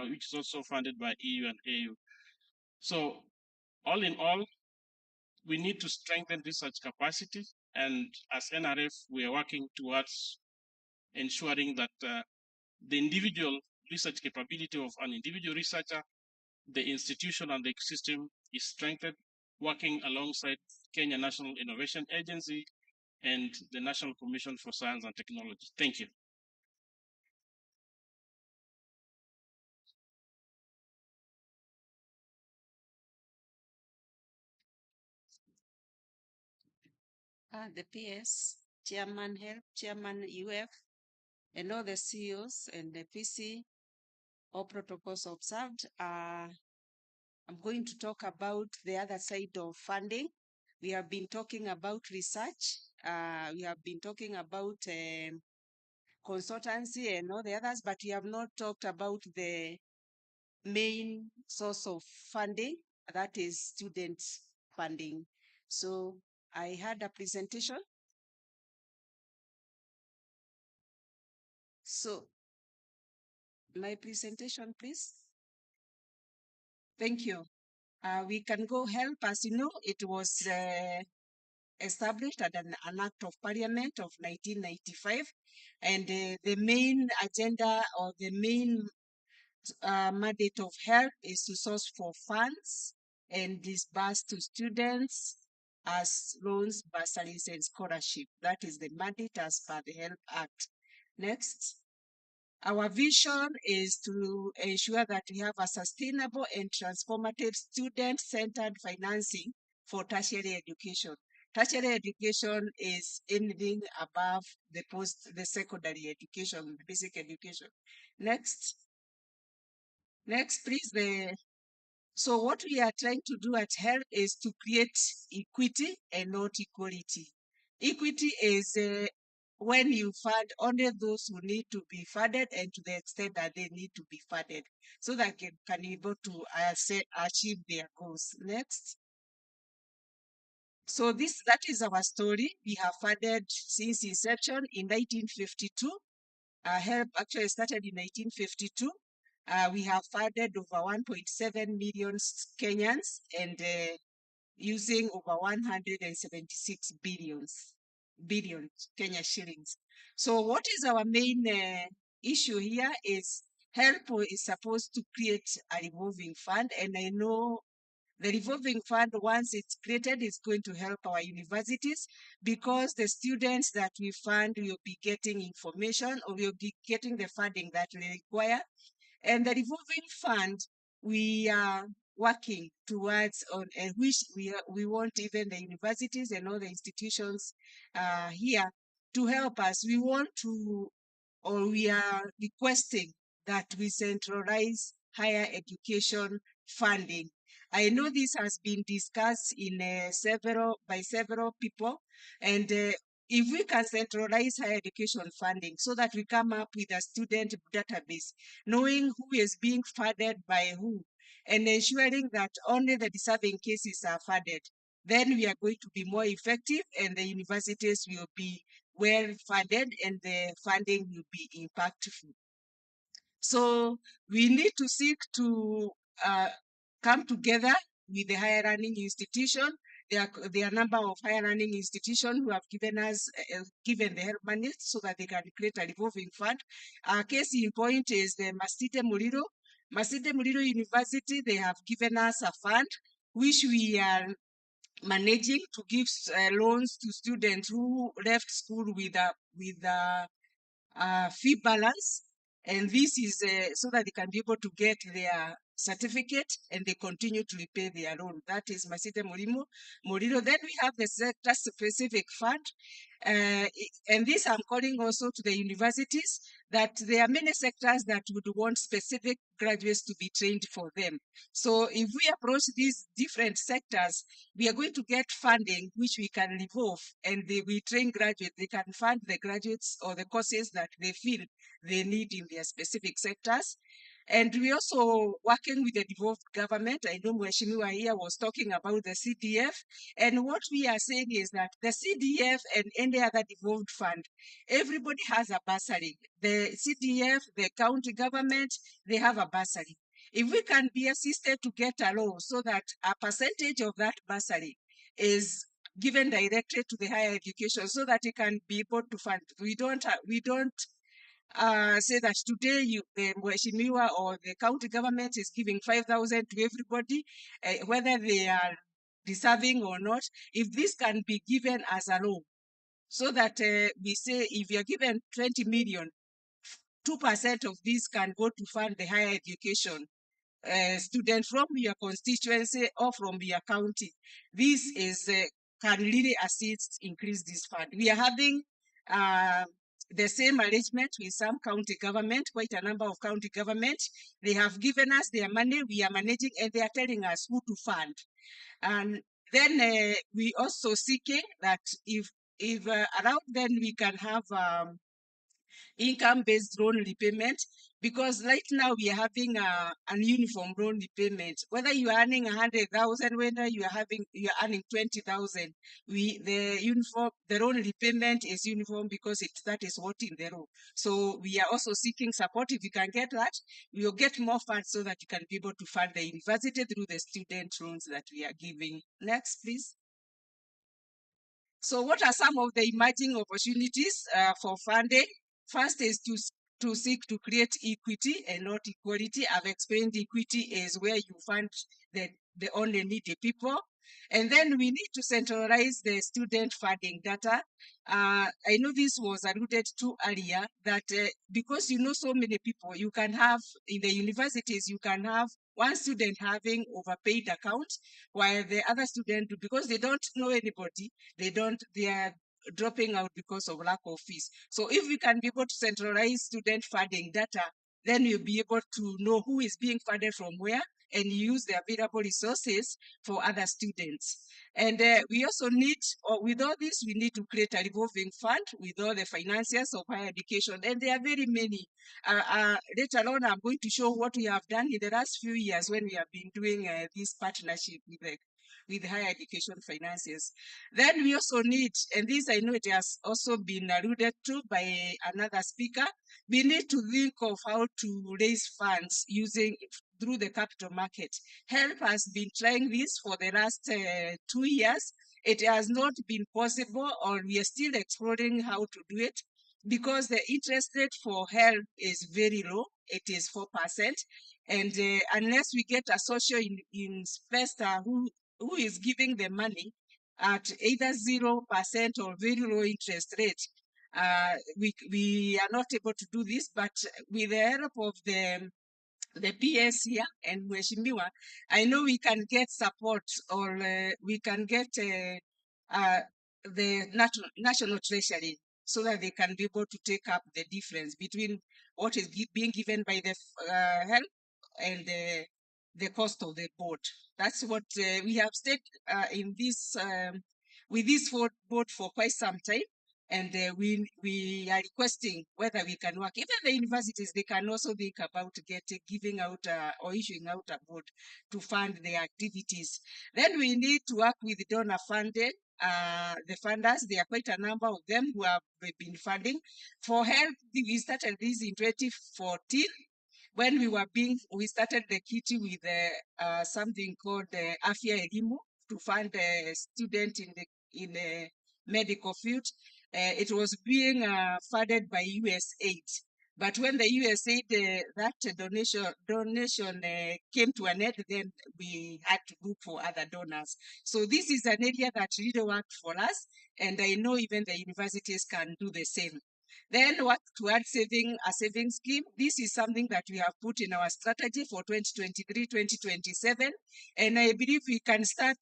which is also funded by EU and AU. So all in all, we need to strengthen research capacity, and as NRF, we are working towards ensuring that the individual research capability of an individual researcher, the institution and the ecosystem is strengthened, working alongside Kenya National Innovation Agency and the National Commission for Science and Technology. Thank you. The PS, Chairman HELP, Chairman UF, and all the CEOs and the PC, all protocols observed. I'm going to talk about the other side of funding. We have been talking about research. We have been talking about consultancy and all the others, but we have not talked about the main source of funding, that is student funding. So I had a presentation. So my presentation, please. Thank you. We can go help. As you know, it was established at an act of parliament of 1995. And the main agenda or the main mandate of help is to source for funds and disburse to students as loans, bursaries, and scholarship. That is the mandate as per the Help Act. Next. Our vision is to ensure that we have a sustainable and transformative student-centered financing for tertiary education. Tertiary education is anything above the secondary education, the basic education. Next. Next, please. So what we are trying to do at HELP is to create equity and not equality. Equity is when you fund only those who need to be funded and to the extent that they need to be funded so that they can be able to achieve their goals. Next. So that is our story. We have funded since inception in 1952. HELP actually started in 1952. We have funded over 1.7 million Kenyans and using over 176 billion Kenya shillings. So what is our main issue here is HELP is supposed to create a revolving fund, and I know the revolving fund, once it's created, is going to help our universities because the students that we fund will be getting information or will be getting the funding that they require. And the revolving fund, we are working towards and which we want even the universities and all the institutions here to help us. We want to, or we are requesting that we centralize higher education funding. I know this has been discussed in by several people, and if we can centralize higher education funding so that we come up with a student database, knowing who is being funded by who, and ensuring that only the deserving cases are funded, then we are going to be more effective and the universities will be well funded and the funding will be impactful. So we need to seek to come together with the higher learning institution. There are a number of higher learning institutions who have given us given the help money so that they can create a revolving fund. Case in point is the Masite Muliro University. They have given us a fund which we are managing to give loans to students who left school with a fee balance, and this is so that they can be able to get their certificate and they continue to repay their loan. That is Masite Muliro. Then we have the sector specific fund, and this I'm calling also to the universities that there are many sectors that would want specific graduates to be trained for them. So if we approach these different sectors, we are going to get funding which we can revolve, and we train graduates. They can fund the graduates or the courses that they feel they need in their specific sectors. And we also working with the devolved government. I know Mheshimiwa here was talking about the CDF. And what we are saying is that the CDF and any other devolved fund, everybody has a bursary. The CDF, the county government, they have a bursary. If we can be assisted to get a law so that a percentage of that bursary is given directly to the higher education so that it can be able to fund. We don't say that today the Mheshimiwa or the county government is giving 5,000 to everybody, whether they are deserving or not, if this can be given as a law, so that we say if you're given 20 million, 2% of this can go to fund the higher education student from your constituency or from your county. This is can really assist increase this fund. We are having the same arrangement with some county government, quite a number of county government. They have given us their money, we are managing, and they are telling us who to fund. And then we also seeking that if around then we can have income-based loan repayment, because right now we are having an uniform loan repayment. Whether you are earning 100,000, whether you are earning 20,000, the loan repayment is uniform because that is what in the law. So we are also seeking support. If you can get that, we will get more funds so that you can be able to fund the university through the student loans that we are giving. Next, please. So what are some of the emerging opportunities for funding? First is to seek to create equity and not equality. I've explained equity is where you fund the only needy people. And then we need to centralize the student funding data. I know this was alluded to earlier, that because you know so many people, you can have, in the universities, you can have one student having overpaid account, while the other student, because they don't know anybody, they are dropping out because of lack of fees. So if we can be able to centralize student funding data, then you'll be able to know who is being funded from where and use the available resources for other students. And we also need, or with all this, we need to create a revolving fund with all the financiers of higher education. And there are very many. Later on, I'm going to show what we have done in the last few years when we have been doing this partnership with higher education financiers. Then we also need, and this I know it has also been alluded to by another speaker, we need to think of how to raise funds through the capital market. HELP has been trying this for the last 2 years. It has not been possible, or we are still exploring how to do it, because the interest rate for HELP is very low. It is 4%. And unless we get a social investor who is giving the money at either 0% or very low interest rate, we are not able to do this. But with the help of the PS here and Mheshimiwa, I know we can get support, or we can get the national treasury, so that they can be able to take up the difference between what is being given by the help and the cost of the board. That's what we have stayed in this with this board for quite some time. And we are requesting whether we can work. Even the universities, they can also think about giving out or issuing out a board to fund their activities. Then we need to work with donor funded, the funders. There are quite a number of them who have been funding. For HELP, we started this in 2014. When we started the kitty with something called Afya Elimu to fund a student in the medical field. It was being funded by USAID. But when the USAID, that donation came to an end, then we had to look for other donors. So this is an area that really worked for us, and I know even the universities can do the same. Then work towards a saving scheme. This is something that we have put in our strategy for 2023-2027. And I believe we can start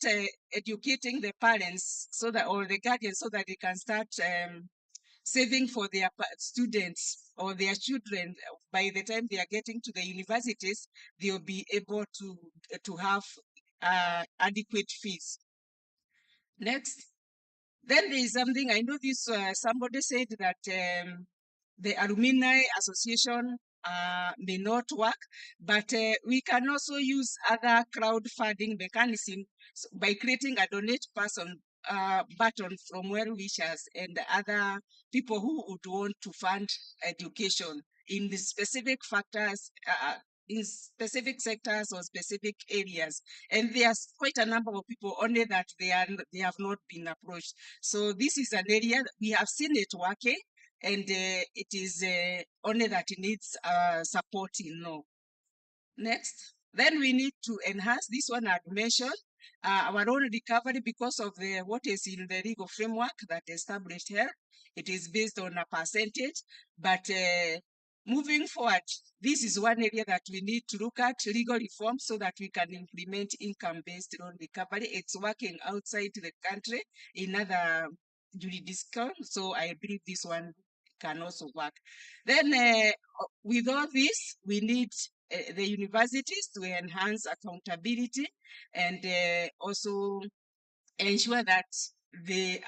educating the parents or the guardians, so that they can start saving for their students or their children. By the time they are getting to the universities, they'll be able to have adequate fees. Next. Then there is something, I know this, somebody said that the alumni association may not work, but we can also use other crowdfunding mechanism by creating a donate person button from well-wishers and other people who would want to fund education in the specific factors, in specific sectors or specific areas. And there's quite a number of people, only that they have not been approached. So this is an area that we have seen it working, and it is only that it needs support in law. Next. Then we need to enhance this one I'd mentioned, our own recovery because of what is in the legal framework that established here. It is based on a percentage, but moving forward, this is one area that we need to look at legal reform so that we can implement income-based loan recovery. It's working outside the country in other jurisdictions, so I believe this one can also work. Then with all this, we need the universities to enhance accountability and also ensure that they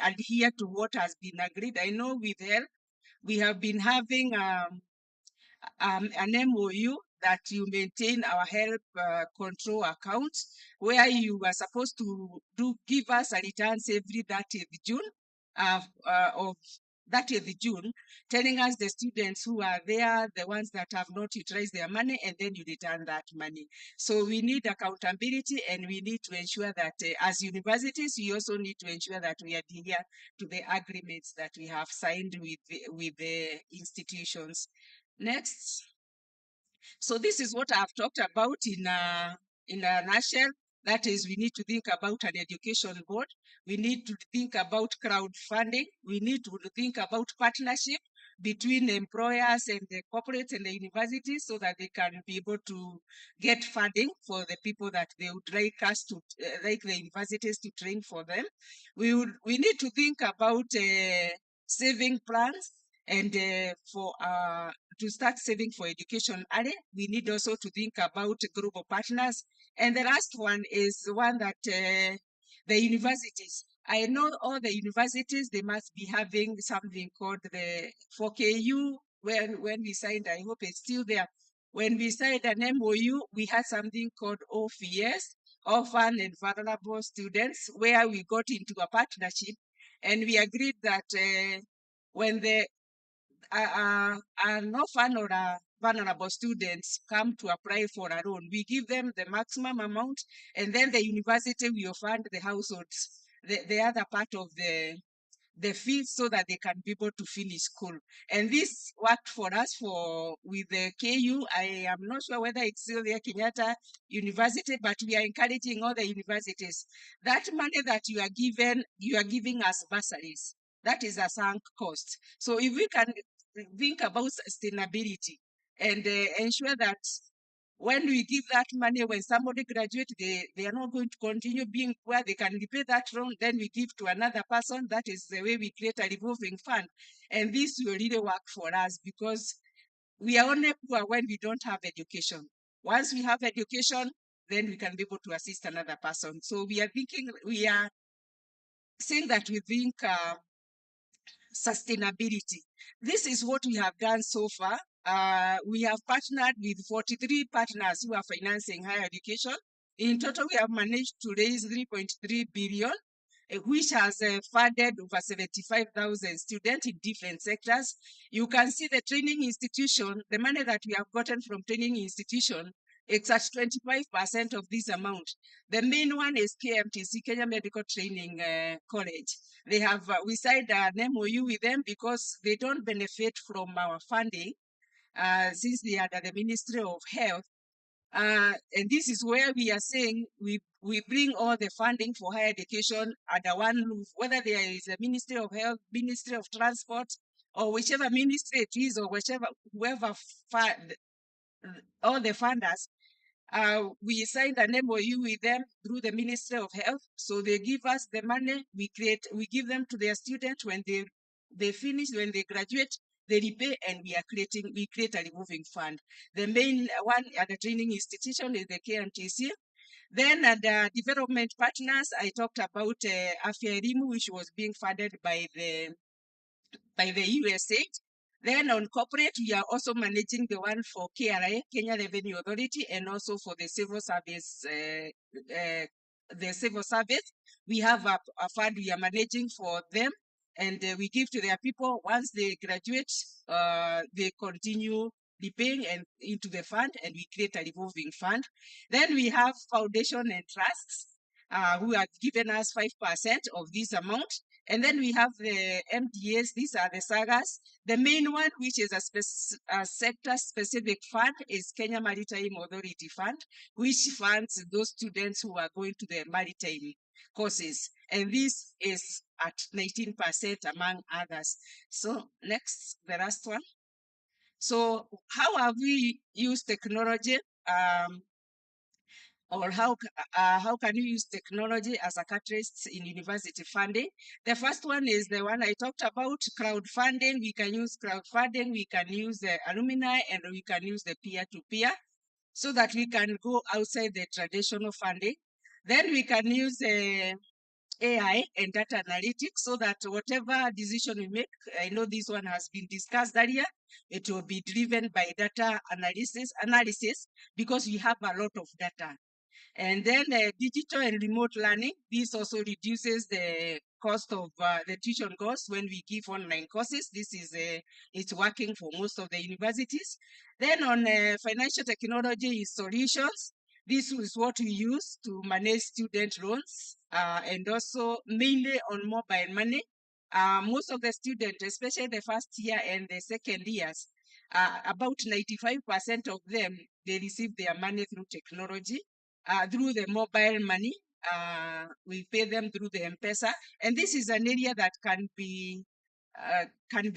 adhere to what has been agreed. I know with health, we have been having an MOU that you maintain our health control account, where you are supposed to give us a returns every 30th June of 30th June, telling us the students who are there, the ones that have not utilized their money, and then you return that money. So we need accountability, and we need to ensure that as universities, we also need to ensure that we adhere to the agreements that we have signed with the institutions. Next. So this is what I've talked about in a nutshell. That is, we need to think about an education board. We need to think about crowdfunding. We need to think about partnership between employers and the corporates and the universities so that they can be able to get funding for the people that they would like us to, like the universities to train for them. We need to think about saving plans and to start saving for education early. We need also to think about global partners. And the last one is one that the universities. I know all the universities, they must be having something called the 4KU. When we signed, I hope it's still there. When we signed an MOU, we had something called OVS, Orphan and Vulnerable Students, where we got into a partnership and we agreed that when an orphan or a vulnerable students come to apply for a loan, we give them the maximum amount, and then the university will fund the households, the other part of the fees, so that they can be able to finish school. And this worked for us with the KU. I am not sure whether it's still there, Kenyatta University, but we are encouraging all the universities. That money that you are giving us bursaries. That is a sunk cost. So if we can think about sustainability and ensure that when we give that money, when somebody graduates, they are not going to continue being poor, they can repay that loan, then we give to another person. That is the way we create a revolving fund. And this will really work for us because we are only poor when we don't have education. Once we have education, then we can be able to assist another person. So we are saying that we think sustainability. This is what we have done so far. We have partnered with 43 partners who are financing higher education. In total, we have managed to raise 3.3 billion, which has funded over 75,000 students in different sectors. You can see the training institution, the money that we have gotten from training institution, it's at 25% of this amount. The main one is KMTC, Kenya Medical Training College. They have, we signed an MOU with them because they don't benefit from our funding since they are at the Ministry of Health. And this is where we are saying we bring all the funding for higher education under one roof, whether there is a Ministry of Health, Ministry of Transport, or whichever ministry it is, or whoever all the funders. We signed an MOU with them through the Ministry of Health. So they give us the money, we give them to their students. When they finish, when they graduate, they repay, and we create a revolving fund. The main one at the training institution is the KMTC. Then at the development partners, I talked about Afya Elimu, which was being funded by the USAID. Then on corporate, we are also managing the one for KRA, Kenya Revenue Authority, and also for the civil service. We have a fund we are managing for them, and we give to their people. Once they graduate, they continue repaying and into the fund, and we create a revolving fund. Then we have foundation and trusts who have given us 5% of this amount. And then we have the MDAs, these are the sagas. The main one, which is a sector-specific fund, is Kenya Maritime Authority Fund, which funds those students who are going to the maritime courses. And this is at 19% among others. So next, the last one. So how have we used technology? Or how can you use technology as a catalyst in university funding? The first one is the one I talked about, crowdfunding. We can use crowdfunding, we can use the alumni, and we can use the peer-to-peer so that we can go outside the traditional funding. Then we can use AI and data analytics so that whatever decision we make, I know this one has been discussed earlier, it will be driven by data analysis because we have a lot of data. And then digital and remote learning, this also reduces the cost of the tuition costs when we give online courses. This is it's working for most of the universities. Then on financial technology solutions, this is what we use to manage student loans and also mainly on mobile money. Most of the students, especially the first year and the second years, about 95% of them, they receive their money through technology. Through the mobile money. We pay them through the M-Pesa. And this is an area that can be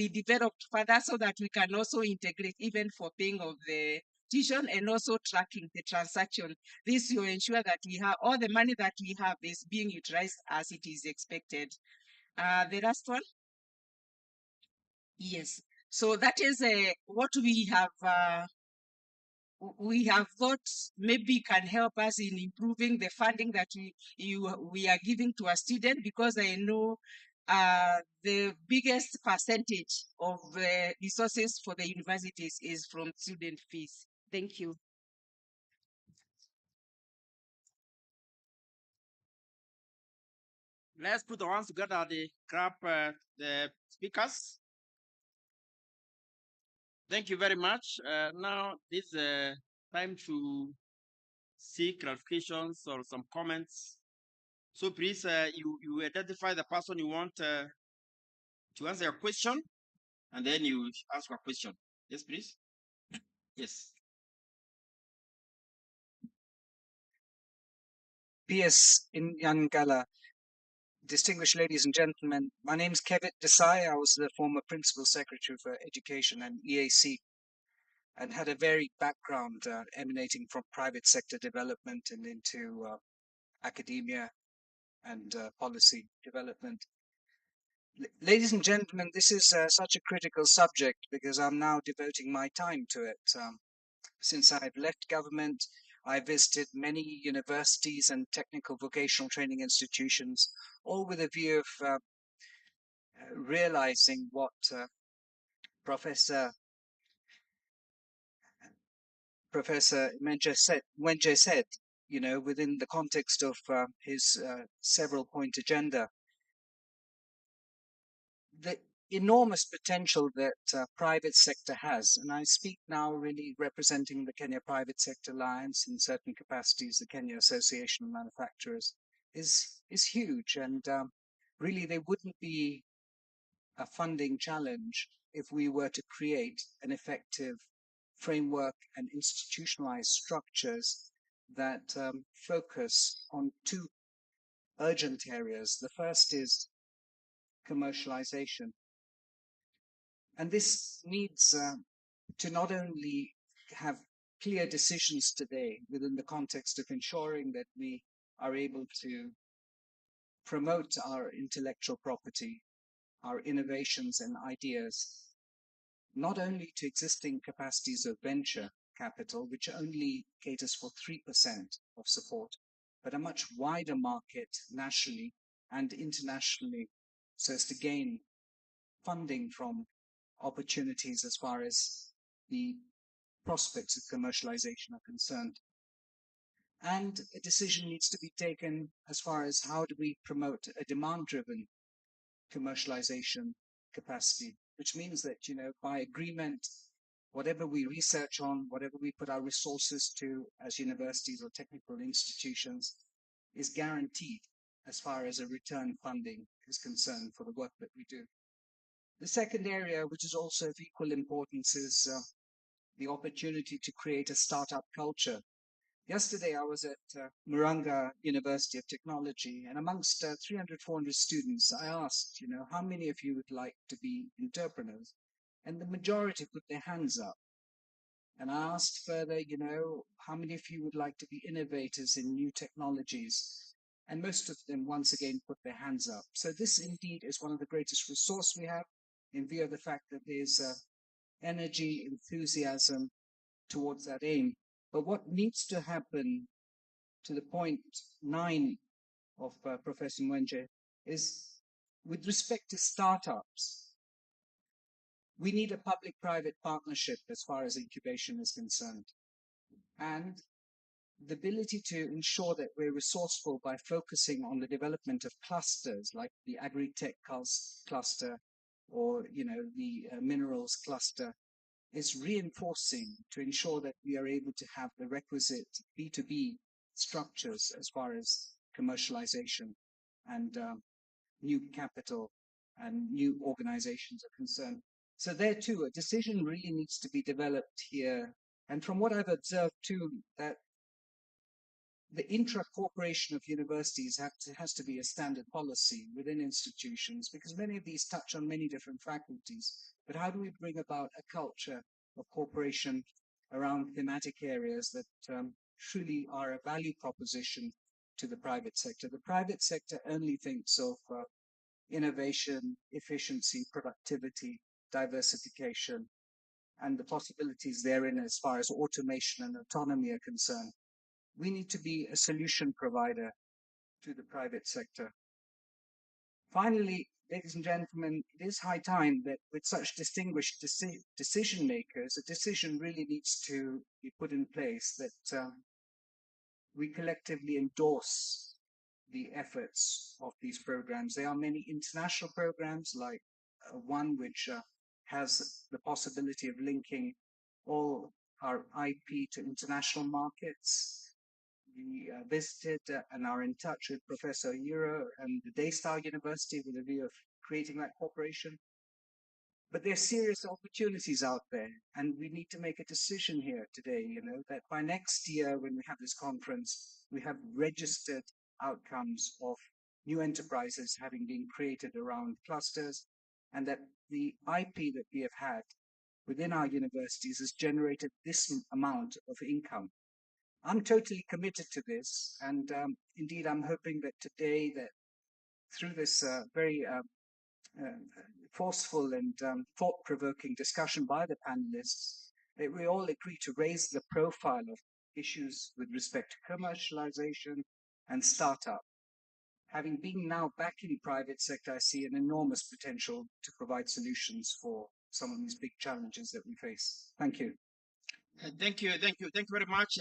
developed further so that we can also integrate even for paying of the tuition and also tracking the transaction. This will ensure that we have all the money that we have is being utilized as it is expected. The last one. Yes. So that is what we have thought maybe can help us in improving the funding that we are giving to a student, because I know the biggest percentage of the resources for the universities is from student fees. Thank you. Let's put our hands together, clap the speakers. Thank you very much. Now this is time to see clarifications or some comments. So please, you identify the person you want to answer your question, and then you ask a question. Yes, please. Yes. PS in Yankala. Distinguished ladies and gentlemen, my name is Kevin Desai. I was the former Principal Secretary for Education and EAC and had a varied background emanating from private sector development and into academia and policy development. Ladies and gentlemen, this is such a critical subject because I'm now devoting my time to it. Since I've left government, I visited many universities and technical vocational training institutions, all with a view of realizing what Professor Wenje said, you know, within the context of his several point agenda. The enormous potential that private sector has, and I speak now really representing the Kenya Private Sector Alliance in certain capacities, the Kenya Association of Manufacturers, is huge, and really there wouldn't be a funding challenge if we were to create an effective framework and institutionalized structures that focus on two urgent areas. The first is commercialization. And this needs to not only have clear decisions today within the context of ensuring that we are able to promote our intellectual property, our innovations and ideas, not only to existing capacities of venture capital, which only caters for 3% of support, but a much wider market nationally and internationally, so as to gain funding from opportunities as far as the prospects of commercialization are concerned. And a decision needs to be taken as far as how do we promote a demand-driven commercialization capacity, which means that, you know, by agreement, whatever we research on, whatever we put our resources to as universities or technical institutions is guaranteed as far as a return funding is concerned for the work that we do. The second area, which is also of equal importance, is the opportunity to create a startup culture. Yesterday, I was at Muranga University of Technology, and amongst 300, 400 students, I asked, how many of you would like to be entrepreneurs? And the majority put their hands up. And I asked further, how many of you would like to be innovators in new technologies? And most of them, once again, put their hands up. So this indeed is one of the greatest resources we have in view of the fact that there's energy, enthusiasm towards that aim. But what needs to happen, to the point 9 of Professor Mwenje, is with respect to startups, we need a public-private partnership as far as incubation is concerned. And the ability to ensure that we're resourceful by focusing on the development of clusters like the agri-tech cluster or the minerals cluster is reinforcing to ensure that we are able to have the requisite B2B structures as far as commercialization and new capital and new organizations are concerned. So there too, a decision really needs to be developed here. And from what I've observed too, that the intra-corporation of universities has to be a standard policy within institutions, because many of these touch on many different faculties. But how do we bring about a culture of cooperation around thematic areas that truly are a value proposition to the private sector? The private sector only thinks of innovation, efficiency, productivity, diversification, and the possibilities therein as far as automation and autonomy are concerned. We need to be a solution provider to the private sector. Finally, ladies and gentlemen, it is high time that with such distinguished decision makers, a decision really needs to be put in place that we collectively endorse the efforts of these programs. There are many international programs, like one which has the possibility of linking all our IP to international markets. We visited and are in touch with Professor Euro and the Daystar University with a view of creating that cooperation. But there are serious opportunities out there, and we need to make a decision here today, that by next year when we have this conference, we have registered outcomes of new enterprises having been created around clusters, and that the IP that we have had within our universities has generated this amount of income. I'm totally committed to this, and indeed I'm hoping that today, that through this very forceful and thought-provoking discussion by the panelists, that we all agree to raise the profile of issues with respect to commercialization and startup. Having been now back in private sector, I see an enormous potential to provide solutions for some of these big challenges that we face. Thank you. Thank you very much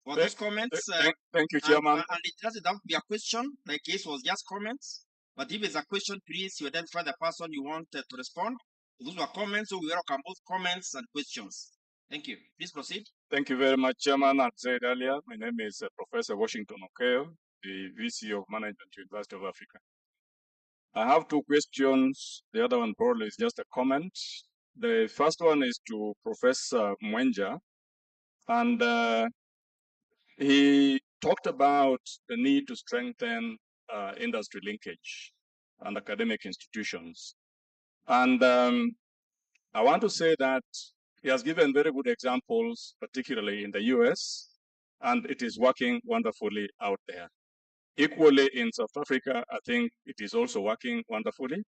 for those comments. Thank you, Chairman. And it doesn't have to be a question, like it was just comments. But if it's a question, please you identify the person you want to respond. Those were comments, so we welcome both comments and questions. Thank you. Please proceed. Thank you very much, Chairman. As said earlier, my name is Professor Washington Okeo, the VC of Management, University of Africa. I have two questions. The other one probably is just a comment. The first one is to Professor Mwenja, and he talked about the need to strengthen industry linkage and academic institutions. And I want to say that he has given very good examples, particularly in the US, and it is working wonderfully out there. Equally in South Africa, I think it is also working wonderfully.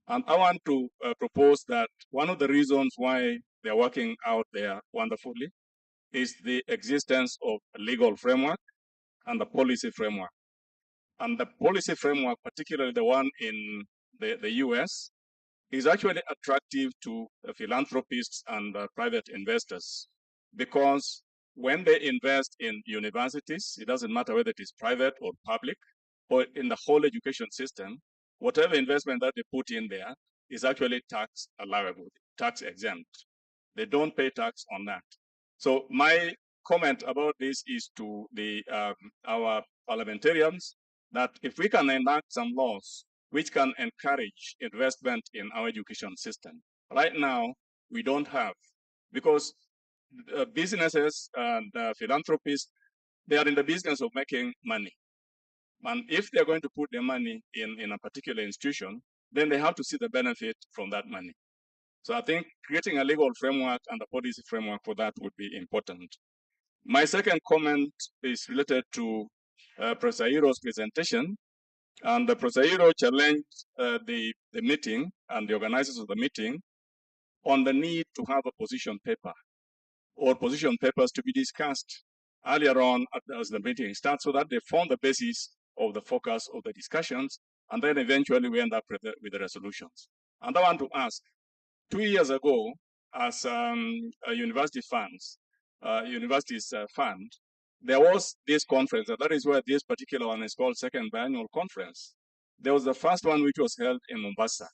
And I want to propose that one of the reasons why they're working out there wonderfully is the existence of a legal framework and the policy framework. And the policy framework, particularly the one in the US, is actually attractive to philanthropists and private investors, because when they invest in universities, it doesn't matter whether it is private or public or in the whole education system, whatever investment that they put in there is actually tax allowable, tax exempt. They don't pay tax on that. So my comment about this is to the our parliamentarians that if we can enact some laws which can encourage investment in our education system, right now we don't have, because businesses and philanthropists, they are in the business of making money. And if they're going to put their money in a particular institution, then they have to see the benefit from that money. So I think creating a legal framework and a policy framework for that would be important. My second comment is related to Professor Iro's presentation. And Professor Iro challenged the meeting and the organizers of the meeting on the need to have a position paper or position papers to be discussed earlier on as the meeting starts, so that they form the basis of the focus of the discussions, and then eventually we end up with the resolutions. And I want to ask, 2 years ago, as a university funds, universities fund, there was this conference, and that is where this particular one is called Second Biennial Conference. There was the first one which was held in Mombasa.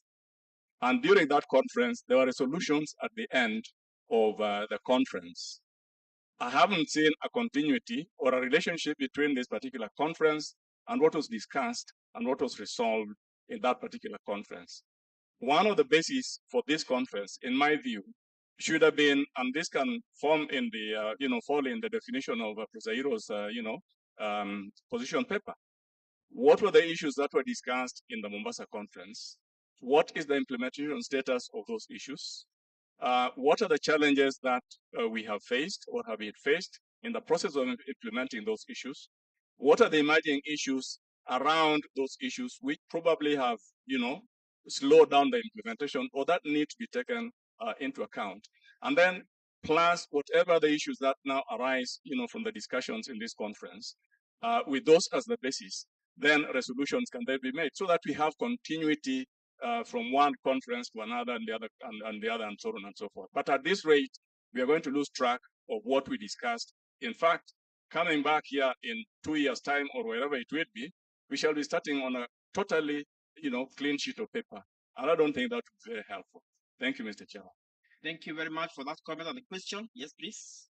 And during that conference, there were resolutions at the end of the conference. I haven't seen a continuity or a relationship between this particular conference and what was discussed and what was resolved in that particular conference. One of the bases for this conference, in my view, should have been, and this can form in the, fall in the definition of Professor Iro's, position paper. What were the issues that were discussed in the Mombasa conference? What is the implementation status of those issues? What are the challenges that we have faced or have been faced in the process of implementing those issues? What are the emerging issues around those issues which probably have, slowed down the implementation or that need to be taken into account? And then plus whatever the issues that now arise, from the discussions in this conference, with those as the basis, then resolutions can then be made so that we have continuity from one conference to another and the other and so on and so forth. But at this rate, we are going to lose track of what we discussed. In fact, coming back here in 2 years' time or wherever it will be, we shall be starting on a totally, clean sheet of paper. And I don't think that would be very helpful. Thank you, Mr. Chairman. Thank you very much for that comment and the question. Yes, please.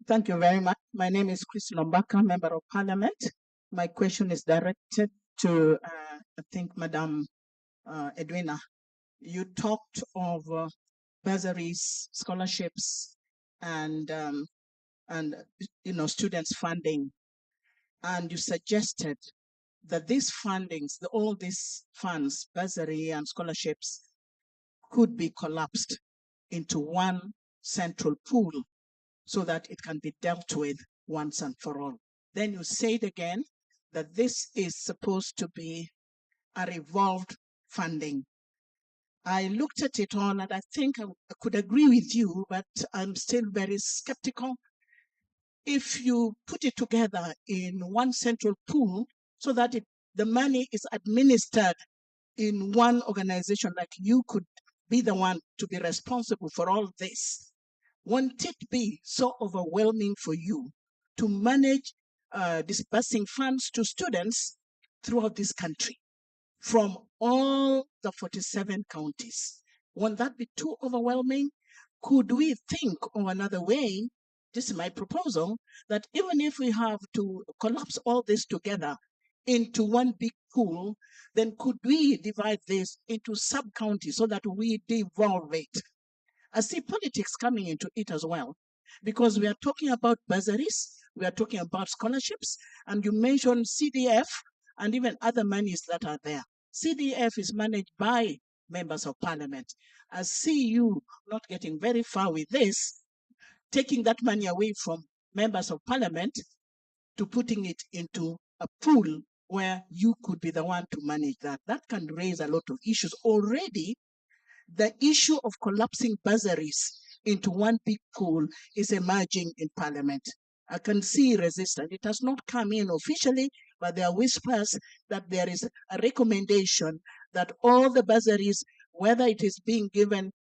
Thank you very much. My name is Chris Lombaka, Member of Parliament. My question is directed to, I think, Madam Edwina. You talked of bursaries, scholarships, and students funding, and you suggested that these fundings, all these funds, bursary and scholarships, could be collapsed into one central pool so that it can be dealt with once and for all. Then you said again that this is supposed to be a revolved funding. I looked at it all and I think I could agree with you, but I'm still very skeptical. If you put it together in one central pool so that the money is administered in one organization, like you could be the one to be responsible for all this, won't it be so overwhelming for you to manage disbursing funds to students throughout this country from all the 47 counties? Won't that be too overwhelming? Could we think of another way? This is my proposal, that even if we have to collapse all this together into one big pool, then could we divide this into sub-counties so that we devolve it? I see politics coming into it as well, because we are talking about bursaries, we are talking about scholarships, and you mentioned CDF and even other monies that are there. CDF is managed by members of parliament. I see you not getting very far with this, taking that money away from members of parliament to putting it into a pool where you could be the one to manage that. That can raise a lot of issues. Already, the issue of collapsing bursaries into one big pool is emerging in parliament. I can see resistance. It has not come in officially, but there are whispers that there is a recommendation that all the bursaries, whether it is being given,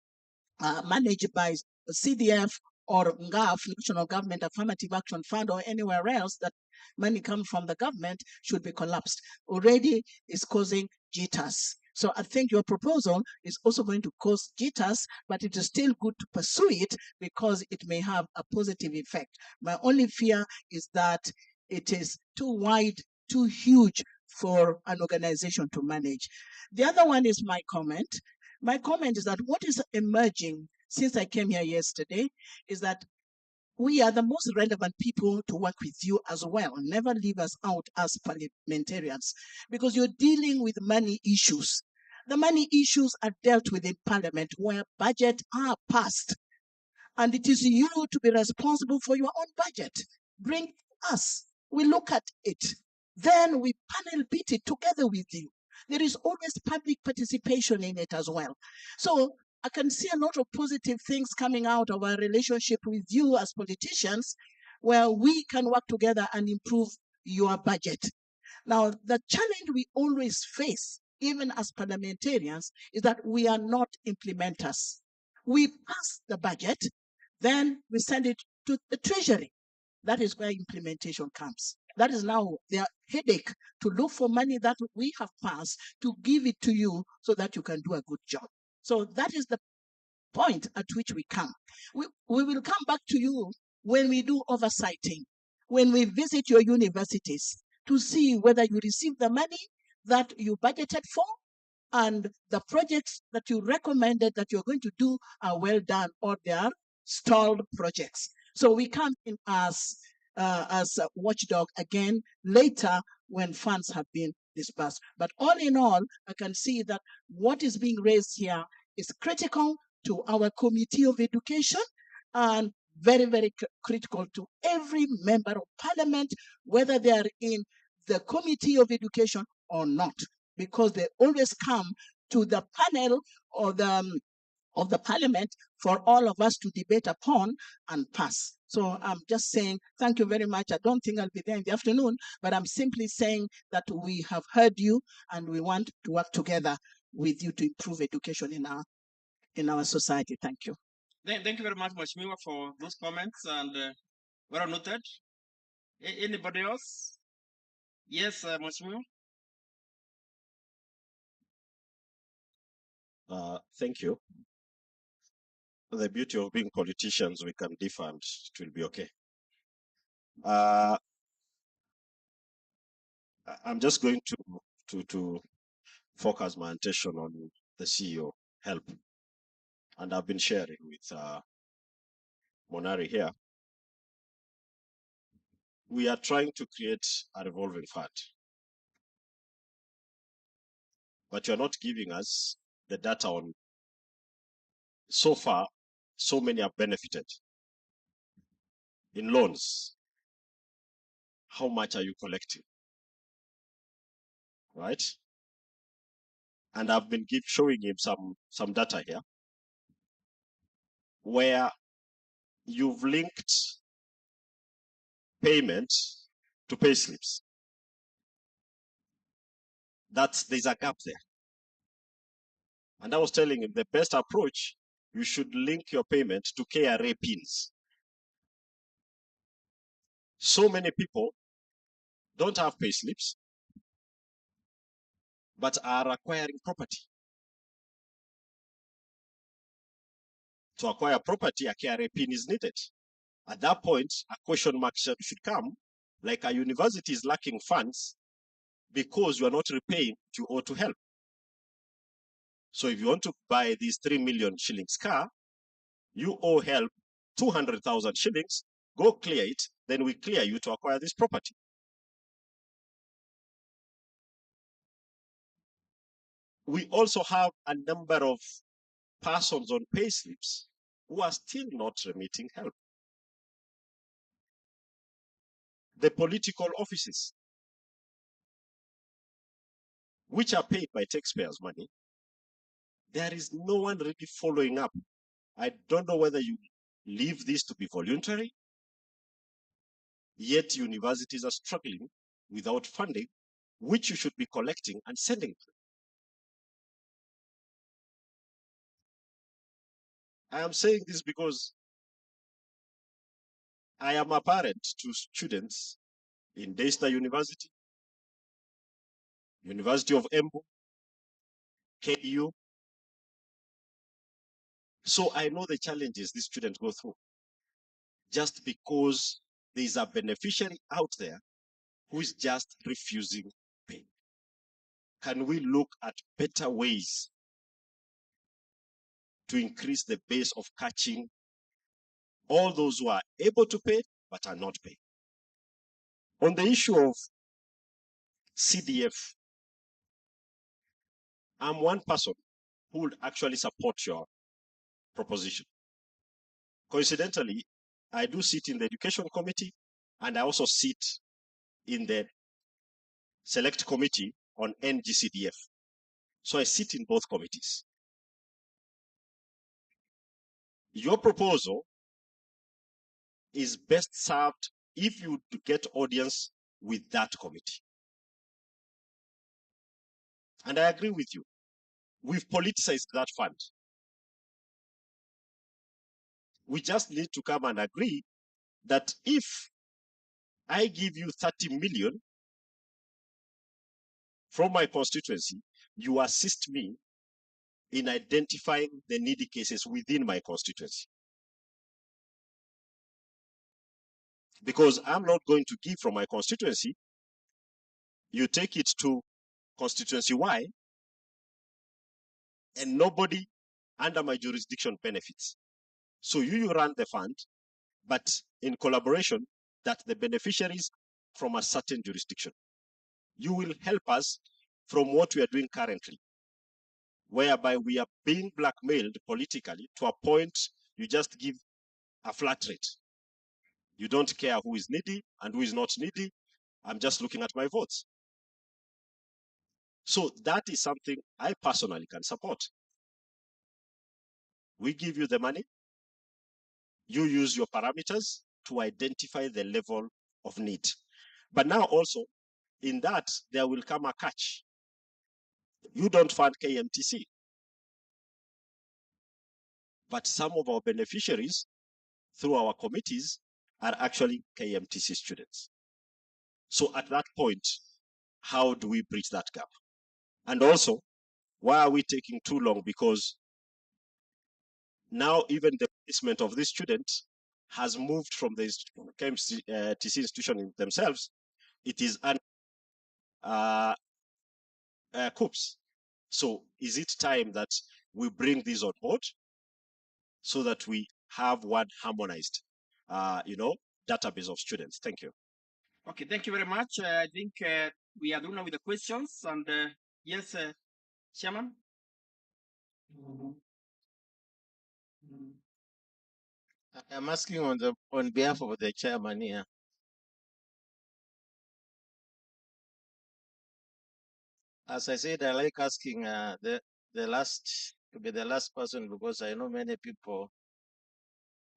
managed by CDF or NGAF, National Government Affirmative Action Fund, or anywhere else that money comes from the government, should be collapsed. Already is causing jitters. So I think your proposal is also going to cause jitters, but it is still good to pursue it because it may have a positive effect. My only fear is that it is too wide, too huge for an organization to manage. The other one is my comment. My comment is that what is emerging since I came here yesterday is that we are the most relevant people to work with you as well. Never leave us out as parliamentarians because you're dealing with money issues. The money issues are dealt with in parliament where budgets are passed. And it is you to be responsible for your own budget. Bring us. We look at it. Then we panel beat it together with you. There is always public participation in it as well. So I can see a lot of positive things coming out of our relationship with you as politicians, where we can work together and improve your budget. Now, the challenge we always face, even as parliamentarians, is that we are not implementers. We pass the budget, then we send it to the Treasury. That is where implementation comes. That is now their headache, to look for money that we have passed to give it to you so that you can do a good job. So that is the point at which we come. We will come back to you when we do oversighting, when we visit your universities to see whether you receive the money that you budgeted for and the projects that you recommended that you're going to do are well done or they are stalled projects. So we come in as a watchdog again later when funds have been disbursed. But all in all, I can see that what is being raised here is critical to our Committee of Education and very, very critical to every member of parliament, whether they are in the Committee of Education or not, because they always come to the panel or of the parliament for all of us to debate upon and pass. So I'm just saying, thank you very much. I don't think I'll be there in the afternoon, but I'm simply saying that we have heard you and we want to work together with you to improve education in our society. Thank you. Thank you very much, Mheshimiwa, for those comments and well noted. Anybody else? Yes, Mheshimiwa. Thank you. The beauty of being politicians, we can differ and it will be okay. I'm just going to focus my attention on the CEO help. And I've been sharing with Monari here. We are trying to create a revolving fund. But you're not giving us the data on, so far, so many have benefited. In loans, how much are you collecting? Right? And I've been showing him some data here where you've linked payment to pay slips. There's a gap there. And I was telling him the best approach, you should link your payment to KRA pins. So many people don't have pay slips, but are acquiring property. To acquire property, a KRA pin is needed. At that point, a question mark should come, like a university is lacking funds because you are not repaying you owe to help. So if you want to buy these 3 million shillings car, you owe help 200,000 shillings, go clear it, then we clear you to acquire this property. We also have a number of persons on pay slips who are still not remitting help. The political offices, which are paid by taxpayers' money, there is no one really following up. I don't know whether you leave this to be voluntary, yet universities are struggling without funding, which you should be collecting and sending to. I am saying this because I am a parent to students in Daystar University, University of Embu, KU. So I know the challenges these students go through just because there is a beneficiary out there who is just refusing pay. Can we look at better ways to increase the base of catching all those who are able to pay but are not paying? On the issue of CDF, I'm one person who would actually support your proposition. Coincidentally, I do sit in the education committee and I also sit in the select committee on NGCDF. So I sit in both committees. Your proposal is best served if you get audience with that committee. And I agree with you. We've politicized that fund. We just need to come and agree that if I give you 30 million from my constituency, you assist me in identifying the needy cases within my constituency. Because I'm not going to give from my constituency, you take it to constituency Y, and nobody under my jurisdiction benefits. So you run the fund, but in collaboration that the beneficiaries from a certain jurisdiction. You will help us from what we are doing currently, whereby we are being blackmailed politically to a point you just give a flat rate. You don't care who is needy and who is not needy. I'm just looking at my votes. So that is something I personally can support. We give you the money. You use your parameters to identify the level of need. But now also, in that, there will come a catch. You don't fund KMTC. But some of our beneficiaries through our committees are actually KMTC students. So at that point, how do we bridge that gap? And also, why are we taking too long? Because now even the placement of this student has moved from the KMTC institution themselves. It is an COOPS. So is it time that we bring this on board so that we have one harmonized, database of students? Thank you. Okay, thank you very much. I think we are done now with the questions. And yes, Chairman. I'm asking on behalf of the chairman here. As I said, I like asking the last to be the last person because I know many people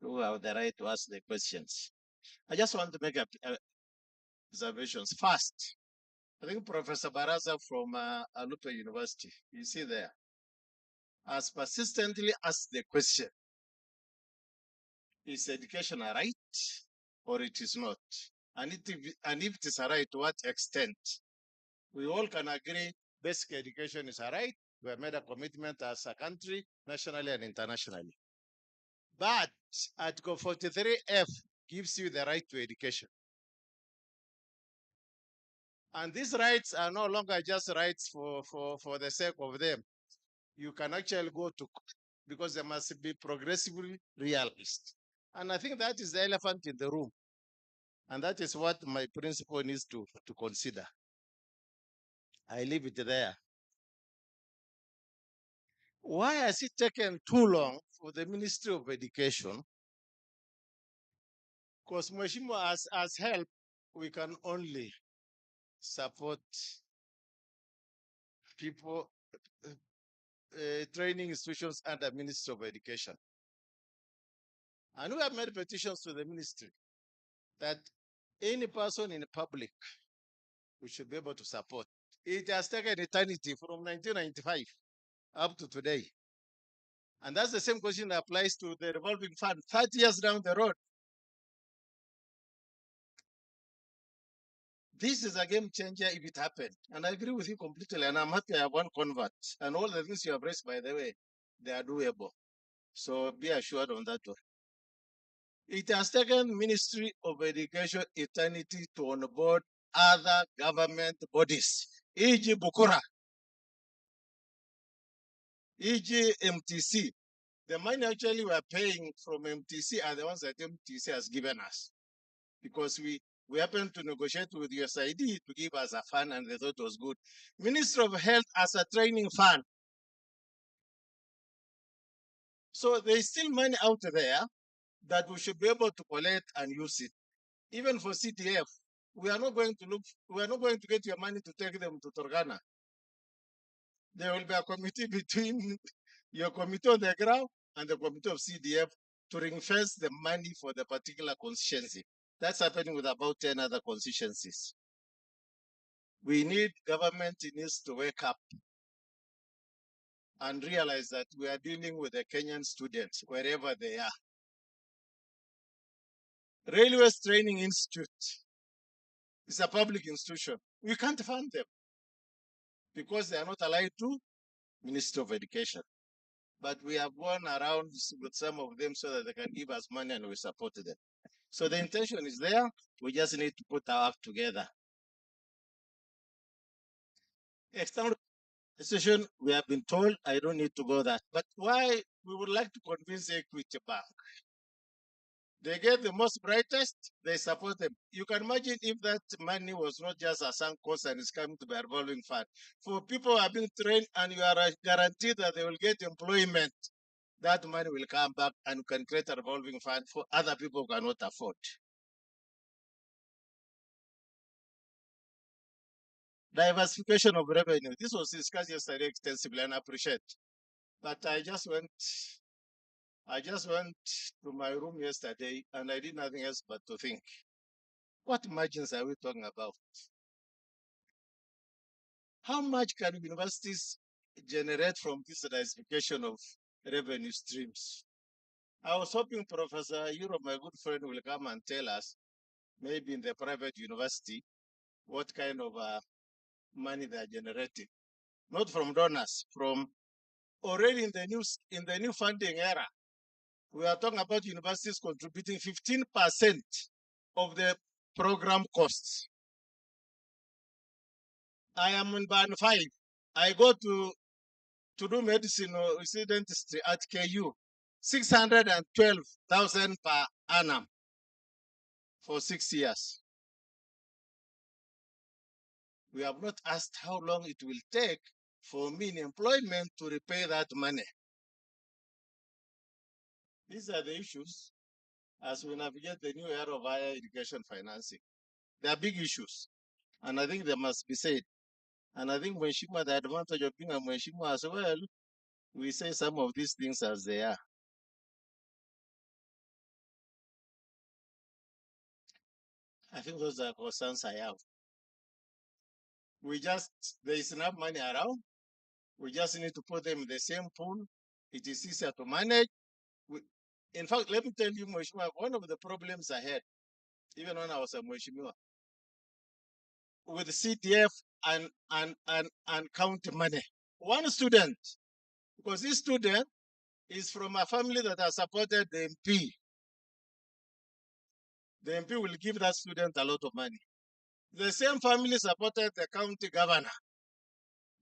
who have the right to ask the questions. I just want to make observations. First, I think Professor Baraza from Alupe University, you see there, has persistently asked the question, is education a right or it is not? And if it is a right, to what extent? We all can agree basic education is a right. We have made a commitment as a country, nationally and internationally. But Article 43F gives you the right to education. And these rights are no longer just rights for the sake of them. You can actually go to court because they must be progressively realized. And I think that is the elephant in the room. And that is what my principal needs to consider. I leave it there. Why has it taken too long for the Ministry of Education? Because Mheshimiwa, as help, we can only support people, training institutions under Ministry of Education. And we have made petitions to the ministry that any person in the public we should be able to support. It has taken eternity from 1995 up to today. And that's the same question that applies to the revolving fund 30 years down the road. This is a game changer if it happened. And I agree with you completely. And I'm happy I have one convert. And all the things you have raised, by the way, they are doable. So be assured on that one. It has taken Ministry of Education eternity to onboard other government bodies, e.g. Bukura, e.g. MTC. The money actually we are paying from MTC are the ones that MTC has given us, because we happened to negotiate with USAID to give us a fund and they thought it was good. Ministry of Health as a training fund. So there is still money out there that we should be able to collect and use it. Even for CTF, we are not going to get your money to take them to Turkana. There will be a committee between your committee on the ground and the committee of CDF to ring-fence the money for the particular constituency. That's happening with about 10 other constituencies. We need government needs to wake up and realize that we are dealing with the Kenyan students wherever they are. Railways Training Institute is a public institution. We can't fund them because they are not allied to Ministry of Education. But we have gone around with some of them so that they can give us money and we support them. So the intention is there. We just need to put our act together. External session, we have been told, I don't need to go that. But why we would like to convince Equity Bank? They get the most brightest, they support them. You can imagine if that money was not just a sunk cost and is coming to be a revolving fund. For people who are being trained and you are guaranteed that they will get employment, that money will come back and can create a revolving fund for other people who cannot afford. Diversification of revenue. This was discussed yesterday extensively and I appreciate. But I just went to my room yesterday and I did nothing else but to think. What margins are we talking about? How much can universities generate from this diversification of revenue streams? I was hoping Professor Europe, my good friend, will come and tell us, maybe in the private university, what kind of money they are generating. Not from donors, from already in the new funding era. We are talking about universities contributing 15% of the program costs. I am in band 5. I go to do medicine or dentistry at KU, 612,000 per annum for 6 years. We have not asked how long it will take for me in employment to repay that money. These are the issues as we navigate the new era of higher education financing. They are big issues, and I think they must be said. And I think Mheshimiwa, the advantage of being a Mheshimiwa as well, we say some of these things as they are. I think those are concerns I have. There is enough money around. We just need to put them in the same pool. It is easier to manage. In fact, let me tell you, Mheshimiwa, one of the problems I had, even when I was a Mheshimiwa, with CDF and county money. One student, because this student is from a family that has supported the MP. The MP will give that student a lot of money. The same family supported the county governor.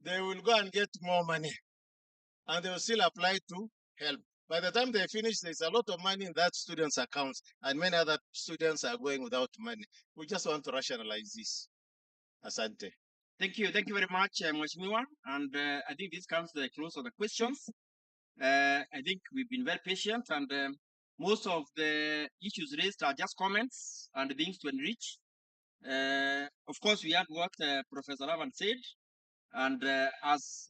They will go and get more money and they will still apply to help. By the time they finish, there's a lot of money in that student's accounts and many other students are going without money. We just want to rationalize this. Asante. Thank you very much, Mheshimiwa. And I think this comes to the close of the questions. I think we've been very patient and most of the issues raised are just comments and things to enrich. Of course, we had what Professor Lavan said, and as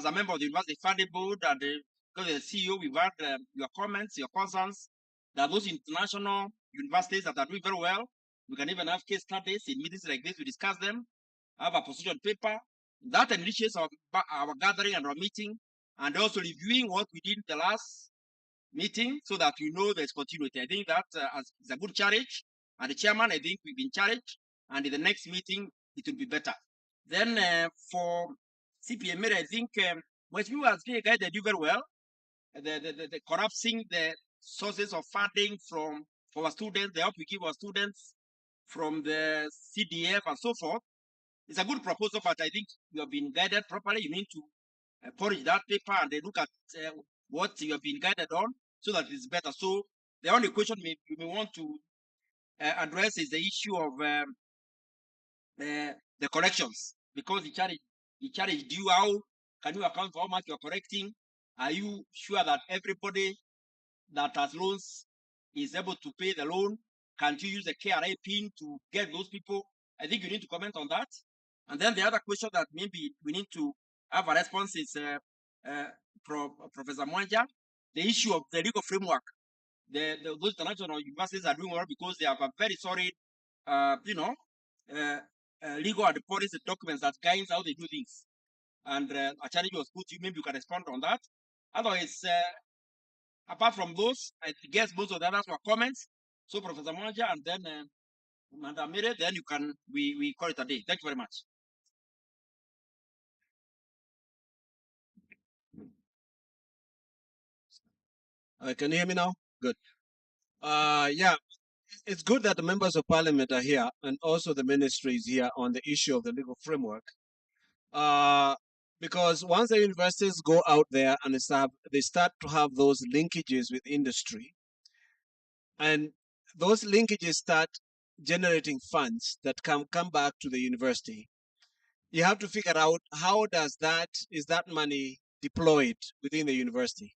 a member of the University Funding Board and the CEO, we've had your comments, your concerns. There are those international universities that are doing very well. We can even have case studies in meetings like this. We discuss them, have a position paper that enriches our gathering and our meeting, and also reviewing what we did in the last meeting so that we know there's continuity. I think that is a good challenge. And the chairman, I think we've been challenged and in the next meeting, it will be better. Then for CPM, I think Mheshimiwa has been guided you very well. The corrupting the sources of funding from our students, the help we give our students from the CDF and so forth. It's a good proposal, but I think you have been guided properly. You need to polish that paper and look at what you have been guided on so that it's better. So the only question you may want to address is the issue of the corrections, because the charge due. How can you account for how much you're correcting? Are you sure that everybody that has loans is able to pay the loan? Can't you use the KRA PIN to get those people? I think you need to comment on that. And then the other question that maybe we need to have a response is Professor Mwanja, the issue of the legal framework. Those international universities are doing well because they have a very solid, legal and policy documents that guides how they do things. And a challenge was put to you, maybe you can respond on that. Otherwise, apart from those, I guess most of the others were comments. So Professor Mwanja and then Madam Mire, then you can, we call it a day. Thank you very much. Can you hear me now? Good. Yeah, it's good that the members of parliament are here and also the ministry is here on the issue of the legal framework. Because once the universities go out there and they start to have those linkages with industry, and those linkages start generating funds that come back to the university, you have to figure out how is that money deployed within the university.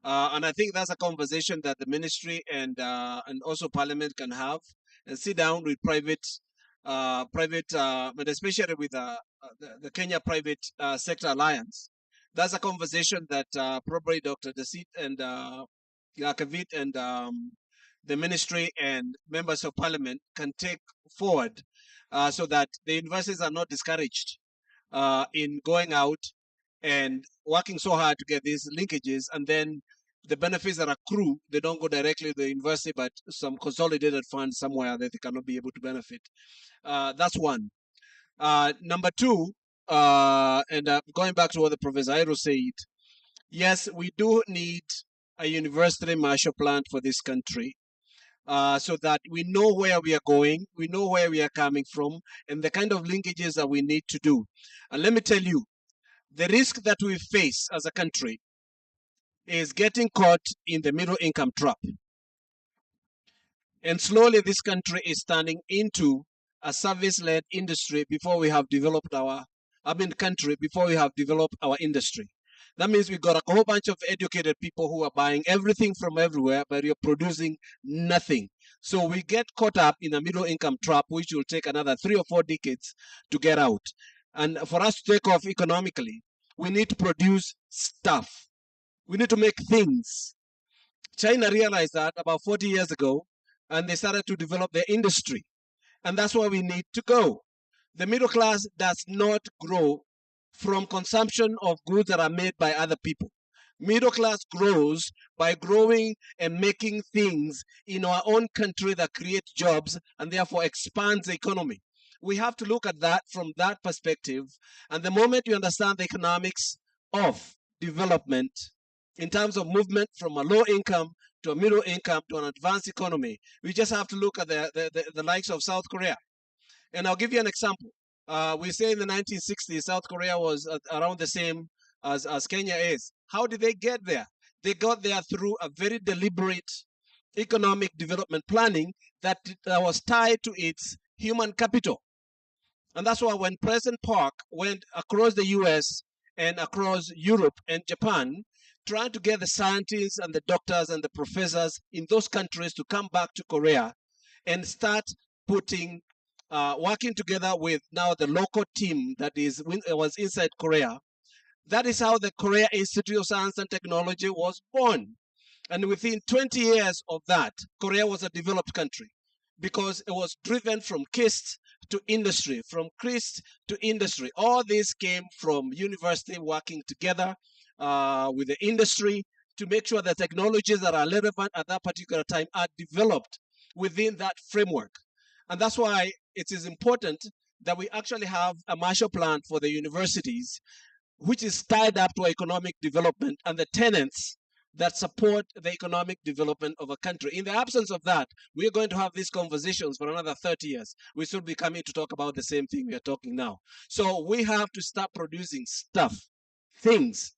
And I think that's a conversation that the ministry and also parliament can have and sit down with private, but especially with the Kenya Private Sector Alliance. That's a conversation that probably Dr. Dasit and Yakavit and the ministry and members of parliament can take forward so that the universities are not discouraged in going out and working so hard to get these linkages, and then the benefits that accrue, they don't go directly to the university, but some consolidated funds somewhere that they cannot be able to benefit. That's one. Number two, going back to what the Professor Airo said, yes, we do need a university Marshall Plan for this country. So that we know where we are going, we know where we are coming from, and the kind of linkages that we need to do. And let me tell you, the risk that we face as a country is getting caught in the middle income trap. And slowly this country is turning into a service-led industry before we have developed before we have developed our industry. That means we've got a whole bunch of educated people who are buying everything from everywhere, but you're producing nothing. So we get caught up in a middle income trap, which will take another 3 or 4 decades to get out. And for us to take off economically, we need to produce stuff. We need to make things. China realized that about 40 years ago, and they started to develop their industry. And that's where we need to go. The middle class does not grow from consumption of goods that are made by other people. Middle class grows by growing and making things in our own country that create jobs and therefore expands the economy. We have to look at that from that perspective. And the moment you understand the economics of development in terms of movement from a low income to a middle income to an advanced economy, we just have to look at the likes of South Korea. And I'll give you an example. We say in the 1960s, South Korea was around the same as Kenya is. How did they get there? They got there through a very deliberate economic development planning that was tied to its human capital. And that's why when President Park went across the US and across Europe and Japan, trying to get the scientists and the doctors and the professors in those countries to come back to Korea and start putting, working together with now the local team that was inside Korea. That is how the Korea Institute of Science and Technology was born. And within 20 years of that, Korea was a developed country because it was driven from KIST to industry, from KIST to industry. All this came from university working together with the industry to make sure the technologies that are relevant at that particular time are developed within that framework. And that's why it is important that we actually have a Marshall Plan for the universities, which is tied up to economic development and the tenets that support the economic development of a country. In the absence of that, we are going to have these conversations for another 30 years. We should be coming to talk about the same thing we are talking now. So we have to start producing stuff, things.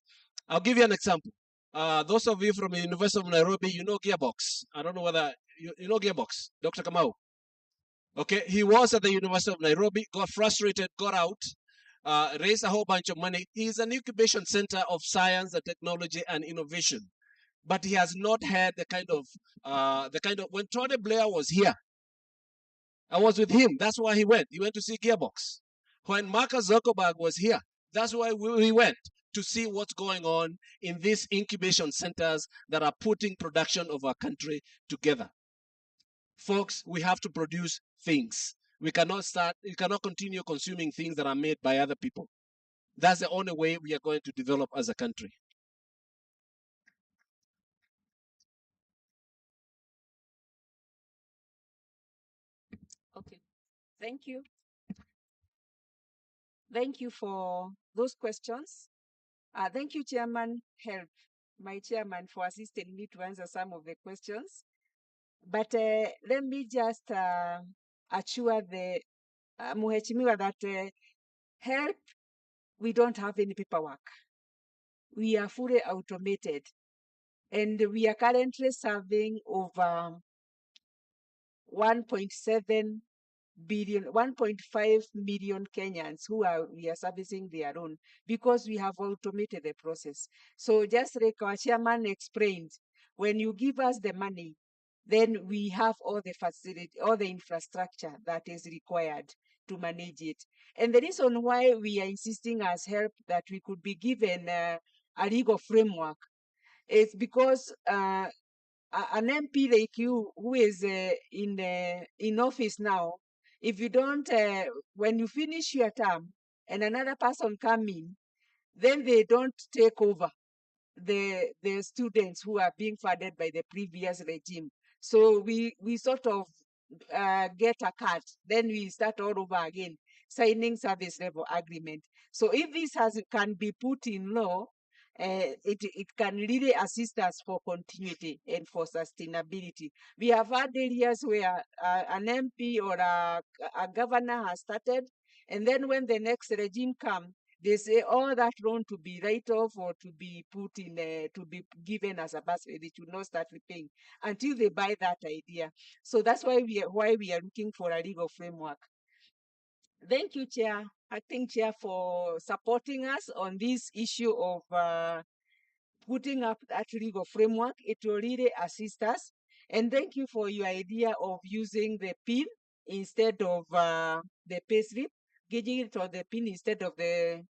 I'll give you an example. Those of you from the University of Nairobi, you know Gearbox. I don't know whether you know Gearbox, Dr. Kamau. Okay, he was at the University of Nairobi, got frustrated, got out, raised a whole bunch of money. He is an incubation center of science and technology and innovation, but he has not had the kind of when Tony Blair was here, I was with him. That's why he went. He went to see Gearbox. When Marcus Zuckerberg was here, that's why we went to see what's going on in these incubation centers that are putting production of our country together. Folks, we have to produce things. We cannot continue consuming things that are made by other people. That's the only way we are going to develop as a country. Okay, thank you. Thank you for those questions. Thank you, Chairman Help, my chairman, for assisting me to answer some of the questions. But let me just assure the Mheshimiwa that Help, we don't have any paperwork. We are fully automated. And we are currently serving over 1.7 billion, 1.5 million Kenyans we are servicing their own because we have automated the process. So just like our chairman explained, when you give us the money, then we have all the facility, all the infrastructure that is required to manage it. And the reason why we are insisting as Help that we could be given a legal framework is because an MP like you who is in office now, if you don't, when you finish your term and another person come in, then they don't take over the students who are being funded by the previous regime. So we sort of get a cut, then we start all over again, signing service level agreement. So if this can be put in law, it can really assist us for continuity and for sustainability. We have had areas where an MP or a governor has started, and then when the next regime comes, they say all that loan to be write off or to be put in, to be given as a bursary. They should not start repaying until they buy that idea. So that's why we are looking for a legal framework. Thank you, Chair. Acting Chair, for supporting us on this issue of putting up that legal framework. It will really assist us. And thank you for your idea of using the PIN instead of the payslip, gauging it on the PIN instead of the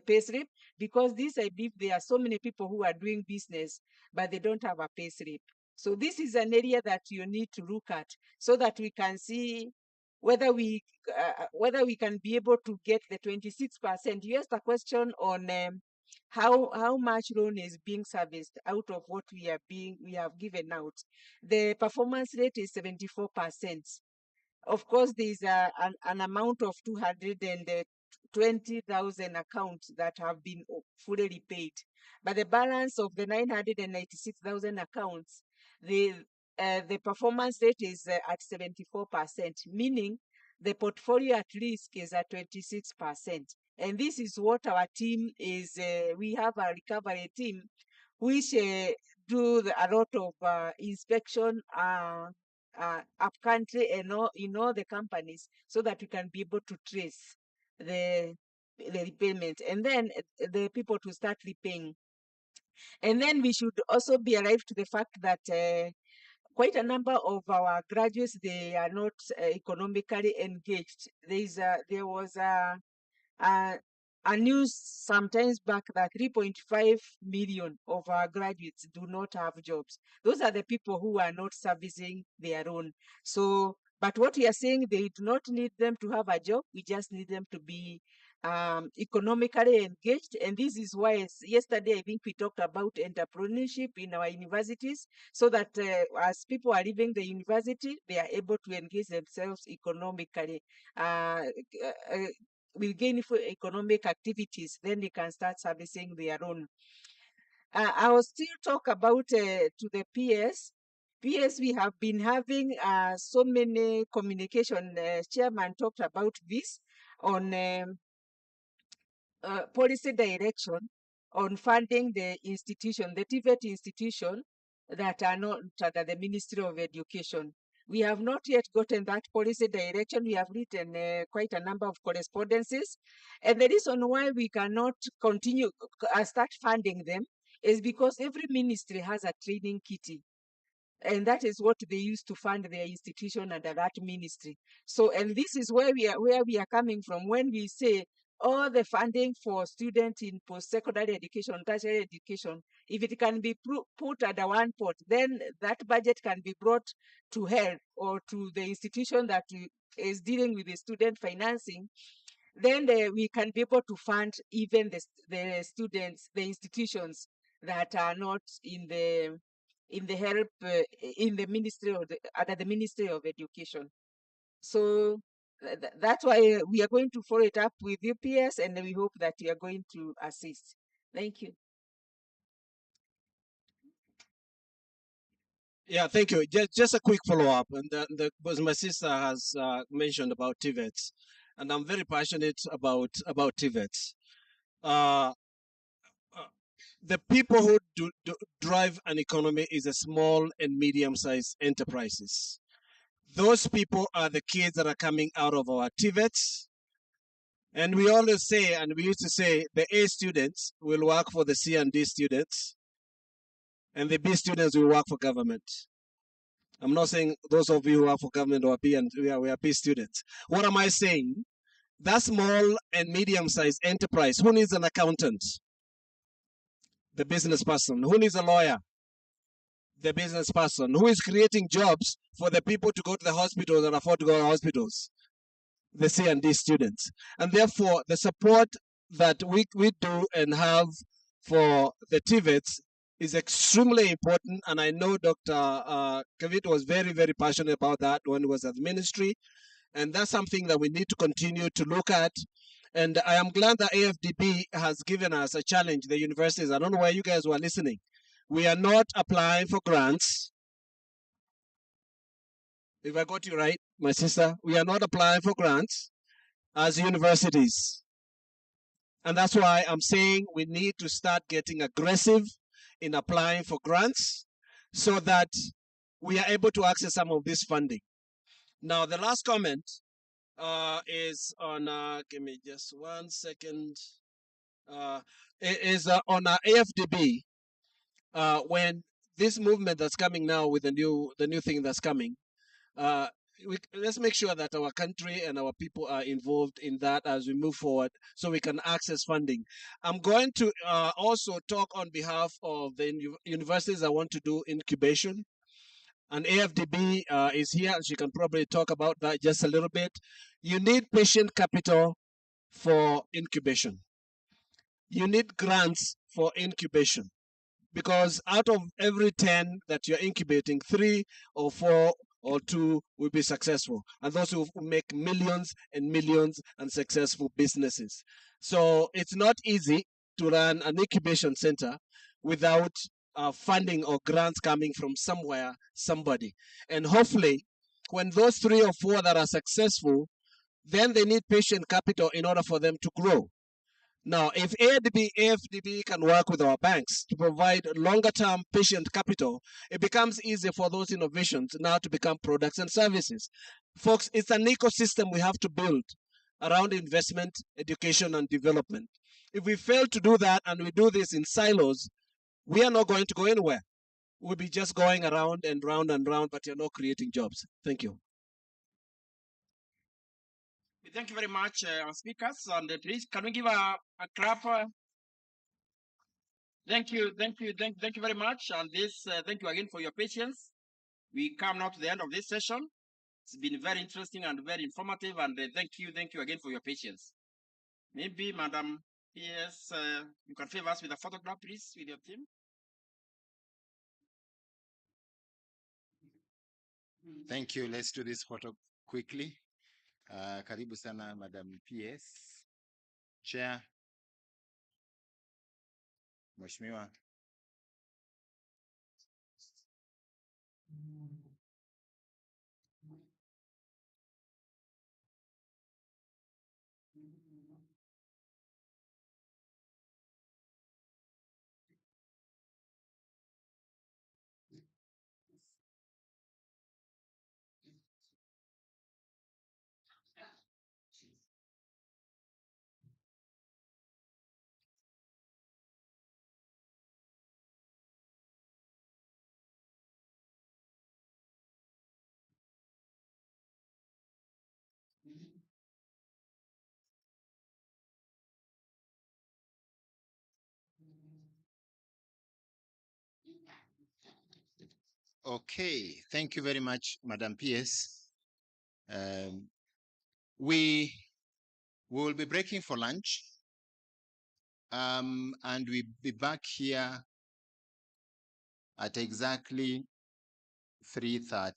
payslip, because this, I believe, there are so many people who are doing business, but they don't have a payslip. So this is an area that you need to look at so that we can see whether we can be able to get the 26%. You asked a question on how much loan is being serviced out of what we have given out. The performance rate is 74%. Of course, there is an amount of 220,000 accounts that have been fully repaid, but the balance of the 996,000 accounts, the performance rate is at 74%, meaning the portfolio at risk is at 26%. And this is what our team is. We have a recovery team which do a lot of inspection up country and in all the companies so that we can be able to trace the repayment and then the people to start repaying. And then we should also be alive to the fact that quite a number of our graduates, they are not economically engaged. There was a news sometimes back that 3.5 million of our graduates do not have jobs. Those are the people who are not servicing their own. So, but what we are saying, they do not need them to have a job. We just need them to be economically engaged. And this is why yesterday I think we talked about entrepreneurship in our universities, so that as people are leaving the university, they are able to engage themselves economically. With gainful economic activities, then they can start servicing their own. I will still talk about to the PS. PS, we have been having so many communication. Chairman talked about this on policy direction on funding the institution, the TVET institution that are not under the Ministry of Education. We have not yet gotten that policy direction. We have written quite a number of correspondences. And the reason why we cannot continue, start funding them is because every ministry has a training kitty. And that is what they use to fund their institution under that ministry. So, and this is where we are coming from when we say all the funding for students in post-secondary education, tertiary education, if it can be put under one pot, then that budget can be brought to health or to the institution that is dealing with the student financing. Then we can be able to fund even the students, the institutions that are not in the help in the ministry of under the Ministry of Education. So that's why we are going to follow it up with UPS, and we hope that you are going to assist. Thank you. Yeah, thank you. Just a quick follow-up, and because my sister has mentioned about TVETs, and I'm very passionate about TVETs. The people who drive an economy is a small and medium-sized enterprises. Those people are the kids that are coming out of our TVETs. And we always say, and we used to say, the A students will work for the C and D students, and the B students will work for government. I'm not saying those of you who work for government or B and we are B students. What am I saying? That small and medium-sized enterprise, who needs an accountant? The business person. Who needs a lawyer? The business person. Who is creating jobs for the people to go to the hospitals and afford to go to hospitals? The C and D students. And therefore, the support that we do and have for the TVETs is extremely important. And I know Dr. Kavit was very, very passionate about that when he was at the ministry. And that's something that we need to continue to look at. And I am glad that AFDB has given us a challenge, the universities. I don't know where you guys were listening. We are not applying for grants. If I got you right, my sister, we are not applying for grants as universities. And that's why I'm saying we need to start getting aggressive in applying for grants so that we are able to access some of this funding. Now, the last comment is on, give me just 1 second, is on AFDB. When this movement that's coming now with the new thing that's coming, let's make sure that our country and our people are involved in that as we move forward so we can access funding. I'm going to also talk on behalf of the universities that want to do incubation. And AFDB is here, and she can probably talk about that just a little bit. You need patient capital for incubation. You need grants for incubation, because out of every 10 that you're incubating, 3 or 4 or 2 will be successful, and those will make millions and millions and successful businesses. So it's not easy to run an incubation center without funding or grants coming from somewhere, somebody. And hopefully, when those 3 or 4 that are successful, then they need patient capital in order for them to grow. Now, if AFDB can work with our banks to provide longer-term patient capital, it becomes easier for those innovations now to become products and services. Folks, it's an ecosystem we have to build around investment, education, and development. If we fail to do that and we do this in silos, we are not going to go anywhere. We'll be just going around and round and round, but you're not creating jobs. Thank you. Thank you very much, our speakers. And please, can we give a clap? Thank you very much. And thank you again for your patience. We come now to the end of this session. It's been very interesting and very informative. And thank you again for your patience. Maybe Madam PS, you can favor us with a photograph, please, with your team. Thank you. Let's do this photo quickly. Karibu sana, Madam PS. Chair. Mheshimiwa. Okay, thank you very much, Madam PS. We will be breaking for lunch, and we'll be back here at exactly 3:30.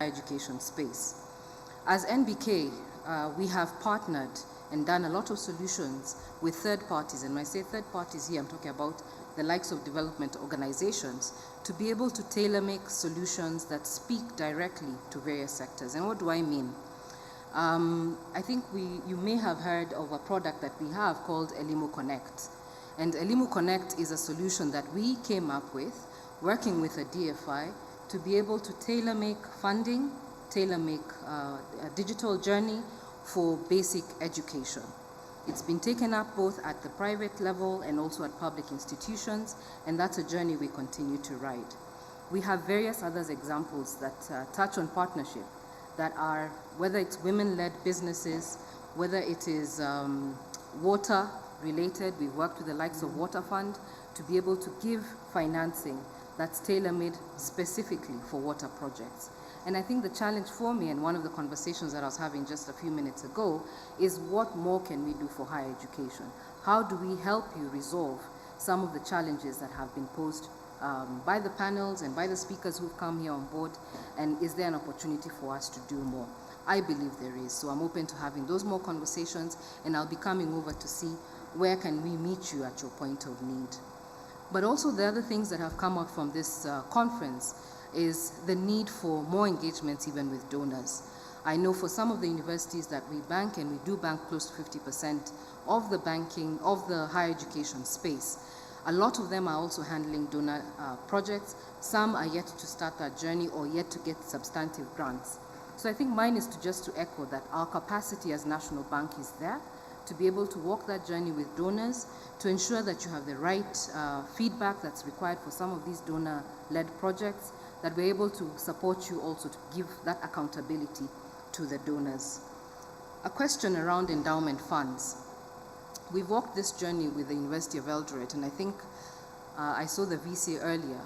education space. As NBK, we have partnered and done a lot of solutions with third parties, and when I say third parties here, I'm talking about the likes of development organizations, to be able to tailor-make solutions that speak directly to various sectors. And what do I mean? I think you may have heard of a product that we have called Elimu Connect. And Elimu Connect is a solution that we came up with, working with a DFI, to be able to tailor-make funding, tailor-make a digital journey for basic education. It's been taken up both at the private level and also at public institutions, and that's a journey we continue to ride. We have various other examples that touch on partnership that are, whether it's women-led businesses, whether it is water related, we've worked with the likes of Water Fund to be able to give financing that's tailor-made specifically for water projects. And I think the challenge for me, and one of the conversations that I was having just a few minutes ago, is what more can we do for higher education? How do we help you resolve some of the challenges that have been posed by the panels and by the speakers who've come here on board, and is there an opportunity for us to do more? I believe there is, so I'm open to having those more conversations, and I'll be coming over to see where can we meet you at your point of need. But also the other things that have come out from this conference is the need for more engagements even with donors. I know for some of the universities that we bank, and we do bank close to 50% of the banking, of the higher education space, a lot of them are also handling donor projects. Some are yet to start that journey or yet to get substantive grants. So I think mine is to echo that our capacity as National Bank is there to be able to walk that journey with donors, to ensure that you have the right feedback that's required for some of these donor-led projects, that we're able to support you also to give that accountability to the donors. A question around endowment funds. We've walked this journey with the University of Eldoret, and I think I saw the VC earlier,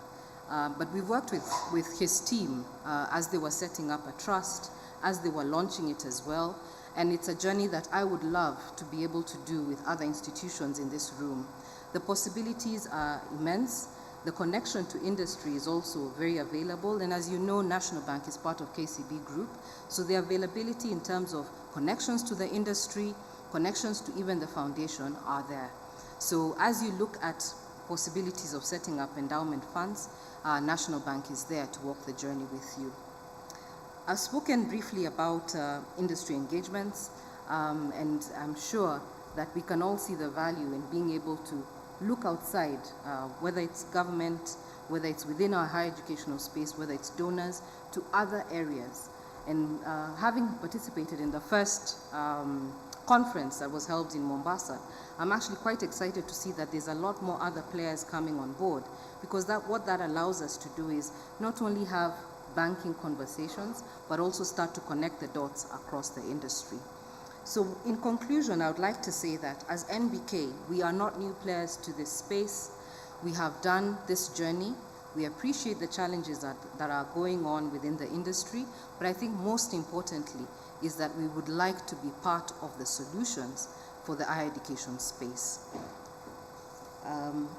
but we've worked with his team as they were setting up a trust, as they were launching it as well, and it's a journey that I would love to be able to do with other institutions in this room. The possibilities are immense. The connection to industry is also very available, and as you know, National Bank is part of KCB Group, so the availability in terms of connections to the industry, connections to even the foundation are there. So as you look at possibilities of setting up endowment funds, National Bank is there to walk the journey with you. I've spoken briefly about industry engagements, and I'm sure that we can all see the value in being able to look outside, whether it's government, whether it's within our higher educational space, whether it's donors, to other areas. And having participated in the first conference that was held in Mombasa, I'm actually quite excited to see that there's a lot more other players coming on board, because what that allows us to do is not only have banking conversations, but also start to connect the dots across the industry. So in conclusion, I would like to say that as NBK, we are not new players to this space. We have done this journey. We appreciate the challenges that are going on within the industry, but I think most importantly is that we would like to be part of the solutions for the higher education space.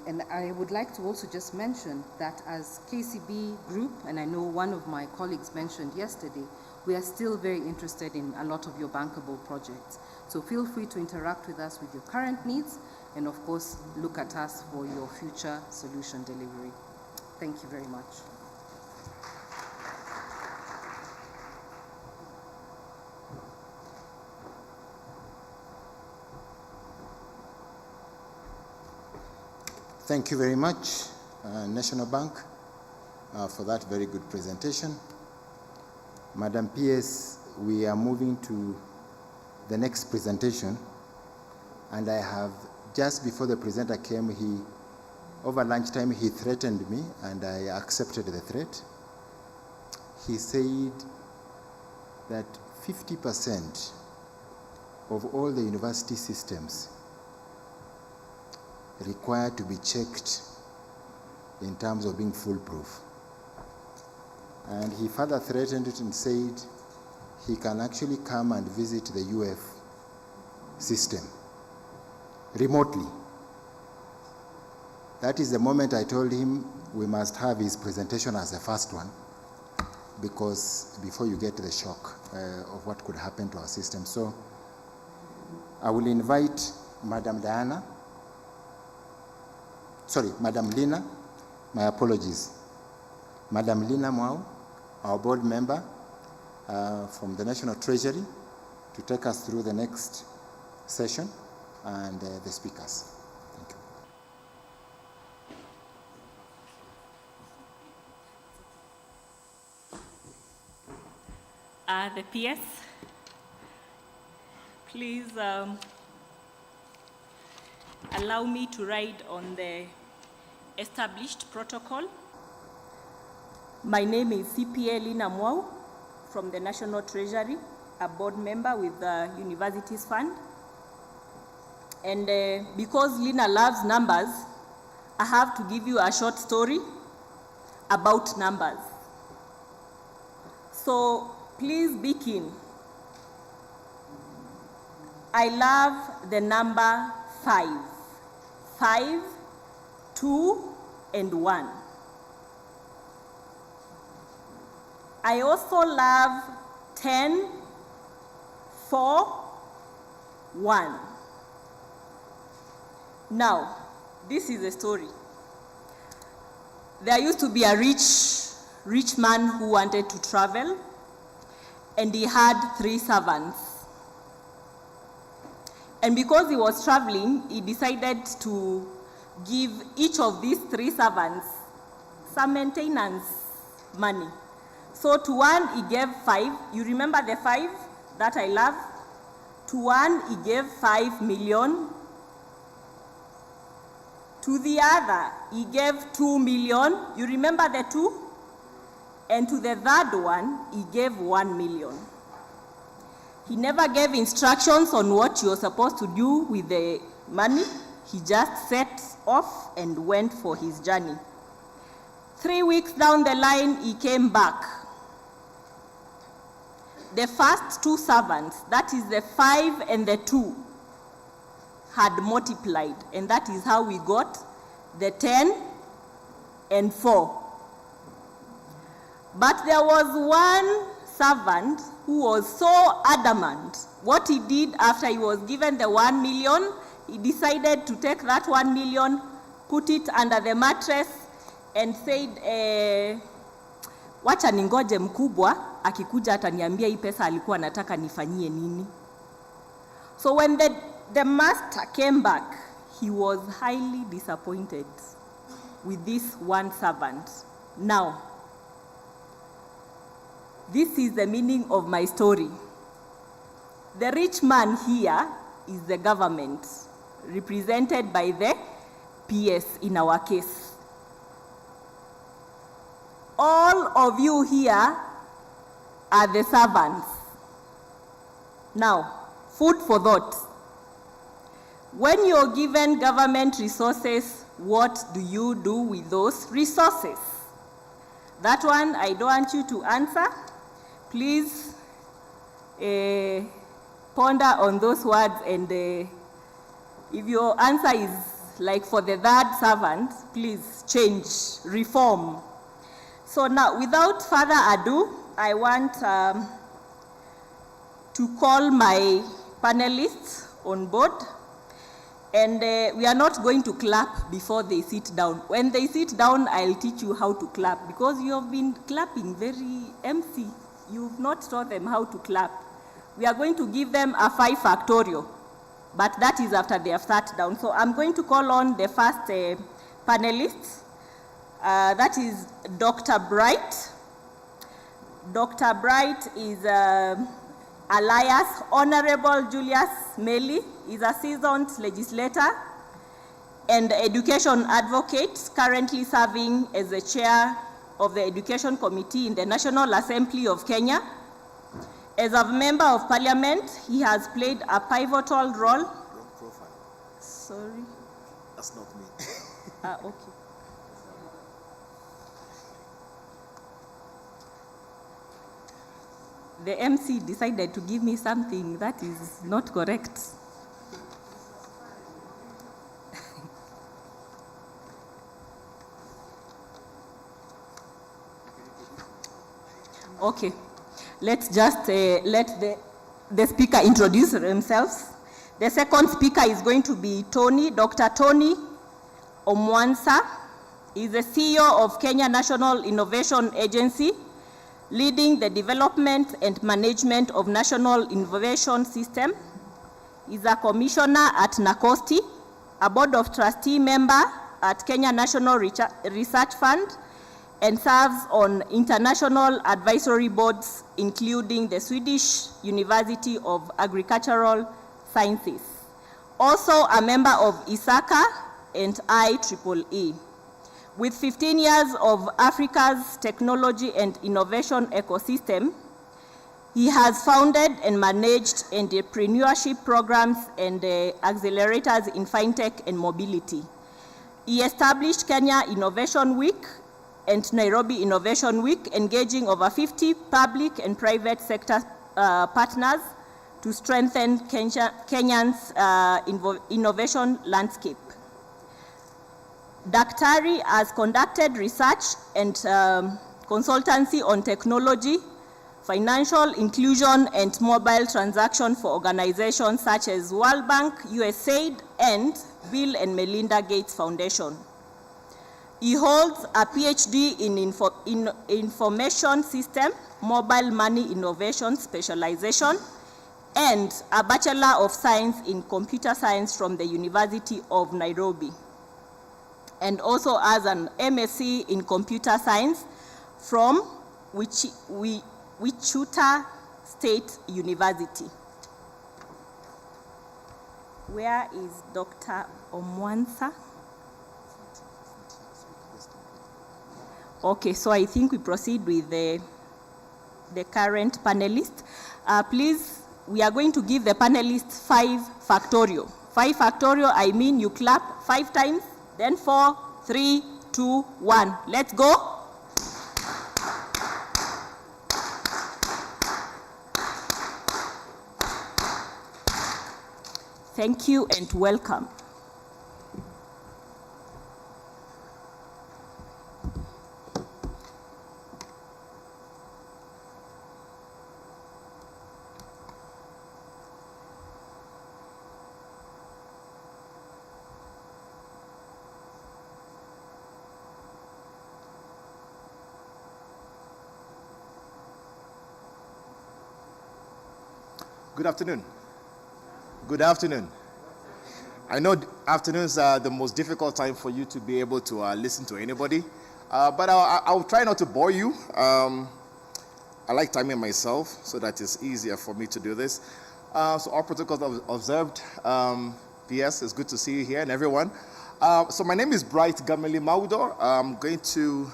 And I would like to also just mention that as KCB Group, and I know one of my colleagues mentioned yesterday, we are still very interested in a lot of your bankable projects. So feel free to interact with us with your current needs, and of course, look at us for your future solution delivery. Thank you very much. Thank you very much, National Bank, for that very good presentation. Madam PS, we are moving to the next presentation, and I have, just before the presenter came, over lunchtime, he threatened me, and I accepted the threat. He said that 50% of all the university systems required to be checked in terms of being foolproof. And he further threatened it and said he can actually come and visit the UF system remotely. That is the moment I told him we must have his presentation as the first one, because before you get the shock of what could happen to our system. So I will invite Madam Lina, my apologies. Madam Lina Mwau, our board member from the National Treasury, to take us through the next session and the speakers. Thank you. The PS, please allow me to ride on the established protocol. My name is CPA Lina Mwau from the National Treasury, a board member with the Universities Fund. And because Lina loves numbers, I have to give you a short story about numbers. So please be keen. I love the number 5. 5, 2, and 1. I also love 10, 4, 1. Now, this is a story. There used to be a rich man who wanted to travel, and he had 3 servants. And because he was traveling, he decided to give each of these 3 servants some maintenance money. So to one, he gave 5. You remember the 5 that I love? To one, he gave 5 million. To the other, he gave 2 million. You remember the 2? And to the third one, he gave 1 million. He never gave instructions on what you were supposed to do with the money. He just set off and went for his journey. 3 weeks down the line, he came back. The first 2 servants, that is the 5 and the 2, had multiplied, and that is how we got the 10 and 4. But there was one servant who was so adamant. What he did after he was given the 1 million, he decided to take that 1 million, put it under the mattress, and said, wacha ningoje mkubwa, akikuja ataniambia hii pesa alikuwa anataka nifanyie nini. So when the master came back, he was highly disappointed with this one servant. Now, this is the meaning of my story. The rich man here is the government, represented by the PS in our case. All of you here are the servants. Now, food for thought. When you're given government resources, what do you do with those resources? That one, I don't want you to answer. Please ponder on those words, and if your answer is like for the third servant, please change, reform. So now, without further ado, I want to call my panelists on board. And we are not going to clap before they sit down. When they sit down, I'll teach you how to clap, because you have been clapping very empty. You've not taught them how to clap. We are going to give them a 5 factorial, but that is after they have sat down. So I'm going to call on the first panelist. That is Dr. Bright. Dr. Bright is alias Honorable Julius Meli, is a seasoned legislator and education advocate, currently serving as the chair of the Education Committee in the National Assembly of Kenya. As a member of parliament, he has played a pivotal role. Wrong profile. Sorry? That's not me. Okay. The MC decided to give me something that is not correct. Okay, let's just let the speaker introduce themselves. The second speaker is going to be Dr. Tony Omwansa. He's the CEO of Kenya National Innovation Agency, leading the development and management of National Innovation System. He's a commissioner at NACOSTI, a board of trustee member at Kenya National Research Fund, and serves on international advisory boards, including the Swedish University of Agricultural Sciences. Also a member of ISACA and IEEE. With 15 years of Africa's technology and innovation ecosystem, he has founded and managed entrepreneurship programs and accelerators in fintech and mobility. He established Kenya Innovation Week and Nairobi Innovation Week, engaging over 50 public and private sector partners to strengthen Kenya's innovation landscape. Daktari has conducted research and consultancy on technology, financial inclusion, and mobile transaction for organizations such as World Bank, USAID, and Bill and Melinda Gates Foundation. He holds a PhD in Information System, Mobile Money Innovation Specialization, and a Bachelor of Science in Computer Science from the University of Nairobi, and also has an MSc in Computer Science from Wichita State University. Where is Dr. Omwansa? Okay, so I think we proceed with the current panelists. Please, we are going to give the panelists 5 factorial. 5 factorial, I mean you clap 5 times, then 4, 3, 2, 1. Let's go. Thank you and welcome. Good afternoon. Good afternoon. I know afternoons are the most difficult time for you to be able to listen to anybody, but I'll try not to bore you. I like timing myself so that it's easier for me to do this. So all protocols are observed. PS, it's good to see you here and everyone. So my name is Bright Gameli Maudo. I'm going to,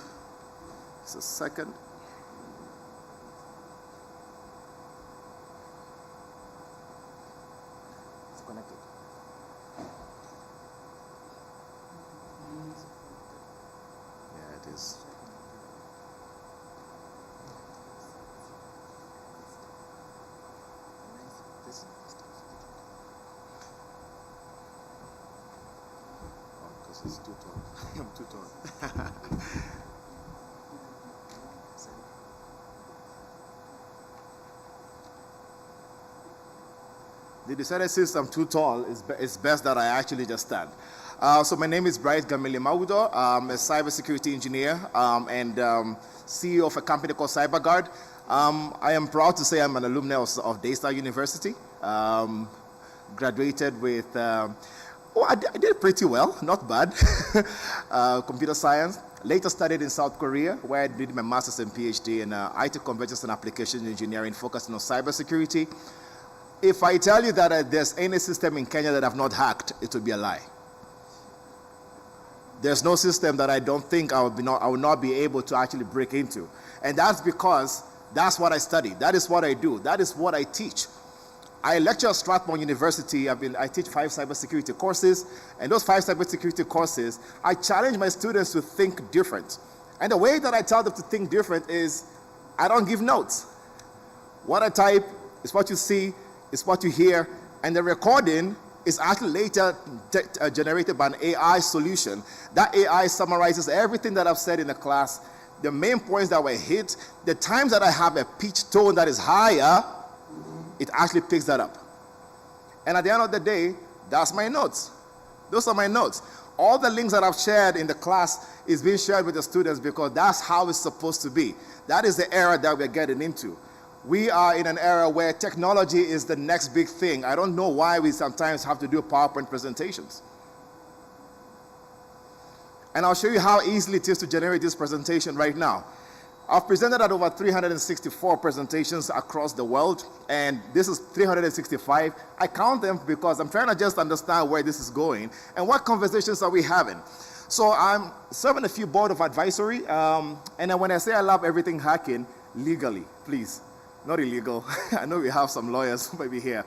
just a second. Connected. Yeah, it is. Oh, because it's too tall. I'm too tall. They decided since I'm too tall, it's best that I actually just stand. So my name is Bright Gameli Maudo. I'm a cybersecurity engineer and CEO of a company called CyberGuard. I am proud to say I'm an alumni of Daystar University. Graduated with, I did pretty well, not bad. Computer science. Later studied in South Korea, where I did my master's and PhD in IT convergence and application engineering, focusing on cybersecurity. If I tell you that there's any system in Kenya that I've not hacked, it would be a lie. There's no system that I don't think I will not be able to actually break into. And that's because that's what I study. That is what I do. That is what I teach. I lecture at Strathmore University. I teach 5 cybersecurity courses. And those 5 cybersecurity courses, I challenge my students to think different. And the way that I tell them to think different is I don't give notes. What I type is what you see, is what you hear, and the recording is actually later generated by an AI solution. That AI summarizes everything that I've said in the class, the main points that were hit, the times that I have a pitch tone that is higher, it actually picks that up. And at the end of the day, that's my notes. Those are my notes. All the links that I've shared in the class is being shared with the students because that's how it's supposed to be. That is the era that we're getting into. We are in an era where technology is the next big thing. I don't know why we sometimes have to do PowerPoint presentations. And I'll show you how easily it is to generate this presentation right now. I've presented at over 364 presentations across the world, and this is 365. I count them because I'm trying to just understand where this is going and what conversations are we having. So I'm serving a few board of advisory, and then when I say I love everything hacking, legally, please, not illegal. I know we have some lawyers maybe here.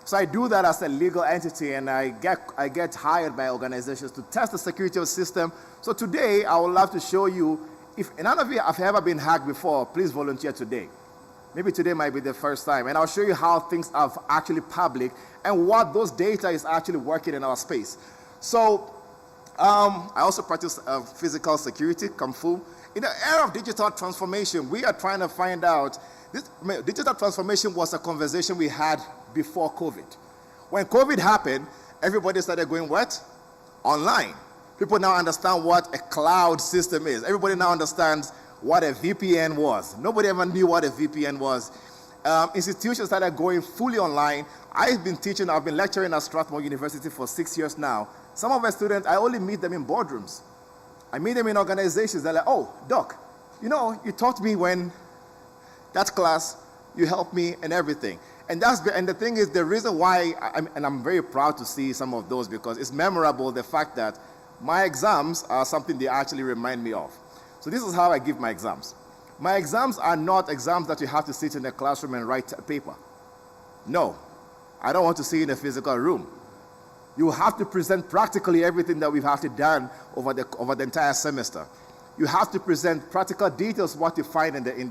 So I do that as a legal entity, and I get hired by organizations to test the security of the system. So today, I would love to show you, if none of you have ever been hacked before, please volunteer today. Maybe today might be the first time, and I'll show you how things are actually public and what those data is actually working in our space. So I also practice physical security, Kung Fu. In the era of digital transformation, we are trying to find out, digital transformation was a conversation we had before COVID. When COVID happened, everybody started going what? Online. People now understand what a cloud system is. Everybody now understands what a VPN was. Nobody ever knew what a VPN was. Institutions started going fully online. I've been lecturing at Strathmore University for 6 years now. Some of my students, I only meet them in boardrooms. I meet them in organizations. They're like, oh, Doc, you know, you taught me when that class, you helped me and everything. And the thing is, the reason why, I'm very proud to see some of those because it's memorable, the fact that my exams are something they actually remind me of. So this is how I give my exams. My exams are not exams that you have to sit in a classroom and write a paper. No, I don't want to see you in a physical room. You have to present practically everything that we've had to done over the entire semester. You have to present practical details of what you find in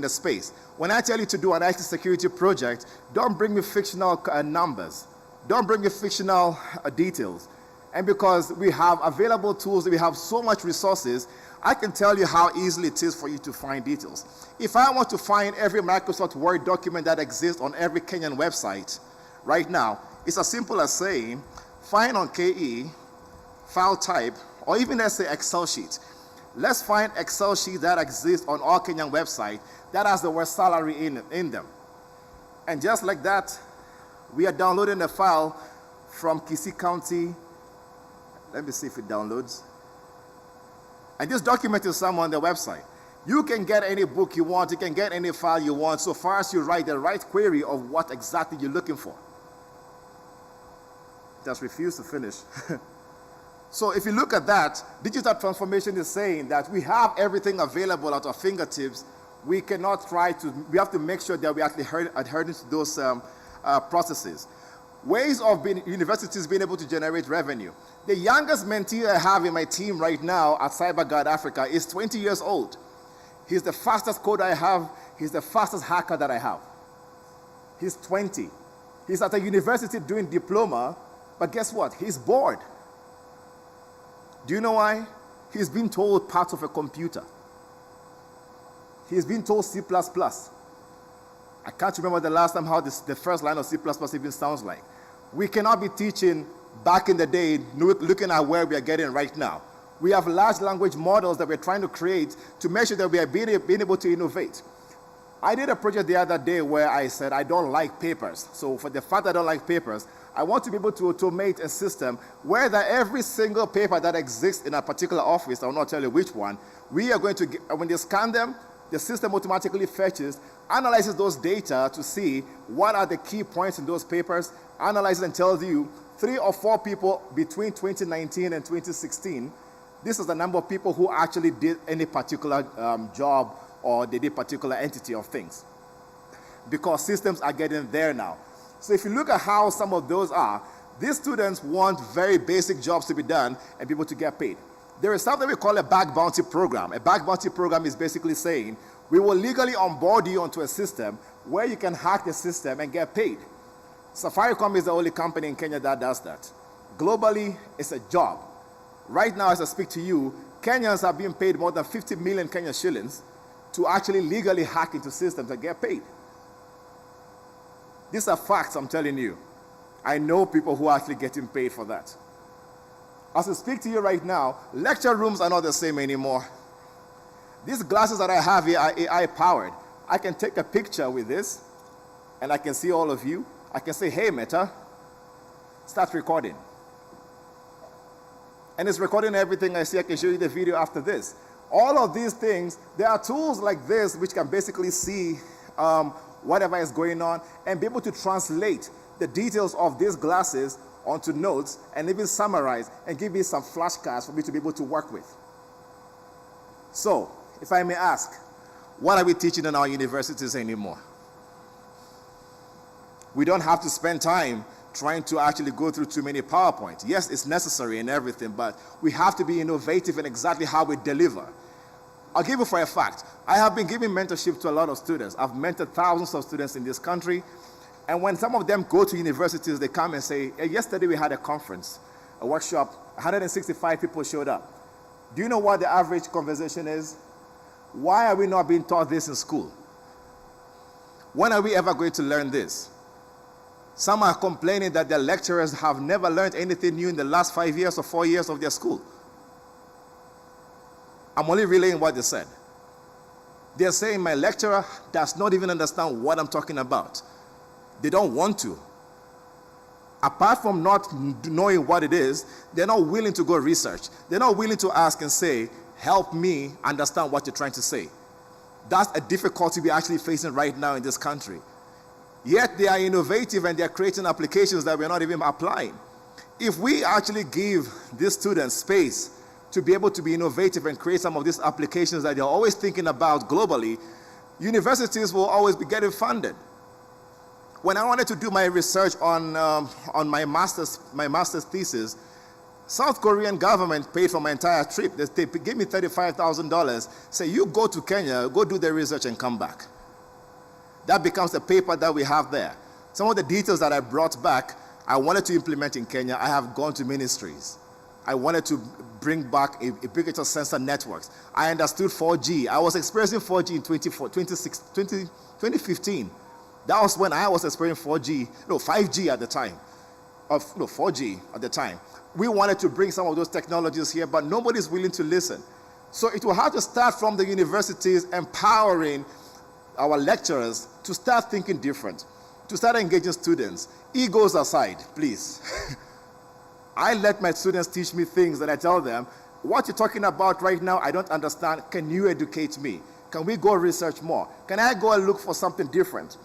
the space. When I tell you to do an IT security project, don't bring me fictional numbers. Don't bring me fictional details. And because we have available tools, we have so much resources, I can tell you how easily it is for you to find details. If I want to find every Microsoft Word document that exists on every Kenyan website right now, it's as simple as saying, find on KE, file type, or even let's say Excel sheet. Let's find Excel sheet that exists on all Kenyan websites that has the word salary in them. And just like that, we are downloading a file from Kisii County. Let me see if it downloads. And this document is somewhere on the website. You can get any book you want, you can get any file you want, so far as you write the right query of what exactly you're looking for. Just refuse to finish. So if you look at that, digital transformation is saying that we have everything available at our fingertips. We have to make sure that we actually adhere to those processes. Ways of universities being able to generate revenue. The youngest mentee I have in my team right now at CyberGuard Africa is 20 years old. He's the fastest coder I have. He's the fastest hacker that I have. He's 20. He's at a university doing diploma, but guess what? He's bored. Do you know why? He's been told parts of a computer. He's been told C++. I can't remember the last time how the first line of C++ even sounds like. We cannot be teaching back in the day, looking at where we are getting right now. We have large language models that we're trying to create to make sure that we are being able to innovate. I did a project the other day where I said I don't like papers. So for the fact that I don't like papers, I want to be able to automate a system where that every single paper that exists in a particular office, I will not tell you which one, we are going to, when they scan them, the system automatically fetches, analyzes those data to see what are the key points in those papers, analyzes and tells you 3 or 4 people between 2019 and 2016, this is the number of people who actually did any particular job or they did particular entity of things. Because systems are getting there now. So if you look at how some of those are, these students want very basic jobs to be done and people to get paid. There is something we call a back bounty program. A back bounty program is basically saying, we will legally onboard you onto a system where you can hack the system and get paid. Safaricom is the only company in Kenya that does that. Globally, it's a job. Right now, as I speak to you, Kenyans are being paid more than 50 million Kenyan shillings to actually legally hack into systems and get paid. These are facts, I'm telling you. I know people who are actually getting paid for that. As I speak to you right now, lecture rooms are not the same anymore. These glasses that I have here are AI powered. I can take a picture with this, and I can see all of you. I can say, hey, Meta, start recording. And it's recording everything I see. I can show you the video after this. All of these things, there are tools like this which can basically see whatever is going on and be able to translate the details of these glasses onto notes and even summarize and give me some flashcards for me to be able to work with. So, if I may ask, what are we teaching in our universities anymore? We don't have to spend time trying to actually go through too many PowerPoints. Yes, it's necessary and everything, but we have to be innovative in exactly how we deliver. I'll give you for a fact. I have been giving mentorship to a lot of students. I've mentored thousands of students in this country. And when some of them go to universities, they come and say, hey, yesterday we had a conference, a workshop, 165 people showed up. Do you know what the average conversation is? Why are we not being taught this in school? When are we ever going to learn this? Some are complaining that their lecturers have never learned anything new in the last 5 years or 4 years of their school. I'm only relaying what they said. They're saying my lecturer does not even understand what I'm talking about. They don't want to. Apart from not knowing what it is, they're not willing to go research. They're not willing to ask and say, help me understand what you're trying to say. That's a difficulty we're actually facing right now in this country. Yet they are innovative and they're creating applications that we're not even applying. If we actually give these students space to be able to be innovative and create some of these applications that they're always thinking about globally, universities will always be getting funded. When I wanted to do my research on my master's thesis, South Korean government paid for my entire trip. They gave me $35,000, say, you go to Kenya, go do the research and come back. That becomes the paper that we have there. Some of the details that I brought back, I wanted to implement in Kenya. I have gone to ministries. I wanted to bring back ubiquitous sensor networks. I understood 4G. I was experiencing 4G in 2015. That was when I was experiencing 5G at the time. 4G at the time. We wanted to bring some of those technologies here, but nobody's willing to listen. So it will have to start from the universities empowering our lecturers to start thinking different, to start engaging students. Egos aside, please. I let my students teach me things that I tell them, what you're talking about right now, I don't understand. Can you educate me? Can we go research more? Can I go and look for something different?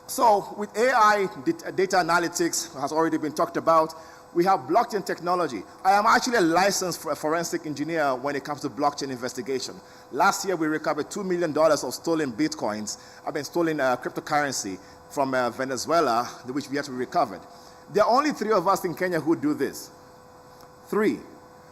So with AI, data analytics has already been talked about. We have blockchain technology. I am actually a licensed forensic engineer when it comes to blockchain investigation. Last year, we recovered $2 million of stolen bitcoins, stolen cryptocurrency from Venezuela, which we had to recover. There are only 3 of us in Kenya who do this. 3.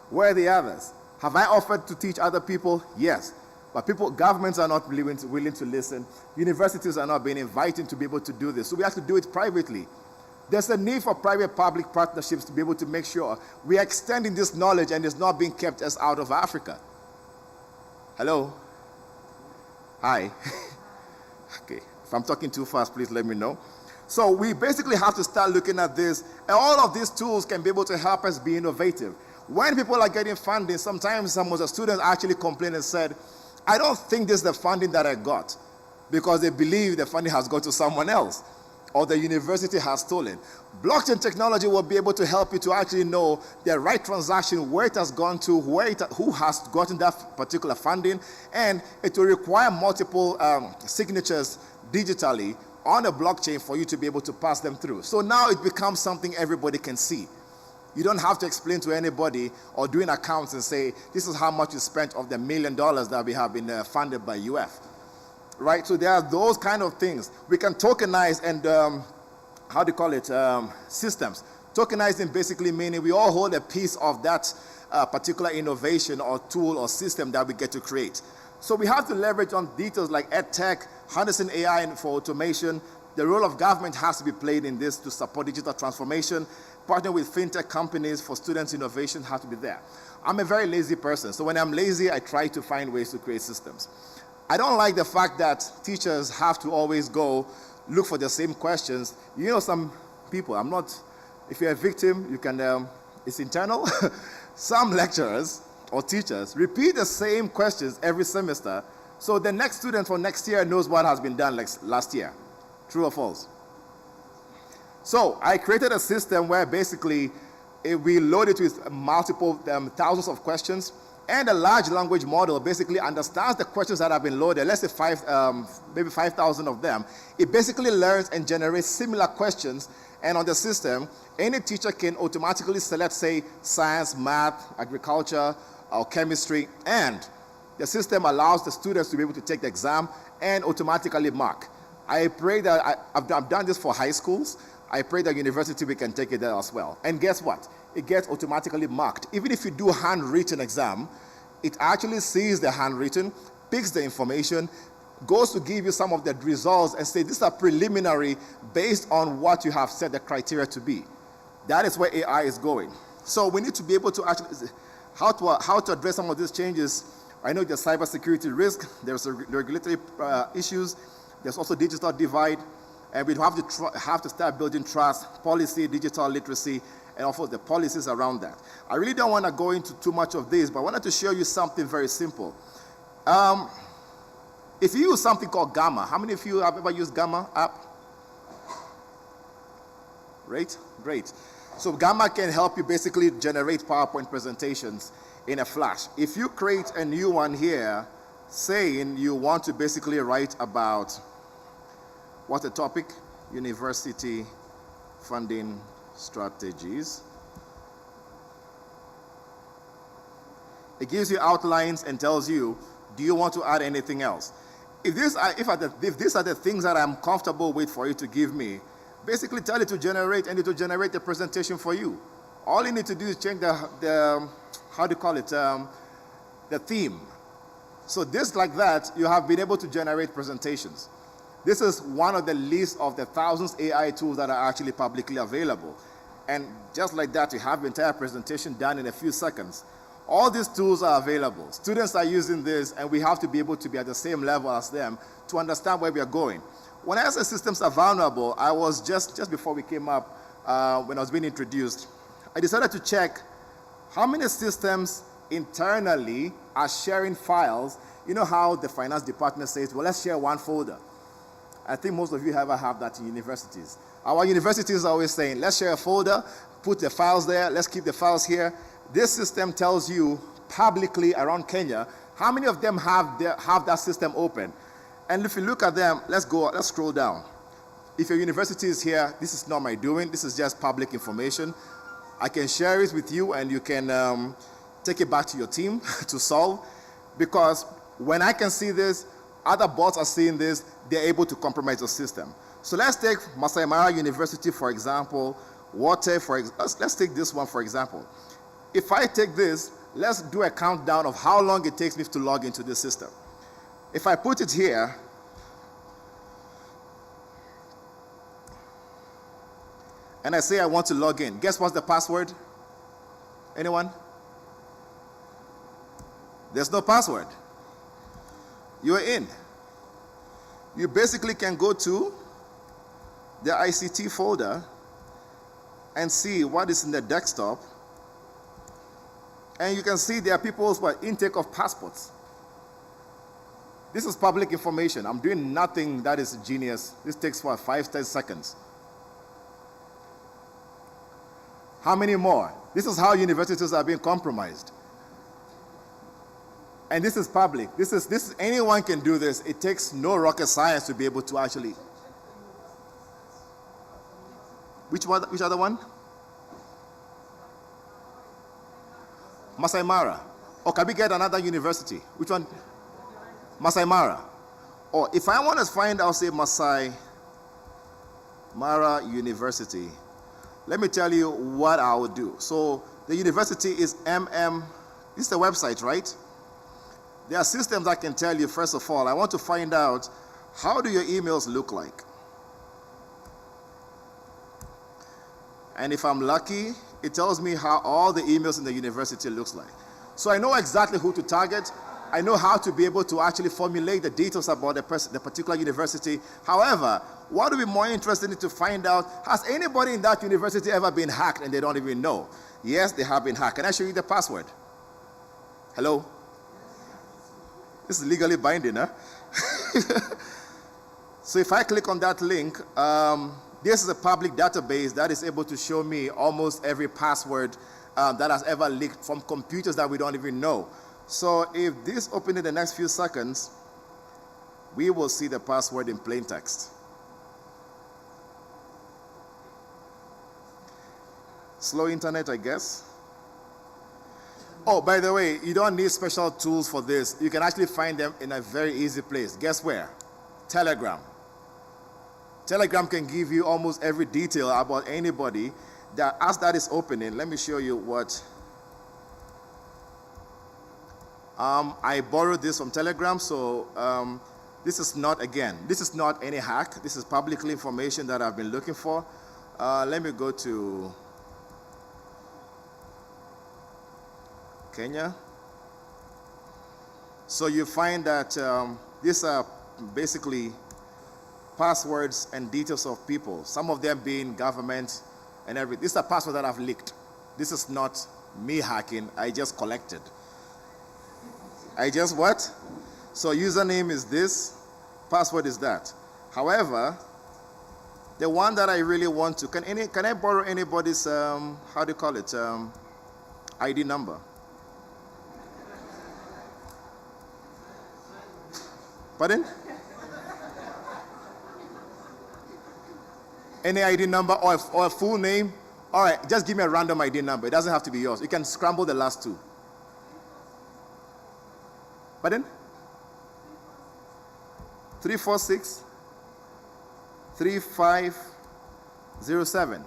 Where are the others? Have I offered to teach other people? Yes. But governments are not willing to listen. Universities are not being invited to be able to do this. So we have to do it privately. There's a need for private-public partnerships to be able to make sure we are extending this knowledge and it's not being kept as out of Africa. Hello? Hi. Okay. If I'm talking too fast, please let me know. So we basically have to start looking at this. And all of these tools can be able to help us be innovative. When people are getting funding, sometimes some of the students actually complain and said, I don't think this is the funding that I got, because they believe the funding has gone to someone else or the university has stolen. Blockchain technology will be able to help you to actually know the right transaction, where it has gone to, who has gotten that particular funding, and it will require multiple signatures digitally on a blockchain for you to be able to pass them through. So now it becomes something everybody can see. You don't have to explain to anybody or doing accounts and say, this is how much you spent of the $1 million that we have been funded by UF. Right? So there are those kind of things. We can tokenize and, systems. Tokenizing basically meaning we all hold a piece of that particular innovation or tool or system that we get to create. So we have to leverage on details like EdTech, harnessing AI for automation. The role of government has to be played in this to support digital transformation. Partner with fintech companies for students' innovation has to be there. I'm a very lazy person. So when I'm lazy, I try to find ways to create systems. I don't like the fact that teachers have to always go look for the same questions. You know, some people, if you're a victim, you can, it's internal. Some lecturers or teachers repeat the same questions every semester, so the next student for next year knows what has been done like last year. True or false? So I created a system where basically we load it with multiple thousands of questions, and a large language model basically understands the questions that have been loaded. Let's say maybe 5,000 of them. It basically learns and generates similar questions, and on the system, any teacher can automatically select, say, science, math, agriculture, or chemistry, and the system allows the students to be able to take the exam and automatically mark. I pray that I've done this for high schools. I pray that university we can take it there as well. And guess what? It gets automatically marked. Even if you do a handwritten exam, it actually sees the handwritten, picks the information, goes to give you some of the results and say, these are preliminary based on what you have set the criteria to be. That is where AI is going. So we need to be able to actually, how to address some of these changes. I know there's cybersecurity risk, there's regulatory issues, there's also digital divide, and we have to start building trust, policy, digital literacy, and also the policies around that. I really don't want to go into too much of this, but I wanted to show you something very simple. If you use something called Gamma, how many of you have ever used Gamma app? Right? Great. So Gamma can help you basically generate PowerPoint presentations in a flash. If you create a new one here, saying you want to basically write about what's the topic? University funding strategies. It gives you outlines and tells you, do you want to add anything else? If these are the things that I'm comfortable with for you to give me, basically tell it to generate, and it will generate the presentation for you. All you need to do is change the how do you call it, the theme. So just like that, you have been able to generate presentations. This is one of the least of the thousands AI tools that are actually publicly available. And just like that, you have the entire presentation done in a few seconds. All these tools are available. Students are using this, and we have to be able to be at the same level as them to understand where we are going. When I say systems are vulnerable, I was just before we came up, when I was being introduced, I decided to check how many systems internally are sharing files. You know how the finance department says, well, let's share one folder. I think most of you ever have that in universities. Our universities are always saying, let's share a folder, put the files there, let's keep the files here. This system tells you publicly around Kenya how many of them have that system open. And if you look at them, let's scroll down. If your university is here, this is not my doing, this is just public information. I can share it with you, and you can take it back to your team to solve, because when I can see this, other bots are seeing this, they're able to compromise the system. So let's take Masai Mara University, for example, let's take this one, for example. If I take this, let's do a countdown of how long it takes me to log into this system. If I put it here, and I say I want to log in, guess what's the password? Anyone? There's no password. You're in. You basically can go to the ICT folder and see what is in the desktop, and you can see there are people's intake of passports. This is public information. I'm doing nothing that is genius. This takes 5-10 seconds. How many more? This is how universities are being compromised. And this is public. This is anyone can do this. It takes no rocket science to be able to actually. Which other one? Masai Mara. Or can we get another university? Which one? Masai Mara. Or if I want to find out, say, Masai Mara University, let me tell you what I would do. So the university is this is the website, right? There are systems that can tell you, first of all, I want to find out, how do your emails look like? And if I'm lucky, it tells me how all the emails in the university looks like. So I know exactly who to target. I know how to be able to actually formulate the details about the particular university. However, what would be more interesting is to find out, has anybody in that university ever been hacked and they don't even know? Yes, they have been hacked. Can I show you the password? Hello? This is legally binding, huh? So if I click on that link, this is a public database that is able to show me almost every password that has ever leaked from computers that we don't even know. So if this opens in the next few seconds, we will see the password in plain text. Slow internet, I guess. Oh, by the way, you don't need special tools for this. You can actually find them in a very easy place. Guess where? Telegram. Telegram can give you almost every detail about anybody. That as that is opening, let me show you what. I borrowed this from Telegram, so this is not any hack. This is publicly information that I've been looking for. Let me go to Kenya. So you find that these are basically passwords and details of people, some of them being government and everything. These are passwords that I've leaked. This is not me hacking, I just collected. I just what? So username is this, password is that. However, the one that I really want to, can I borrow anybody's, how do you call it, ID number? Pardon? Any ID number or a full name? All right, just give me a random ID number. It doesn't have to be yours. You can scramble the last two. Pardon? 346 3507.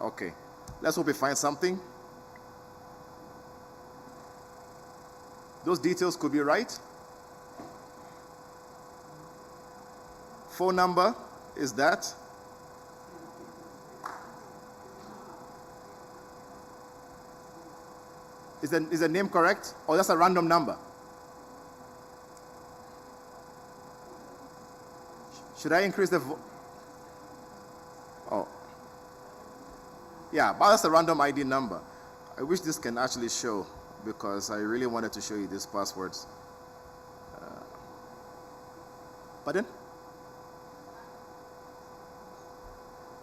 Okay. Let's hope we find something. Those details could be right. Phone number is that. Is the name correct? Or that's a random number? Should I increase the oh. Yeah, but that's a random ID number. I wish this can actually show because I really wanted to show you these passwords. Pardon?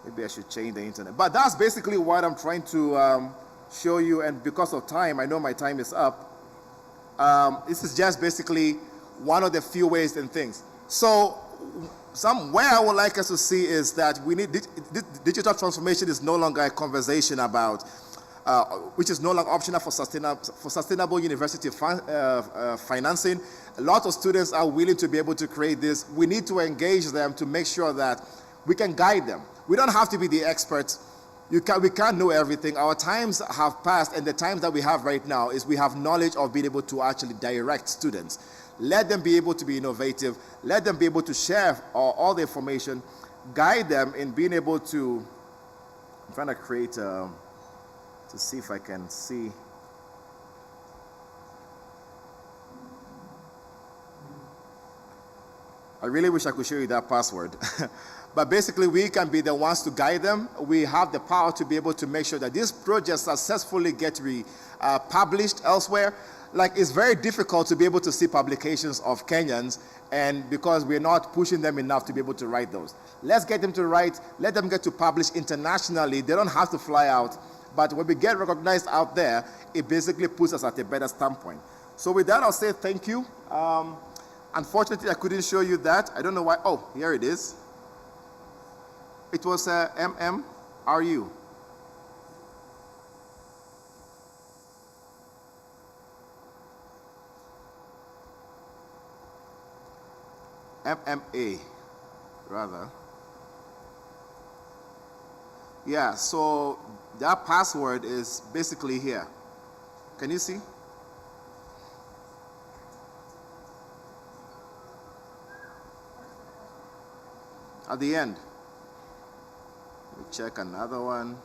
Maybe I should change the internet. But that's basically what I'm trying to show you, and because of time, I know my time is up. This is just basically one of the few ways and things. So somewhere I would like us to see is that we need digital transformation is no longer a conversation about, which is no longer optional for sustainable university financing. A lot of students are willing to be able to create this. We need to engage them to make sure that we can guide them. We don't have to be the experts. We can't know everything. Our times have passed, and the times that we have right now is we have knowledge of being able to actually direct students. Let them be able to be innovative. Let them be able to share all the information. Guide them in being able to, I'm trying to create, to see if I can see. I really wish I could show you that password. But basically, we can be the ones to guide them. We have the power to be able to make sure that these projects successfully get published elsewhere. Like, it's very difficult to be able to see publications of Kenyans, and because we're not pushing them enough to be able to write those. Let's get them to write, let them get to publish internationally. They don't have to fly out. But when we get recognized out there, it basically puts us at a better standpoint. So with that, I'll say thank you. Unfortunately, I couldn't show you that. I don't know why. Oh, here it is. It was MMRU. MMA, rather. Yeah, so that password is basically here. Can you see? At the end. Let me check another one.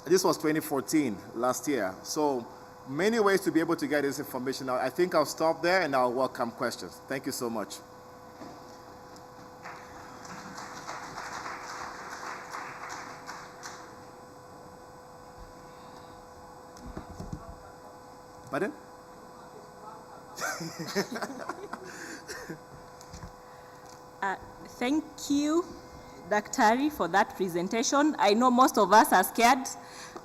This was 2014, last year. So many ways to be able to get this information out. I think I'll stop there and I'll welcome questions. Thank you so much. Pardon? Thank you, Daktari, for that presentation. I know most of us are scared,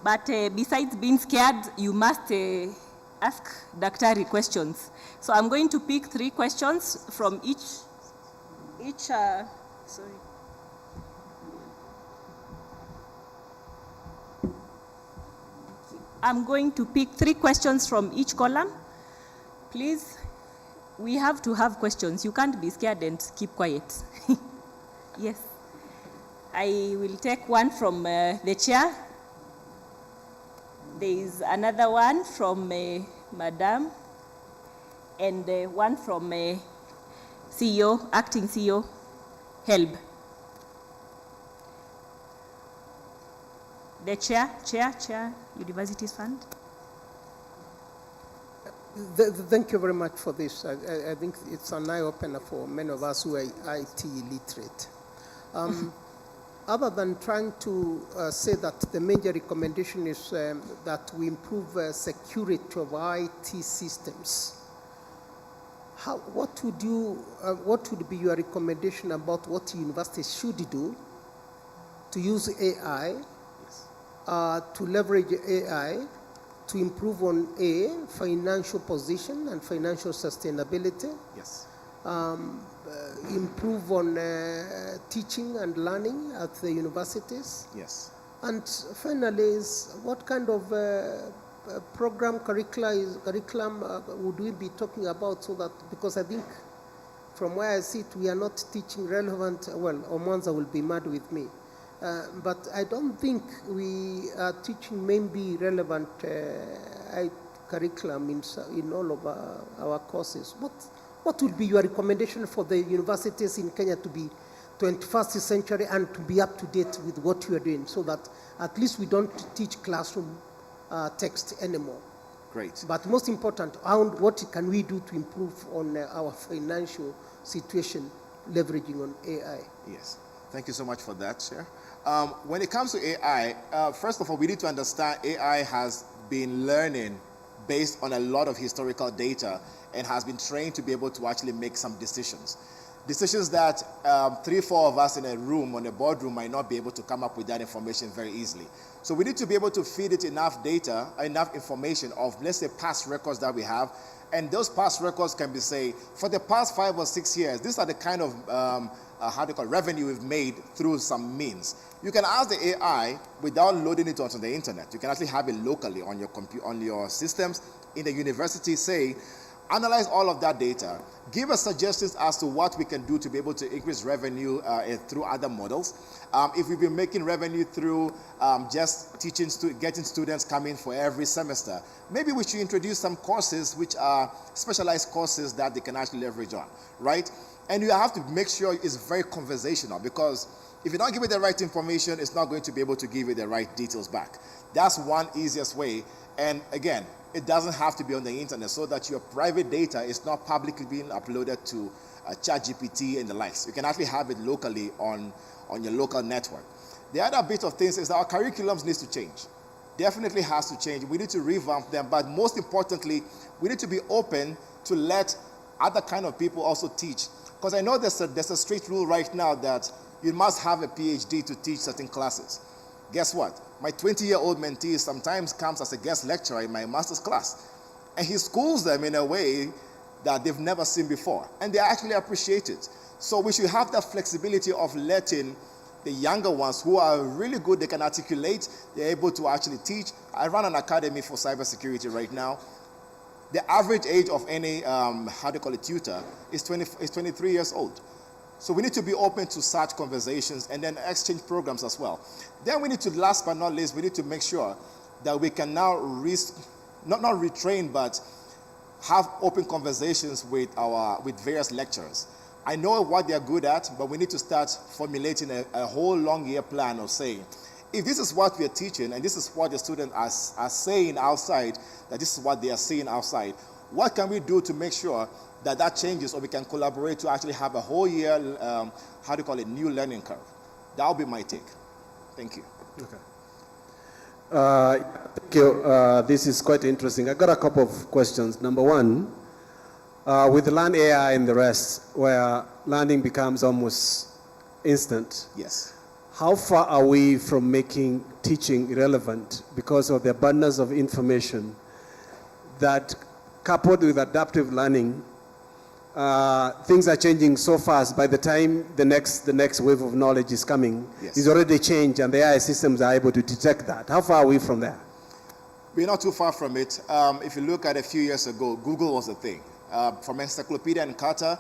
but besides being scared, you must ask Daktari questions. So I'm going to pick 3 questions from each sorry. I'm going to pick 3 questions from each column. Please, we have to have questions. You can't be scared and keep quiet. Yes. I will take one from the chair. There is another one from Madam, and one from CEO, acting CEO, Helb. The chair, Universities Fund. Thank you very much for this. I think it's an eye-opener for many of us who are IT illiterate. Other than trying to say that the major recommendation is that we improve security of our IT systems, what would be your recommendation about what universities should do to use AI, to leverage AI, to improve on financial position and financial sustainability? Yes. Improve on teaching and learning at the universities? Yes. And finally, is what kind of curriculum would we be talking about, so that, because I think from where I sit, we are not teaching relevant, well, Omanza will be mad with me, but I don't think we are teaching maybe relevant curriculum in all of our courses. What would be your recommendation for the universities in Kenya to be 21st century and to be up to date with what you are doing, so that at least we don't teach classroom text anymore? Great. But most important, what can we do to improve on our financial situation, leveraging on AI? Yes. Thank you so much for that, Chair. When it comes to AI, first of all, we need to understand AI has been learning based on a lot of historical data and has been trained to be able to actually make some decisions. Decisions that 3 or 4 of us in a room, on a boardroom, might not be able to come up with that information very easily. So we need to be able to feed it enough data, enough information of, let's say, past records that we have. And those past records can be, say, for the past 5 or 6 years, these are the kind of revenue we've made through some means. You can ask the AI without loading it onto the internet. You can actually have it locally on your on your systems in the university, say, analyze all of that data, give us suggestions as to what we can do to be able to increase revenue through other models. If we've been making revenue through just teaching, getting students coming for every semester, maybe we should introduce some courses which are specialized courses that they can actually leverage on, right? And you have to make sure it's very conversational, because if you don't give it the right information, it's not going to be able to give you the right details back. That's one easiest way. And again, it doesn't have to be on the internet, so that your private data is not publicly being uploaded to ChatGPT and the likes. You can actually have it locally on your local network. The other bit of things is that our curriculums needs to change. Definitely has to change. We need to revamp them, but most importantly, we need to be open to let other kind of people also teach. Because I know there's a strict rule right now that you must have a PhD to teach certain classes. Guess what? My 20-year-old mentee sometimes comes as a guest lecturer in my master's class, and he schools them in a way that they've never seen before, and they actually appreciate it. So we should have that flexibility of letting the younger ones who are really good, they can articulate, they're able to actually teach. I run an academy for cybersecurity right now. The average age of any, tutor is 23 years old. So we need to be open to such conversations and then exchange programs as well. Then we need to, last but not least, we need to make sure that we can now not retrain, but have open conversations with various lecturers. I know what they're good at, but we need to start formulating a whole long year plan of saying, If this is what we are teaching and this is what the students are saying outside, that this is what they are seeing outside, what can we do to make sure that that changes, or we can collaborate to actually have a whole year, new learning curve? That will be my take. Thank you. Okay. Thank you. This is quite interesting. I got a couple of questions. Number one, with Learn AI and the rest, where learning becomes almost instant. Yes. How far are we from making teaching irrelevant because of the abundance of information that, coupled with adaptive learning, things are changing so fast. By the time the next wave of knowledge is coming, Yes. it's already changed, and the AI systems are able to detect that. How far are we from there? We're not too far from it. If you look at a few years ago, Google was the thing. From Encyclopedia and Carta,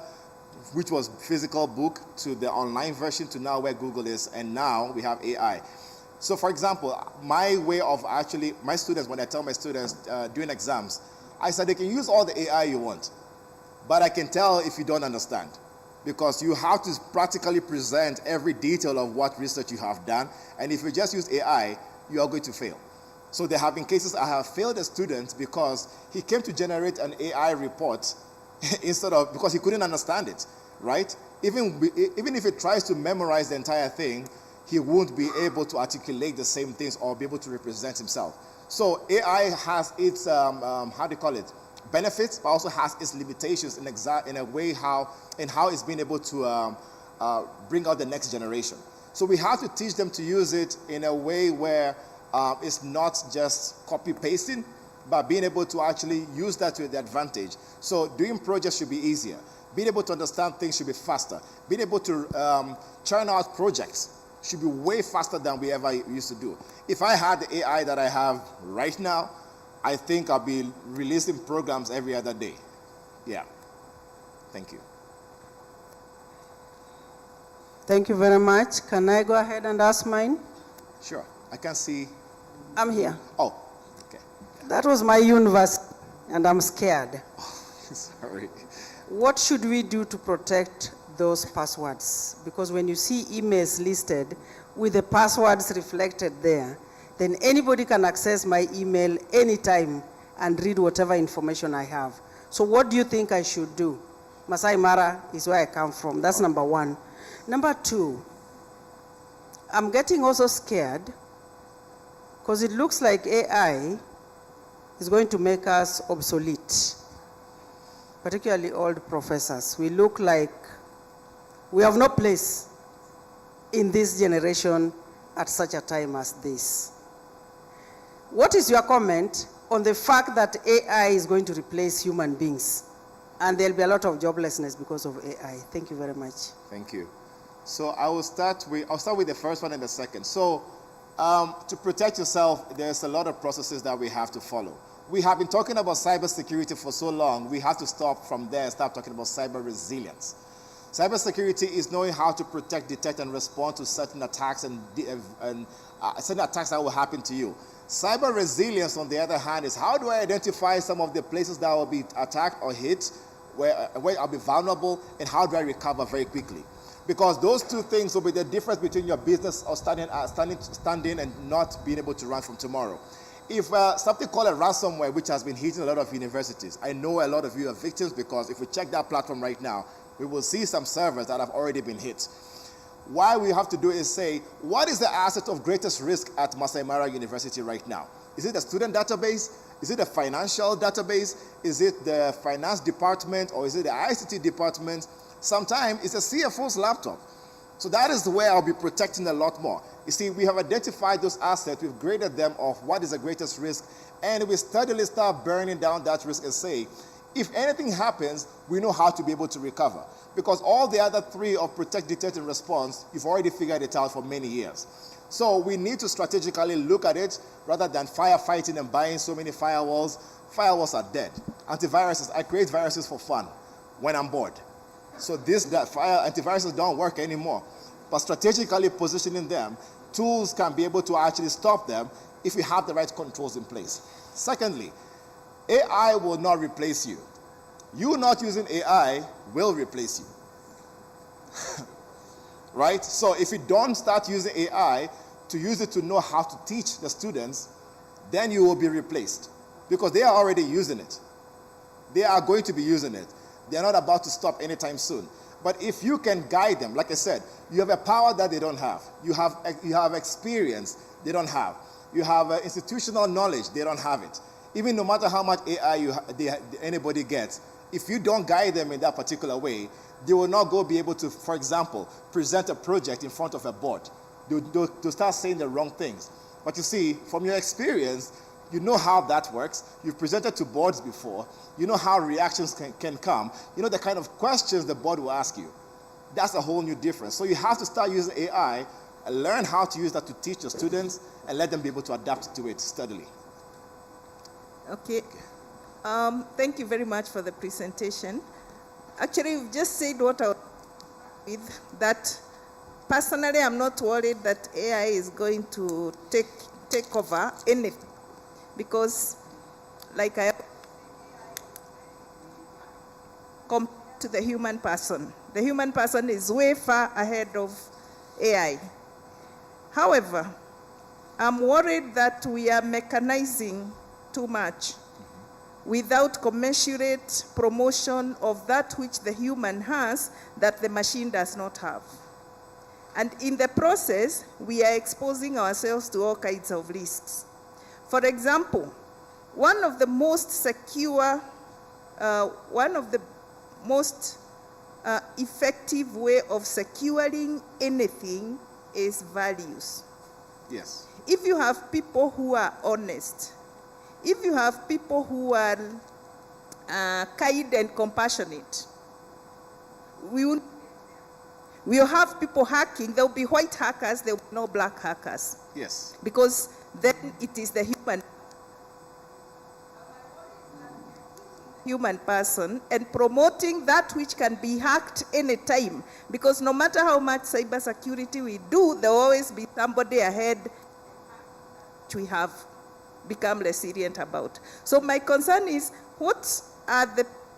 which was physical book, to the online version, to now where Google is, and now we have AI. So for example, my way of actually, my students, when I tell my students during exams, I said they can use all the AI you want, but I can tell if you don't understand, because you have to practically present every detail of what research you have done, and if you just use AI, you are going to fail. So there have been cases I have failed a student because he came to generate an AI report because he couldn't understand it, right? Even if he tries to memorize the entire thing, he won't be able to articulate the same things or be able to represent himself. So AI has its, benefits, but also has its limitations in a way how it's been able to bring out the next generation. So we have to teach them to use it in a way where it's not just copy-pasting, but being able to actually use that to the advantage. So doing projects should be easier. Being able to understand things should be faster. Being able to churn out projects should be way faster than we ever used to do. If I had the AI that I have right now, I think I'll be releasing programs every other day. Yeah. Thank you. Thank you very much. Can I go ahead and ask mine? Sure. I can see. I'm here. Oh, okay. That was my university, and I'm scared. Sorry. What should we do to protect those passwords? Because when you see emails listed with the passwords reflected there, then anybody can access my email anytime and read whatever information I have. So what do you think I should do? Masai Mara is where I come from. That's number one. Number two, I'm getting also scared because it looks like AI is going to make us obsolete, particularly old professors. We look like we have no place in this generation at such a time as this. What is your comment on the fact that AI is going to replace human beings and there'll be a lot of joblessness because of AI? Thank you very much. Thank you. So I'll start with the first one and the second. So to protect yourself, there's a lot of processes that we have to follow. We have been talking about cybersecurity for so long, we have to stop from there and start talking about cyber resilience. Cybersecurity is knowing how to protect, detect, and respond to certain attacks and certain attacks that will happen to you. Cyber resilience, on the other hand, is how do I identify some of the places that will be attacked or hit, where I'll be vulnerable, and how do I recover very quickly? Because those two things will be the difference between your business or standing and not being able to run from tomorrow. If something called a ransomware, which has been hitting a lot of universities, I know a lot of you are victims, because if we check that platform right now, we will see some servers that have already been hit. Why we have to do is say, what is the asset of greatest risk at Masai Mara University right now? Is it a student database? Is it a financial database? Is it the finance department, or is it the ICT department? Sometimes it's a CFO's laptop. So that is the way I'll be protecting a lot more. You see, we have identified those assets, we've graded them of what is the greatest risk, and we steadily start burning down that risk and say, if anything happens, we know how to be able to recover. Because all the other three of protect, detect, and response, you've already figured it out for many years. So we need to strategically look at it rather than firefighting and buying so many firewalls. Firewalls are dead. Antiviruses, I create viruses for fun when I'm bored. So antiviruses don't work anymore. But strategically positioning them, tools can be able to actually stop them if we have the right controls in place. Secondly, AI will not replace you. You not using AI will replace you. Right? So if you don't start using AI, to use it to know how to teach the students, then you will be replaced because they are already using it. They are going to be using it. They are not about to stop anytime soon. But if you can guide them, like I said, you have a power that they don't have. You have experience they don't have. You have institutional knowledge, they don't have it. Even no matter how much AI anybody gets, if you don't guide them in that particular way, they will not be able to, for example, present a project in front of a board. They'll start saying the wrong things. But you see, from your experience, you know how that works. You've presented to boards before. You know how reactions can come. You know the kind of questions the board will ask you. That's a whole new difference. So you have to start using AI and learn how to use that to teach your students and let them be able to adapt to it steadily. Okay. Thank you very much for the presentation. Actually, you've just said what I was with, that personally I'm not worried that AI is going to take over anything. Because, like I compared to the human person is way far ahead of AI. However, I'm worried that we are mechanizing too much without commensurate promotion of that which the human has that the machine does not have. And in the process, we are exposing ourselves to all kinds of risks. For example, one of the most secure, effective way of securing anything is values. Yes. If you have people who are honest, if you have people who are kind and compassionate, we'll have people hacking. There'll be white hackers, there will be no black hackers. Yes. Because then it is the human person and promoting that which can be hacked anytime. Because no matter how much cybersecurity we do, there will always be somebody ahead which we have become resilient about. So my concern is, what are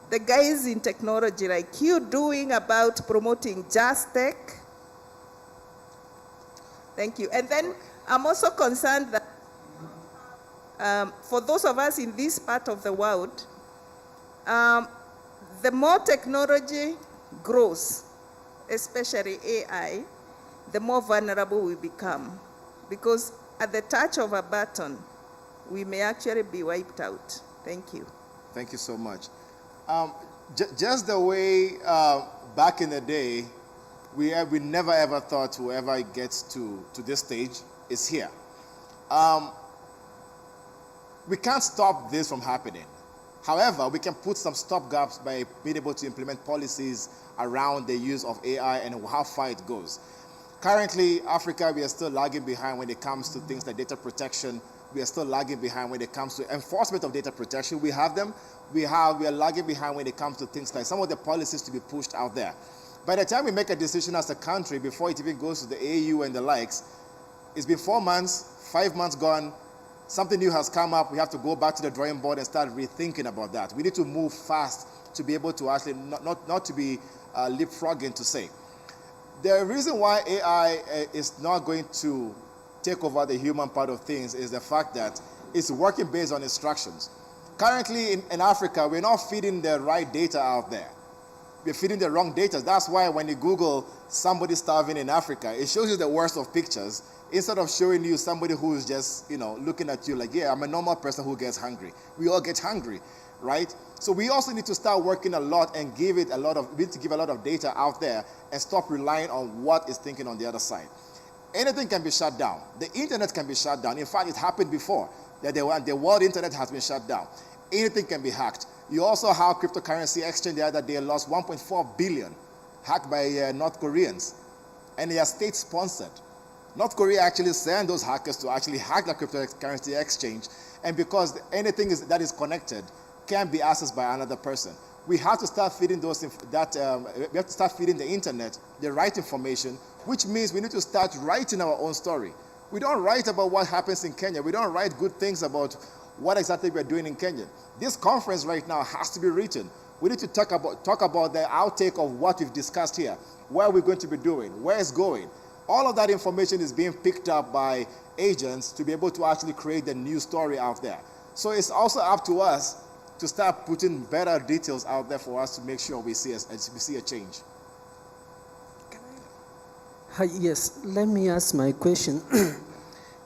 the guys in technology like you doing about promoting just tech? Thank you. And then I'm also concerned that for those of us in this part of the world, the more technology grows, especially AI, the more vulnerable we become. Because at the touch of a button, we may actually be wiped out. Thank you. Thank you so much. Just the way back in the day, we never ever thought whoever gets to this stage is here. We can't stop this from happening. However, we can put some stopgaps by being able to implement policies around the use of AI and how far it goes. Currently, Africa, we are still lagging behind when it comes to things like data protection. We are still lagging behind when it comes to enforcement of data protection. We have them. We are lagging behind when it comes to things like some of the policies to be pushed out there. By the time we make a decision as a country, before it even goes to the AU and the likes, it's been 4 months, 5 months gone, something new has come up, we have to go back to the drawing board and start rethinking about that. We need to move fast to be able to actually, not to be leapfrogging to say. The reason why AI is not going to take over the human part of things is the fact that it's working based on instructions. Currently in Africa, we're not feeding the right data out there. We're feeding the wrong data. That's why when you Google somebody starving in Africa, it shows you the worst of pictures instead of showing you somebody who's just, looking at you like, yeah, I'm a normal person who gets hungry. We all get hungry, right? So we also need to start working a lot and we need to give a lot of data out there and stop relying on what is thinking on the other side. Anything can be shut down. The internet can be shut down. In fact, it happened before that the world internet has been shut down. Anything can be hacked. You also have cryptocurrency exchange the other day lost 1.4 billion hacked by North Koreans. And they are state-sponsored. North Korea actually sent those hackers to actually hack the cryptocurrency exchange. And because anything that is connected can be accessed by another person. We have to start feeding we have to start feeding the internet the right information, which means we need to start writing our own story. We don't write about what happens in Kenya. We don't write good things about what exactly we're doing in Kenya. This conference right now has to be written. We need to talk about the outtake of what we've discussed here, where we're going to be doing, where it's going. All of that information is being picked up by agents to be able to actually create the news story out there. So it's also up to us to start putting better details out there for us to make sure we see a change. Hi, yes, let me ask my question.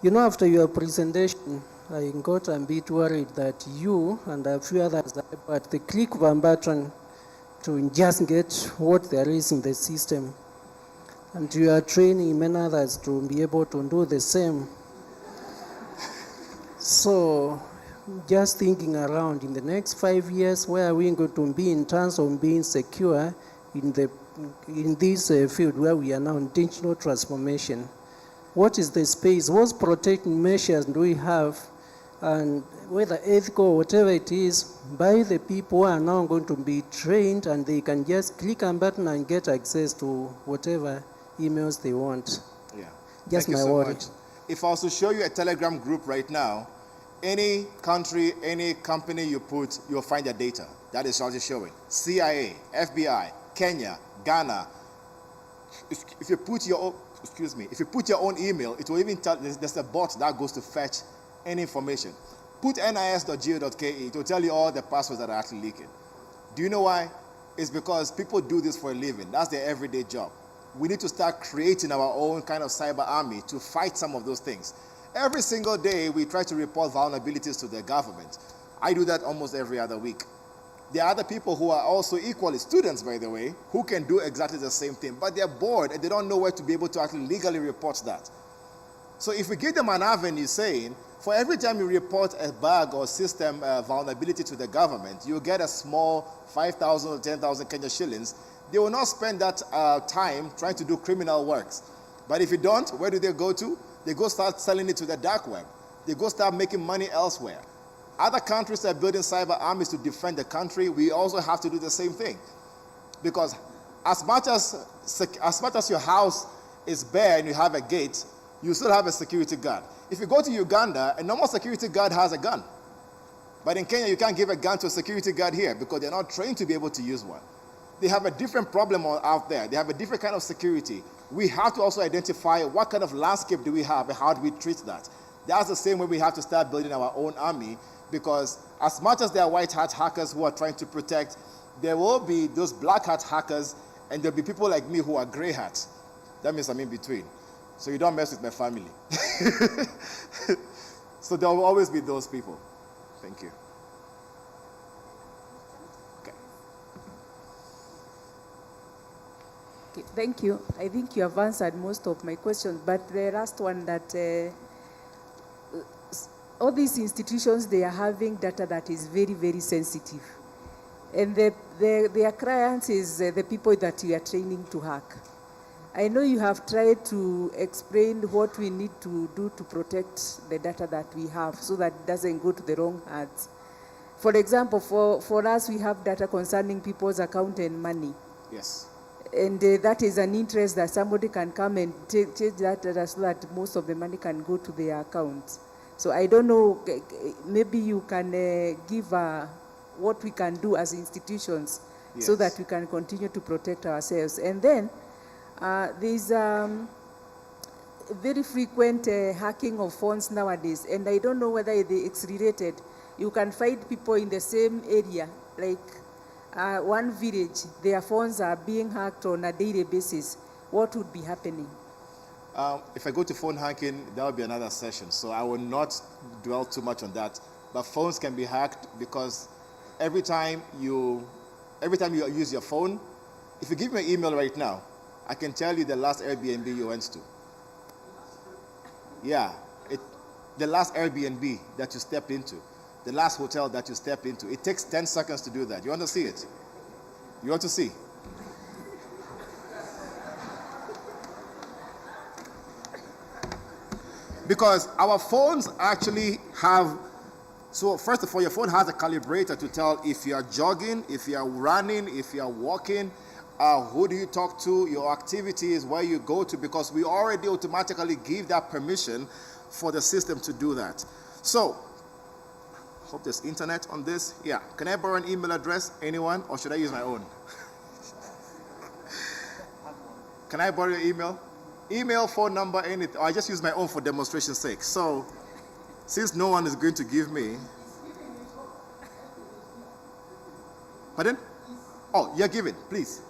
You know, after your presentation, I got a bit worried that you and a few others are at the click of a button to just get what there is in the system. And you are training many others to be able to do the same. So, just thinking around, in the next 5 years, where are we going to be in terms of being secure in this field where we are now in digital transformation? What is the space? What protecting measures do we have? And whether ethical or whatever it is, by the people who are now going to be trained and they can just click a button and get access to whatever emails they want. Yeah. Just Thank my you so worry. much. If I was to show you a Telegram group right now, any country, any company you put, you'll find their data. That is also showing. CIA, FBI, Kenya, Ghana. If you put your own, if you put your own email, it will even tell, there's a bot that goes to fetch any information. Put nis.go.ke, it will tell you all the passwords that are actually leaking. Do you know why? It's because people do this for a living. That's their everyday job. We need to start creating our own kind of cyber army to fight some of those things. Every single day, we try to report vulnerabilities to the government. I do that almost every other week. There are other people who are also equally students, by the way, who can do exactly the same thing, but they're bored and they don't know where to be able to actually legally report that. So if we give them an avenue saying, for every time you report a bug or system vulnerability to the government, you get a small 5,000 or 10,000 Kenya shillings, they will not spend that time trying to do criminal works. But if you don't, where do they go to? They go start selling it to the dark web. They go start making money elsewhere. Other countries are building cyber armies to defend the country. We also have to do the same thing. Because as much as your house is bare and you have a gate, you still have a security guard. If you go to Uganda, a normal security guard has a gun. But in Kenya, you can't give a gun to a security guard here because they're not trained to be able to use one. They have a different problem out there. They have a different kind of security. We have to also identify what kind of landscape do we have and how do we treat that. That's the same way we have to start building our own army, because as much as there are white hat hackers who are trying to protect, there will be those black hat hackers, and there'll be people like me who are gray hats. That means I'm in between. So you don't mess with my family. So there will always be those people. Thank you. Okay, thank you. I think you have answered most of my questions, but the last one that all these institutions, they are having data that is very, very sensitive. And their clients is the people that you are training to hack. I know you have tried to explain what we need to do to protect the data that we have so that it doesn't go to the wrong hands. For example, for us, we have data concerning people's account and money. Yes. And that is an interest that somebody can come and change that data so that most of the money can go to their accounts. So I don't know, maybe you can give what we can do as institutions so that we can continue to protect ourselves. And then there's very frequent hacking of phones nowadays, and I don't know whether it's related. You can find people in the same area, like one village, their phones are being hacked on a daily basis. What would be happening? If I go to phone hacking, that would be another session. So I will not dwell too much on that. But phones can be hacked because every time you use your phone, if you give me an email right now, I can tell you the last Airbnb you went to. Yeah, the last Airbnb that you stepped into, the last hotel that you stepped into. It takes 10 seconds to do that. You want to see it? You want to see? Because our phones actually have, so first of all, your phone has a calibrator to tell if you are jogging, if you are running, if you are walking, who do you talk to, your activities, where you go to, because we already automatically give that permission for the system to do that. So, hope there's internet on this. Yeah, can I borrow an email address, anyone, or should I use my own? Can I borrow your email? email, phone number, anything. I just use my own for demonstration's sake. So, since no one is going to give me. Pardon? Oh, you're giving, please.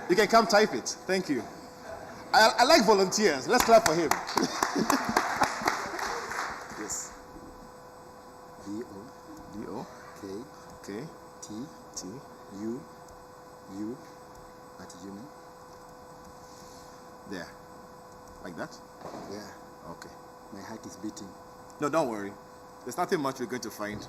You can come type it. Thank you. I like volunteers. Let's clap for him. Yes. D-O. K. T. U at Gmail. There. Like that? Yeah. Okay. My heart is beating. No, don't worry. There's nothing much we're going to find.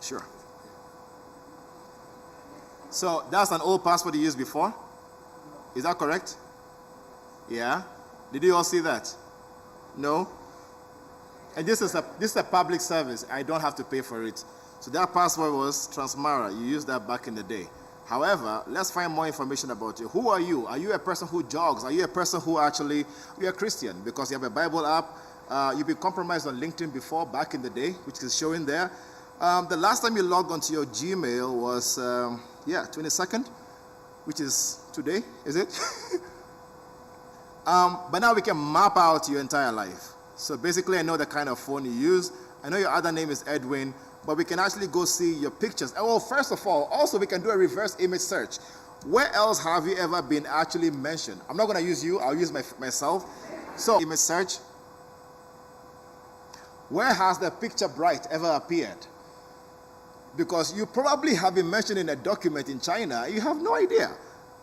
Sure. So that's an old password you used before? Is that correct? Yeah? Did you all see that? No? And this is a public service. I don't have to pay for it. So that password was Transmara. You used that back in the day. However, let's find more information about you. Who are you? Are you a person who jogs? Are you a person who actually, you're a Christian because you have a Bible app? You've been compromised on LinkedIn before, back in the day, which is showing there. The last time you logged onto your Gmail was, 22nd, which is today, is it? But now we can map out your entire life. So basically, I know the kind of phone you use. I know your other name is Edwin, but we can actually go see your pictures. And well, first of all, also we can do a reverse image search. Where else have you ever been actually mentioned? I'm not going to use you. I'll use myself. So image search. Where has the picture bright ever appeared? Because you probably have been mentioned in a document in China. You have no idea.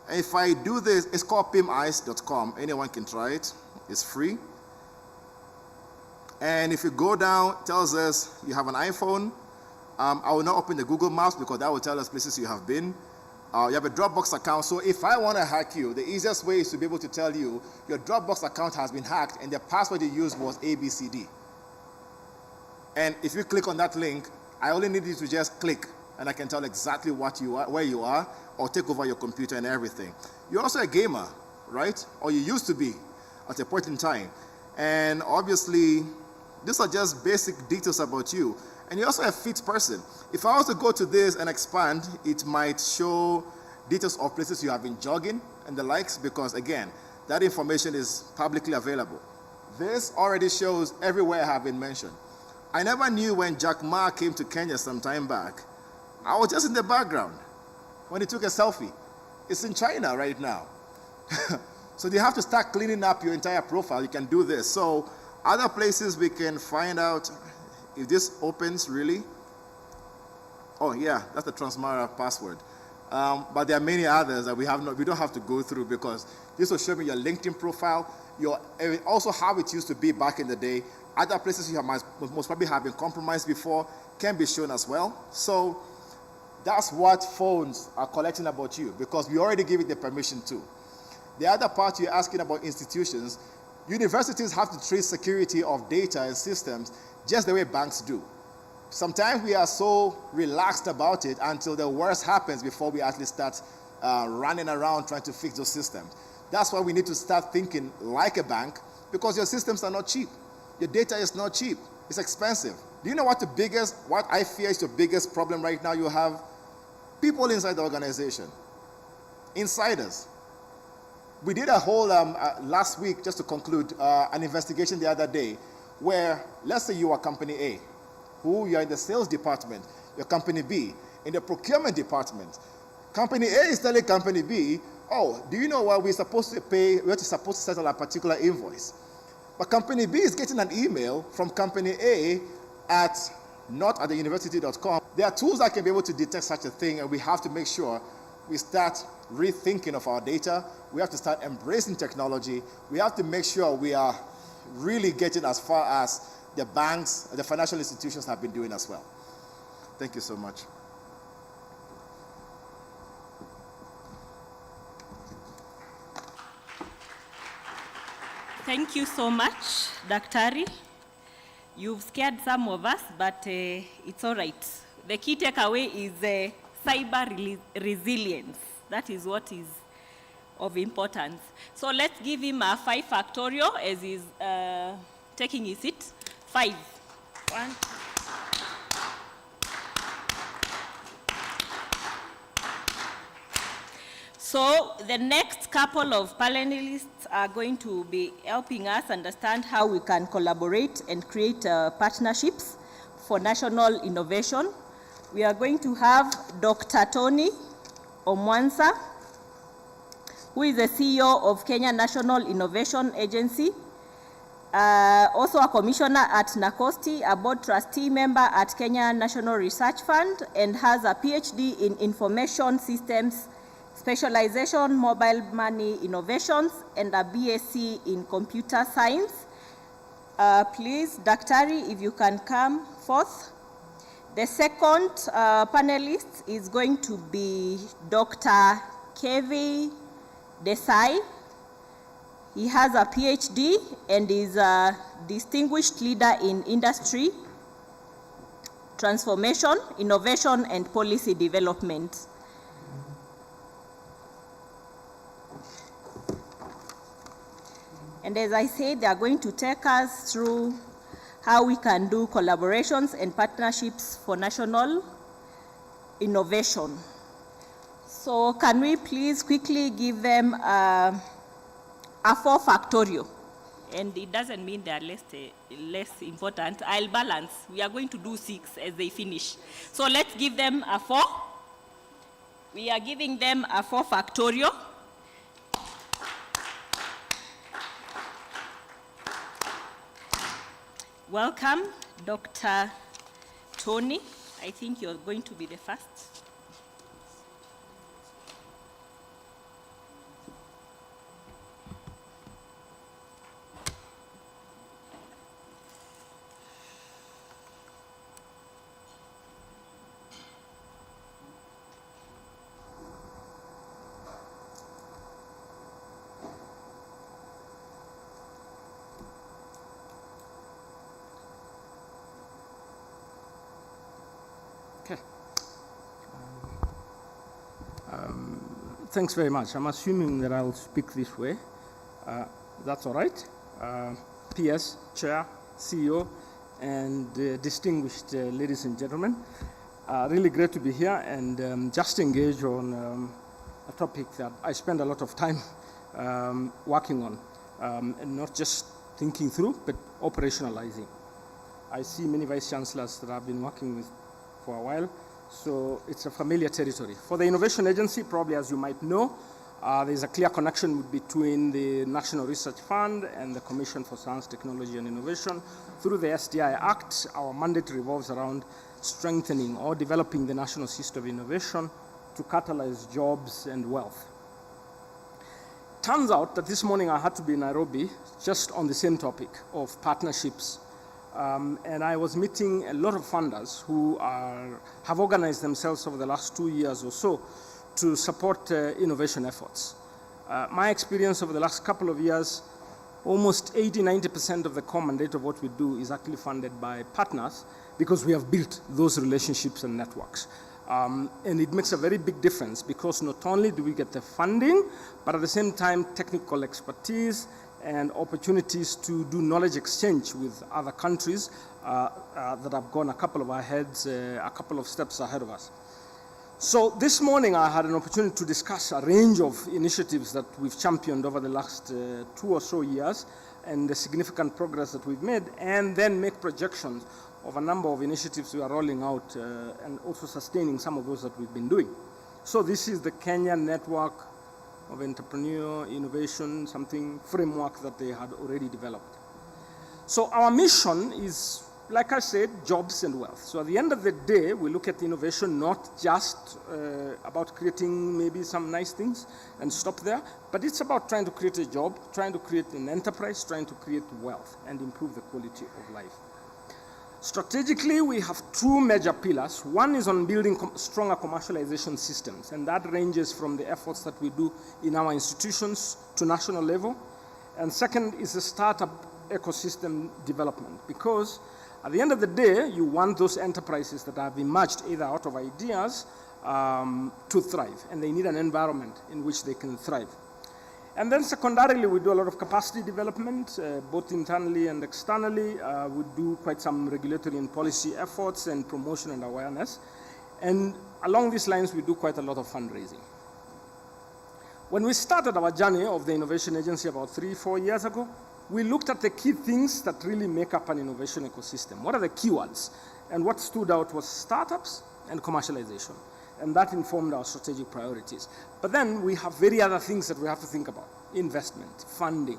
If I do this, it's called pimeyes.com. Anyone can try it. It's free. And if you go down, it tells us you have an iPhone. I will not open the Google Maps because that will tell us places you have been. You have a Dropbox account. So if I want to hack you, the easiest way is to be able to tell you your Dropbox account has been hacked and the password you used was ABCD. And if you click on that link, I only need you to just click and I can tell exactly what you are, where you are, or take over your computer and everything. You're also a gamer, right? Or you used to be at a point in time. And obviously, these are just basic details about you. And you're also a fit person. If I was to go to this and expand, it might show details of places you have been jogging and the likes, because again, that information is publicly available. This already shows everywhere I have been mentioned. I never knew when Jack Ma came to Kenya some time back. I was just in the background when he took a selfie. It's in China right now. So you have to start cleaning up your entire profile. You can do this. So other places we can find out if this opens really. Oh yeah, that's the Transmara password. But there are many others that we don't have to go through because this will show me your LinkedIn profile, also how it used to be back in the day. Other places you have most probably have been compromised before can be shown as well. So that's what phones are collecting about you because we already gave it the permission to. The other part you're asking about institutions, universities have to treat security of data and systems just the way banks do. Sometimes we are so relaxed about it until the worst happens before we actually start running around trying to fix those systems. That's why we need to start thinking like a bank because your systems are not cheap. Your data is not cheap. It's expensive. Do you know what I fear is your biggest problem right now you have? People inside the organization. Insiders. We did a whole, last week, just to conclude, an investigation the other day where, let's say you are company A, who you are in the sales department, you're company B, in the procurement department. Company A is telling company B, oh, do you know what we're supposed to pay, we're supposed to settle a particular invoice. But company B is getting an email from company A at not@theuniversity.com. There are tools that can be able to detect such a thing, and we have to make sure we start rethinking of our data. We have to start embracing technology. We have to make sure we are really getting as far as the banks, the financial institutions have been doing as well. Thank you so much. Thank you so much, Daktari. You've scared some of us, but it's all right. The key takeaway is cyber resilience. That is what is of importance. So let's give him a 5 factorial as he's taking his seat. 5. 1. So the next couple of panelists are going to be helping us understand how we can collaborate and create partnerships for national innovation. We are going to have Dr. Tony Omwansa, who is the CEO of Kenya National Innovation Agency, also a commissioner at NACOSTI, a board trustee member at Kenya National Research Fund, and has a PhD in information systems specialization, mobile money innovations, and a BSc in computer science. Please, Daktari, if you can come forth. The second panelist is going to be Dr. Kevi Desai. He has a PhD and is a distinguished leader in industry transformation, innovation, and policy development. And as I said, they are going to take us through how we can do collaborations and partnerships for national innovation. So can we please quickly give them a 4 factorial? And it doesn't mean they are less important. I'll balance. We are going to do 6 as they finish. So let's give them a 4. We are giving them a 4 factorial. Welcome, Dr. Tony. I think you're going to be the first. Thanks very much. I'm assuming that I'll speak this way. That's all right. PS, Chair, CEO, and distinguished ladies and gentlemen. Really great to be here and just engage on a topic that I spend a lot of time working on, and not just thinking through, but operationalizing. I see many vice chancellors that I've been working with for a while, so it's a familiar territory. For the Innovation Agency, probably as you might know, there's a clear connection between the National Research Fund and the Commission for Science, Technology and Innovation. Through the SDI Act, our mandate revolves around strengthening or developing the national system of innovation to catalyze jobs and wealth. Turns out that this morning I had to be in Nairobi just on the same topic of partnerships. And I was meeting a lot of funders who have organized themselves over the last 2 years or so to support innovation efforts. My experience over the last couple of years, almost 80–90% of the core mandate of what we do is actually funded by partners because we have built those relationships and networks. And it makes a very big difference because not only do we get the funding, but at the same time, technical expertise and opportunities to do knowledge exchange with other countries that have gone a couple of steps ahead of us. So this morning I had an opportunity to discuss a range of initiatives that we've championed over the last 2 or so years and the significant progress that we've made, and then make projections of a number of initiatives we are rolling out and also sustaining some of those that we've been doing. So this is the Kenya Network of Entrepreneur Innovation, something framework that they had already developed. So our mission is, like I said, jobs and wealth. So at the end of the day, we look at innovation not just about creating maybe some nice things and stop there, but it's about trying to create a job, trying to create an enterprise, trying to create wealth and improve the quality of life. Strategically, we have 2 major pillars. One is on building stronger commercialization systems, and that ranges from the efforts that we do in our institutions to national level. And second is the startup ecosystem development, because At the end of the day, you want those enterprises that have emerged either out of ideas to thrive, and they need an environment in which they can thrive. And then secondarily, we do a lot of capacity development, both internally and externally. We do quite some regulatory and policy efforts and promotion and awareness. And along these lines, we do quite a lot of fundraising. When we started our journey of the Innovation Agency about 3-4 years ago, we looked at the key things that really make up an innovation ecosystem. What are the keywords? And what stood out was startups and commercialization. And that informed our strategic priorities. But then we have very other things that we have to think about: investment, funding,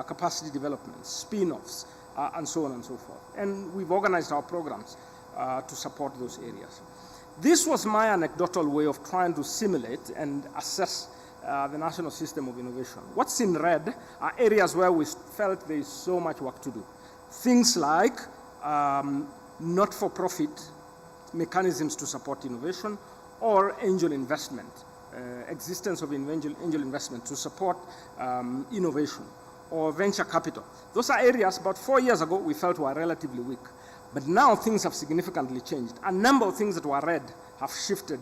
capacity development, spin-offs, and so on and so forth. And we've organized our programs to support those areas. This was my anecdotal way of trying to simulate and assess the national system of innovation. What's in red are areas where we felt there is so much work to do. Things like not-for-profit mechanisms to support innovation, or angel investment, existence of angel investment to support innovation, or venture capital. Those are areas about 4 years ago we felt were relatively weak. But now things have significantly changed. A number of things that were red have shifted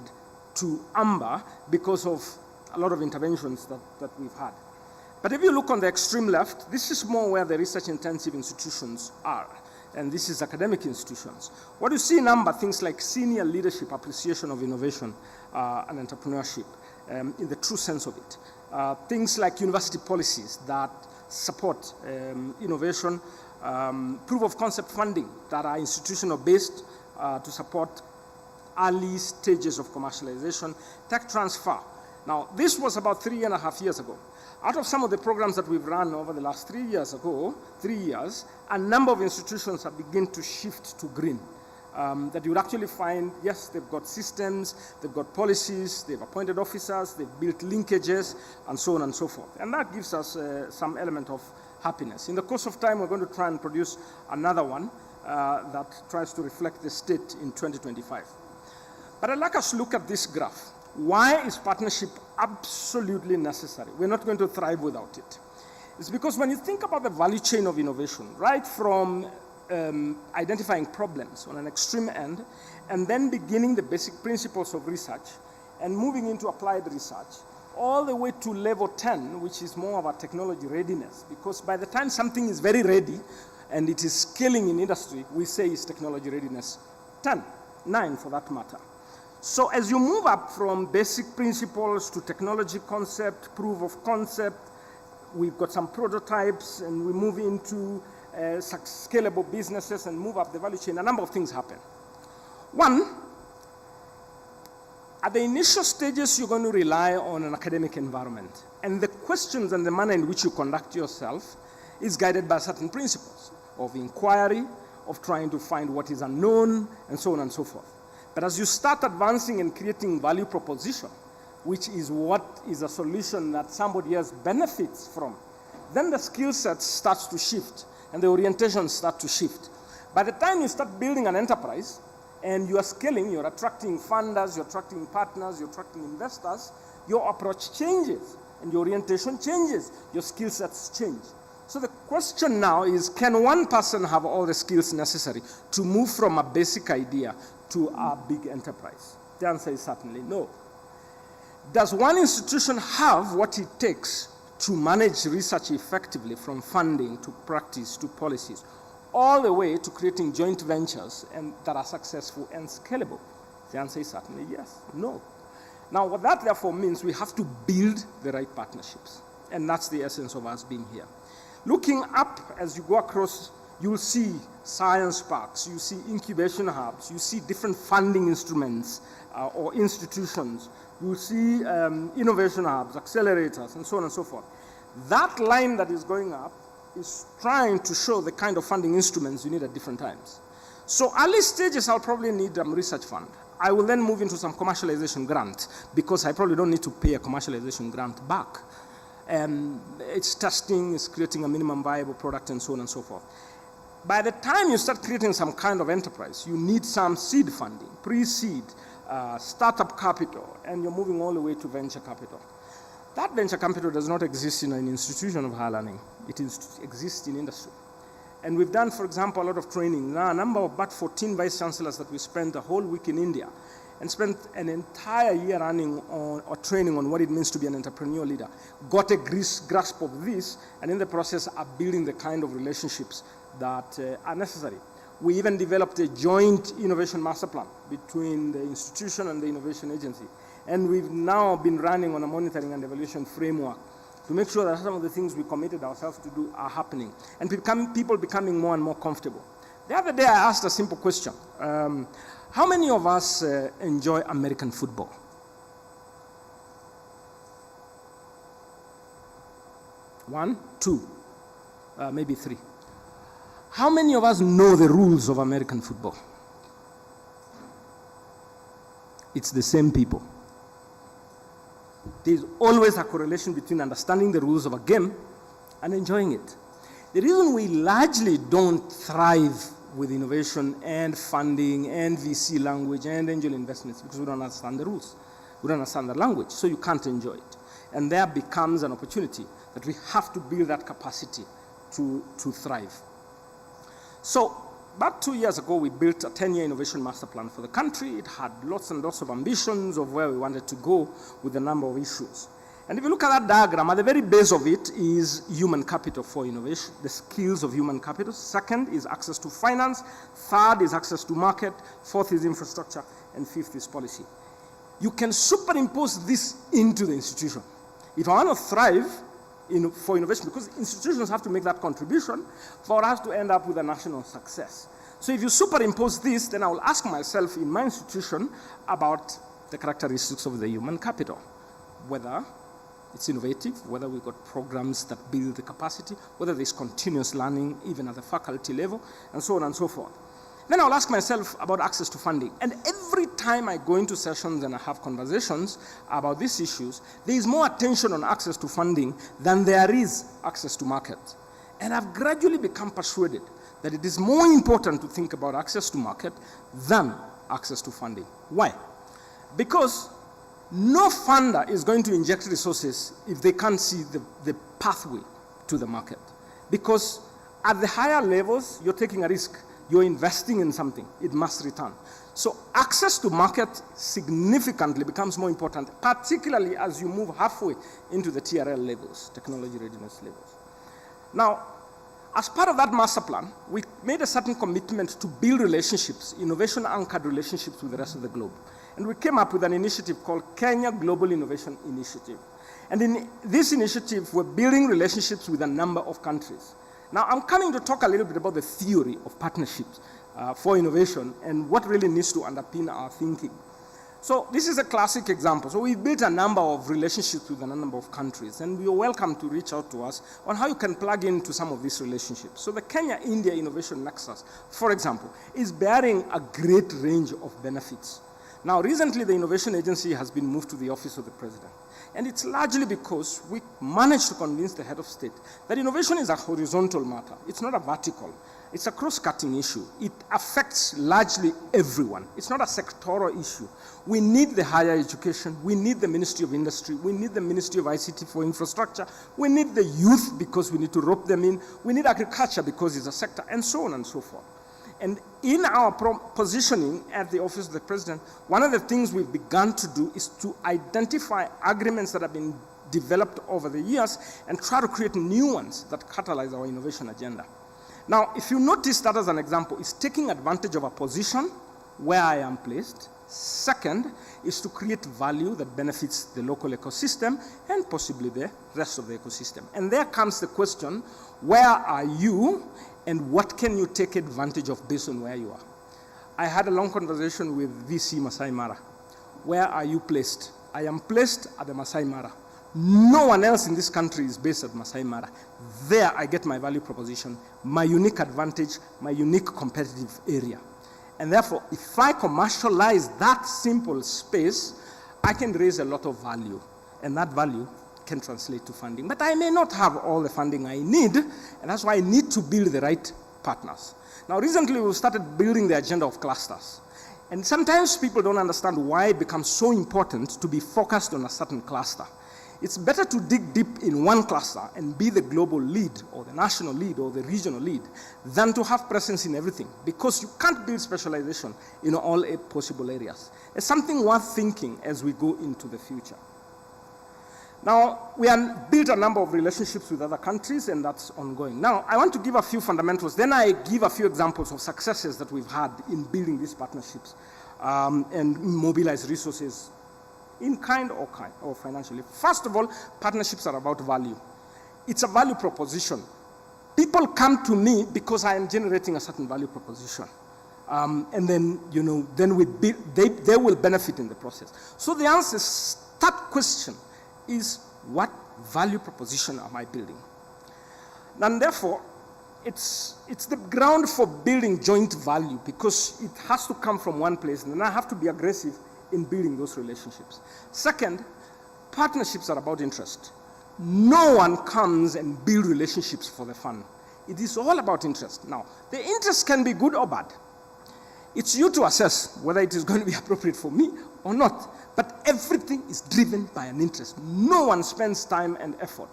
to amber because of a lot of interventions that we've had. But if you look on the extreme left, this is more where the research-intensive institutions are. And this is academic institutions. What you see in amber, things like senior leadership appreciation of innovation and entrepreneurship, in the true sense of it. Things like university policies that support innovation, proof of concept funding that are institutional based to support early stages of commercialization, tech transfer. Now, this was about 3.5 years ago. Out of some of the programs that we've run over the last 3 years, a number of institutions have begun to shift to green. That you would actually find, yes, they've got systems, they've got policies, they've appointed officers, they've built linkages, and so on and so forth. And that gives us some element of happiness. In the course of time, we're going to try and produce another one that tries to reflect the state in 2025. But I'd like us to look at this graph. Why is partnership absolutely necessary? We're not going to thrive without it. It's because when you think about the value chain of innovation, right from identifying problems on an extreme end, and then beginning the basic principles of research, and moving into applied research, all the way to level 10, which is more about technology readiness, because by the time something is very ready, and it is scaling in industry, we say it's technology readiness 10, 9 for that matter. So as you move up from basic principles to technology concept, proof of concept, we've got some prototypes, and we move into scalable businesses and move up the value chain, a number of things happen. One, at the initial stages, you're going to rely on an academic environment. And the questions and the manner in which you conduct yourself is guided by certain principles of inquiry, of trying to find what is unknown, and so on and so forth. But as you start advancing and creating value proposition, which is what is a solution that somebody else benefits from, then the skill set starts to shift and the orientation starts to shift. By the time you start building an enterprise and you are scaling, you're attracting funders, you're attracting partners, you're attracting investors, your approach changes and your orientation changes, your skill sets change. So the question now is, can one person have all the skills necessary to move from a basic idea to a big enterprise? The answer is certainly no. Does one institution have what it takes to manage research effectively, from funding to practice to policies, all the way to creating joint ventures that are successful and scalable? The answer is certainly yes, no. Now, what that therefore means, we have to build the right partnerships. And that's the essence of us being here. Looking up as you go across, you'll see science parks, you see incubation hubs, you see different funding instruments or institutions, you see innovation hubs, accelerators, and so on and so forth. That line that is going up is trying to show the kind of funding instruments you need at different times. So early stages, I'll probably need a research fund. I will then move into some commercialization grant, because I probably don't need to pay a commercialization grant back. It's testing, it's creating a minimum viable product, and so on and so forth. By the time you start creating some kind of enterprise, you need some seed funding, pre-seed, startup capital, and you're moving all the way to venture capital. That venture capital does not exist in an institution of higher learning. It exists in industry. And we've done, for example, a lot of training. Now, a number of about 14 vice chancellors that we spent a whole week in India and spent an entire year running on or training on what it means to be an entrepreneurial leader, got a grasp of this, and in the process are building the kind of relationships that are necessary. We even developed a joint innovation master plan between the institution and the innovation agency. And we've now been running on a monitoring and evaluation framework to make sure that some of the things we committed ourselves to do are happening, and people becoming more and more comfortable. The other day I asked a simple question. How many of us enjoy American football? One, two, maybe three. How many of us know the rules of American football? It's the same people. There's always a correlation between understanding the rules of a game and enjoying it. The reason we largely don't thrive with innovation and funding and VC language and angel investments because we don't understand the rules. We don't understand the language, so you can't enjoy it. And there becomes an opportunity that we have to build that capacity to thrive. So about 2 years ago, we built a 10-year innovation master plan for the country. It had lots and lots of ambitions of where we wanted to go with a number of issues. And if you look at that diagram, at the very base of it is human capital for innovation, the skills of human capital. Second is access to finance. Third is access to market. Fourth is infrastructure. And fifth is policy. You can superimpose this into the institution. If I want to thrive for innovation, because institutions have to make that contribution for us to end up with a national success. So if you superimpose this, then I will ask myself in my institution about the characteristics of the human capital, whether it's innovative, whether we've got programs that build the capacity, whether there's continuous learning even at the faculty level, and so on and so forth. Then I'll ask myself about access to funding. And every time I go into sessions and I have conversations about these issues, there is more attention on access to funding than there is access to market. And I've gradually become persuaded that it is more important to think about access to market than access to funding. Why? Because no funder is going to inject resources if they can't see the pathway to the market. Because at the higher levels, you're taking a risk. You're investing in something. It must return. So access to market significantly becomes more important, particularly as you move halfway into the TRL levels, technology readiness levels. Now, as part of that master plan, we made a certain commitment to build relationships, innovation-anchored relationships with the rest of the globe. And we came up with an initiative called Kenya Global Innovation Initiative. And in this initiative, we're building relationships with a number of countries. Now, I'm coming to talk a little bit about the theory of partnerships for innovation and what really needs to underpin our thinking. So this is a classic example. So we built a number of relationships with a number of countries, and you're welcome to reach out to us on how you can plug into some of these relationships. So the Kenya-India Innovation Nexus, for example, is bearing a great range of benefits. Now, recently, the Innovation Agency has been moved to the Office of the President. And it's largely because we managed to convince the head of state that innovation is a horizontal matter. It's not a vertical. It's a cross-cutting issue. It affects largely everyone. It's not a sectoral issue. We need the higher education. We need the Ministry of Industry. We need the Ministry of ICT for infrastructure. We need the youth because we need to rope them in. We need agriculture because it's a sector, and so on and so forth. And in our positioning at the Office of the President, one of the things we've begun to do is to identify agreements that have been developed over the years and try to create new ones that catalyze our innovation agenda. Now, if you notice that as an example, it's taking advantage of a position where I am placed. Second is to create value that benefits the local ecosystem and possibly the rest of the ecosystem. And there comes the question, where are you and what can you take advantage of based on where you are? I had a long conversation with VC Masai Mara. Where are you placed? I am placed at the Masai Mara. No one else in this country is based at Masai Mara. There I get my value proposition, my unique advantage, my unique competitive area. And therefore, if I commercialize that simple space, I can raise a lot of value. And that value can translate to funding. But I may not have all the funding I need, and that's why I need to build the right partners. Now, recently we've started building the agenda of clusters. And sometimes people don't understand why it becomes so important to be focused on a certain cluster. It's better to dig deep in one cluster and be the global lead or the national lead or the regional lead than to have presence in everything, because you can't build specialization in all possible areas. It's something worth thinking as we go into the future. Now, we have built a number of relationships with other countries, and that's ongoing. Now, I want to give a few fundamentals, then I give a few examples of successes that we've had in building these partnerships and mobilize resources in kind or financially. First of all, partnerships are about value. It's a value proposition. People come to me because I am generating a certain value proposition. And then, they will benefit in the process. So the answer is, that question is, what value proposition am I building? And therefore, it's the ground for building joint value, because it has to come from one place, and then I have to be aggressive in building those relationships. Second, partnerships are about interest. No one comes and builds relationships for the fun. It is all about interest. Now, the interest can be good or bad. It's you to assess whether it is going to be appropriate for me or not. But everything is driven by an interest. No one spends time and effort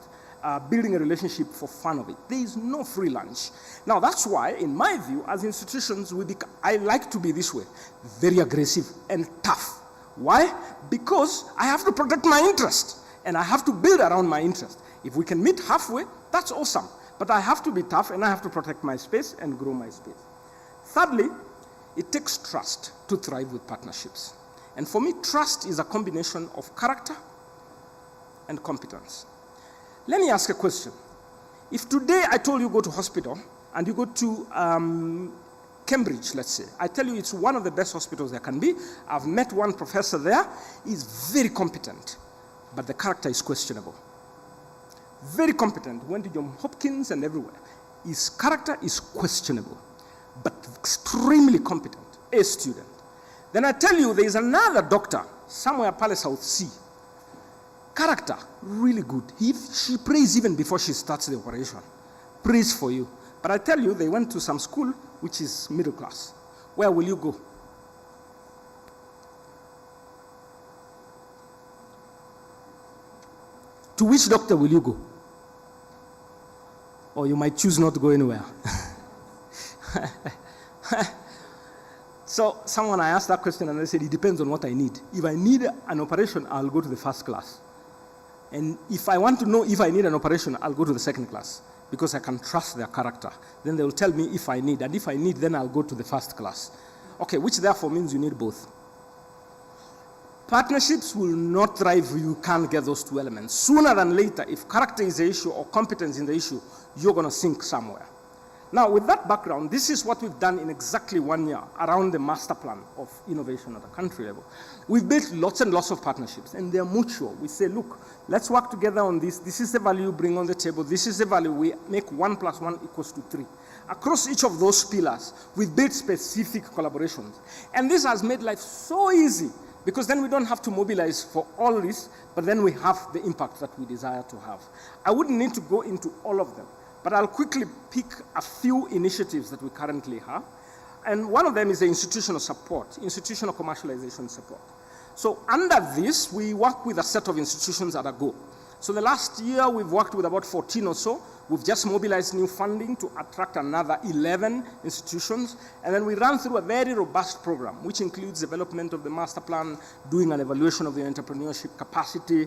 building a relationship for fun of it. There is no free lunch. Now, that's why, in my view, as institutions, I like to be this way, very aggressive and tough. Why? Because I have to protect my interest, and I have to build around my interest. If we can meet halfway, that's awesome. But I have to be tough, and I have to protect my space and grow my space. Thirdly, it takes trust to thrive with partnerships. And for me, trust is a combination of character and competence. Let me ask a question. If today I told you go to hospital, and you go to Cambridge, let's say, I tell you it's one of the best hospitals there can be. I've met one professor there. He's very competent, but the character is questionable. Very competent, went to Johns Hopkins and everywhere. His character is questionable, but extremely competent, a student. Then I tell you there is another doctor, somewhere Palace South Sea. Character, really good. She prays even before she starts the operation. Prays for you. But I tell you, they went to some school which is middle class. Where will you go? To which doctor will you go? Or you might choose not to go anywhere. So I asked that question and they said, it depends on what I need. If I need an operation, I'll go to the first class. And if I want to know if I need an operation, I'll go to the second class, because I can trust their character. Then they will tell me if I need, and if I need, then I'll go to the first class. Okay, which therefore means you need both. Partnerships will not thrive if you can't get those two elements. Sooner than later, if character is the issue or competence is the issue, you're going to sink somewhere. Now, with that background, this is what we've done in exactly 1 year around the master plan of innovation at the country level. We've built lots and lots of partnerships, and they're mutual. We say, look, let's work together on this. This is the value you bring on the table. This is the value. We make 1 + 1 = 3. Across each of those pillars, we've built specific collaborations. And this has made life so easy, because then we don't have to mobilize for all this, but then we have the impact that we desire to have. I wouldn't need to go into all of them, but I'll quickly pick a few initiatives that we currently have. And one of them is the institutional support, institutional commercialization support. So under this, we work with a set of institutions at a go. So the last year, we've worked with about 14 or so. We've just mobilized new funding to attract another 11 institutions. And then we run through a very robust program, which includes development of the master plan, doing an evaluation of the entrepreneurship capacity,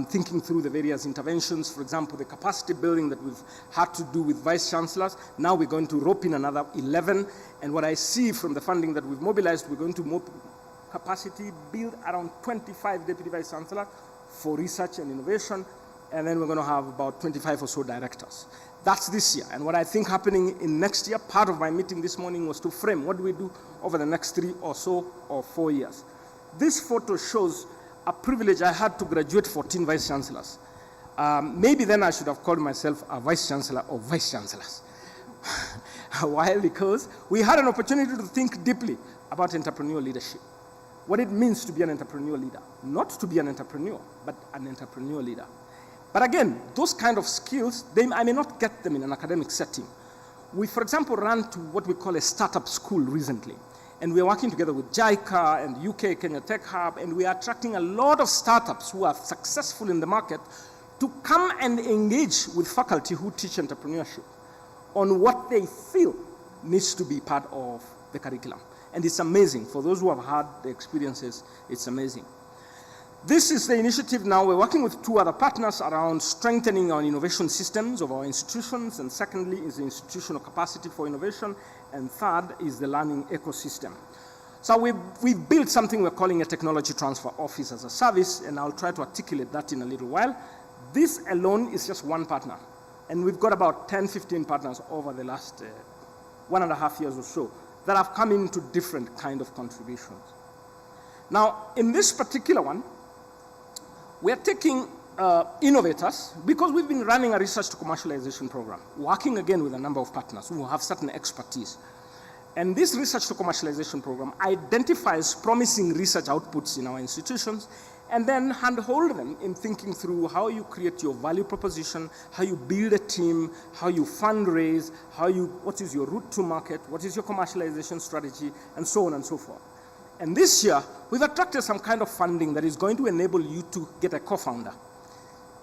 thinking through the various interventions. For example, the capacity building that we've had to do with vice chancellors. Now we're going to rope in another 11. And what I see from the funding that we've mobilized, we're going to capacity build around 25 deputy vice chancellors for research and innovation, and then we're going to have about 25 or so directors. That's this year. And what I think happening in next year, part of my meeting this morning was to frame what do we do over the next 3 or so or 4 years. This photo shows a privilege I had to graduate 14 vice chancellors. Maybe then I should have called myself a vice chancellor or vice chancellors. Why? Because we had an opportunity to think deeply about entrepreneurial leadership. What it means to be an entrepreneurial leader. Not to be an entrepreneur, but an entrepreneurial leader. But again, those kind of skills, I may not get them in an academic setting. We, for example, ran to what we call a startup school recently. And we're working together with JICA and UK Kenya Tech Hub, and we are attracting a lot of startups who are successful in the market to come and engage with faculty who teach entrepreneurship on what they feel needs to be part of the curriculum. And it's amazing. For those who have had the experiences, it's amazing. This is the initiative now. We're working with 2 other partners around strengthening our innovation systems of our institutions, and secondly is the institutional capacity for innovation, and third is the learning ecosystem. So we've built something we're calling a technology transfer office as a service, and I'll try to articulate that in a little while. This alone is just one partner, and we've got about 10, 15 partners over the last 1.5 years or so that have come into different kind of contributions. Now, in this particular one, we're taking innovators, because we've been running a research to commercialization program, working again with a number of partners who have certain expertise. And this research to commercialization program identifies promising research outputs in our institutions and then handhold them in thinking through how you create your value proposition, how you build a team, how you fundraise, what is your route to market, what is your commercialization strategy, and so on and so forth. And this year, we've attracted some kind of funding that is going to enable you to get a co-founder.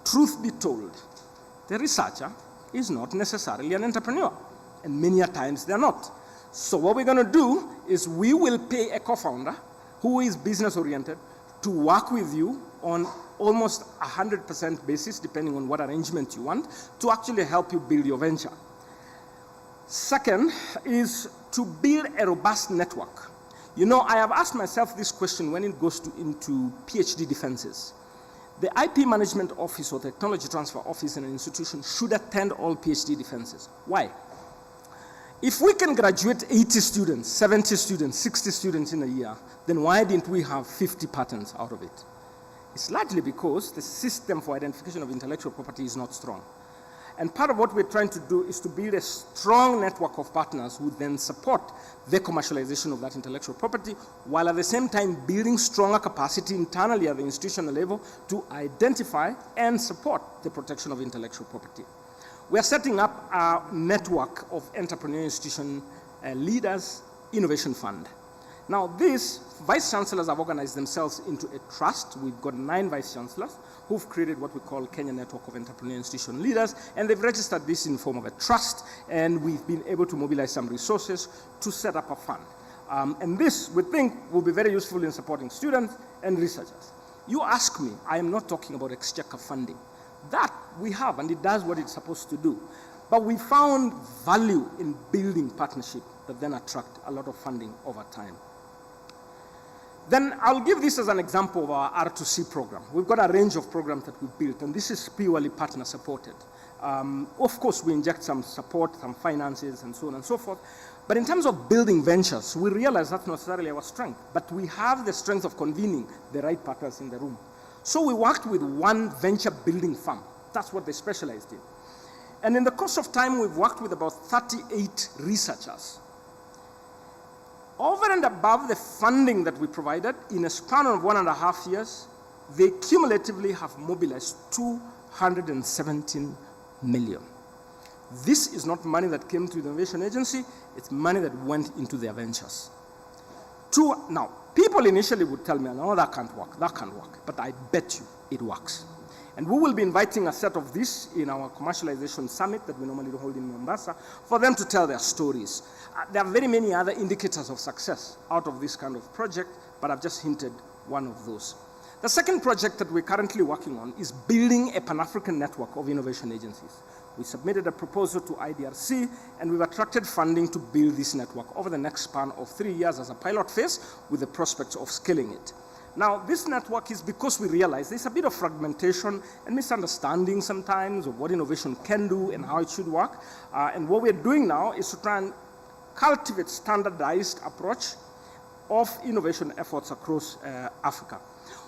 Truth be told, the researcher is not necessarily an entrepreneur, and many a times they're not. So what we're going to do is we will pay a co-founder who is business-oriented to work with you on almost 100% basis, depending on what arrangement you want, to actually help you build your venture. Second is to build a robust network. You know, I have asked myself this question when it goes into PhD defenses. The IP management office or technology transfer office in an institution should attend all PhD defenses. Why? If we can graduate 80 students, 70 students, 60 students in a year, then why didn't we have 50 patents out of it? It's largely because the system for identification of intellectual property is not strong. And part of what we're trying to do is to build a strong network of partners who then support the commercialization of that intellectual property, while at the same time building stronger capacity internally at the institutional level to identify and support the protection of intellectual property. We're setting up a network of entrepreneurial institution leaders innovation fund. Now, these vice chancellors have organized themselves into a trust. We've got 9 vice chancellors who've created what we call Kenya Network of Entrepreneurial Institution Leaders, and they've registered this in the form of a trust, and we've been able to mobilize some resources to set up a fund. And this, we think, will be very useful in supporting students and researchers. You ask me, I am not talking about exchequer funding. That we have, and it does what it's supposed to do. But we found value in building partnership that then attract a lot of funding over time. Then I'll give this as an example of our R2C program. We've got a range of programs that we've built, and this is purely partner supported. Of course, we inject some support, some finances, and so on and so forth. But in terms of building ventures, we realize that's not necessarily our strength, but we have the strength of convening the right partners in the room. So we worked with one venture building firm. That's what they specialized in. And in the course of time, we've worked with about 38 researchers. Over and above the funding that we provided, in a span of 1.5 years, they cumulatively have mobilized 217 million. This is not money that came to the Innovation Agency, it's money that went into their ventures. Now, people initially would tell me, no, that can't work, but I bet you it works. And we will be inviting a set of this in our commercialization summit that we normally hold in Mombasa for them to tell their stories. There are very many other indicators of success out of this kind of project, but I've just hinted one of those. The second project that we're currently working on is building a Pan-African network of innovation agencies. We submitted a proposal to IDRC, and we've attracted funding to build this network over the next span of 3 years as a pilot phase with the prospects of scaling it. Now, this network is because we realize there's a bit of fragmentation and misunderstanding sometimes of what innovation can do and how it should work. And what we're doing now is to try and cultivate standardized approach of innovation efforts across Africa.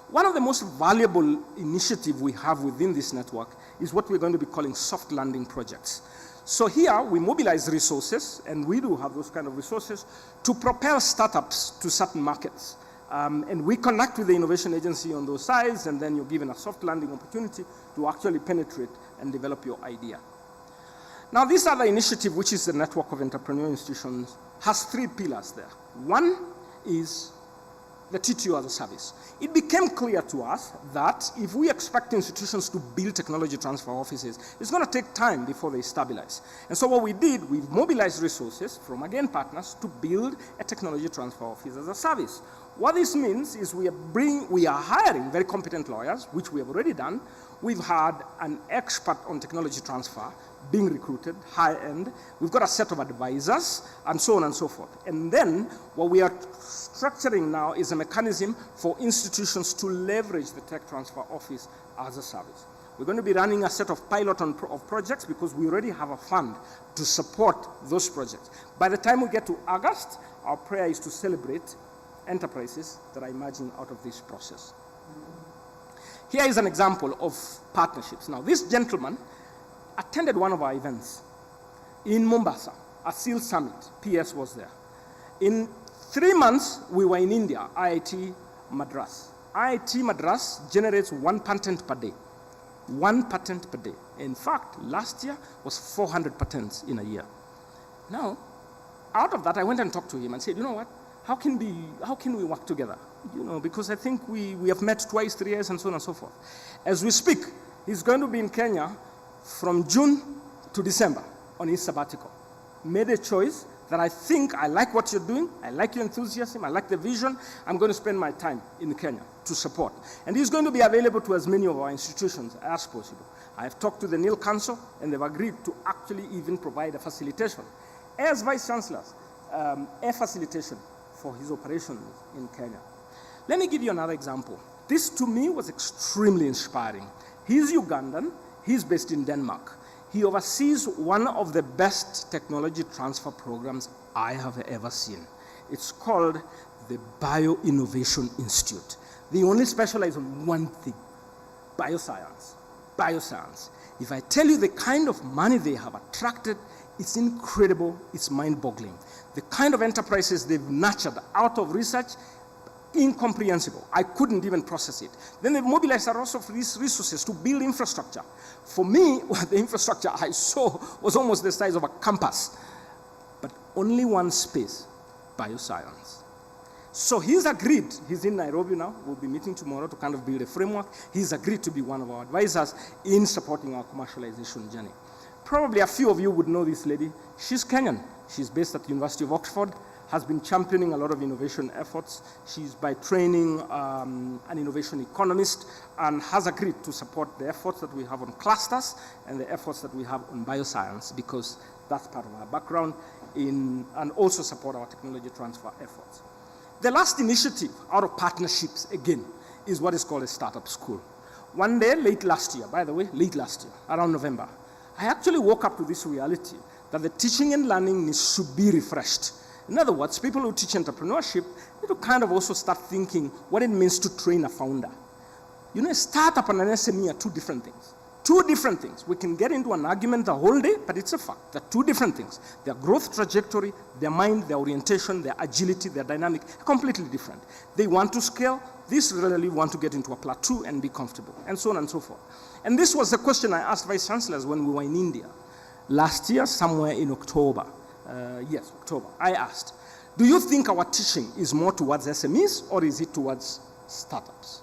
One of the most valuable initiatives we have within this network is what we're going to be calling soft landing projects. So here we mobilize resources, and we do have those kind of resources, to propel startups to certain markets. And we connect with the innovation agency on those sides, and then you're given a soft landing opportunity to actually penetrate and develop your idea. Now, this other initiative, which is the Network of Entrepreneurial Institutions, has 3 pillars there. One is the TTO as a service. It became clear to us that if we expect institutions to build technology transfer offices, it's going to take time before they stabilize. And so what we did, we mobilized resources from, again, partners to build a technology transfer office as a service. What this means is we are hiring very competent lawyers, which we have already done. We've had an expert on technology transfer being recruited, high-end. We've got a set of advisors, and so on and so forth. And then what we are structuring now is a mechanism for institutions to leverage the tech transfer office as a service. We're going to be running a set of pilot of projects because we already have a fund to support those projects. By the time we get to August, our prayer is to celebrate enterprises that are emerging out of this process. Here is an example of partnerships. Now, this gentleman attended one of our events in Mombasa, a SEAL summit. PS was there. In 3 months, we were in India, IIT Madras. IIT Madras generates 1 patent per day. 1 patent per day. In fact, last year was 400 patents in a year. Now, out of that, I went and talked to him and said, you know what? How can we work together? You know, because I think we have met twice, 3 years, and so on and so forth. As we speak, he's going to be in Kenya from June to December on his sabbatical. Made a choice that I think I like what you're doing, I like your enthusiasm, I like the vision, I'm going to spend my time in Kenya to support. And he's going to be available to as many of our institutions as possible. I've talked to the Biennial Council, and they've agreed to actually even provide a facilitation. As Vice Chancellors, a facilitation for his operations in Kenya. Let me give you another example. This, to me, was extremely inspiring. He's Ugandan. He's based in Denmark. He oversees one of the best technology transfer programs I have ever seen. It's called the Bio-Innovation Institute. They only specialize on one thing, bioscience. Bioscience. If I tell you the kind of money they have attracted, it's incredible, it's mind-boggling. The kind of enterprises they've nurtured out of research, incomprehensible. I couldn't even process it. Then they've mobilized a lot of these resources to build infrastructure. For me, the infrastructure I saw was almost the size of a campus, but only one space, bioscience. So he's agreed, he's in Nairobi now, we'll be meeting tomorrow to kind of build a framework. He's agreed to be one of our advisors in supporting our commercialization journey. Probably a few of you would know this lady. She's Kenyan. She's based at the University of Oxford, has been championing a lot of innovation efforts. She's by training an innovation economist and has agreed to support the efforts that we have on clusters and the efforts that we have on bioscience because that's part of our background and also support our technology transfer efforts. The last initiative out of partnerships, again, is what is called a startup school. One day, late last year, around November, I actually woke up to this reality that the teaching and learning should be refreshed. In other words, people who teach entrepreneurship need to kind of also start thinking what it means to train a founder. You know, a startup and an SME are two different things. Two different things. We can get into an argument the whole day, but it's a fact. They're two different things. Their growth trajectory, their mind, their orientation, their agility, their dynamic, completely different. They want to scale. This really want to get into a plateau and be comfortable, and so on and so forth. And this was the question I asked Vice Chancellors when we were in India. Last year, somewhere in October. October. I asked, do you think our teaching is more towards SMEs or is it towards startups?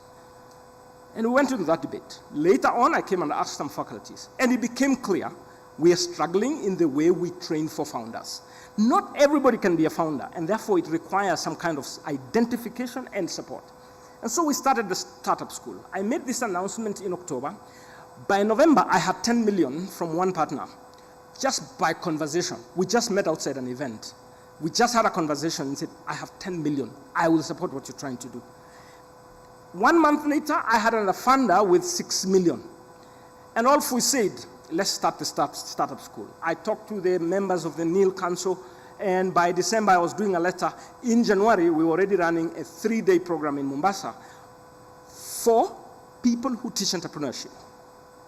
And we went into that debate. Later on, I came and asked some faculties, and it became clear we are struggling in the way we train for founders. Not everybody can be a founder, and therefore it requires some kind of identification and support. And so we started the startup school. I made this announcement in October. By November, I had 10 million from one partner, just by conversation. We just met outside an event. We just had a conversation and said, I have 10 million. I will support what you're trying to do. 1 month later, I had another funder with 6 million. And all we said, let's start the startup school. I talked to the members of the Biennial Council, and by December, I was doing a letter. In January, we were already running a 3-day program in Mombasa for people who teach entrepreneurship,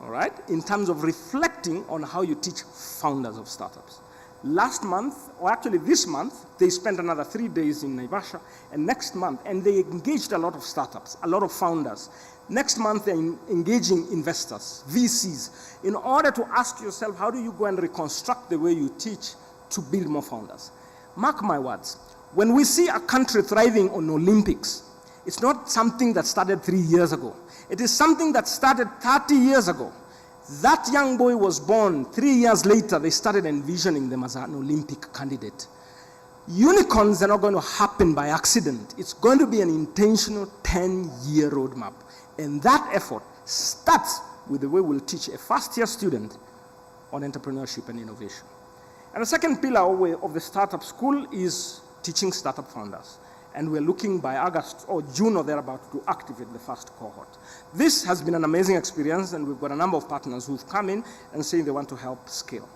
all right, in terms of reflecting on how you teach founders of startups. Last month, or actually this month, they spent another 3 days in Naivasha, and next month, and they engaged a lot of startups, a lot of founders. Next month, they're engaging investors, VCs, in order to ask yourself, how do you go and reconstruct the way you teach to build more founders? Mark my words, When we see a country thriving on Olympics, it's not something that started 3 years ago. It is something that started 30 years ago. That young boy was born. 3 years later, they started envisioning them as an Olympic candidate. Unicorns are not going to happen by accident. It's going to be an intentional 10-year roadmap. And that effort starts with the way we'll teach a first-year student on entrepreneurship and innovation. And the second pillar of the startup school is teaching startup founders. And we're looking by August or June or thereabout to activate the first cohort. This has been an amazing experience, and we've got a number of partners who've come in and saying they want to help scale.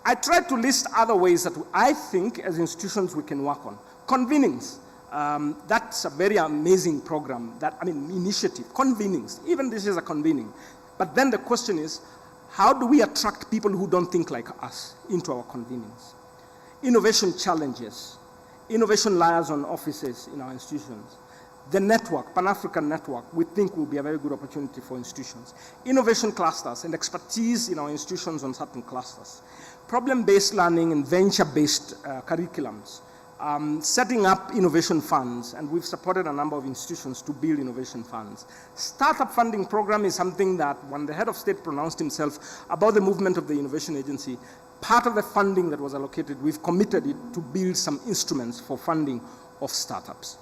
I tried to list other ways that I think as institutions we can work on. Convenings. That's a very amazing program, initiative. Convenings. Even this is a convening. But then the question is, how do we attract people who don't think like us into our convenings? Innovation challenges. Innovation liaison offices in our institutions. The network, Pan-African network, we think will be a very good opportunity for institutions. Innovation clusters and expertise in our institutions on certain clusters. Problem-based learning and venture-based curriculums. Setting up innovation funds, and we've supported a number of institutions to build innovation funds. Startup funding program is something that when the head of state pronounced himself about the movement of the innovation agency, part of the funding that was allocated, we've committed it to build some instruments for funding of startups.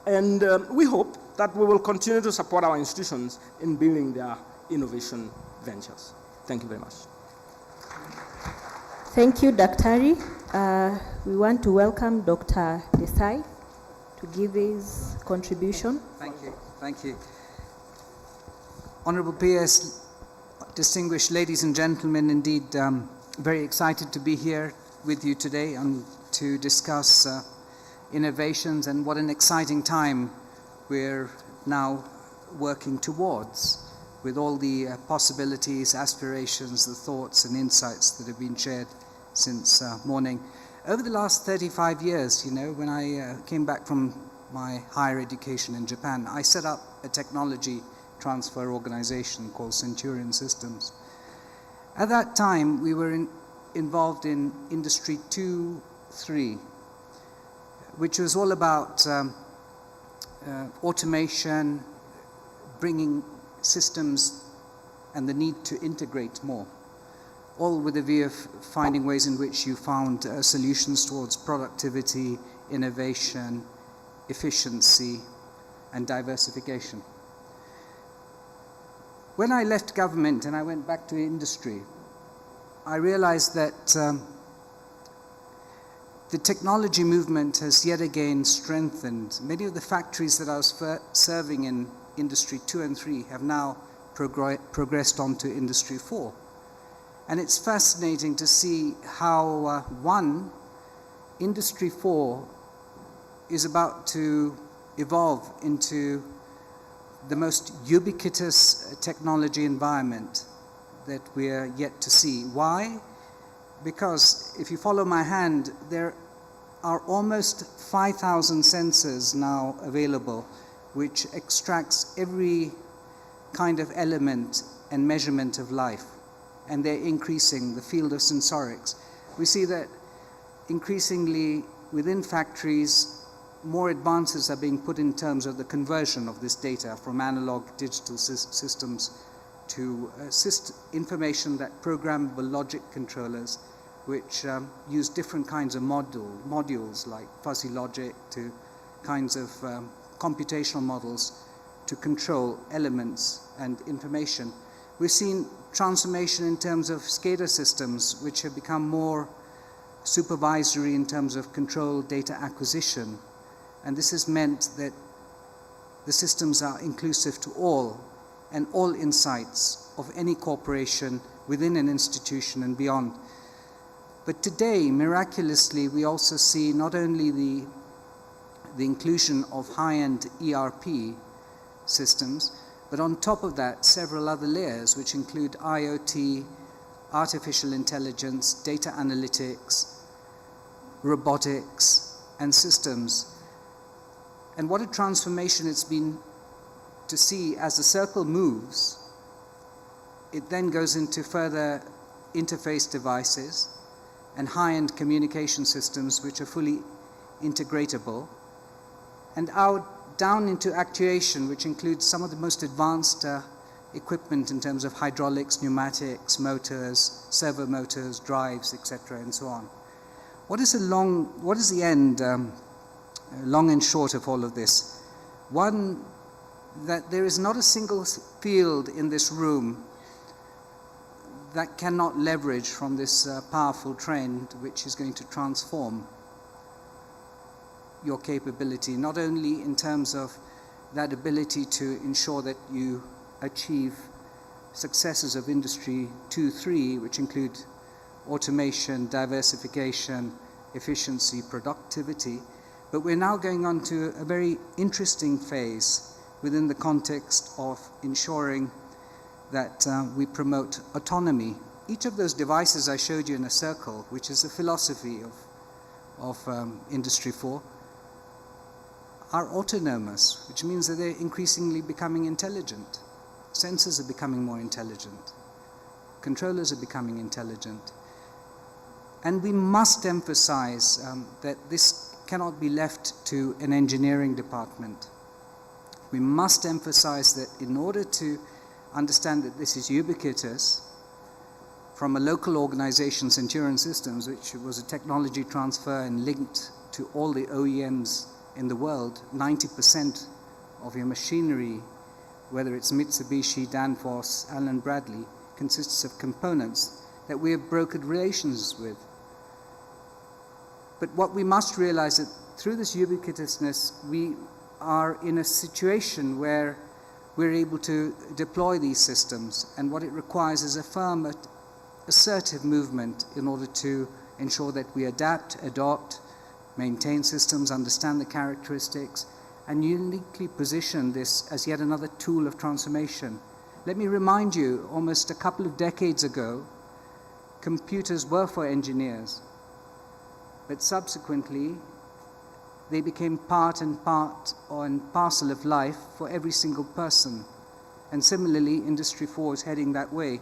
And we hope that we will continue to support our institutions in building their innovation ventures. Thank you very much. Thank you, Daktari. We want to welcome Dr. Desai to give his contribution. Thank you. Thank you. Honorable PS, distinguished ladies and gentlemen, indeed, very excited to be here with you today and to discuss innovations and what an exciting time we're now working towards with all the possibilities, aspirations, the thoughts and insights that have been shared since morning. Over the last 35 years, when I came back from my higher education in Japan, I set up a technology transfer organization called Centurion Systems. At that time, we were involved in Industry 2.3, which was all about automation, bringing systems and the need to integrate more, all with a view of finding ways in which you found solutions towards productivity, innovation, efficiency, and diversification. When I left government and I went back to industry, I realized that the technology movement has yet again strengthened. Many of the factories that I was serving in Industry 2 and 3 have now progressed on to Industry 4. And it's fascinating to see how, Industry 4 is about to evolve into the most ubiquitous technology environment that we are yet to see. Why? Because if you follow my hand, there are almost 5,000 sensors now available, which extracts every kind of element and measurement of life. And they're increasing the field of sensorics. We see that increasingly within factories, more advances are being put in terms of the conversion of this data from analog digital systems to information that programmable logic controllers, which use different kinds of modules like fuzzy logic to kinds of computational models to control elements and information. We've seen transformation in terms of SCADA systems, which have become more supervisory in terms of control data acquisition. And this has meant that the systems are inclusive to all and all insights of any corporation within an institution and beyond. But today, miraculously, we also see not only the inclusion of high-end ERP systems, but on top of that, several other layers, which include IoT, artificial intelligence, data analytics, robotics, and systems. And what a transformation it's been to see as the circle moves. It then goes into further interface devices and high-end communication systems which are fully integratable, and out down into actuation, which includes some of the most advanced equipment in terms of hydraulics, pneumatics, motors, servo motors, drives, etc., and so on. What is the end, long and short of all of this? One, that there is not a single field in this room that cannot leverage from this powerful trend which is going to transform your capability, not only in terms of that ability to ensure that you achieve successes of Industry 2.3, which include automation, diversification, efficiency, productivity, but we're now going on to a very interesting phase within the context of ensuring that we promote autonomy. Each of those devices I showed you in a circle, which is the philosophy of Industry 4, are autonomous, which means that they're increasingly becoming intelligent. Sensors are becoming more intelligent. Controllers are becoming intelligent. And we must emphasize that this cannot be left to an engineering department. We must emphasize that in order to understand that this is ubiquitous, from a local organization, Centurion Systems, which was a technology transfer and linked to all the OEMs in the world, 90% of your machinery, whether it's Mitsubishi, Danfoss, Allen Bradley, consists of components that we have brokered relations with. But what we must realize is that through this ubiquitousness, we are in a situation where we're able to deploy these systems, and what it requires is a firm, assertive movement in order to ensure that we adapt, adopt, maintain systems, understand the characteristics, and uniquely position this as yet another tool of transformation. Let me remind you, almost a couple of decades ago, computers were for engineers, but subsequently they became part and parcel of life for every single person. And similarly, Industry 4 is heading that way.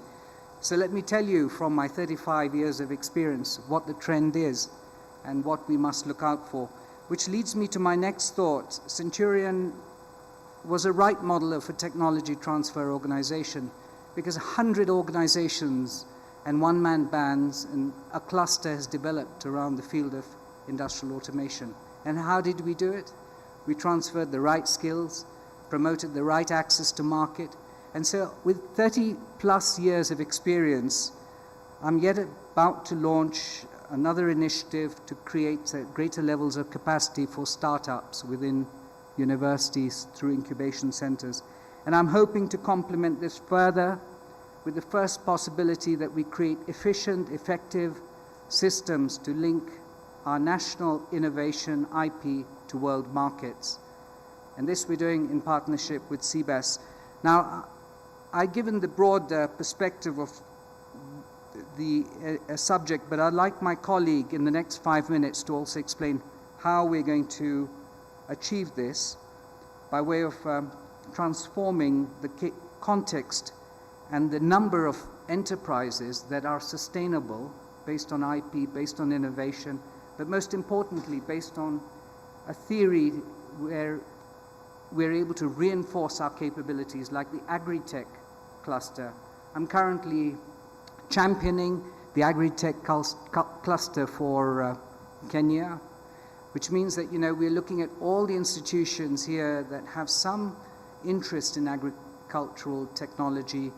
So let me tell you from my 35 years of experience what the trend is and what we must look out for, which leads me to my next thought. Centurion was a right model of a technology transfer organization because 100 organizations and one-man bands and a cluster has developed around the field of industrial automation. And how did we do it? We transferred the right skills, promoted the right access to market. And so with 30 plus years of experience, I'm yet about to launch another initiative to create greater levels of capacity for startups within universities through incubation centers. And I'm hoping to complement this further with the first possibility that we create efficient, effective systems to link our national innovation IP to world markets. And this we're doing in partnership with CBAS. Now, I've given the broad perspective of the subject, but I'd like my colleague in the next 5 minutes to also explain how we're going to achieve this by way of transforming the context and the number of enterprises that are sustainable based on IP, based on innovation, but most importantly, based on a theory where we're able to reinforce our capabilities, like the agri-tech cluster. I'm currently championing the agri-tech cluster for Kenya, which means that, we're looking at all the institutions here that have some interest in agricultural technology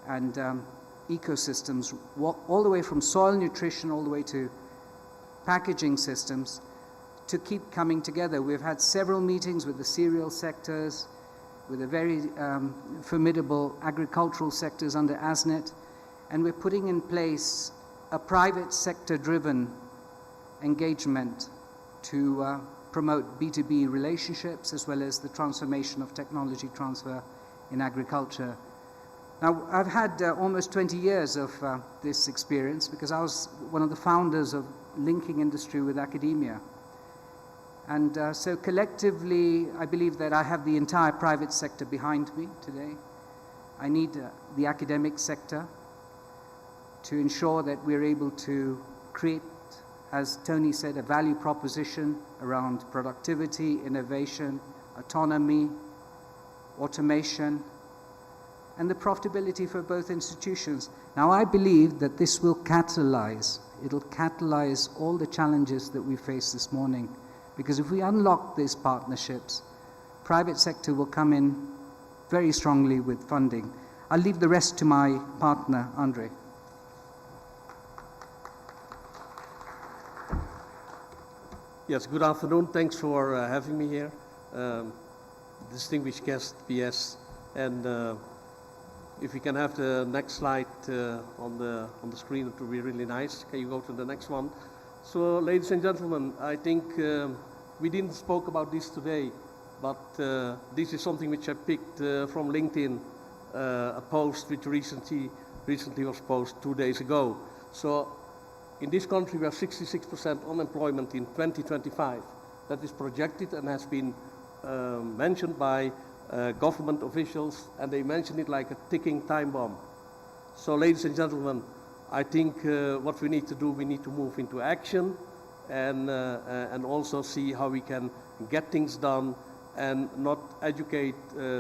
and ecosystems, all the way from soil nutrition all the way to packaging systems, to keep coming together. We've had several meetings with the cereal sectors, with the very formidable agricultural sectors under ASNET, and we're putting in place a private sector-driven engagement to promote B2B relationships as well as the transformation of technology transfer in agriculture. Now, I've had almost 20 years of this experience because I was one of the founders of linking industry with academia. And so collectively, I believe that I have the entire private sector behind me today. I need the academic sector to ensure that we're able to create as Tony said, a value proposition around productivity, innovation, autonomy, automation, and the profitability for both institutions. Now, I believe that this will it'll catalyze all the challenges that we face this morning, because if we unlock these partnerships, private sector will come in very strongly with funding. I'll leave the rest to my partner, Andre. Yes, good afternoon. Thanks for having me here. Distinguished guest, PS. And if we can have the next slide on the screen, it would be really nice. Can you go to the next one? So, ladies and gentlemen, I think we didn't spoke about this today, but this is something which I picked from LinkedIn, a post which recently was posted 2 days ago. So, in this country, we have 66% unemployment in 2025. That is projected and has been mentioned by government officials, and they mention it like a ticking time bomb. So, ladies and gentlemen, I think what we need to do, we need to move into action and also see how we can get things done and not educate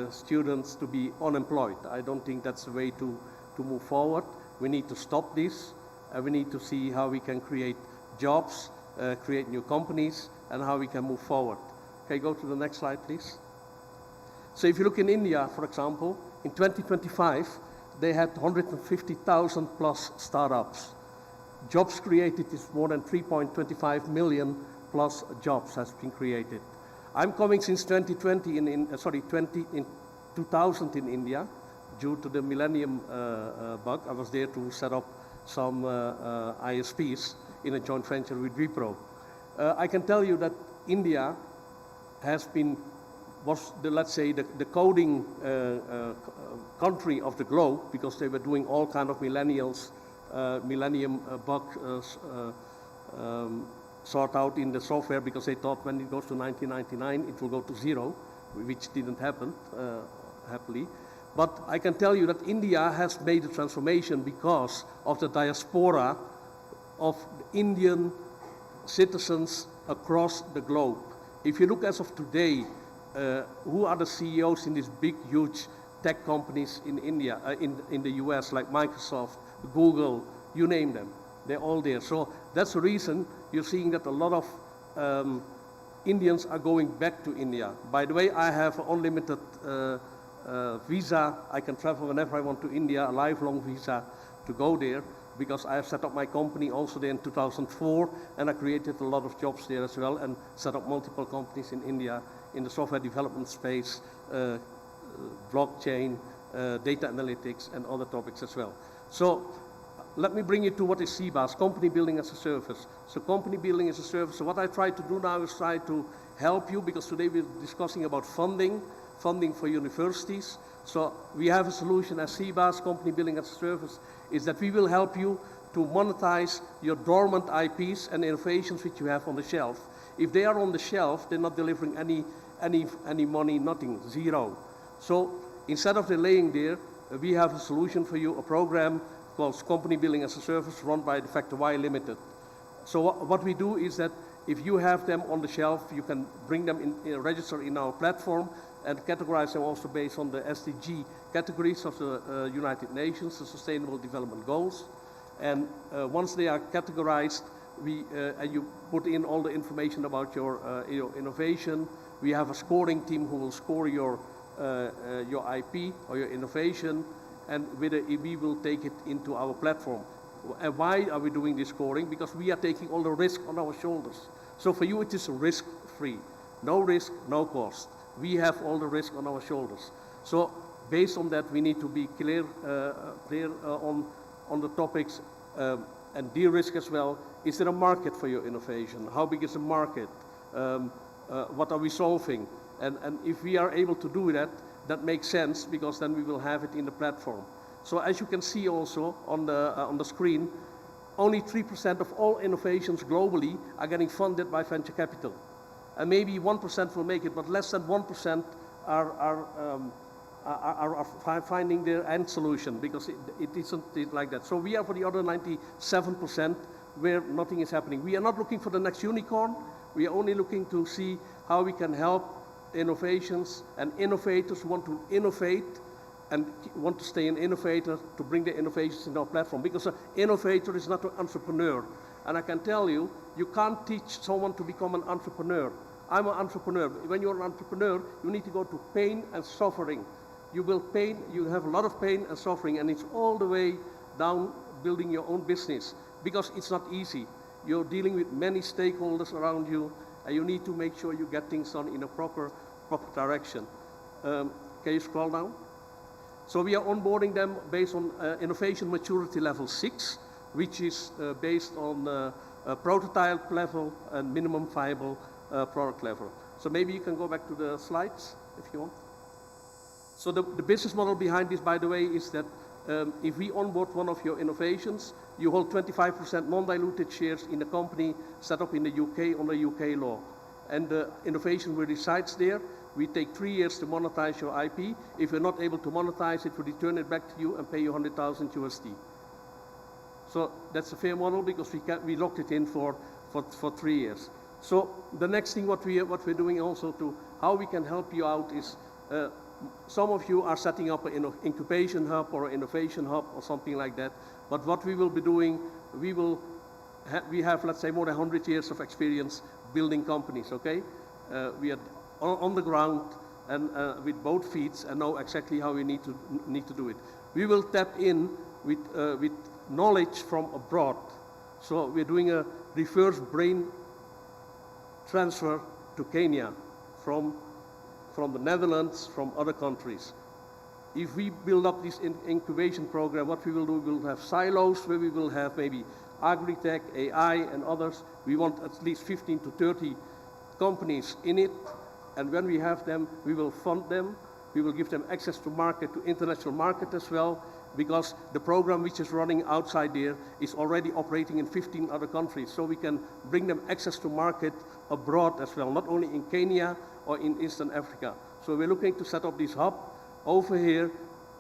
students to be unemployed. I don't think that's the way to move forward. We need to stop this. We need to see how we can create jobs, create new companies, and how we can move forward. Can you go to the next slide, please? So if you look in India, for example, in 2025, they had 150,000 plus startups. Jobs created is more than 3.25 million plus jobs has been created. I'm coming since 2020 in 2000 in India, due to the Millennium bug. I was there to set up some ISPs in a joint venture with Wipro. I can tell you that India was the coding country of the globe, because they were doing all kind of millennium bug sort out in the software, because they thought when it goes to 1999 it will go to zero, which didn't happen, happily. But I can tell you that India has made a transformation because of the diaspora of Indian citizens across the globe. If you look as of today, who are the CEOs in these big, huge tech companies in India, in the US, like Microsoft, Google, you name them, they're all there. So that's the reason you're seeing that a lot of Indians are going back to India. By the way, I have unlimited visa. I can travel whenever I want to India, a lifelong visa to go there, because I have set up my company also there in 2004, and I created a lot of jobs there as well, and set up multiple companies in India in the software development space, blockchain, data analytics, and other topics as well. So let me bring you to what is CBAS, Company Building as a Service. So Company Building as a Service, so what I try to do now is try to help you, because today we're discussing about funding for universities. So we have a solution as CBAS, Company Building as a Service, is that we will help you to monetize your dormant IPs and innovations which you have on the shelf. If they are on the shelf, they're not delivering any money, nothing, zero. So instead of delaying there, we have a solution for you, a program called Company Building as a Service, run by the Factor Y Limited. So what we do is that if you have them on the shelf, you can bring them register in our platform, and categorize them also based on the SDG categories of the United Nations, the Sustainable Development Goals. And once they are categorized, and you put in all the information about your innovation, we have a scoring team who will score your IP or your innovation, and we will take it into our platform. And why are we doing this scoring? Because we are taking all the risk on our shoulders. So for you, it is risk-free. No risk, no cost. We have all the risk on our shoulders. So based on that, we need to be clear on the topics and de-risk as well. Is there a market for your innovation? How big is the market? What are we solving? And if we are able to do that, that makes sense, because then we will have it in the platform. So as you can see also on the screen, only 3% of all innovations globally are getting funded by venture capital. And maybe 1% will make it, but less than 1% are finding their end solution, because it isn't like that. So we are for the other 97%, where nothing is happening. We are not looking for the next unicorn. We are only looking to see how we can help innovations and innovators who want to innovate and want to stay an innovator to bring the innovations in our platform. Because an innovator is not an entrepreneur. And I can tell you, you can't teach someone to become an entrepreneur. I'm an entrepreneur. When you're an entrepreneur, you need to go to pain and suffering. You will have a lot of pain and suffering, and it's all the way down building your own business, because it's not easy. You're dealing with many stakeholders around you, and you need to make sure you get things done in a proper direction. Can you scroll down? So we are onboarding them based on innovation maturity level 6, which is based on prototype level and minimum viable product level. So maybe you can go back to the slides if you want. So the business model behind this, by the way, is that if we onboard one of your innovations, you hold 25% non-diluted shares in a company set up in the UK under UK law. And the innovation will resides there. We take 3 years to monetize your IP. If we're not able to monetize it, we return it back to you and pay you 100,000 USD. So that's a fair model because we locked it in for 3 years. So the next thing what we're doing also to how we can help you out is some of you are setting up an incubation hub or an innovation hub or something like that. But what we will be doing, we have, let's say, more than 100 years of experience building companies, okay? We are on the ground and with both feet and know exactly how we need to do it. We will tap in with knowledge from abroad. So we're doing a reverse brain transfer to Kenya from the Netherlands, from other countries. If we build up this incubation program, what we will do, we will have silos where we will have maybe agri-tech, AI, and others. We want at least 15 to 30 companies in it, and when we have them, we will fund them. We will give them access to market, to international market as well, because the program which is running outside there is already operating in 15 other countries. So we can bring them access to market abroad as well, not only in Kenya or in Eastern Africa. So we're looking to set up this hub over here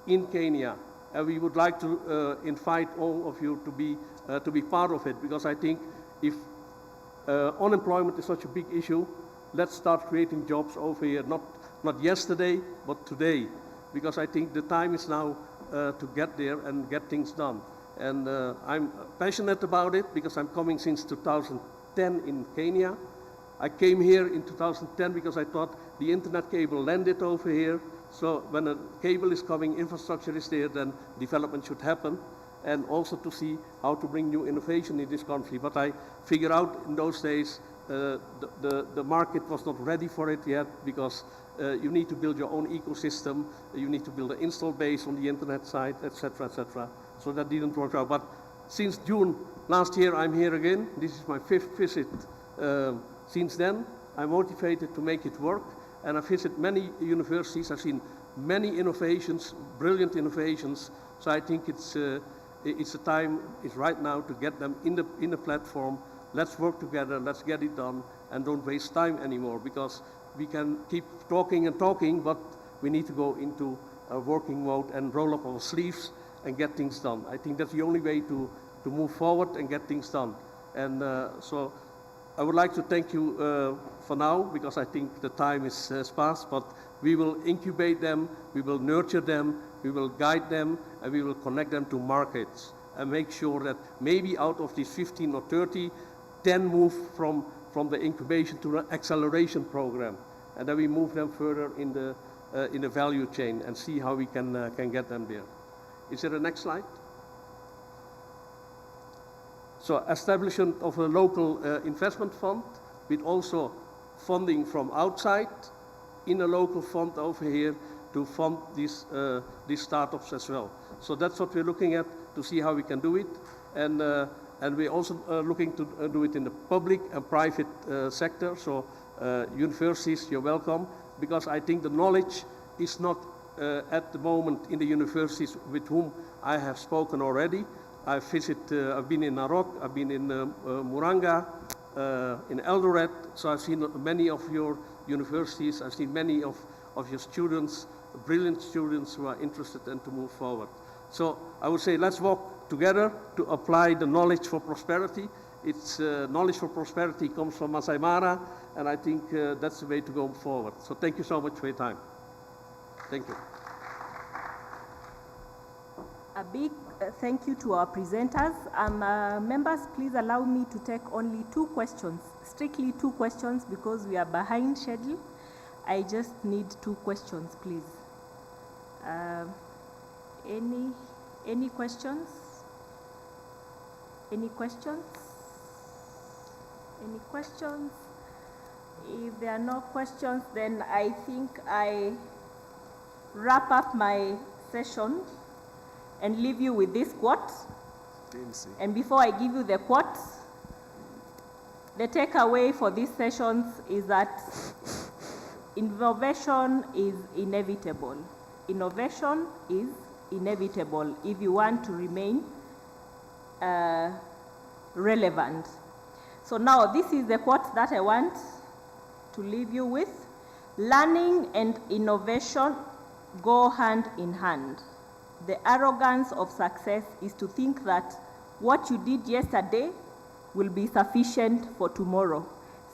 in Kenya. And we would like to invite all of you to be part of it, because I think if unemployment is such a big issue, let's start creating jobs over here, not yesterday, but today, because I think the time is now to get there and get things done. And I'm passionate about it because I'm coming since 2010 in Kenya. I came here in 2010 because I thought the internet cable landed over here. So when a cable is coming, infrastructure is there, then development should happen. And also to see how to bring new innovation in this country. But I figured out in those days the market was not ready for it yet, because you need to build your own ecosystem, you need to build an install base on the internet side, etc., etc. So that didn't work out. But since June last year, I'm here again. This is my 5th visit. Since then, I'm motivated to make it work, and I've visited many universities. I've seen many innovations, brilliant innovations. So I think it's a time, it's right now to get them in the platform. Let's work together, let's get it done, and don't waste time anymore, because we can keep talking and talking, but we need to go into a working mode and roll up our sleeves and get things done. I think that's the only way to move forward and get things done. And so I would like to thank you for now, because I think the time is passed, but we will incubate them, we will nurture them, we will guide them, and we will connect them to markets and make sure that maybe out of these 15 or 30, 10 move from the incubation to the acceleration program, and then we move them further in the value chain and see how we can get them there. Is there a next slide? So establishment of a local investment fund with also funding from outside in a local fund over here to fund these startups as well. So that's what we're looking at to see how we can do it. And we're also looking to do it in the public and private sector. So universities, you're welcome, because I think the knowledge is not at the moment in the universities with whom I have spoken already. I've been in Narok, I've been in Muranga, in Eldoret, so I've seen many of your universities, I've seen many of your students, brilliant students who are interested and to move forward. So I would say let's work together to apply the knowledge for prosperity. It's knowledge for prosperity comes from Masai Mara, and I think that's the way to go forward. So thank you so much for your time. Thank you. A big thank you to our presenters. Members, please allow me to take only 2 questions, strictly 2 questions, because we are behind schedule. I just need 2 questions, please. Any questions? Any questions? Any questions? If there are no questions, then I think I wrap up my session and leave you with this quote. And before I give you the quote, the takeaway for these sessions is that innovation is inevitable. Innovation is inevitable if you want to remain relevant. So now this is the quote that I want to leave you with. Learning and innovation go hand in hand. The arrogance of success is to think that what you did yesterday will be sufficient for tomorrow.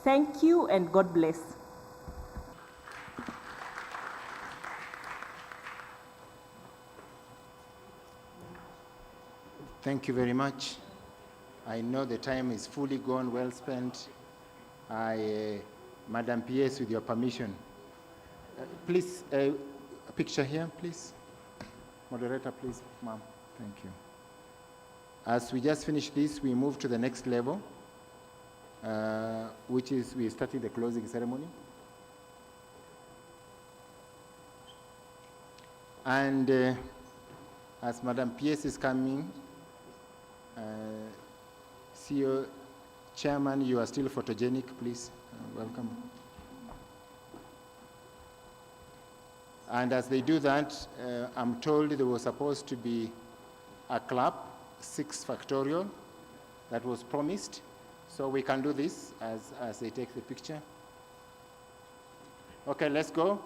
Thank you and God bless. Thank you very much. I know the time is fully gone, well spent. Madam PS, with your permission. Please, a picture here, please. Moderator, please, ma'am. Thank you. As we just finished this, we move to the next level, which is we started the closing ceremony. And as Madam PS is coming, CEO, Chairman, you are still photogenic, please. Welcome. And as they do that, I'm told there was supposed to be a clap, 6 factorial, that was promised. So we can do this as they take the picture. Okay, let's go.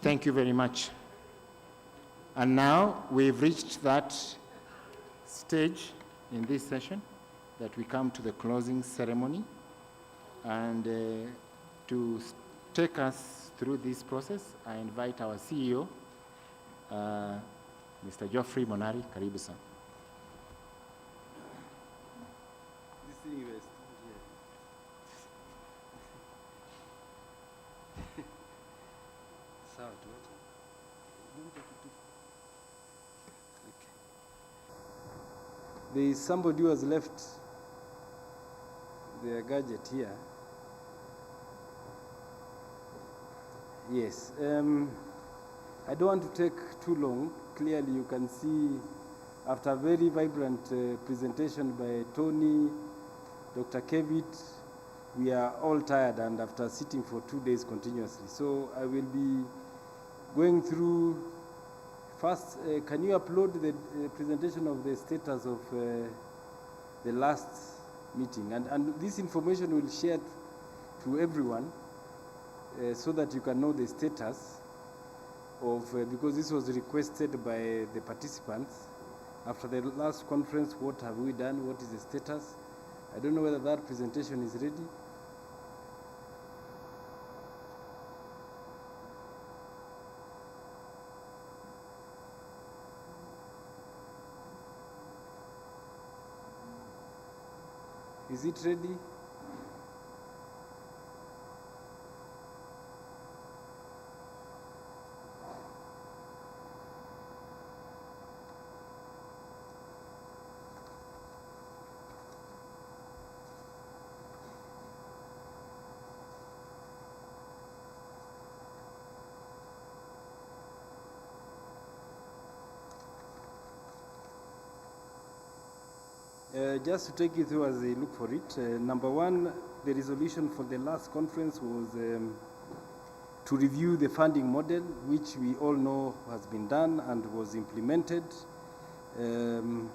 Thank you very much. And now we've reached that stage in this session that we come to the closing ceremony. And to take us through this process, I invite our CEO, Mr. Geoffrey Monari. Karibu sana. There is somebody who has left their gadget here. Yes. I don't want to take too long. Clearly, you can see after a very vibrant presentation by Tony, Dr. Kevit, we are all tired and after sitting for 2 days continuously. So I will be going through. First, can you upload the presentation of the status of the last meeting? And this information will share to everyone so that you can know the status of, because this was requested by the participants. After the last conference, what have we done? What is the status? I don't know whether that presentation is ready. Is it ready? Just to take you through as they look for it, number one, the resolution for the last conference was to review the funding model, which we all know has been done and was implemented. And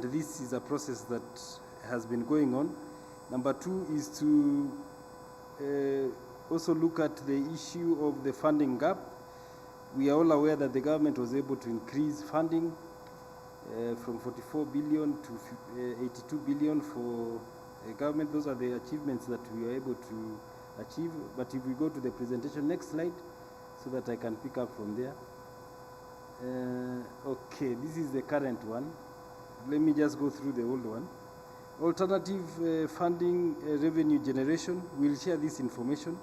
this is a process that has been going on. Number two is to also look at the issue of the funding gap. We are all aware that the government was able to increase funding from 44 billion to 82 billion for government. Those are the achievements that we were able to achieve. But if we go to the presentation, next slide, so that I can pick up from there. Okay, this is the current one. Let me just go through the old one. Alternative funding revenue generation, we'll share this information.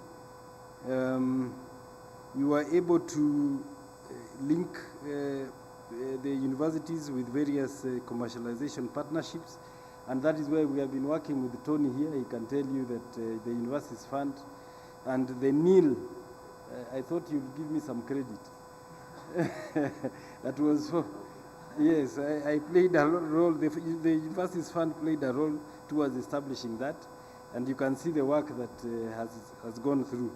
We were able to link the universities with various commercialization partnerships, and that is where we have been working with Tony here. He can tell you that the universities fund and the NIL, I thought you'd give me some credit. That was for, yes, I played a role, the universities fund played a role towards establishing that, and you can see the work that has gone through.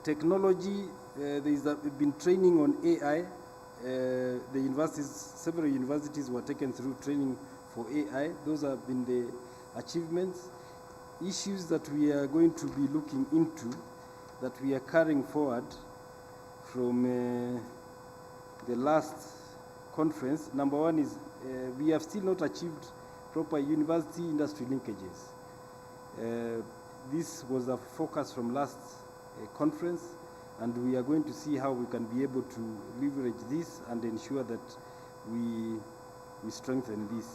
Technology, there's been training on AI. The universities, several universities were taken through training for AI. Those have been the achievements. Issues that we are going to be looking into, that we are carrying forward from the last conference. Number one is we have still not achieved proper university industry linkages. This was a focus from last conference, and we are going to see how we can be able to leverage this and ensure that we strengthen this.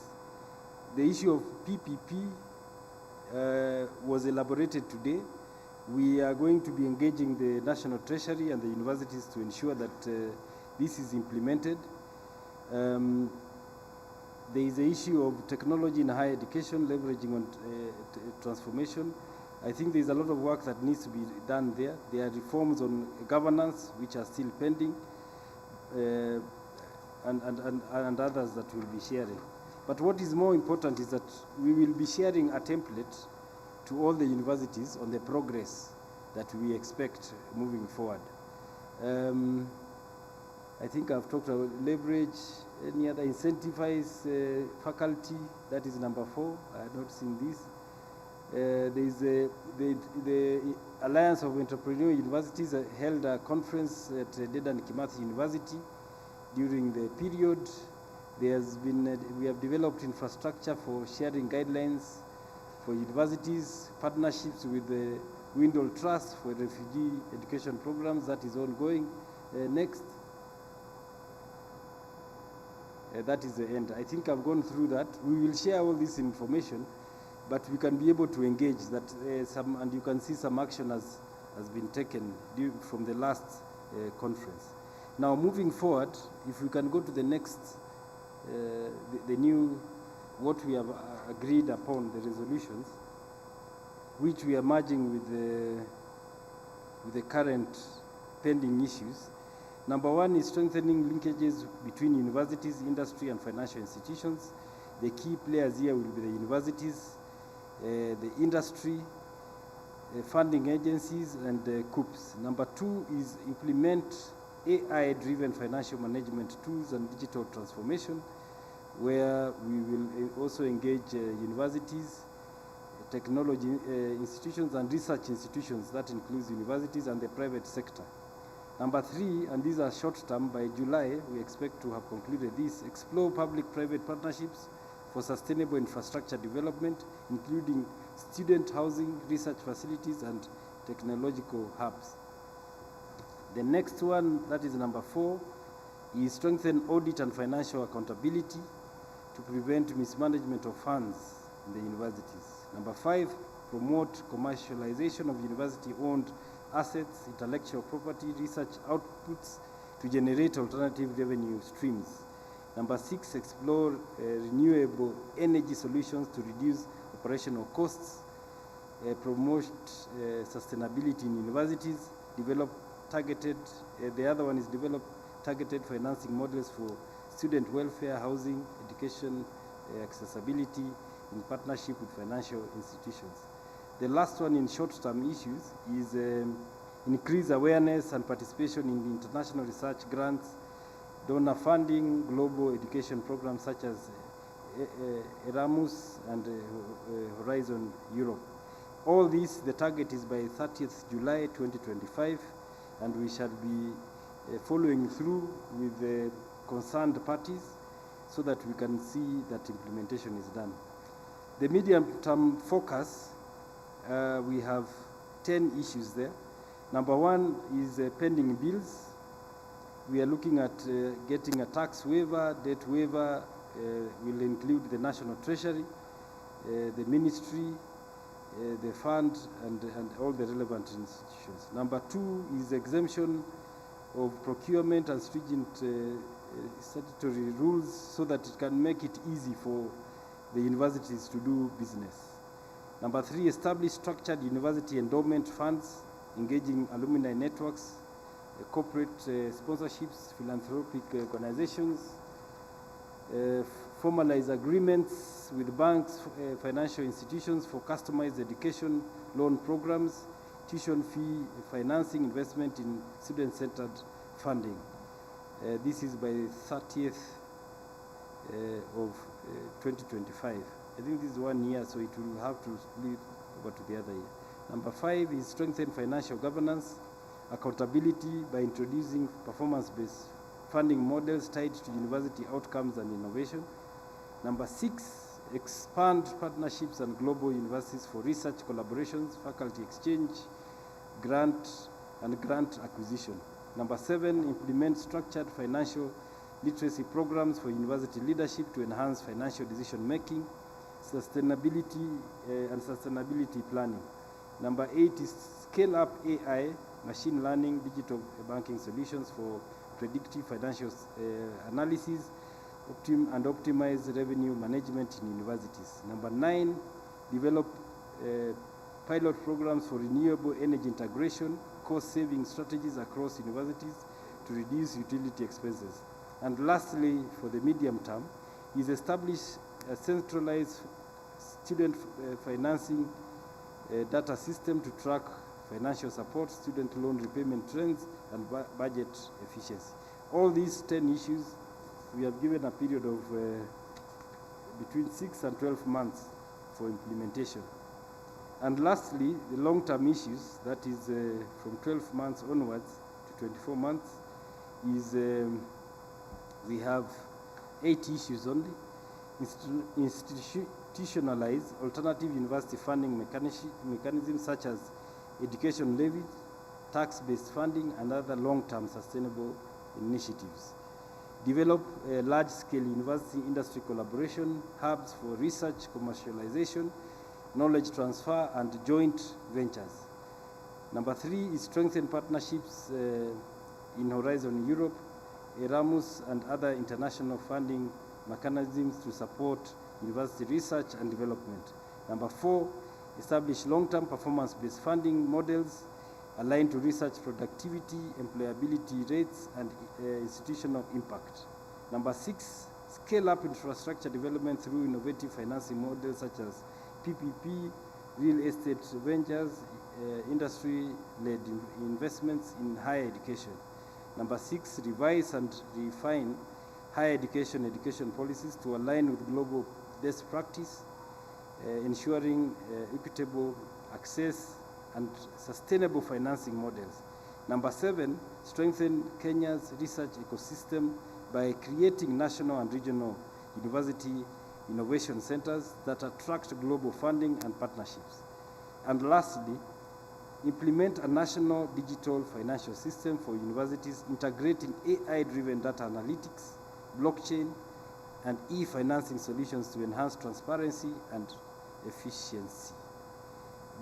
The issue of PPP was elaborated today. We are going to be engaging the National Treasury and the universities to ensure that this is implemented. There is the issue of technology in higher education, leveraging on transformation. I think there is a lot of work that needs to be done there. There are reforms on governance which are still pending, and others that we'll be sharing. But what is more important is that we will be sharing a template to all the universities on the progress that we expect moving forward. I think I've talked about leverage, any other incentivize faculty, that is number 4. I have not seen this. There is the Alliance of Entrepreneurial Universities held a conference at Dedan Kimathi University during the period. There's been, we have developed infrastructure for sharing guidelines for universities, partnerships with the Windle Trust for refugee education programs, that is ongoing. Next. That is the end. I think I've gone through that. We will share all this information, but we can be able to engage that and you can see some action has been taken from the last conference. Now, moving forward, if we can go to the next, the new, what we have agreed upon, the resolutions, which we are merging with the current pending issues. Number one is strengthening linkages between universities, industry, and financial institutions. The key players here will be the universities, the industry, funding agencies, and COOPs. Number two is implement AI-driven financial management tools and digital transformation, where we will also engage universities, technology institutions, and research institutions. That includes universities and the private sector. Number three, and these are short-term, by July, we expect to have concluded this, explore public-private partnerships for sustainable infrastructure development, including student housing, research facilities, and technological hubs. The next one, that is number 4, is strengthen audit and financial accountability to prevent mismanagement of funds in the universities. Number 5, promote commercialization of university-owned assets, intellectual property, research outputs to generate alternative revenue streams. Number 6, explore renewable energy solutions to reduce operational costs, promote sustainability in universities, develop targeted, the other one is develop targeted financing models for student welfare, housing, education, accessibility in partnership with financial institutions. The last one in short-term issues is increase awareness and participation in international research grants, donor funding, global education programs such as Erasmus and Horizon Europe. All this, the target is by 30th July 2025, and we shall be following through with the concerned parties so that we can see that implementation is done. The medium-term focus, we have 10 issues there. Number one is pending bills. We are looking at getting a tax waiver, debt waiver, will include the National Treasury, the Ministry, the fund, and all the relevant institutions. Number two is exemption of procurement and stringent statutory rules so that it can make it easy for the universities to do business. Number three, establish structured university endowment funds, engaging alumni networks, corporate sponsorships, philanthropic organizations, formalize agreements with banks, financial institutions for customized education loan programs, tuition fee financing, investment in student-centered funding. This is by 30th of 2025. I think this is 1 year, so it will have to split over to the other year. Number five is strengthen financial governance, accountability by introducing performance-based funding models tied to university outcomes and innovation. Number six, expand partnerships and global universities for research collaborations, faculty exchange, grant acquisition. Number seven, implement structured financial literacy programs for university leadership to enhance financial decision-making, sustainability and sustainability planning. Number eight is scale up AI, machine learning, digital banking solutions for predictive financial analysis, and optimize revenue management in universities. Number nine, develop pilot programs for renewable energy integration, cost-saving strategies across universities to reduce utility expenses. And lastly, for the medium term, is establish a centralized student financing data system to track financial support, student loan repayment trends, and budget efficiency. All these 10 issues, we have given a period of between 6 and 12 months for implementation. And lastly, the long-term issues, that is from 12 months onwards to 24 months, is we have 8 issues only. Institutionalize alternative university funding mechanisms such as education levies, tax-based funding, and other long-term sustainable initiatives. Develop large-scale university industry collaboration, hubs for research, commercialization, knowledge transfer, and joint ventures. Number three is strengthen partnerships in Horizon Europe, Erasmus, and other international funding mechanisms to support university research and development. Number four, establish long-term performance-based funding models aligned to research productivity, employability rates, and institutional impact. Number six, scale up infrastructure development through innovative financing models such as PPP, real estate ventures, industry-led investments in higher education. Number six, revise and refine higher education policies to align with global best practice, ensuring equitable access and sustainable financing models. Number seven, strengthen Kenya's research ecosystem by creating national and regional university innovation centers that attract global funding and partnerships. And lastly, implement a national digital financial system for universities integrating AI-driven data analytics, blockchain, and e-financing solutions to enhance transparency and efficiency.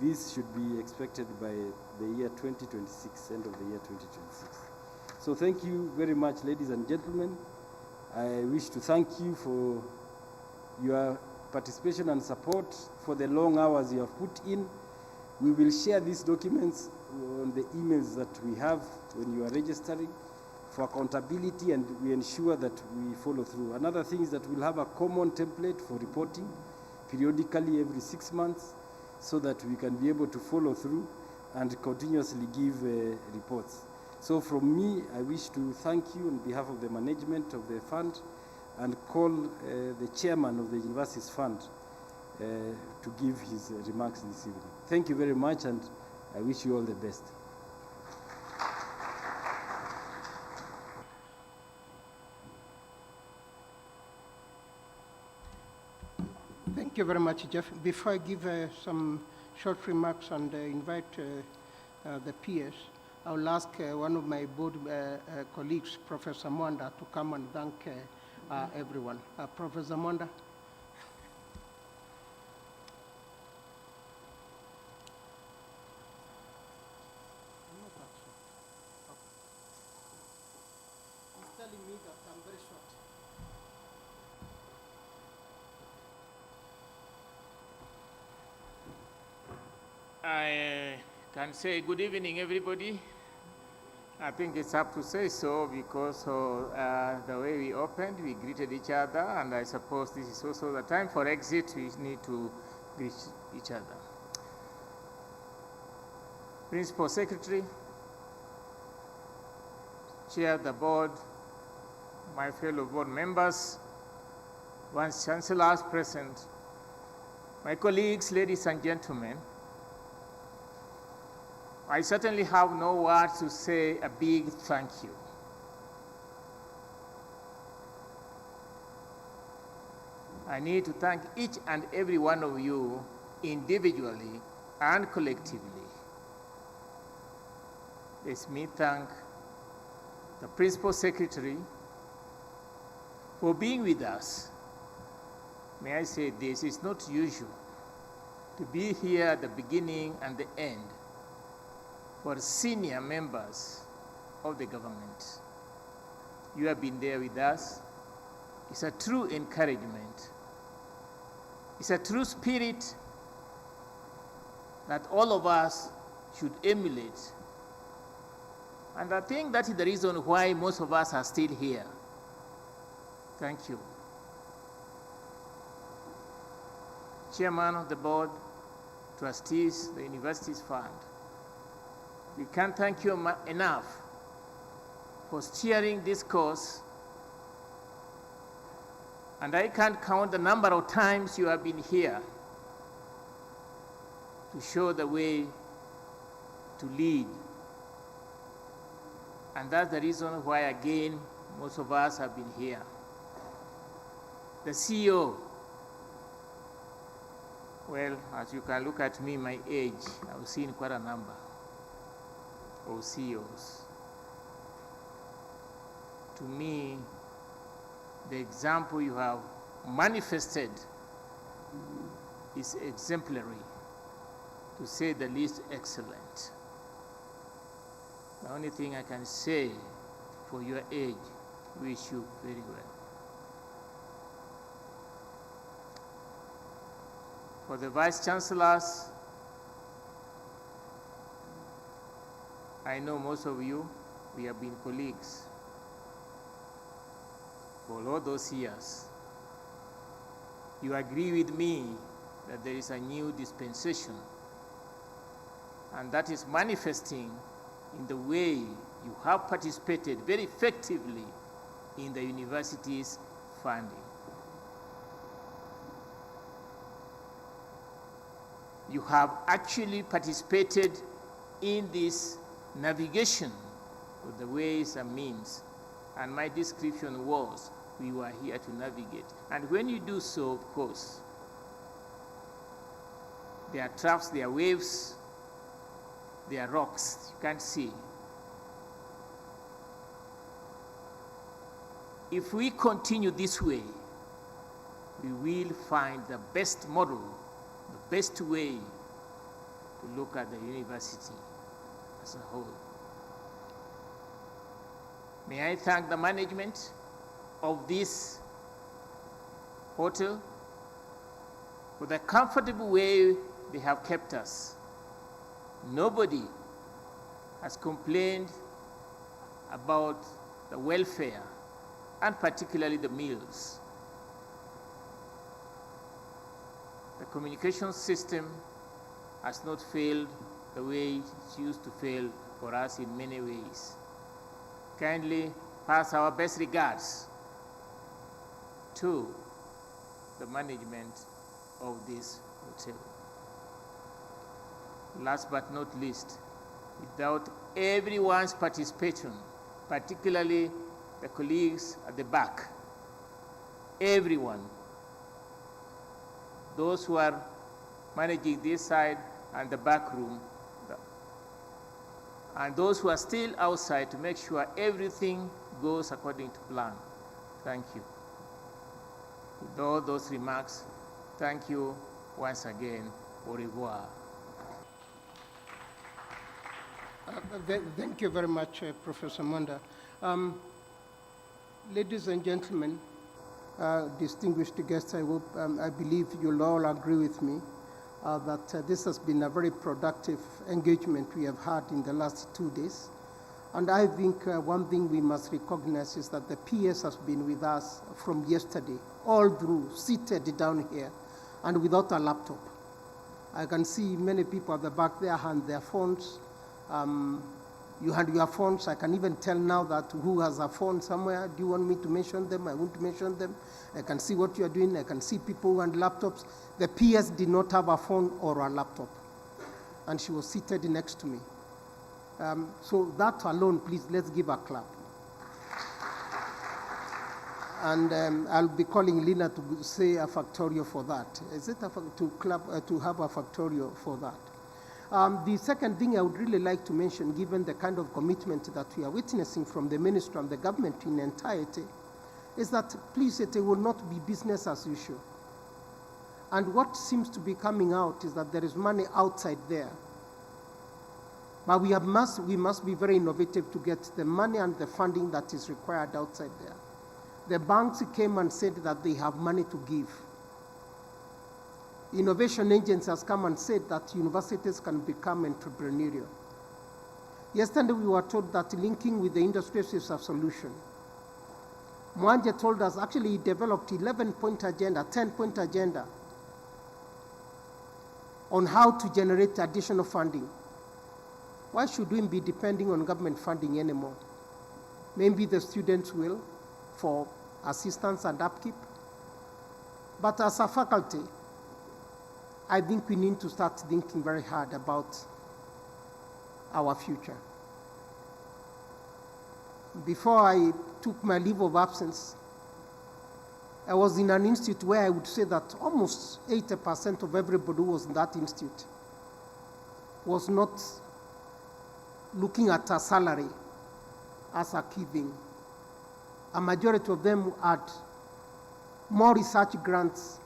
This should be expected by the year 2026, end of the year 2026. So thank you very much, ladies and gentlemen. I wish to thank you for your participation and support, for the long hours you have put in. We will share these documents on the emails that we have when you are registering for accountability, and we ensure that we follow through. Another thing is that we'll have a common template for reporting periodically every 6 months so that we can be able to follow through and continuously give reports. So from me, I wish to thank you on behalf of the management of the fund and call the chairman of the university's fund to give his remarks this evening. Thank you very much, and I wish you all the best. Thank you very much, Jeff. Before I give some short remarks and invite the peers, I will ask one of my board colleagues, Professor Mwanda, to come and thank everyone. Professor Mwanda. He's telling me that I'm very short. I can say good evening, everybody. I think it's up to say so because the way we opened, we greeted each other, and I suppose this is also the time for exit. We need to greet each other. Principal Secretary, Chair of the Board, my fellow board members, Vice Chancellors present, my colleagues, ladies and gentlemen, I certainly have no words to say a big thank you. I need to thank each and every one of you individually and collectively. Let me thank the Principal Secretary for being with us. May I say this, it's not usual to be here at the beginning and the end for senior members of the government. You have been there with us. It's a true encouragement. It's a true spirit that all of us should emulate. And I think that is the reason why most of us are still here. Thank you. Chairman of the board, trustees, the university's fund, we can't thank you enough for steering this course. And I can't count the number of times you have been here to show the way to lead. And that's the reason why, again, most of us have been here. The CEO, well, as you can look at me, my age, I've seen quite a number of CEOs. To me, the example you have manifested is exemplary, to say the least excellent. The only thing I can say for your age, wish you very well. For the Vice Chancellors, I know most of you, we have been colleagues for all those years. You agree with me that there is a new dispensation, and that is manifesting in the way you have participated very effectively in the university's funding. You have actually participated in this navigation of the ways and means, and my description was we were here to navigate. And when you do so, of course, there are troughs, there are waves, there are rocks you can't see. If we continue this way, we will find the best model, the best way to look at the university as a whole. May I thank the management of this hotel for the comfortable way they have kept us. Nobody has complained about the welfare, and particularly the meals. The communication system has not failed the way it used to fail for us in many ways. Kindly pass our best regards to the management of this hotel. Last but not least, without everyone's participation, particularly the colleagues at the back, everyone, those who are managing this side and the back room, and those who are still outside to make sure everything goes according to plan. Thank you. With all those remarks, thank you once again. Au revoir. Thank you very much, Professor Monda. Ladies and gentlemen, distinguished guests, I believe you'll all agree with me that this has been a very productive engagement we have had in the last 2 days. And I think one thing we must recognize is that the PS has been with us from yesterday, all through, seated down here, and without a laptop. I can see many people at the back there hand their phones. You had your phones. I can even tell now that who has a phone somewhere. Do you want me to mention them? I won't mention them. I can see what you are doing. I can see people who had laptops. The PS did not have a phone or a laptop, and she was seated next to me. So that alone, please, let's give a clap. And I'll be calling Lina to say a factorial for that. Is it to have a factorial for that? The second thing I would really like to mention, given the kind of commitment that we are witnessing from the minister and the government in entirety, is that, please, it will not be business as usual. And what seems to be coming out is that there is money outside there. But we must be very innovative to get the money and the funding that is required outside there. The banks came and said that they have money to give. Innovation agents has come and said that universities can become entrepreneurial. Yesterday we were told that linking with the industries is a solution. Mwanje told us actually he developed 11-point agenda, 10-point agenda on how to generate additional funding. Why should we be depending on government funding anymore? Maybe the students will for assistance and upkeep. But as a faculty, I think we need to start thinking very hard about our future. Before I took my leave of absence, I was in an institute where I would say that almost 80% of everybody who was in that institute was not looking at a salary as a key thing. A majority of them had more research grants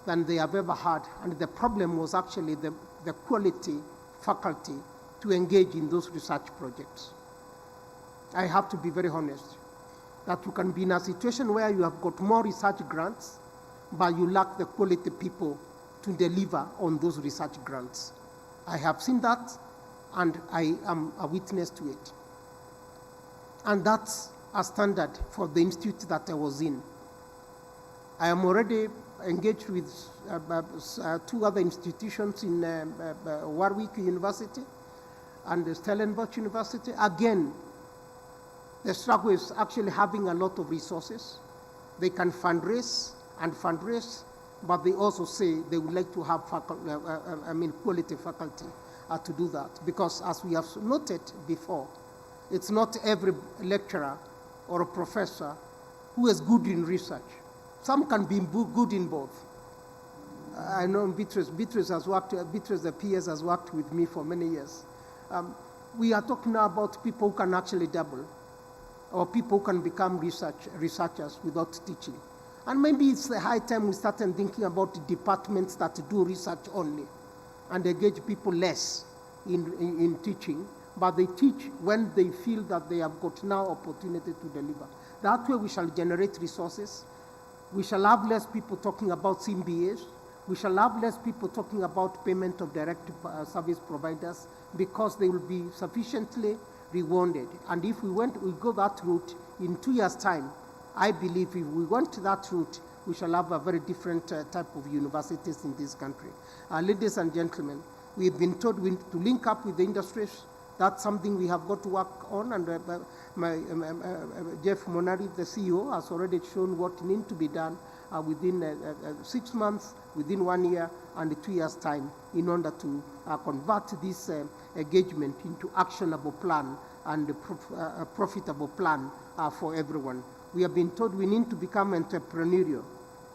than they have ever had, and the problem was actually the quality faculty to engage in those research projects. I have to be very honest that you can be in a situation where you have got more research grants, but you lack the quality people to deliver on those research grants. I have seen that, and I am a witness to it. And that's a standard for the institute that I was in. I am already engaged with 2 other institutions in Warwick University and Stellenbosch University. Again, the struggle is actually having a lot of resources. They can fundraise, but they also say they would like to have quality faculty to do that. Because as we have noted before, it's not every lecturer or a professor who is good in research. Some can be good in both. I know Beatrice the PS has worked with me for many years. We are talking now about people who can actually double, or people who can become researchers without teaching. And maybe it's the high time we start thinking about departments that do research only and engage people less in teaching, but they teach when they feel that they have got now opportunity to deliver. That way we shall generate resources. We shall have less people talking about CMBAs. We shall have less people talking about payment of direct service providers, because they will be sufficiently rewarded. And if we go that route, in 2 years' time, I believe if we went that route, we shall have a very different type of universities in this country. Ladies and gentlemen, we've been told to link up with the industries, That's something we have got to work on, and Jeff Monari, the CEO, has already shown what needs to be done within 6 months, within 1 year, and 2 years' time in order to convert this engagement into actionable plan and a profitable plan for everyone. We have been told we need to become entrepreneurial,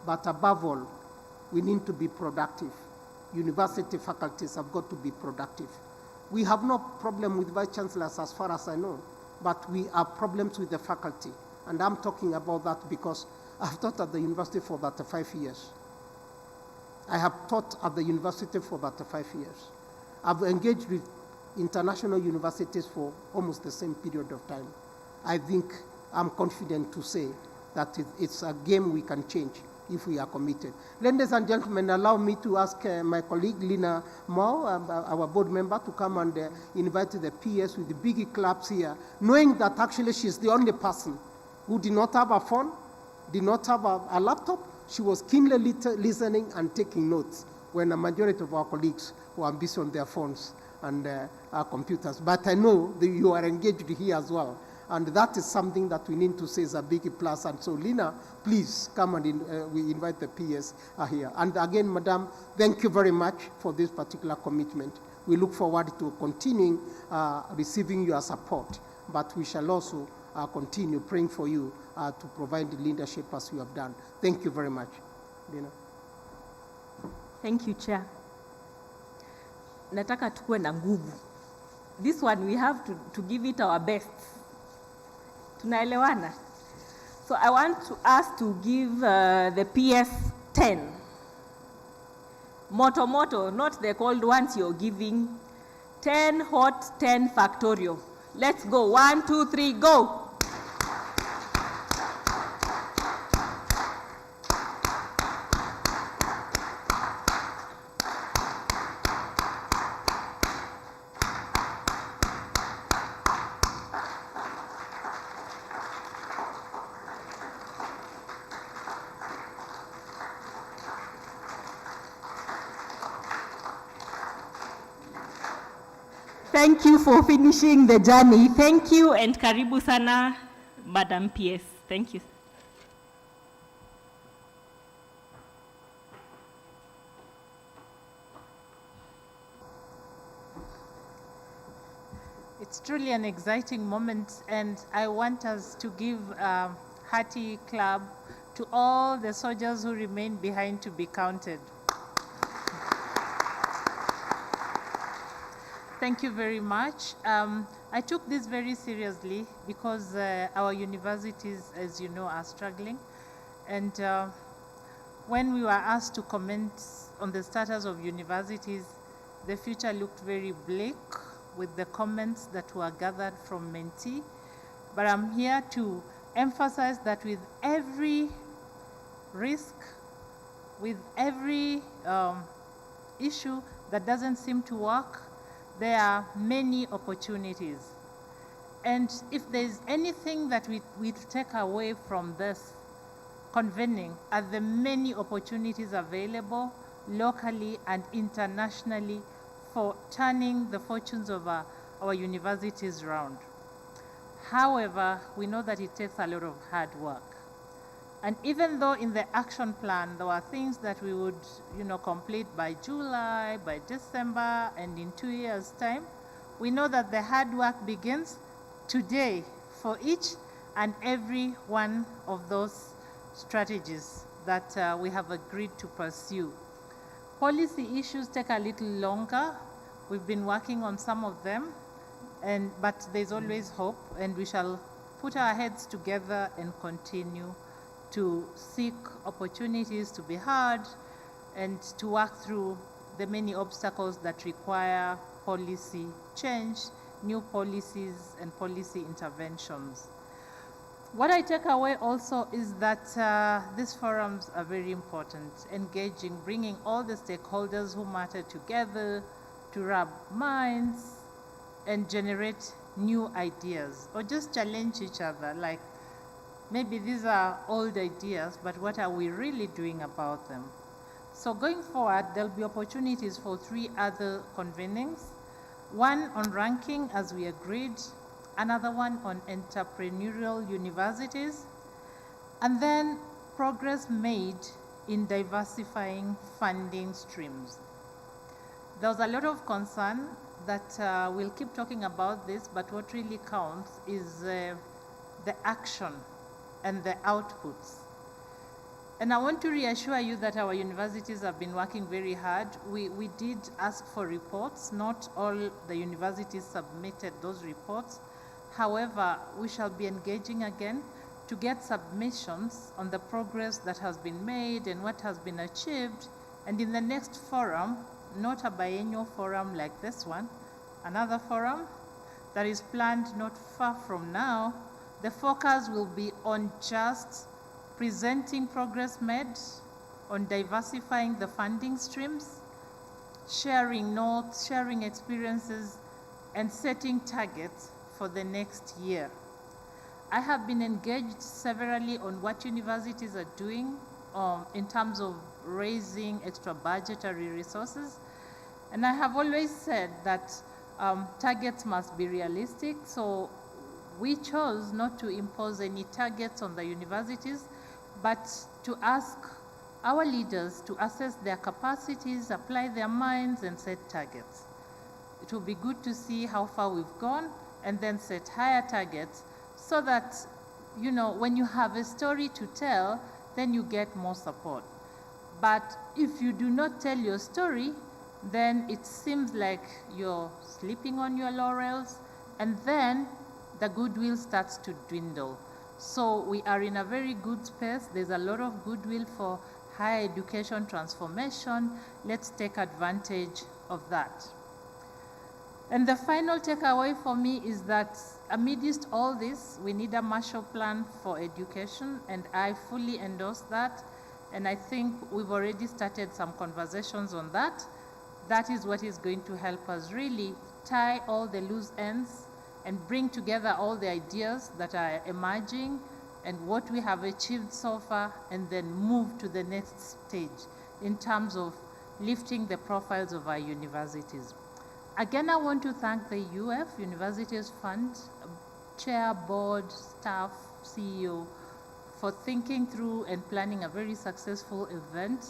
but above all, we need to be productive. University faculties have got to be productive. We have no problem with vice chancellors as far as I know, but we have problems with the faculty. And I'm talking about that because I've taught at the university for 35 years. I have taught at the university for 35 years. I've engaged with international universities for almost the same period of time. I think I'm confident to say that it's a game we can change if we are committed. Ladies and gentlemen, allow me to ask my colleague Lina Mao, our board member, to come and invite the PS with the big claps here, knowing that actually she's the only person who did not have a phone, did not have a laptop. She was keenly listening and taking notes when a majority of our colleagues were busy on their phones and our computers. But I know that you are engaged here as well. And that is something that we need to say is a big plus. And so, Lina, please come and we invite the PS here. And again, Madam, thank you very much for this particular commitment. We look forward to continuing receiving your support, but we shall also continue praying for you to provide leadership as you have done. Thank you very much. Lina. Thank you, Chair. Nataka tukue na nguvu. This one we have to give it our best. Tunaelewana? So I want us to give the PS 10. Moto, not the cold ones you're giving. 10 hot, 10 factorial. Let's go. 1, 2, 3, go. Thank you for finishing the journey. Thank you, and karibu sana, Madam PS. Thank you. It's truly an exciting moment, and I want us to give a hearty clap to all the soldiers who remain behind to be counted. Thank you very much. I took this very seriously because our universities, as you know, are struggling. And when we were asked to comment on the status of universities, the future looked very bleak with the comments that were gathered from Mentee. But I'm here to emphasize that with every risk, with every issue that doesn't seem to work, there are many opportunities. And if there's anything that we take away from this convening are the many opportunities available locally and internationally for turning the fortunes of our universities round. However, we know that it takes a lot of hard work. And even though in the action plan, there were things that we would, complete by July, by December, and in 2 years' time, we know that the hard work begins today for each and every one of those strategies that we have agreed to pursue. Policy issues take a little longer. We've been working on some of them, but there's always hope, and we shall put our heads together and continue to seek opportunities to be heard and to work through the many obstacles that require policy change, new policies and policy interventions. What I take away also is that these forums are very important, engaging, bringing all the stakeholders who matter together to rub minds and generate new ideas, or just challenge each other, like maybe these are old ideas, but what are we really doing about them? So going forward, there'll be opportunities for 3 other convenings. one on ranking, as we agreed, another one on entrepreneurial universities, and then progress made in diversifying funding streams. There was a lot of concern that we'll keep talking about this, but what really counts is the action and the outputs. And I want to reassure you that our universities have been working very hard. We did ask for reports. Not all the universities submitted those reports. However, we shall be engaging again to get submissions on the progress that has been made and what has been achieved. And in the next forum, not a biennial forum like this one, another forum that is planned not far from now, the focus will be on just presenting progress made, on diversifying the funding streams, sharing notes, sharing experiences, and setting targets for the next year. I have been engaged severally on what universities are doing in terms of raising extra budgetary resources. And I have always said that targets must be realistic, so we chose not to impose any targets on the universities, but to ask our leaders to assess their capacities, apply their minds, and set targets. It will be good to see how far we've gone and then set higher targets so that, you know, when you have a story to tell, then you get more support. But if you do not tell your story, then it seems like you're sleeping on your laurels, and then the goodwill starts to dwindle. So we are in a very good space. There's a lot of goodwill for higher education transformation. Let's take advantage of that. And the final takeaway for me is that amidst all this, we need a Marshall Plan for education, and I fully endorse that. And I think we've already started some conversations on that. That is what is going to help us really tie all the loose ends and bring together all the ideas that are emerging and what we have achieved so far, and then move to the next stage in terms of lifting the profiles of our universities. Again, I want to thank the UF, Universities Fund, Chair, Board, staff, CEO, for thinking through and planning a very successful event.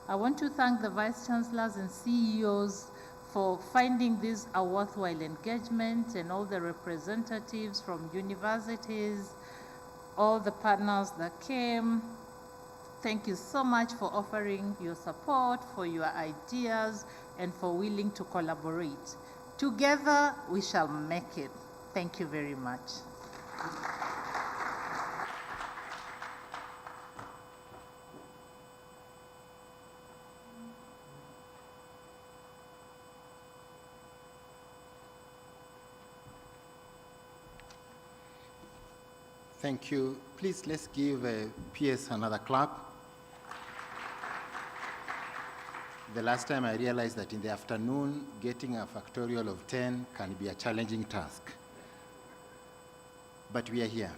I want to thank the Vice Chancellors and CEOs for finding this a worthwhile engagement, and all the representatives from universities, all the partners that came. Thank you so much for offering your support, for your ideas, and for willing to collaborate. Together, we shall make it. Thank you very much. Thank you. Please, let's give PS another clap. The last time I realized that in the afternoon, getting a factorial of 10 can be a challenging task. But we are here.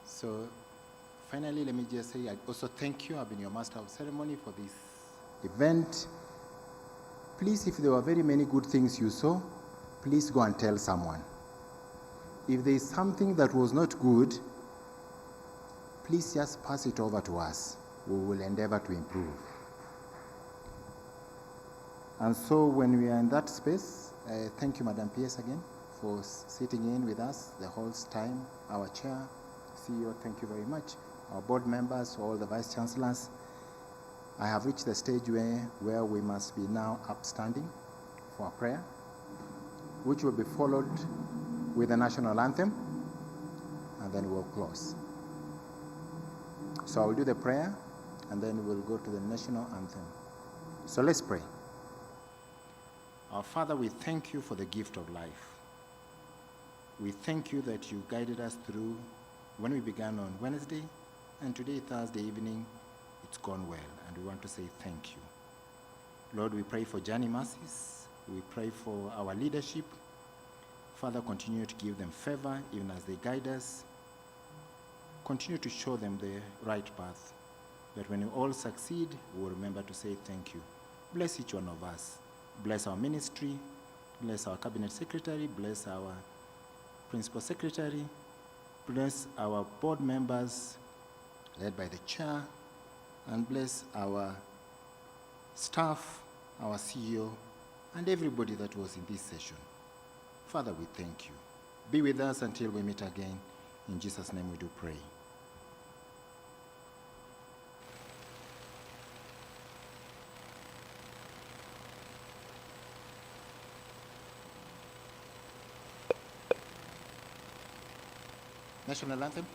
So finally, let me just say, I also thank you. I've been your master of ceremony for this event. Please, if there were very many good things you saw, please go and tell someone. If there is something that was not good, please just pass it over to us. We will endeavor to improve. And so when we are in that space, thank you, Madam PS, again, for sitting in with us the whole time. Our chair, CEO, thank you very much. Our board members, all the vice chancellors. I have reached the stage where we must be now upstanding for a prayer, which will be followed with the national anthem, and then we'll close. So I'll do the prayer, and then we'll go to the national anthem. So let's pray. Our Father, we thank you for the gift of life. We thank you that you guided us through when we began on Wednesday, and today, Thursday evening, it's gone well, and we want to say thank you. Lord, we pray for Journey Mercies. We pray for our leadership. Father, continue to give them favor even as they guide us. Continue to show them the right path, that when we all succeed, we'll remember to say thank you. Bless each one of us. Bless our ministry. bless our cabinet secretary, bless our principal secretary, bless our board members, led by the chair, and bless our staff, our CEO, and everybody that was in this session. Father, we thank you. Be with us until we meet again. In Jesus' name we do pray. National anthem.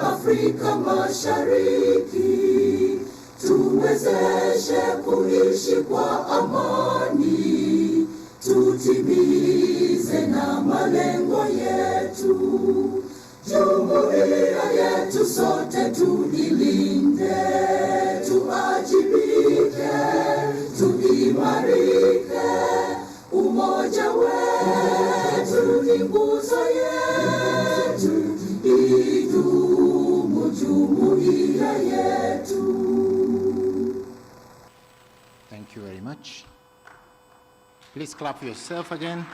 Afrika Mashariki, tuwezeshe kuishi kwa amani, tutimize na malengo yetu. Jumuiya yetu sote tuilinde, tuajibike, tuimarike, umoja wetu ni nguzo yetu, idumu jumuiya yetu. Thank you very much. Please clap for yourself again.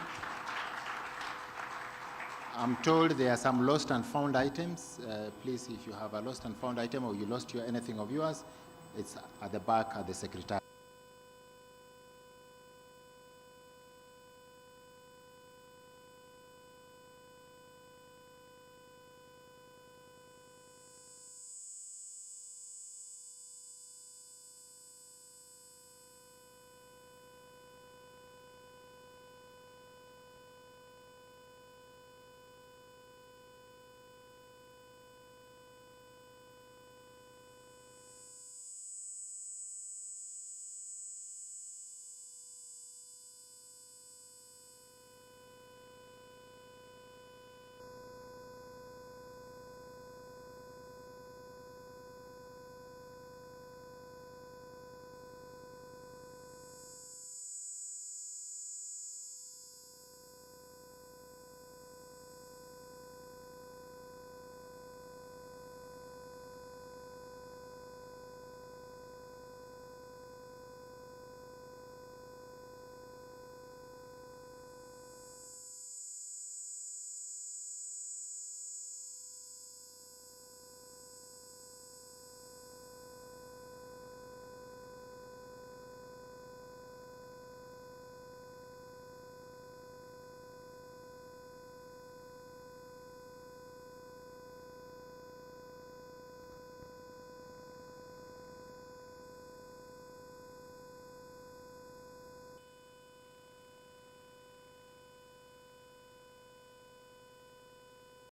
I'm told there are some lost and found items. Please, if you have a lost and found item or you lost anything of yours, it's at the back at the secretariat.